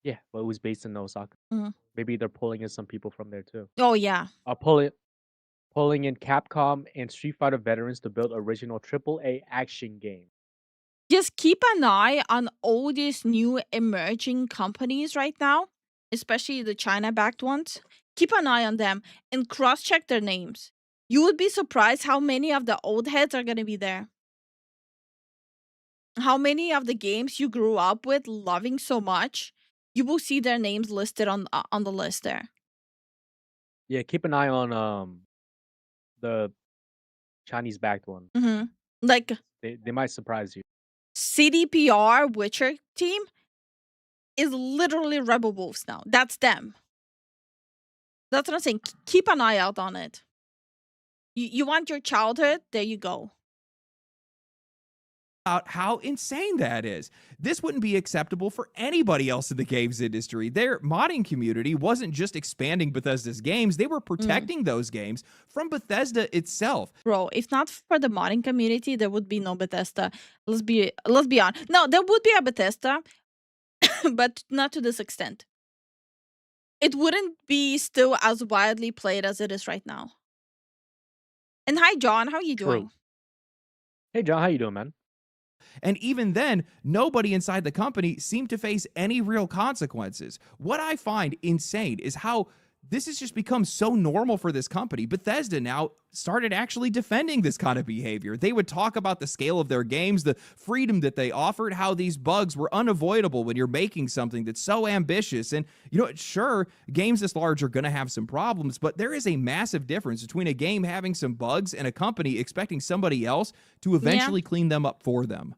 Yeah, but it was based in Osaka. Mhm. Maybe they're pulling in some people from there too. Oh yeah. Pulling in Capcom and Street Fighter veterans to build original AAA action games. Just keep an eye on all these new emerging companies right now, especially the China-backed ones. Keep an eye on them and cross-check their names. You would be surprised how many of the old heads are going to be there. How many of the games you grew up with loving so much, you will see their names listed on the list there. Yeah, keep an eye on the Chinese backed one. Mm-hmm. Like They might surprise you. CDPR Witcher team is literally Rebel Wolves now. That's them. That's what I'm saying. Keep an eye out on it. You want your childhood? There you go. About how insane that is. This wouldn't be acceptable for anybody else in the games industry. Their modding community wasn't just expanding Bethesda's games, they were protecting those games from Bethesda itself. Bro, if not for the modding community, there would be no Bethesda. Let's be honest. No, there would be a Bethesda, but not to this extent. It wouldn't be still as widely played as it is right now. And hi, John. How are you doing? Hey, John. How you doing, man? And even then, nobody inside the company seemed to face any real consequences. What I find insane is how this has just become so normal for this company. Bethesda now started actually defending this kind of behavior. They would talk about the scale of their games, the freedom that they offered, how these bugs were unavoidable when you're making something that's so ambitious. And, you know, sure, games this large are going to have some problems, but there is a massive difference between a game having some bugs and a company expecting somebody else to eventually clean them up for them.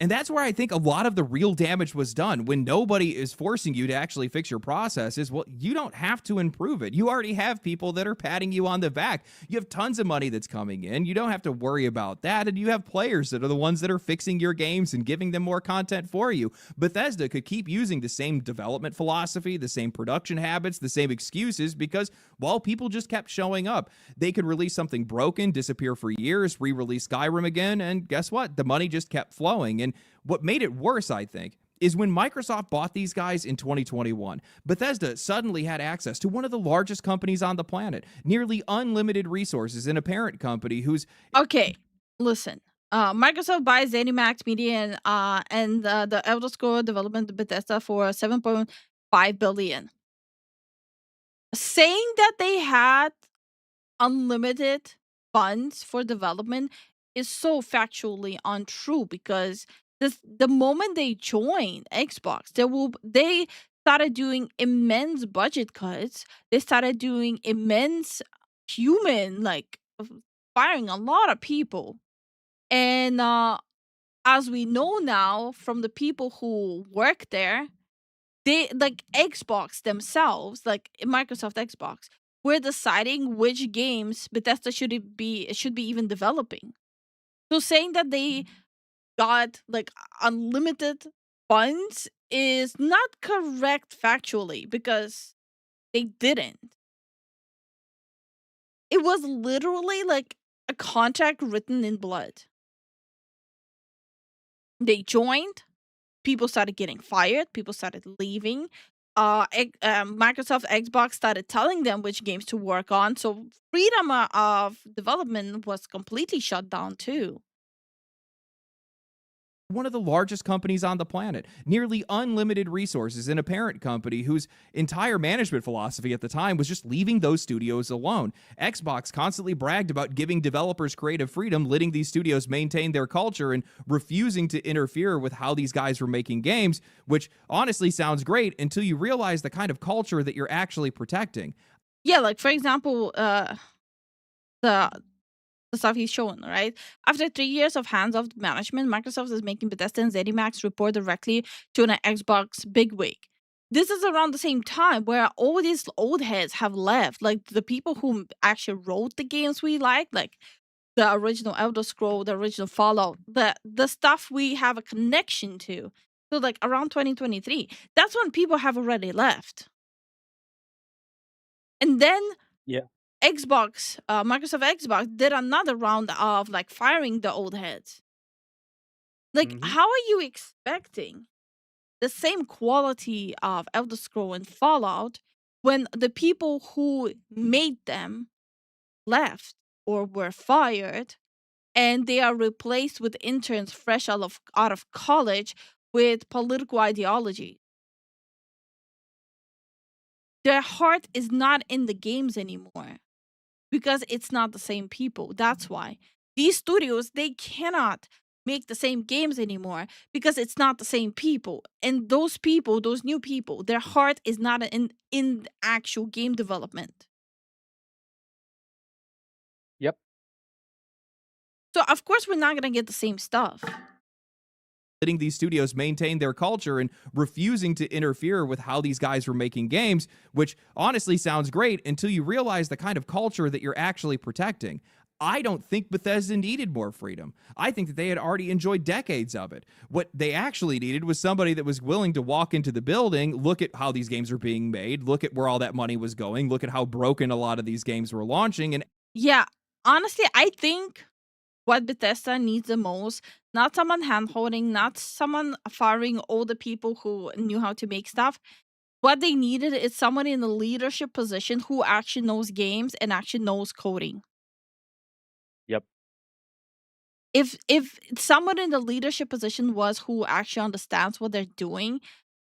And that's where I think a lot of the real damage was done. When nobody is forcing you to actually fix your processes, well, you don't have to improve it. You already have people that are patting you on the back. You have tons of money that's coming in. You don't have to worry about that. And you have players that are the ones that are fixing your games and giving them more content for you. Bethesda could keep using the same development philosophy, the same production habits, the same excuses, because, well, people just kept showing up. They could release something broken, disappear for years, re-release Skyrim again, and guess what? The money just kept flowing. And what made it worse, I think, is when Microsoft bought these guys in 2021, Bethesda suddenly had access to one of the largest companies on the planet, nearly unlimited resources in a parent company who's... Okay, listen. Microsoft buys ZeniMax Media and the Elder Scrolls development Bethesda for $7.5 billion. Saying that they had unlimited funds for development is so factually untrue, because the moment they joined Xbox, they started doing immense budget cuts. They started doing immense firing a lot of people. And as we know now from the people who work there, they like Xbox themselves, like Microsoft Xbox, we're deciding which games Bethesda should be even developing. So saying that they got like unlimited funds is not correct factually because they didn't. It was literally like a contract written in blood. They joined, people started getting fired, people started leaving. Microsoft Xbox started telling them which games to work on, so freedom of development was completely shut down too. One of the largest companies on the planet, nearly unlimited resources, and a parent company whose entire management philosophy at the time was just leaving those studios alone. Xbox constantly bragged about giving developers creative freedom, letting these studios maintain their culture, and refusing to interfere with how these guys were making games, which honestly sounds great until you realize the kind of culture that you're actually protecting. Yeah, like for example, the stuff he's showing, right? After 3 years of hands-off management, Microsoft is making Bethesda and ZeniMax report directly to an Xbox bigwig. This is around the same time where all these old heads have left, like the people who actually wrote the games we like the original Elder Scroll, the original Fallout, the stuff we have a connection to. So like around 2023, that's when people have already left. And then Microsoft Xbox did another round of like firing the old heads. Like, how are you expecting the same quality of Elder Scroll and Fallout when the people who made them left or were fired and they are replaced with interns fresh out of college with political ideology? Their heart is not in the games anymore. Because it's not the same people. That's why. These studios, they cannot make the same games anymore because it's not the same people. And those people, those new people, their heart is not in actual game development. Yep. So, of course, we're not going to get the same stuff. Letting these studios maintain their culture and refusing to interfere with how these guys were making games, which honestly sounds great until you realize the kind of culture that you're actually protecting. I don't think Bethesda needed more freedom. I think that they had already enjoyed decades of it. What they actually needed was somebody that was willing to walk into the building, look at how these games are being made, look at where all that money was going, look at how broken a lot of these games were launching. And yeah, honestly, I think what Bethesda needs the most, not someone hand-holding, not someone firing all the people who knew how to make stuff. What they needed is someone in a leadership position who actually knows games and actually knows coding. Yep. If someone in the leadership position was who actually understands what they're doing,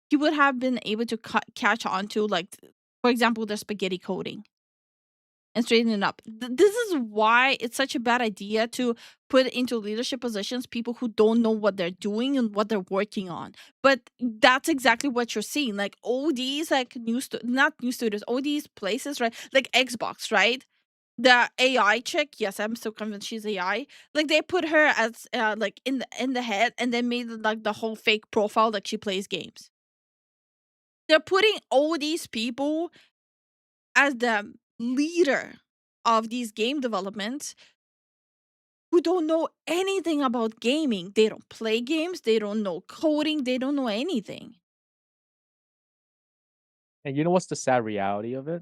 he would have been able to catch on to, like, for example, their spaghetti coding. And straighten it up. This is why it's such a bad idea to put into leadership positions people who don't know what they're doing and what they're working on. But that's exactly what you're seeing. Like all these like not new studios, all these places, right? Like Xbox, right? The AI chick, yes, I'm still convinced she's AI. Like they put her as like in the head and then made like the whole fake profile like she plays games. They're putting all these people as the leader of these game developments who don't know anything about gaming. They don't play games, they don't know coding, they don't know anything. And you know what's the sad reality of it?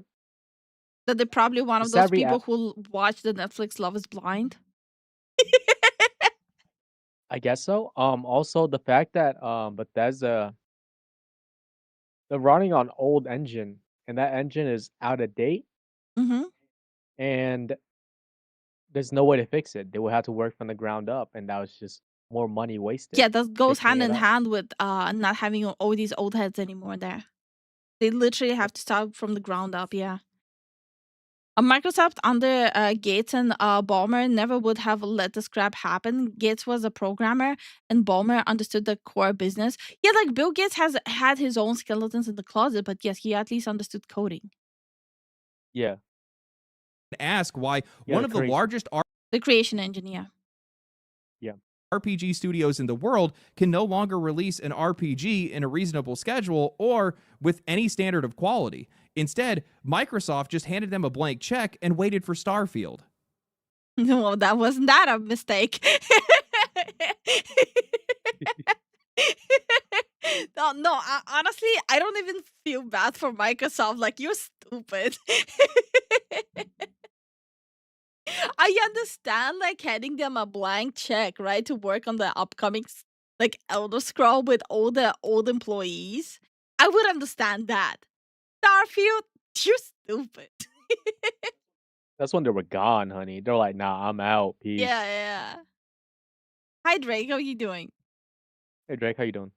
That they're probably one of those people who watch the Netflix Love is Blind. I guess so. Also the fact that Bethesda, they're running on old engine and that engine is out of date. And there's no way to fix it. They will have to work from the ground up, and that was just more money wasted. Yeah, that goes hand in up. hand with not having all these old heads anymore there. They literally have to start from the ground up, yeah. Microsoft under Gates and Ballmer never would have let this crap happen. Gates was a programmer and Ballmer understood the core business. Yeah, like Bill Gates has had his own skeletons in the closet, but yes, he at least understood coding. Yeah. Ask why one of the largest the creation engine, yeah. RPG studios in the world can no longer release an RPG in a reasonable schedule or with any standard of quality. Instead, Microsoft just handed them a blank check and waited for Starfield. No, that wasn't that a mistake. No, honestly, I don't even feel bad for Microsoft. Like, you're stupid. I understand, like, handing them a blank check, right, to work on the upcoming, like, Elder Scroll with all the old employees. I would understand that. Starfield, you're stupid. That's when they were gone, honey. They're like, nah, I'm out. Peace. Yeah. Hi, Drake. How are you doing? Hey, Drake, how you doing?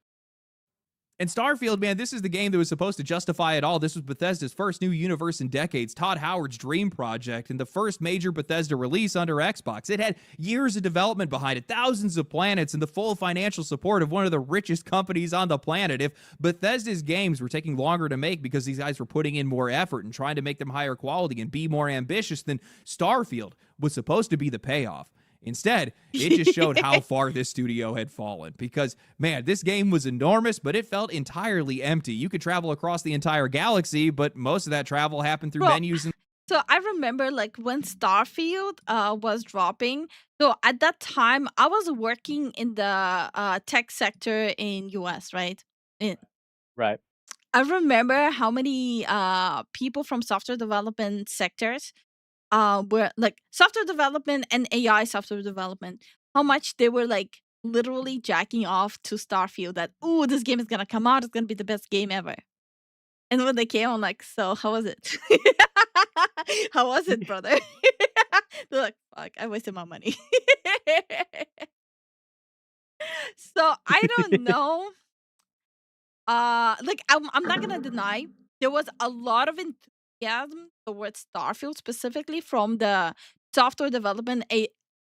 And Starfield, man, this is the game that was supposed to justify it all. This was Bethesda's first new universe in decades, Todd Howard's dream project, and the first major Bethesda release under Xbox. It had years of development behind it, thousands of planets, and the full financial support of one of the richest companies on the planet. If Bethesda's games were taking longer to make because these guys were putting in more effort and trying to make them higher quality and be more ambitious, then Starfield was supposed to be the payoff. Instead, it just showed how far this studio had fallen because, man, this game was enormous, but it felt entirely empty. You could travel across the entire galaxy, but most of that travel happened through menus. And so I remember, like, when Starfield was dropping. So at that time, I was working in the tech sector in US, right? Right. I remember how many people from software development sectors were like software development and AI software development, how much they were like literally jacking off to Starfield that, ooh, this game is gonna come out, it's gonna be the best game ever. And when they came, I'm like, so how was it? How was it, brother? They're like, fuck, I wasted my money. So I don't know. Like I'm not gonna deny there was a lot of enthusiasm towards Starfield specifically from the software development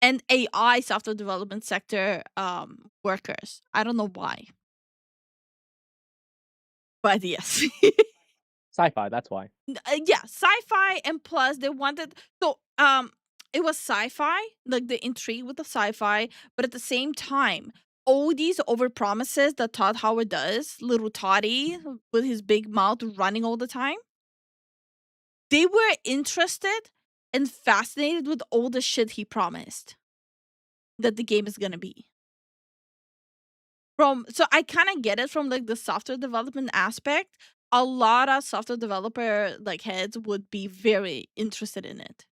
and AI software development sector workers. I don't know why. But yes. Sci-fi, that's why. Yeah, sci-fi, and plus they wanted it was sci-fi, like the intrigue with the sci-fi, but at the same time, all these overpromises that Todd Howard does, little Toddy with his big mouth running all the time, they were interested and fascinated with all the shit he promised that the game is gonna be. So I kind of get it from like the software development aspect. A lot of software developer like heads would be very interested in it.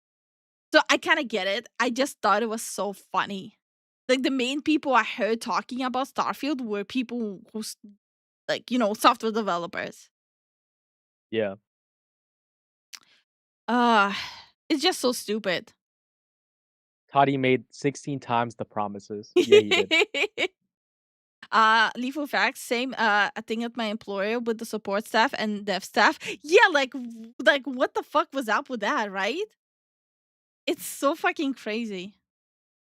So I kind of get it. I just thought it was so funny. Like the main people I heard talking about Starfield were people who's like, software developers. Yeah. It's just so stupid. Toddy made 16 times the promises. Yeah, he did. Lifu facts, same thing at my employer with the support staff and dev staff. Yeah, like what the fuck was up with that, right? It's so fucking crazy.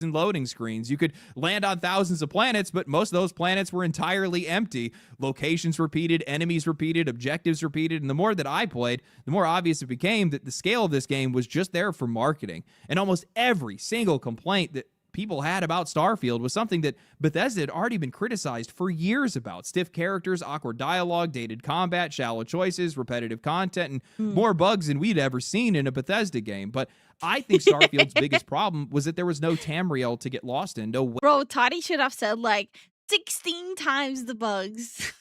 And loading screens. You could land on thousands of planets, but most of those planets were entirely empty. Locations repeated, enemies repeated, objectives repeated, and the more that I played, the more obvious it became that the scale of this game was just there for marketing. And almost every single complaint that people had about Starfield was something that Bethesda had already been criticized for years about. Stiff characters, awkward dialogue, dated combat, shallow choices, repetitive content, and more bugs than we'd ever seen in a Bethesda game. But I think Starfield's biggest problem was that there was no Tamriel to get lost in. No Bro, Toddy should have said like 16 times the bugs.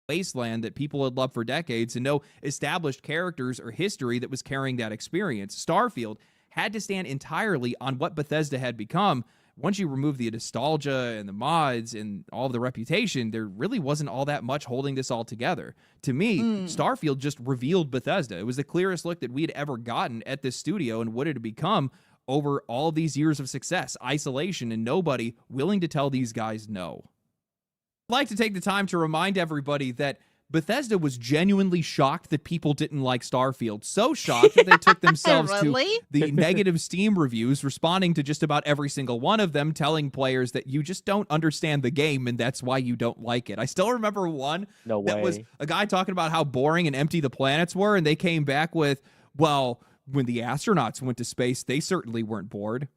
wasteland that people had loved for decades and no established characters or history that was carrying that experience. Starfield had to stand entirely on what Bethesda had become. Once you remove the nostalgia and the mods and all of the reputation, there really wasn't all that much holding this all together. To me, Starfield just revealed Bethesda. It was the clearest look that we had ever gotten at this studio and what it had become over all these years of success, isolation, and nobody willing to tell these guys no. I'd like to take the time to remind everybody that Bethesda was genuinely shocked that people didn't like Starfield. So shocked that they took themselves to the negative Steam reviews, responding to just about every single one of them, telling players that you just don't understand the game and that's why you don't like it. I still remember one that was a guy talking about how boring and empty the planets were, and they came back with, well, when the astronauts went to space, they certainly weren't bored.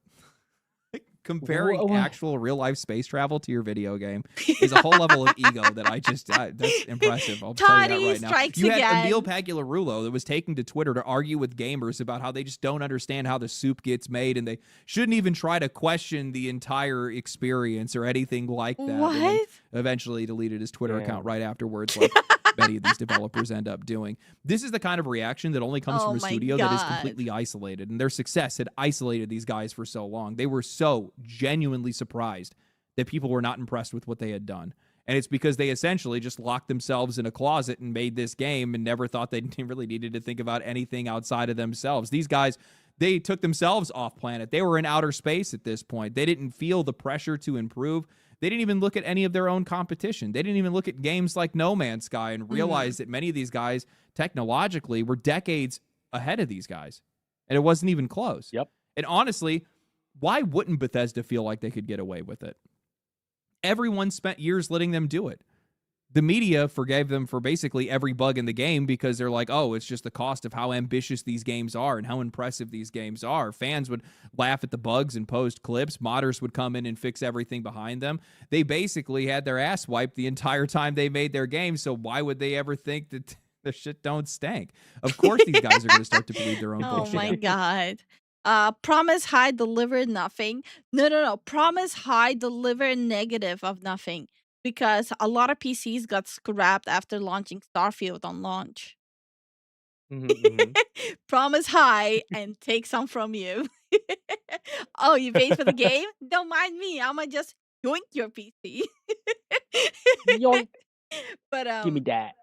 comparing actual real life space travel to your video game is a whole level of ego that that's impressive. I'll tell you that right now. Strikes You had again. Emil Pagliarulo that was taking to Twitter to argue with gamers about how they just don't understand how the soup gets made and they shouldn't even try to question the entire experience or anything like that. And then What? eventually deleted his Twitter account right afterwards, like many of these developers end up doing. This is the kind of reaction that only comes Oh from a my studio that is God. completely isolated, and their success had isolated these guys for so long. They were so genuinely surprised that people were not impressed with what they had done. And it's because they essentially just locked themselves in a closet and made this game and never thought they really needed to think about anything outside of themselves. These guys, they took themselves off planet. They were in outer space at this point. They didn't feel the pressure to improve. They didn't even look at any of their own competition. They didn't even look at games like No Man's Sky and realize that many of these guys technologically were decades ahead of these guys. And it wasn't even close. Yep. And honestly, why wouldn't Bethesda feel like they could get away with it? Everyone spent years letting them do it. The media forgave them for basically every bug in the game because they're like, oh, it's just the cost of how ambitious these games are and how impressive these games are. Fans would laugh at the bugs and post clips. Modders would come in and fix everything behind them. They basically had their ass wiped the entire time they made their game, so why would they ever think that the shit don't stank? Of course these guys are going to start to believe their own Oh bullshit. my God. Promise high, deliver nothing. No. Promise high, deliver negative of nothing. Because a lot of PCs got scrapped after launching Starfield on launch. Promise high and take some from you. Oh, you paid for the game? Don't mind me. I'ma just yoink your PC. Yoink. But Give me that.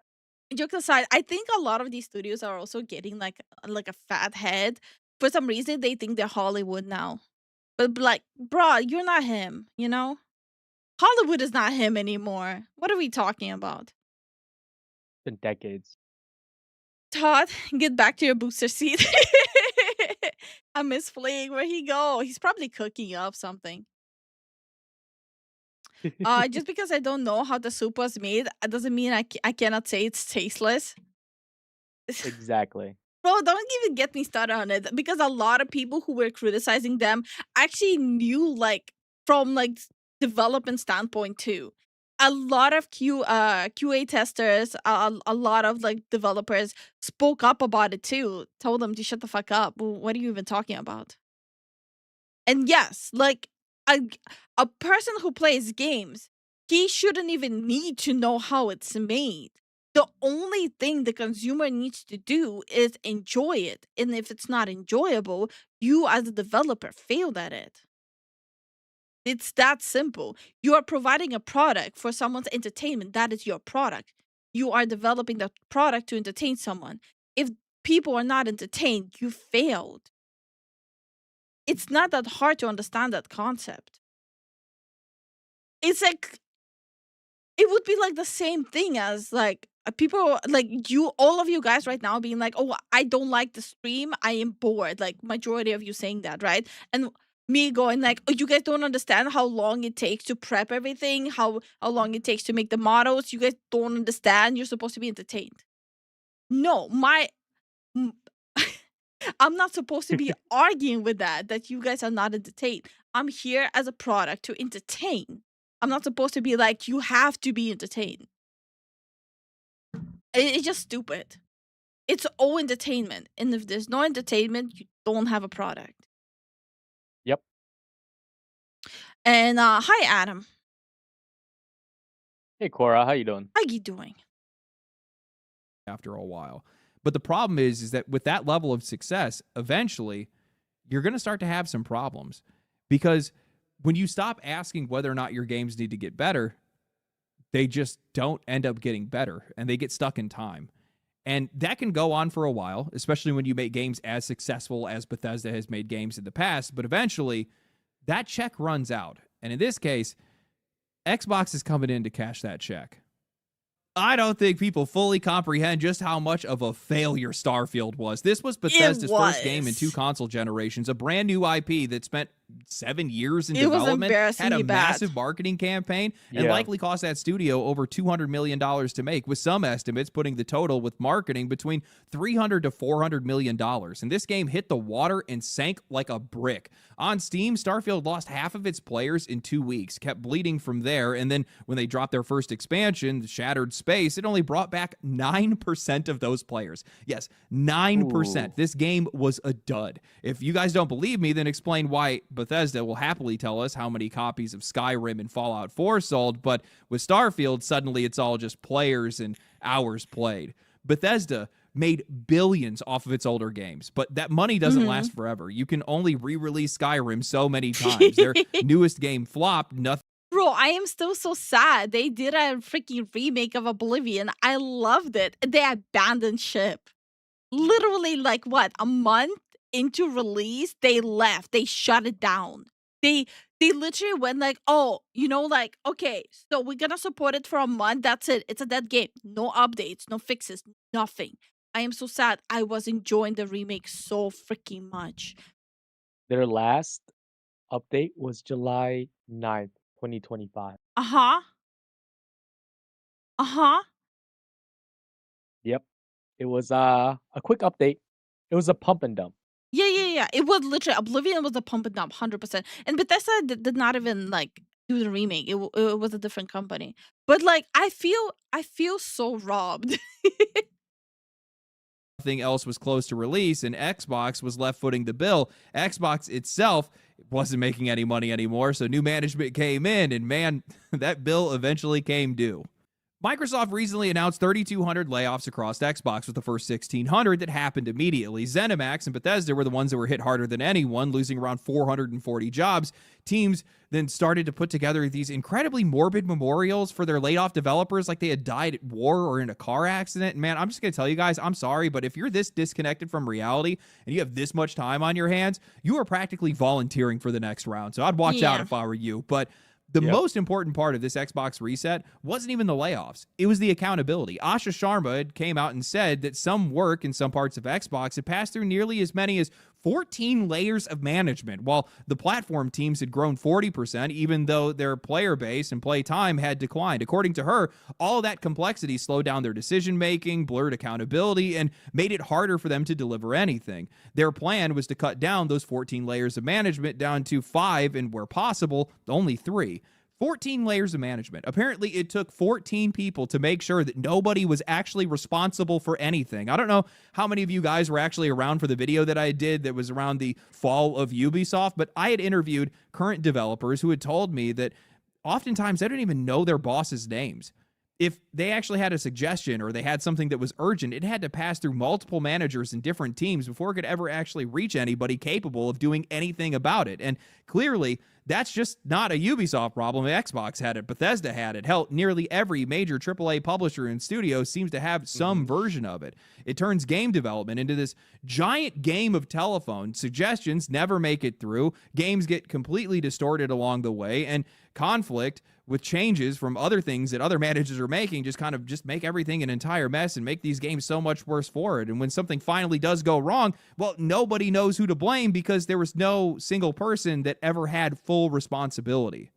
jokes aside, I think a lot of these studios are also getting like a fat head. For some reason, they think they're Hollywood now. But like, bro, you're not him, you know? Hollywood is not him anymore. What are we talking about? Been decades. Todd, get back to your booster seat. I miss Fling. Where'd he go? He's probably cooking up something. Just because I don't know how the soup was made, doesn't mean I cannot say it's tasteless. Exactly. Bro, don't even get me started on it. Because a lot of people who were criticizing them actually knew, like, from, like, development standpoint, too. A lot of QA testers, a lot of, like, developers spoke up about it, too. Told them to shut the fuck up. What are you even talking about? And yes, like, a person who plays games, he shouldn't even need to know how it's made. The only thing the consumer needs to do is enjoy it. And if it's not enjoyable, you as a developer failed at it. It's that simple. You are providing a product for someone's entertainment. That is your product. You are developing the product to entertain someone. If people are not entertained, you failed. It's not that hard to understand that concept. It's like, it would be like the same thing as like people like you, all of you guys right now being like, oh, I don't like the stream. I am bored. Like majority of you saying that, right? And me going like, oh, you guys don't understand how long it takes to prep everything, how long it takes to make the models. You guys don't understand. You're supposed to be entertained. No, I'm not supposed to be arguing with that you guys are not entertained. I'm here as a product to entertain. I'm not supposed to be like, you have to be entertained. It's just stupid. It's all entertainment. And if there's no entertainment, you don't have a product. Yep. And hi, Adam. Hey, Cora, how you doing? How you doing? After a while. But the problem is that with that level of success, eventually you're going to start to have some problems. Because when you stop asking whether or not your games need to get better, they just don't end up getting better and they get stuck in time. And that can go on for a while, especially when you make games as successful as Bethesda has made games in the past. But eventually that check runs out. And in this case, Xbox is coming in to cash that check. I don't think people fully comprehend just how much of a failure Starfield was. This was Bethesda's first game in 2 console generations, a brand new IP that spent 7 years in It was development, had a embarrassingly bad. massive marketing campaign, and Yeah. likely cost that studio over $200 million to make, with some estimates putting the total with marketing between $300 to $400 million. And this game hit the water and sank like a brick. On Steam, Starfield lost half of its players in 2 weeks, kept bleeding from there, and then when they dropped their first expansion, Shattered Space, it only brought back 9% of those players. Yes, 9%. Ooh. This game was a dud. If you guys don't believe me, then explain why Bethesda will happily tell us how many copies of Skyrim and Fallout 4 sold, but with Starfield, suddenly it's all just players and hours played. Bethesda made billions off of its older games, but that money doesn't last forever. You can only re-release Skyrim so many times. Their newest game flopped, nothing. Bro, I am still so sad. They did a freaking remake of Oblivion. I loved it. They abandoned ship. Literally, like what, a month into release, they left. They shut it down. They literally went like, oh, like, okay, so we're gonna support it for a month. That's it. It's a dead game. No updates, no fixes, nothing. I am so sad. I was enjoying the remake so freaking much. Their last update was July 9th, 2025. Uh-huh. Uh-huh. Yep. It was a quick update. It was a pump and dump. Yeah. It was literally, Oblivion was a pump and dump, 100%. And Bethesda did not even like do the remake. It was a different company. But like, I feel so robbed. Nothing else was close to release, and Xbox was left footing the bill. Xbox itself wasn't making any money anymore, so new management came in, and man, that bill eventually came due. Microsoft recently announced 3,200 layoffs across Xbox, with the first 1,600 that happened immediately. ZeniMax and Bethesda were the ones that were hit harder than anyone, losing around 440 jobs. Teams then started to put together these incredibly morbid memorials for their laid-off developers like they had died at war or in a car accident. And man, I'm just going to tell you guys, I'm sorry, but if you're this disconnected from reality and you have this much time on your hands, you are practically volunteering for the next round. So I'd watch out if I were you. But the most important part of this Xbox reset wasn't even the layoffs. It was the accountability. Asha Sharma came out and said that some work in some parts of Xbox had passed through nearly as many as 14 layers of management, while the platform teams had grown 40%, even though their player base and play time had declined. According to her, all of that complexity slowed down their decision-making, blurred accountability, and made it harder for them to deliver anything. Their plan was to cut down those 14 layers of management down to 5, and where possible, only 3. 14 layers of management. Apparently, it took 14 people to make sure that nobody was actually responsible for anything. I don't know how many of you guys were actually around for the video that I did that was around the fall of Ubisoft, but I had interviewed current developers who had told me that oftentimes they don't even know their bosses' names. If they actually had a suggestion or they had something that was urgent, it had to pass through multiple managers and different teams before it could ever actually reach anybody capable of doing anything about it. And clearly, that's just not a Ubisoft problem. Xbox had it. Bethesda had it. Hell, nearly every major AAA publisher and studio seems to have some version of it. It turns game development into this giant game of telephone. Suggestions never make it through. Games get completely distorted along the way, and conflict with changes from other things that other managers are making just make everything an entire mess and make these games so much worse for it. And when something finally does go wrong, well, nobody knows who to blame because there was no single person that ever had full responsibility.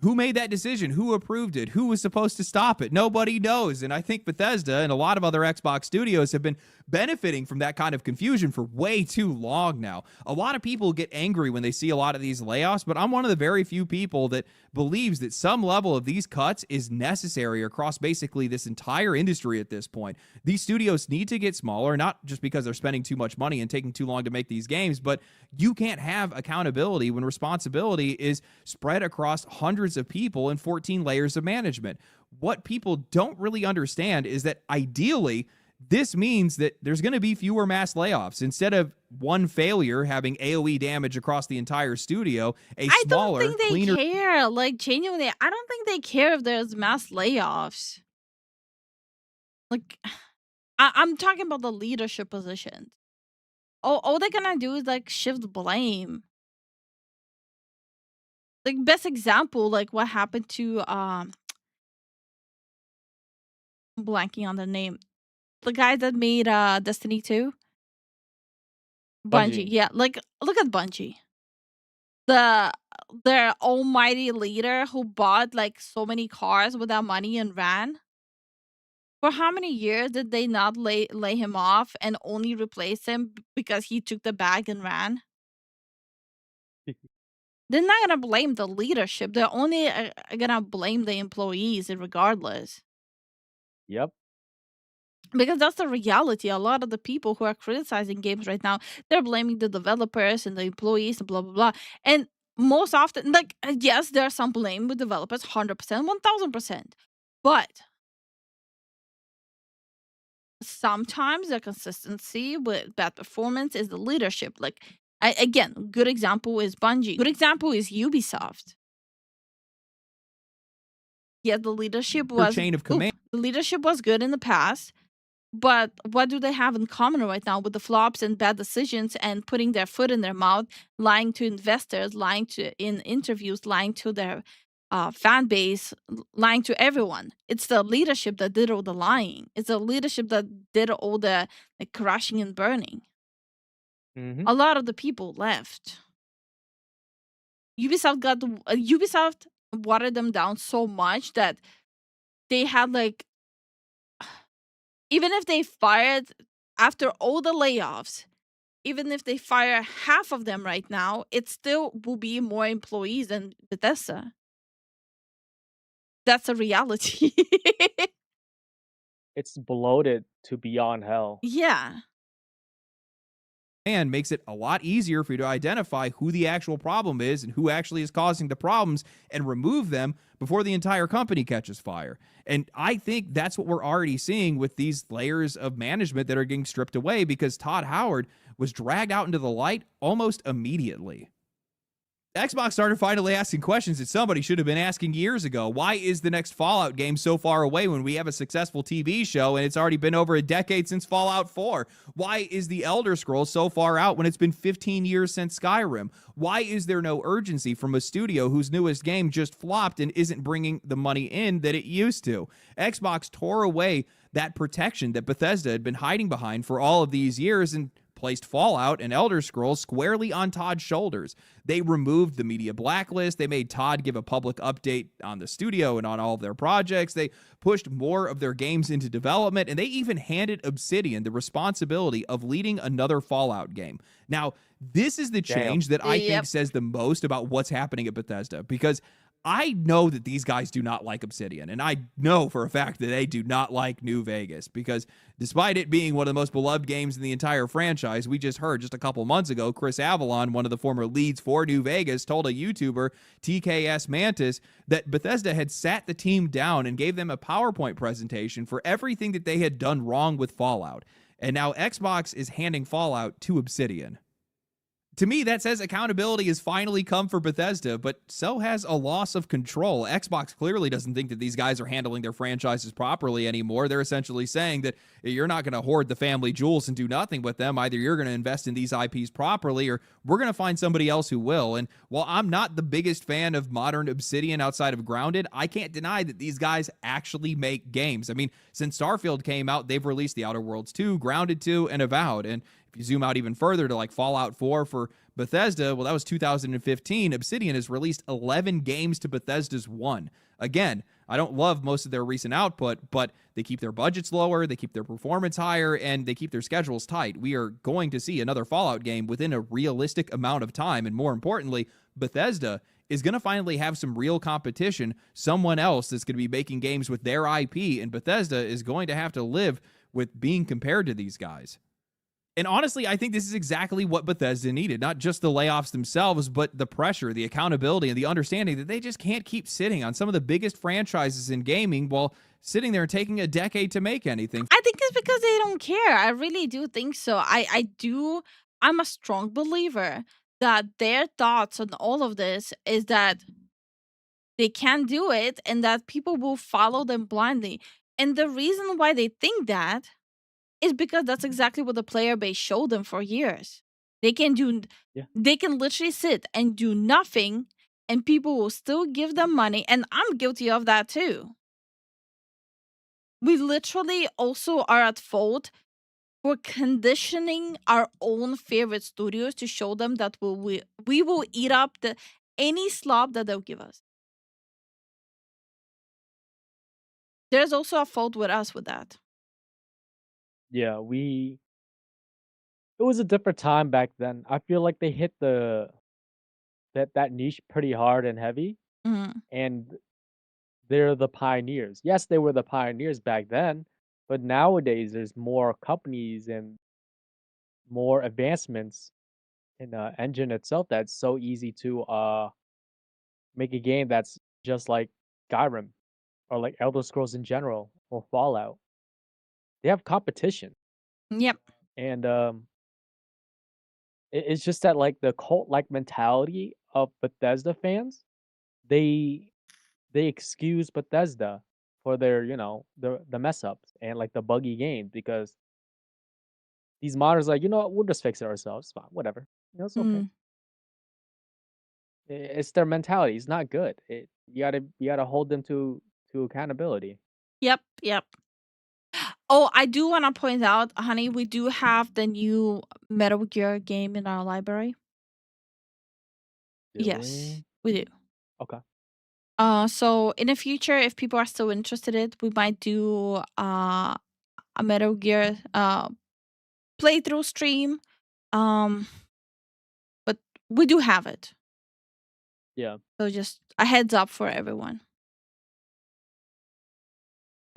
Who made that decision? Who approved it? Who was supposed to stop it? Nobody knows. And I think Bethesda and a lot of other Xbox studios have been benefiting from that kind of confusion for way too long now. A lot of people get angry when they see a lot of these layoffs, but I'm one of the very few people that believes that some level of these cuts is necessary across basically this entire industry at this point. These studios need to get smaller, not just because they're spending too much money and taking too long to make these games, but you can't have accountability when responsibility is spread across hundreds of people and 14 layers of management. What people don't really understand is that ideally, this means that there's going to be fewer mass layoffs. Instead of one failure having AoE damage across the entire studio, a smaller, I don't think cleaner... they care. Like, genuinely, I don't think they care if there's mass layoffs. Like, I'm talking about the leadership positions. All they're gonna do is, like, shift blame. Like, best example, like, what happened to, I'm blanking on the name. The guy that made Destiny 2? Bungie. Yeah, like, look at Bungie. their almighty leader who bought like so many cars with that money and ran. For how many years did they not lay him off and only replace him because he took the bag and ran? They're not gonna blame the leadership. They're only gonna blame the employees, regardless. Yep. Because that's the reality. A lot of the people who are criticizing games right now, they're blaming the developers and the employees and blah blah blah. And most often, like yes, there's some blame with developers, 100%, 1000%. But sometimes the consistency with bad performance is the leadership. Like again, good example is Bungie. Good example is Ubisoft. Yeah, the leadership was chain of command. The leadership was good in the past, but what do they have in common right now with the flops and bad decisions and putting their foot in their mouth, lying to investors, lying to in interviews, lying to their fan base, lying to everyone? It's the leadership that did all the lying. It's the leadership that did all the crashing and burning. A lot of the people left. Ubisoft watered them down so much that they had like, even if they fired after all the layoffs, even if they fire half of them right now, it still will be more employees than Bethesda. That's a reality. It's bloated to beyond hell. Yeah. And makes it a lot easier for you to identify who the actual problem is and who actually is causing the problems and remove them before the entire company catches fire. And I think that's what we're already seeing with these layers of management that are getting stripped away, because Todd Howard was dragged out into the light almost immediately. Xbox started finally asking questions that somebody should have been asking years ago. Why is the next Fallout game so far away when we have a successful TV show and it's already been over a decade since Fallout 4? Why is the Elder Scrolls so far out when it's been 15 years since Skyrim? Why is there no urgency from a studio whose newest game just flopped and isn't bringing the money in that it used to? Xbox tore away that protection that Bethesda had been hiding behind for all of these years and placed Fallout and Elder Scrolls squarely on Todd's shoulders. They removed the media blacklist. They made Todd give a public update on the studio and on all of their projects. They pushed more of their games into development, and they even handed Obsidian the responsibility of leading another Fallout game. Now, this is the change that I think says the most about what's happening at Bethesda, because I know that these guys do not like Obsidian, and I know for a fact that they do not like New Vegas, because despite it being one of the most beloved games in the entire franchise, we just heard just a couple months ago, Chris Avalon, one of the former leads for New Vegas, told a YouTuber, TKS Mantis, that Bethesda had sat the team down and gave them a PowerPoint presentation for everything that they had done wrong with Fallout. And now Xbox is handing Fallout to Obsidian. To me, that says accountability has finally come for Bethesda, but so has a loss of control. Xbox clearly doesn't think that these guys are handling their franchises properly anymore. They're essentially saying that you're not going to hoard the family jewels and do nothing with them. Either you're going to invest in these IPs properly, or we're going to find somebody else who will. And while I'm not the biggest fan of modern Obsidian outside of Grounded, I can't deny that these guys actually make games. I mean, since Starfield came out, they've released The Outer Worlds 2, Grounded 2, and Avowed. And if you zoom out even further to like Fallout 4 for Bethesda, well, that was 2015. Obsidian has released 11 games to Bethesda's 1. Again, I don't love most of their recent output, but they keep their budgets lower, they keep their performance higher, and they keep their schedules tight. We are going to see another Fallout game within a realistic amount of time, and more importantly, Bethesda is going to finally have some real competition, someone else that's going to be making games with their IP, and Bethesda is going to have to live with being compared to these guys. And honestly, I think this is exactly what Bethesda needed. Not just the layoffs themselves, but the pressure, the accountability, and the understanding that they just can't keep sitting on some of the biggest franchises in gaming while sitting there and taking a decade to make anything. I think it's because they don't care. I really do think so. I'm a strong believer that their thoughts on all of this is that they can't do it and that people will follow them blindly. And the reason why they think that is because that's exactly what the player base showed them for years. They can literally sit and do nothing, and people will still give them money. And I'm guilty of that too. We literally also are at fault we're conditioning our own favorite studios to show them that we will eat up any slop that they'll give us. There's also a fault with us with that. Yeah, it was a different time back then. I feel like they hit that niche pretty hard and heavy, Mhm. and they're the pioneers. Yes, they were the pioneers back then, but nowadays there's more companies and more advancements in the engine itself that's so easy to make a game that's just like Skyrim or like Elder Scrolls in general or Fallout. They have competition, Yep. and it's just that like the cult like mentality of Bethesda fans, they they excuse Bethesda for their, the mess ups and like the buggy games because these modders like, you know what, we'll just fix it ourselves. It's fine, whatever. It's okay. Mm. It's their mentality. It's not good. You gotta hold them to accountability. Yep. Oh, I do want to point out, honey, we do have the new Metal Gear game in our library. Do Yes, we do. Okay. So in the future, if people are still interested in it, we might do a Metal Gear playthrough stream. But we do have it. Yeah. So just a heads up for everyone.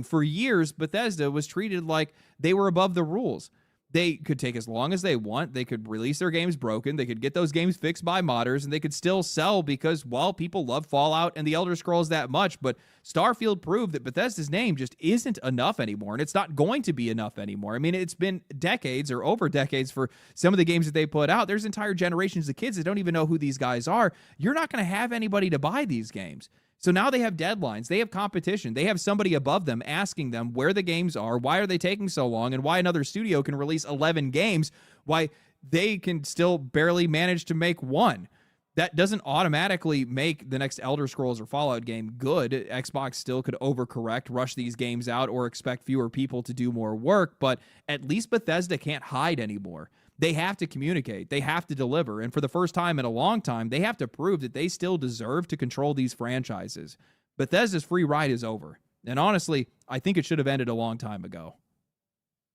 For years, Bethesda was treated like they were above the rules. They could take as long as they want. They could release their games broken. They could get those games fixed by modders, and they could still sell because, well, people love Fallout and the Elder Scrolls that much. But Starfield proved that Bethesda's name just isn't enough anymore, and it's not going to be enough anymore. I mean, it's been decades or over decades for some of the games that they put out. There's entire generations of kids that don't even know who these guys are. You're not going to have anybody to buy these games. So now they have deadlines, they have competition, they have somebody above them asking them where the games are, why are they taking so long, and why another studio can release 11 games, why they can still barely manage to make one. That doesn't automatically make the next Elder Scrolls or Fallout game good. Xbox still could overcorrect, rush these games out, or expect fewer people to do more work, but at least Bethesda can't hide anymore. They have to communicate. They have to deliver. And for the first time in a long time, they have to prove that they still deserve to control these franchises. Bethesda's free ride is over. And honestly, I think it should have ended a long time ago.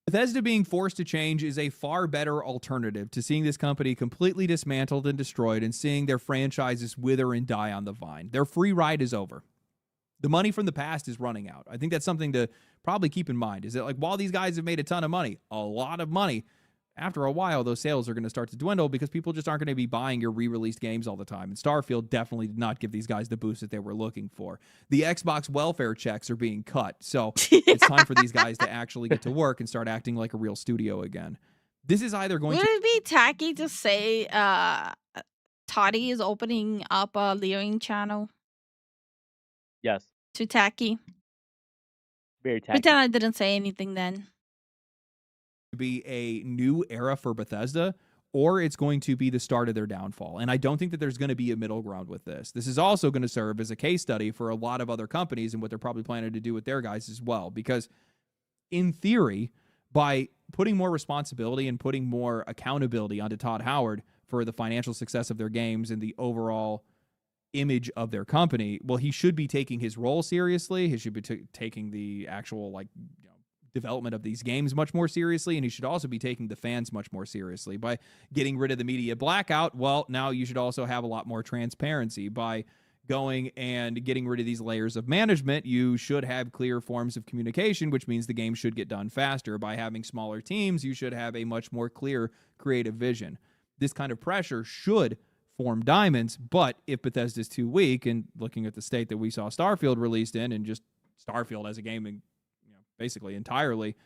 Bethesda being forced to change is a far better alternative to seeing this company completely dismantled and destroyed and seeing their franchises wither and die on the vine. Their free ride is over. The money from the past is running out. I think that's something to probably keep in mind, is that like while these guys have made a ton of money, a lot of money, after a while, those sales are going to start to dwindle because people just aren't going to be buying your re-released games all the time. And Starfield definitely did not give these guys the boost that they were looking for. The Xbox welfare checks are being cut. So it's time for these guys to actually get to work and start acting like a real studio again. This is either going Would to... it be tacky to say Toddy is opening up a Leering channel? Yes. Too tacky? Very tacky. Pretend I didn't say anything then. Be a new era for Bethesda, or it's going to be the start of their downfall. And I don't think that there's going to be a middle ground with this. This is also going to serve as a case study for a lot of other companies and what they're probably planning to do with their guys as well. Because in theory, by putting more responsibility and putting more accountability onto Todd Howard for the financial success of their games and the overall image of their company, well, he should be taking his role seriously. He should be taking the actual development of these games much more seriously, and he should also be taking the fans much more seriously. By getting rid of the media blackout, well, now you should also have a lot more transparency. By going and getting rid of these layers of management, you should have clear forms of communication, which means the game should get done faster. By having smaller teams, you should have a much more clear creative vision. This kind of pressure should form diamonds, but if Bethesda's too weak, and looking at the state that we saw Starfield released in, and just Starfield as a game basically entirely,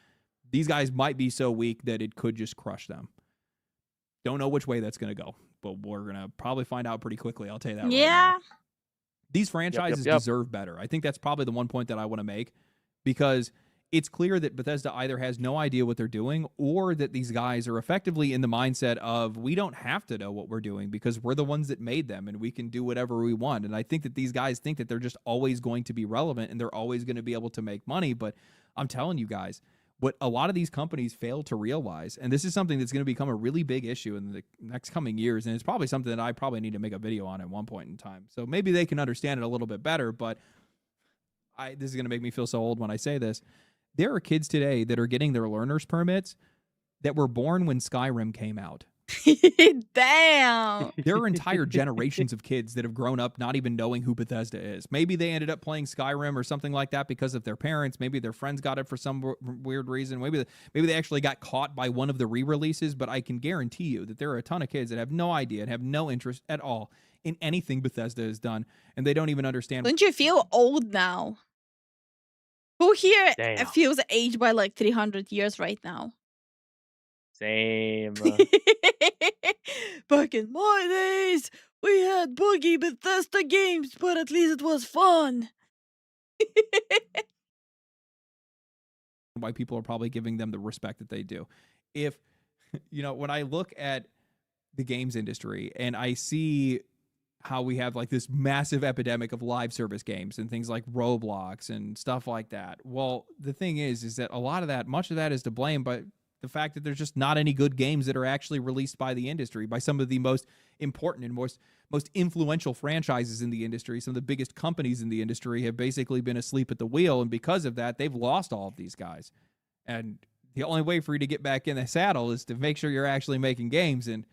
these guys might be so weak that it could just crush them. Don't know which way that's going to go, but we're going to probably find out pretty quickly. I'll tell you that. Yeah. Right now. These franchises deserve better. I think that's probably the one point that I want to make, because it's clear that Bethesda either has no idea what they're doing, or that these guys are effectively in the mindset of, we don't have to know what we're doing because we're the ones that made them and we can do whatever we want. And I think that these guys think that they're just always going to be relevant and they're always going to be able to make money. But I'm telling you guys, what a lot of these companies fail to realize, and this is something that's going to become a really big issue in the next coming years, and it's probably something that I probably need to make a video on at one point in time. So maybe they can understand it a little bit better, but this is going to make me feel so old when I say this. There are kids today that are getting their learner's permits that were born when Skyrim came out. Damn. There are entire generations of kids that have grown up not even knowing who Bethesda is. Maybe they ended up playing Skyrim or something like that because of their parents. Maybe their friends got it for some weird reason. Maybe they actually got caught by one of the re-releases, but I can guarantee you that there are a ton of kids that have no idea and have no interest at all in anything Bethesda has done, and they don't even understand. Don't you feel old now? Who here Damn. feels aged by like 300 years right now? Same. Back in my days, we had buggy Bethesda games, but at least it was fun. Why people are probably giving them the respect that they do. If, when I look at the games industry and I see how we have like this massive epidemic of live service games and things like Roblox and stuff like that. Well, the thing is that much of that is to blame, but the fact that there's just not any good games that are actually released by the industry, by some of the most important and most influential franchises in the industry. Some of the biggest companies in the industry have basically been asleep at the wheel, and because of that, they've lost all of these guys. And the only way for you to get back in the saddle is to make sure you're actually making games, and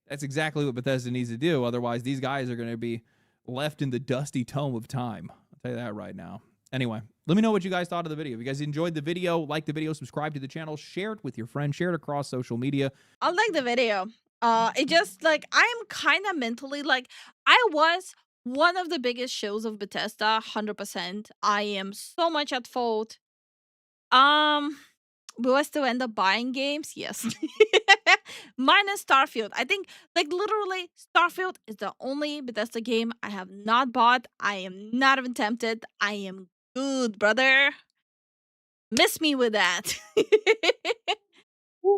that's exactly what Bethesda needs to do. Otherwise, these guys are going to be left in the dusty tome of time. I'll tell you that right now. Anyway, let me know what you guys thought of the video. If you guys enjoyed the video, like the video, subscribe to the channel, share it with your friends, share it across social media. I like the video. It just like I'm kind of mentally like I was one of the biggest shows of Bethesda, 100%. I am so much at fault. Will I still end up buying games? Yes. Minus Starfield. I think, like, literally, Starfield is the only Bethesda game I have not bought. I am not even tempted. I am good, brother. Miss me with that.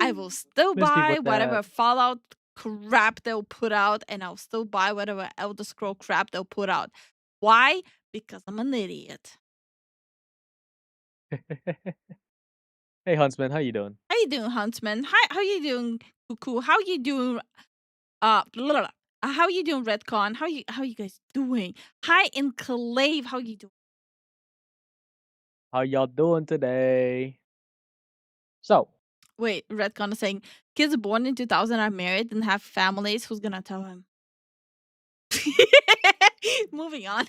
I will still Miss me buy with whatever that. Fallout crap they'll put out, and I'll still buy whatever Elder Scroll crap they'll put out. Why? Because I'm an idiot. Hey, Huntsman, how you doing? How you doing, Huntsman? Hi, how you doing, Cuckoo? How you doing? Blah, blah, blah. How you doing, Redcon? How you guys doing? Hi, Enclave. How you doing? How y'all doing today? So, Wait, Redcon is saying kids born in 2000 are married and have families. Who's gonna tell him? Moving on.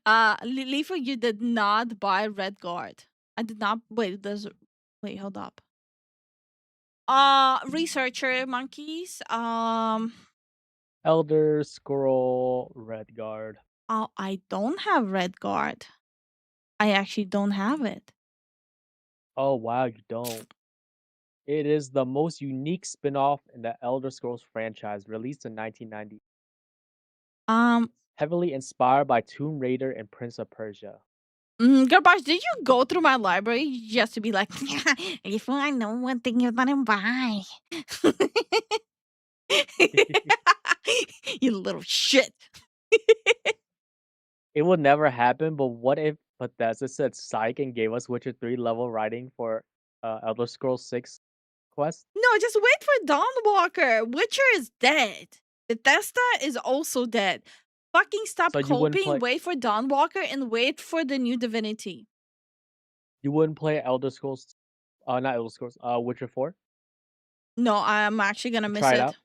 Lifu, you did not buy Red Guard. I did not. Wait, hold up. Researcher monkeys. Elder Scroll Redguard. Oh, I don't have Red Guard. I actually don't have it. Oh wow, you don't. It is the most unique spin-off in the Elder Scrolls franchise, released in 1990. Heavily inspired by Tomb Raider and Prince of Persia. Garbash, did you go through my library just to be like, if I know one thing you're gonna buy? You little shit. It would never happen, but what if Bethesda said psych and gave us Witcher 3 level writing for Elder Scrolls 6 quest? No, just wait for Dawnwalker. Witcher is dead. Bethesda is also dead. Fucking stop So you wouldn't coping, play- wait for Dawnwalker, and wait for the new Divinity. You wouldn't play Elder Scrolls, not Elder Scrolls, Witcher 4? No, I'm actually gonna miss Try it it. out.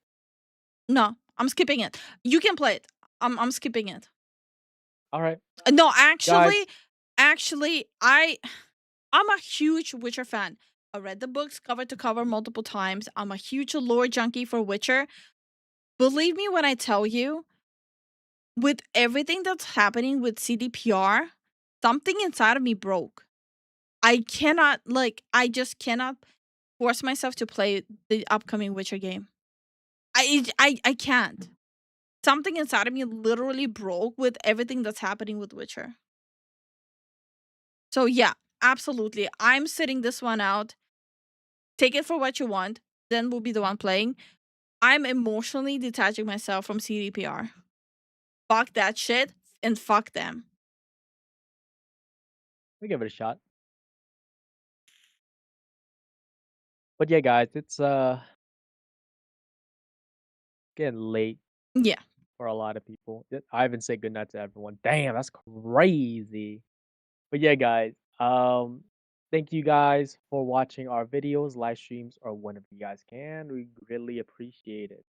No, I'm skipping it. You can play it. I'm skipping it. All right. No, actually, I'm a huge Witcher fan. I read the books cover to cover multiple times. I'm a huge lore junkie for Witcher. Believe me when I tell you, with everything that's happening with CDPR, something inside of me broke. I just cannot force myself to play the upcoming Witcher game. I can't. Something inside of me literally broke with everything that's happening with Witcher. So yeah, absolutely. I'm sitting this one out. Take it for what you want. Then we'll be the one playing. I'm emotionally detaching myself from CDPR. Fuck that shit and fuck them. We give it a shot. But yeah, guys, it's getting late Yeah. for a lot of people. I haven't said goodnight to everyone. Damn, that's crazy. But yeah, guys, thank you guys for watching our videos, live streams, or whenever you guys can. We really appreciate it.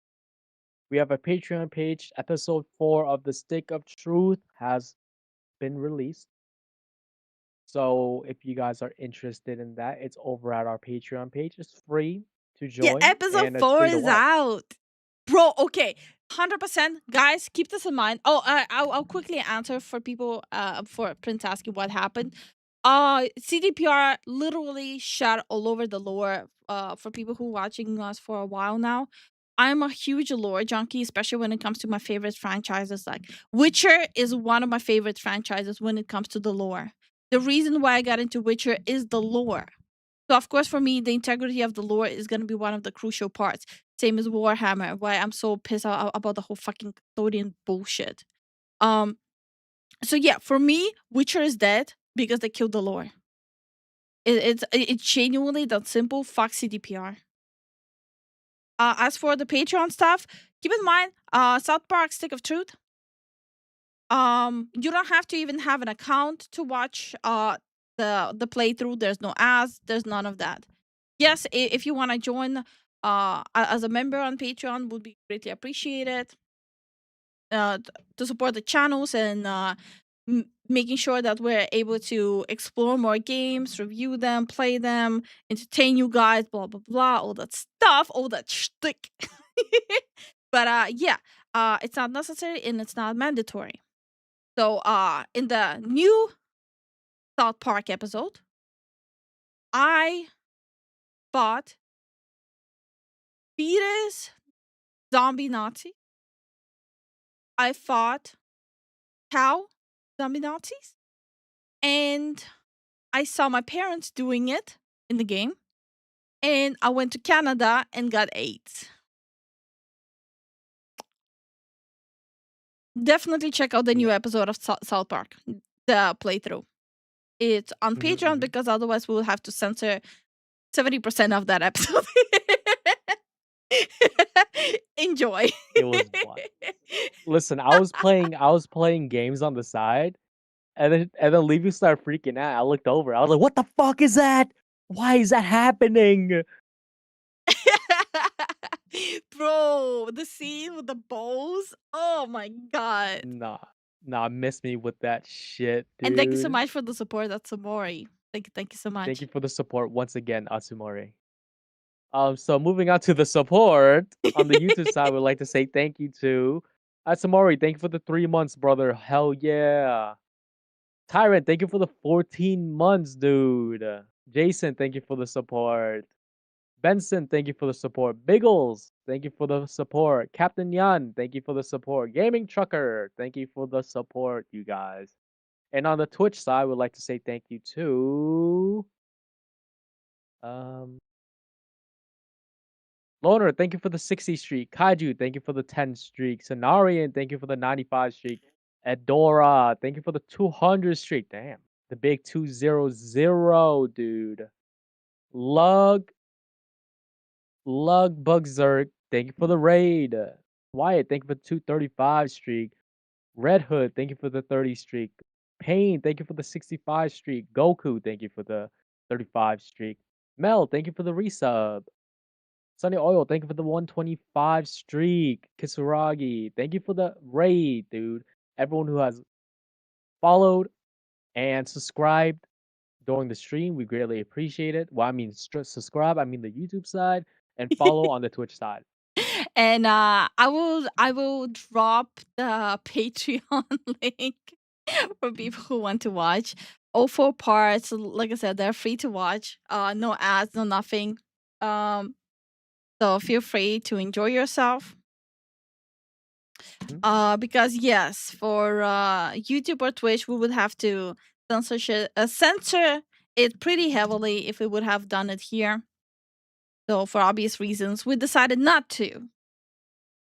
We have a Patreon page. Episode 4 of The Stick of Truth has been released. So if you guys are interested in that, it's over at our Patreon page. It's free to Yeah, join. episode and it's 4 free to is watch. out. Bro, okay. 100%. Guys, keep this in mind. Oh, I'll quickly answer for people, for Prince asking what happened. CDPR literally shot all over the lore. For people who watching us for a while now, I'm a huge lore junkie, especially when it comes to my favorite franchises. Like Witcher is one of my favorite franchises when it comes to the lore. The reason why I got into Witcher is the lore. So of course, for me, the integrity of the lore is going to be one of the crucial parts. Same as Warhammer, why I'm so pissed about the whole fucking custodian bullshit. So yeah, for me, Witcher is dead because they killed the lore. It's genuinely that simple. Fuck CDPR. As for the Patreon stuff, keep in mind, South Park Stick of Truth. You don't have to even have an account to watch the playthrough. There's no ads. There's none of that. Yes, if you want to join as a member on Patreon, would be greatly appreciated. To support the channels and making sure that we're able to explore more games, review them, play them, entertain you guys, blah blah blah, all that stuff, all that shtick. But yeah, it's not necessary and it's not mandatory. So in the new South Park episode, I fought fetus zombie Nazi. I fought cow zombie Nazis. And I saw my parents doing it in the game. And I went to Canada and got AIDS. Definitely check out the new episode of South Park, the playthrough. It's on Patreon because otherwise we'll have to censor 70% of that episode. Enjoy. It was wild. Listen, I was playing games on the side, and then Levi started freaking out. I looked over. I was like, "What the fuck is that? Why is that happening?" Bro, the scene with the bowls. Oh my god. Nah, miss me with that shit, dude. And thank you so much for the support, Atsumori. Thank you so much. Thank you for the support once again, Atsumori. So moving on to the support on the YouTube side, we'd like to say thank you to Atsumori. Thank you for the 3 months, brother. Hell yeah. Tyrant, thank you for the 14 months, dude. Jason, thank you for the support. Benson, thank you for the support. Biggles, thank you for the support. Captain Yan, thank you for the support. Gaming Trucker, thank you for the support, you guys. And on the Twitch side, we'd like to say thank you to Loner, thank you for the 60 streak. Kaiju, thank you for the 10 streak. Cenarian, thank you for the 95 streak. Edora, thank you for the 200 streak. Damn. The big 200, dude. Lug Bugzerk, thank you for the raid. Wyatt, thank you for the 235 streak. Red Hood, thank you for the 30 streak. Pain, thank you for the 65 streak. Goku, thank you for the 35 streak. Mel, thank you for the resub. Sunny Oil, thank you for the 125 streak. Kisuragi, thank you for the raid, dude. Everyone who has followed and subscribed during the stream, we greatly appreciate it. Well, I mean, subscribe, I mean the YouTube side, and follow on the Twitch side. And I will drop the Patreon link for people who want to watch. All 4 parts, like I said, they're free to watch. No ads, no nothing. So feel free to enjoy yourself. Because yes, for YouTube or Twitch, we would have to censor it pretty heavily if we would have done it here. So for obvious reasons, we decided not to.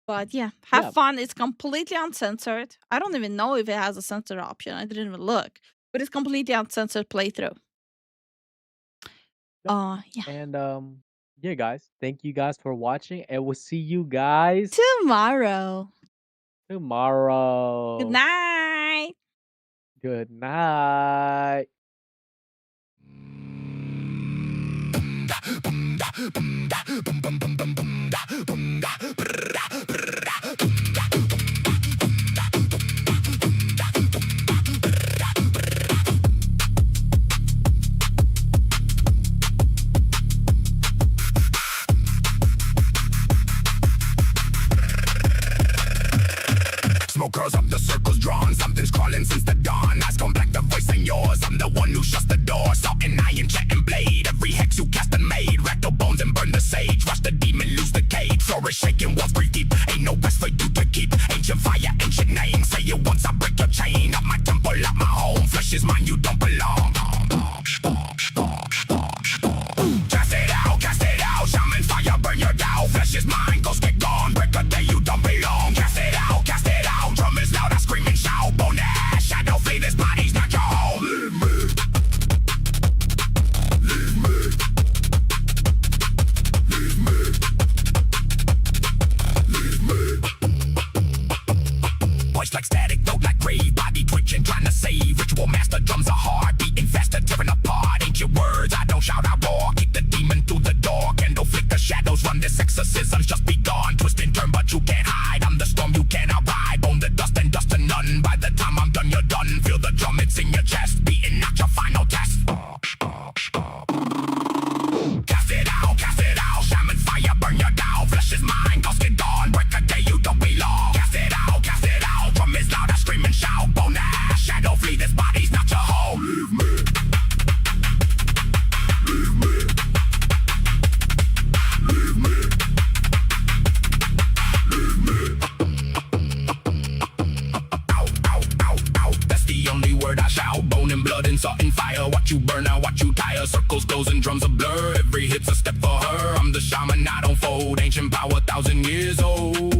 But yeah, have fun. It's completely uncensored. I don't even know if it has a censor option. I didn't even look. But it's completely uncensored playthrough. Yeah. And yeah, guys, thank you guys for watching, and we'll see you guys Tomorrow. tomorrow. Good night. Good night. Smokers up, the circle's drawn. Something's crawling since the dawn. Eyes come black, the voice ain't yours. I'm the one who shuts the door. Salt and iron, jet and blade. Every hex you cast and made. Rack the bones and burn the sage. Rush the demon, lose the cage. Flourish shaking, walls breathe deep. Ain't no best for you to keep. Ancient fire, ancient name. Say it once, I break your chain. Up my temple, up my home. Flesh is mine, you don't belong. Cast it out. Shaman fire, burn your down. Flesh is mine, ghost get gone. Break a day, you don't belong. Cast it out. Drum is loud, I scream and shout. Bone ash, shadow flee, this body's not your home. Leave me. Leave me. Leave me. Leave me. Voice like static, note like grave. Body twitching, trying to save. Ritual master, drums are hard. Beating faster, tearing apart. Ancient words, I don't shout, I roar. Kick the demon through the door. Candle flick, the shadows run. This exorcism's just begun. Twist and turn, but you can't hide. I'm the storm you cannot ride. Bone the dust and dust to none. By the time I'm done, you're done. Feel the drum, it's in your chest. Beating out your final test. Cast it out. Shaman fire, burn your down. Flesh is mine, ghost get gone. Break a day, you don't belong. Cast it out. Drum is loud, I scream and shout. Bone ash, shadow flee, this body's not your home. Leave me. Leave me. Leave me. Leave me. Out. That's the only word I shout. Bone and blood and salt and fire. Watch you burn out, watch you tire. Circles close and drums a blur. Every hit's a step for her. I'm the shaman, I don't fold. Ancient power, 1,000 years old.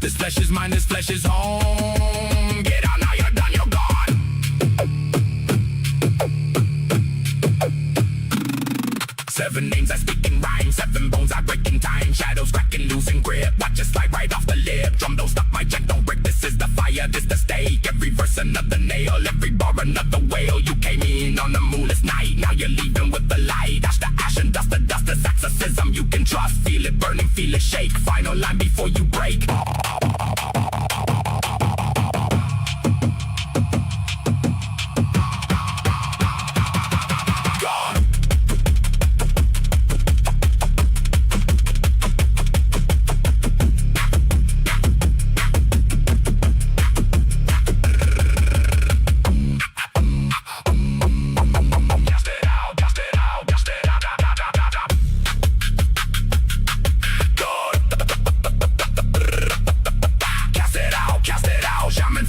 This flesh is mine, this flesh is home. Get out now, you're done, you're gone. 7 names I speak in rhyme. 7 bones I break in time. Shadows cracking, losing grip. Watch it slide right off the lip. Drum don't stop, my jet don't break. This is the fire, this the stake. Every verse another nail. Every bar another whale. You came in on a moonless night. Now you're leaving with the light. Ash the ash and dust the dust. This exorcism you can trust. Feel it burning, feel it shake. Final line before you break.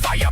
Fire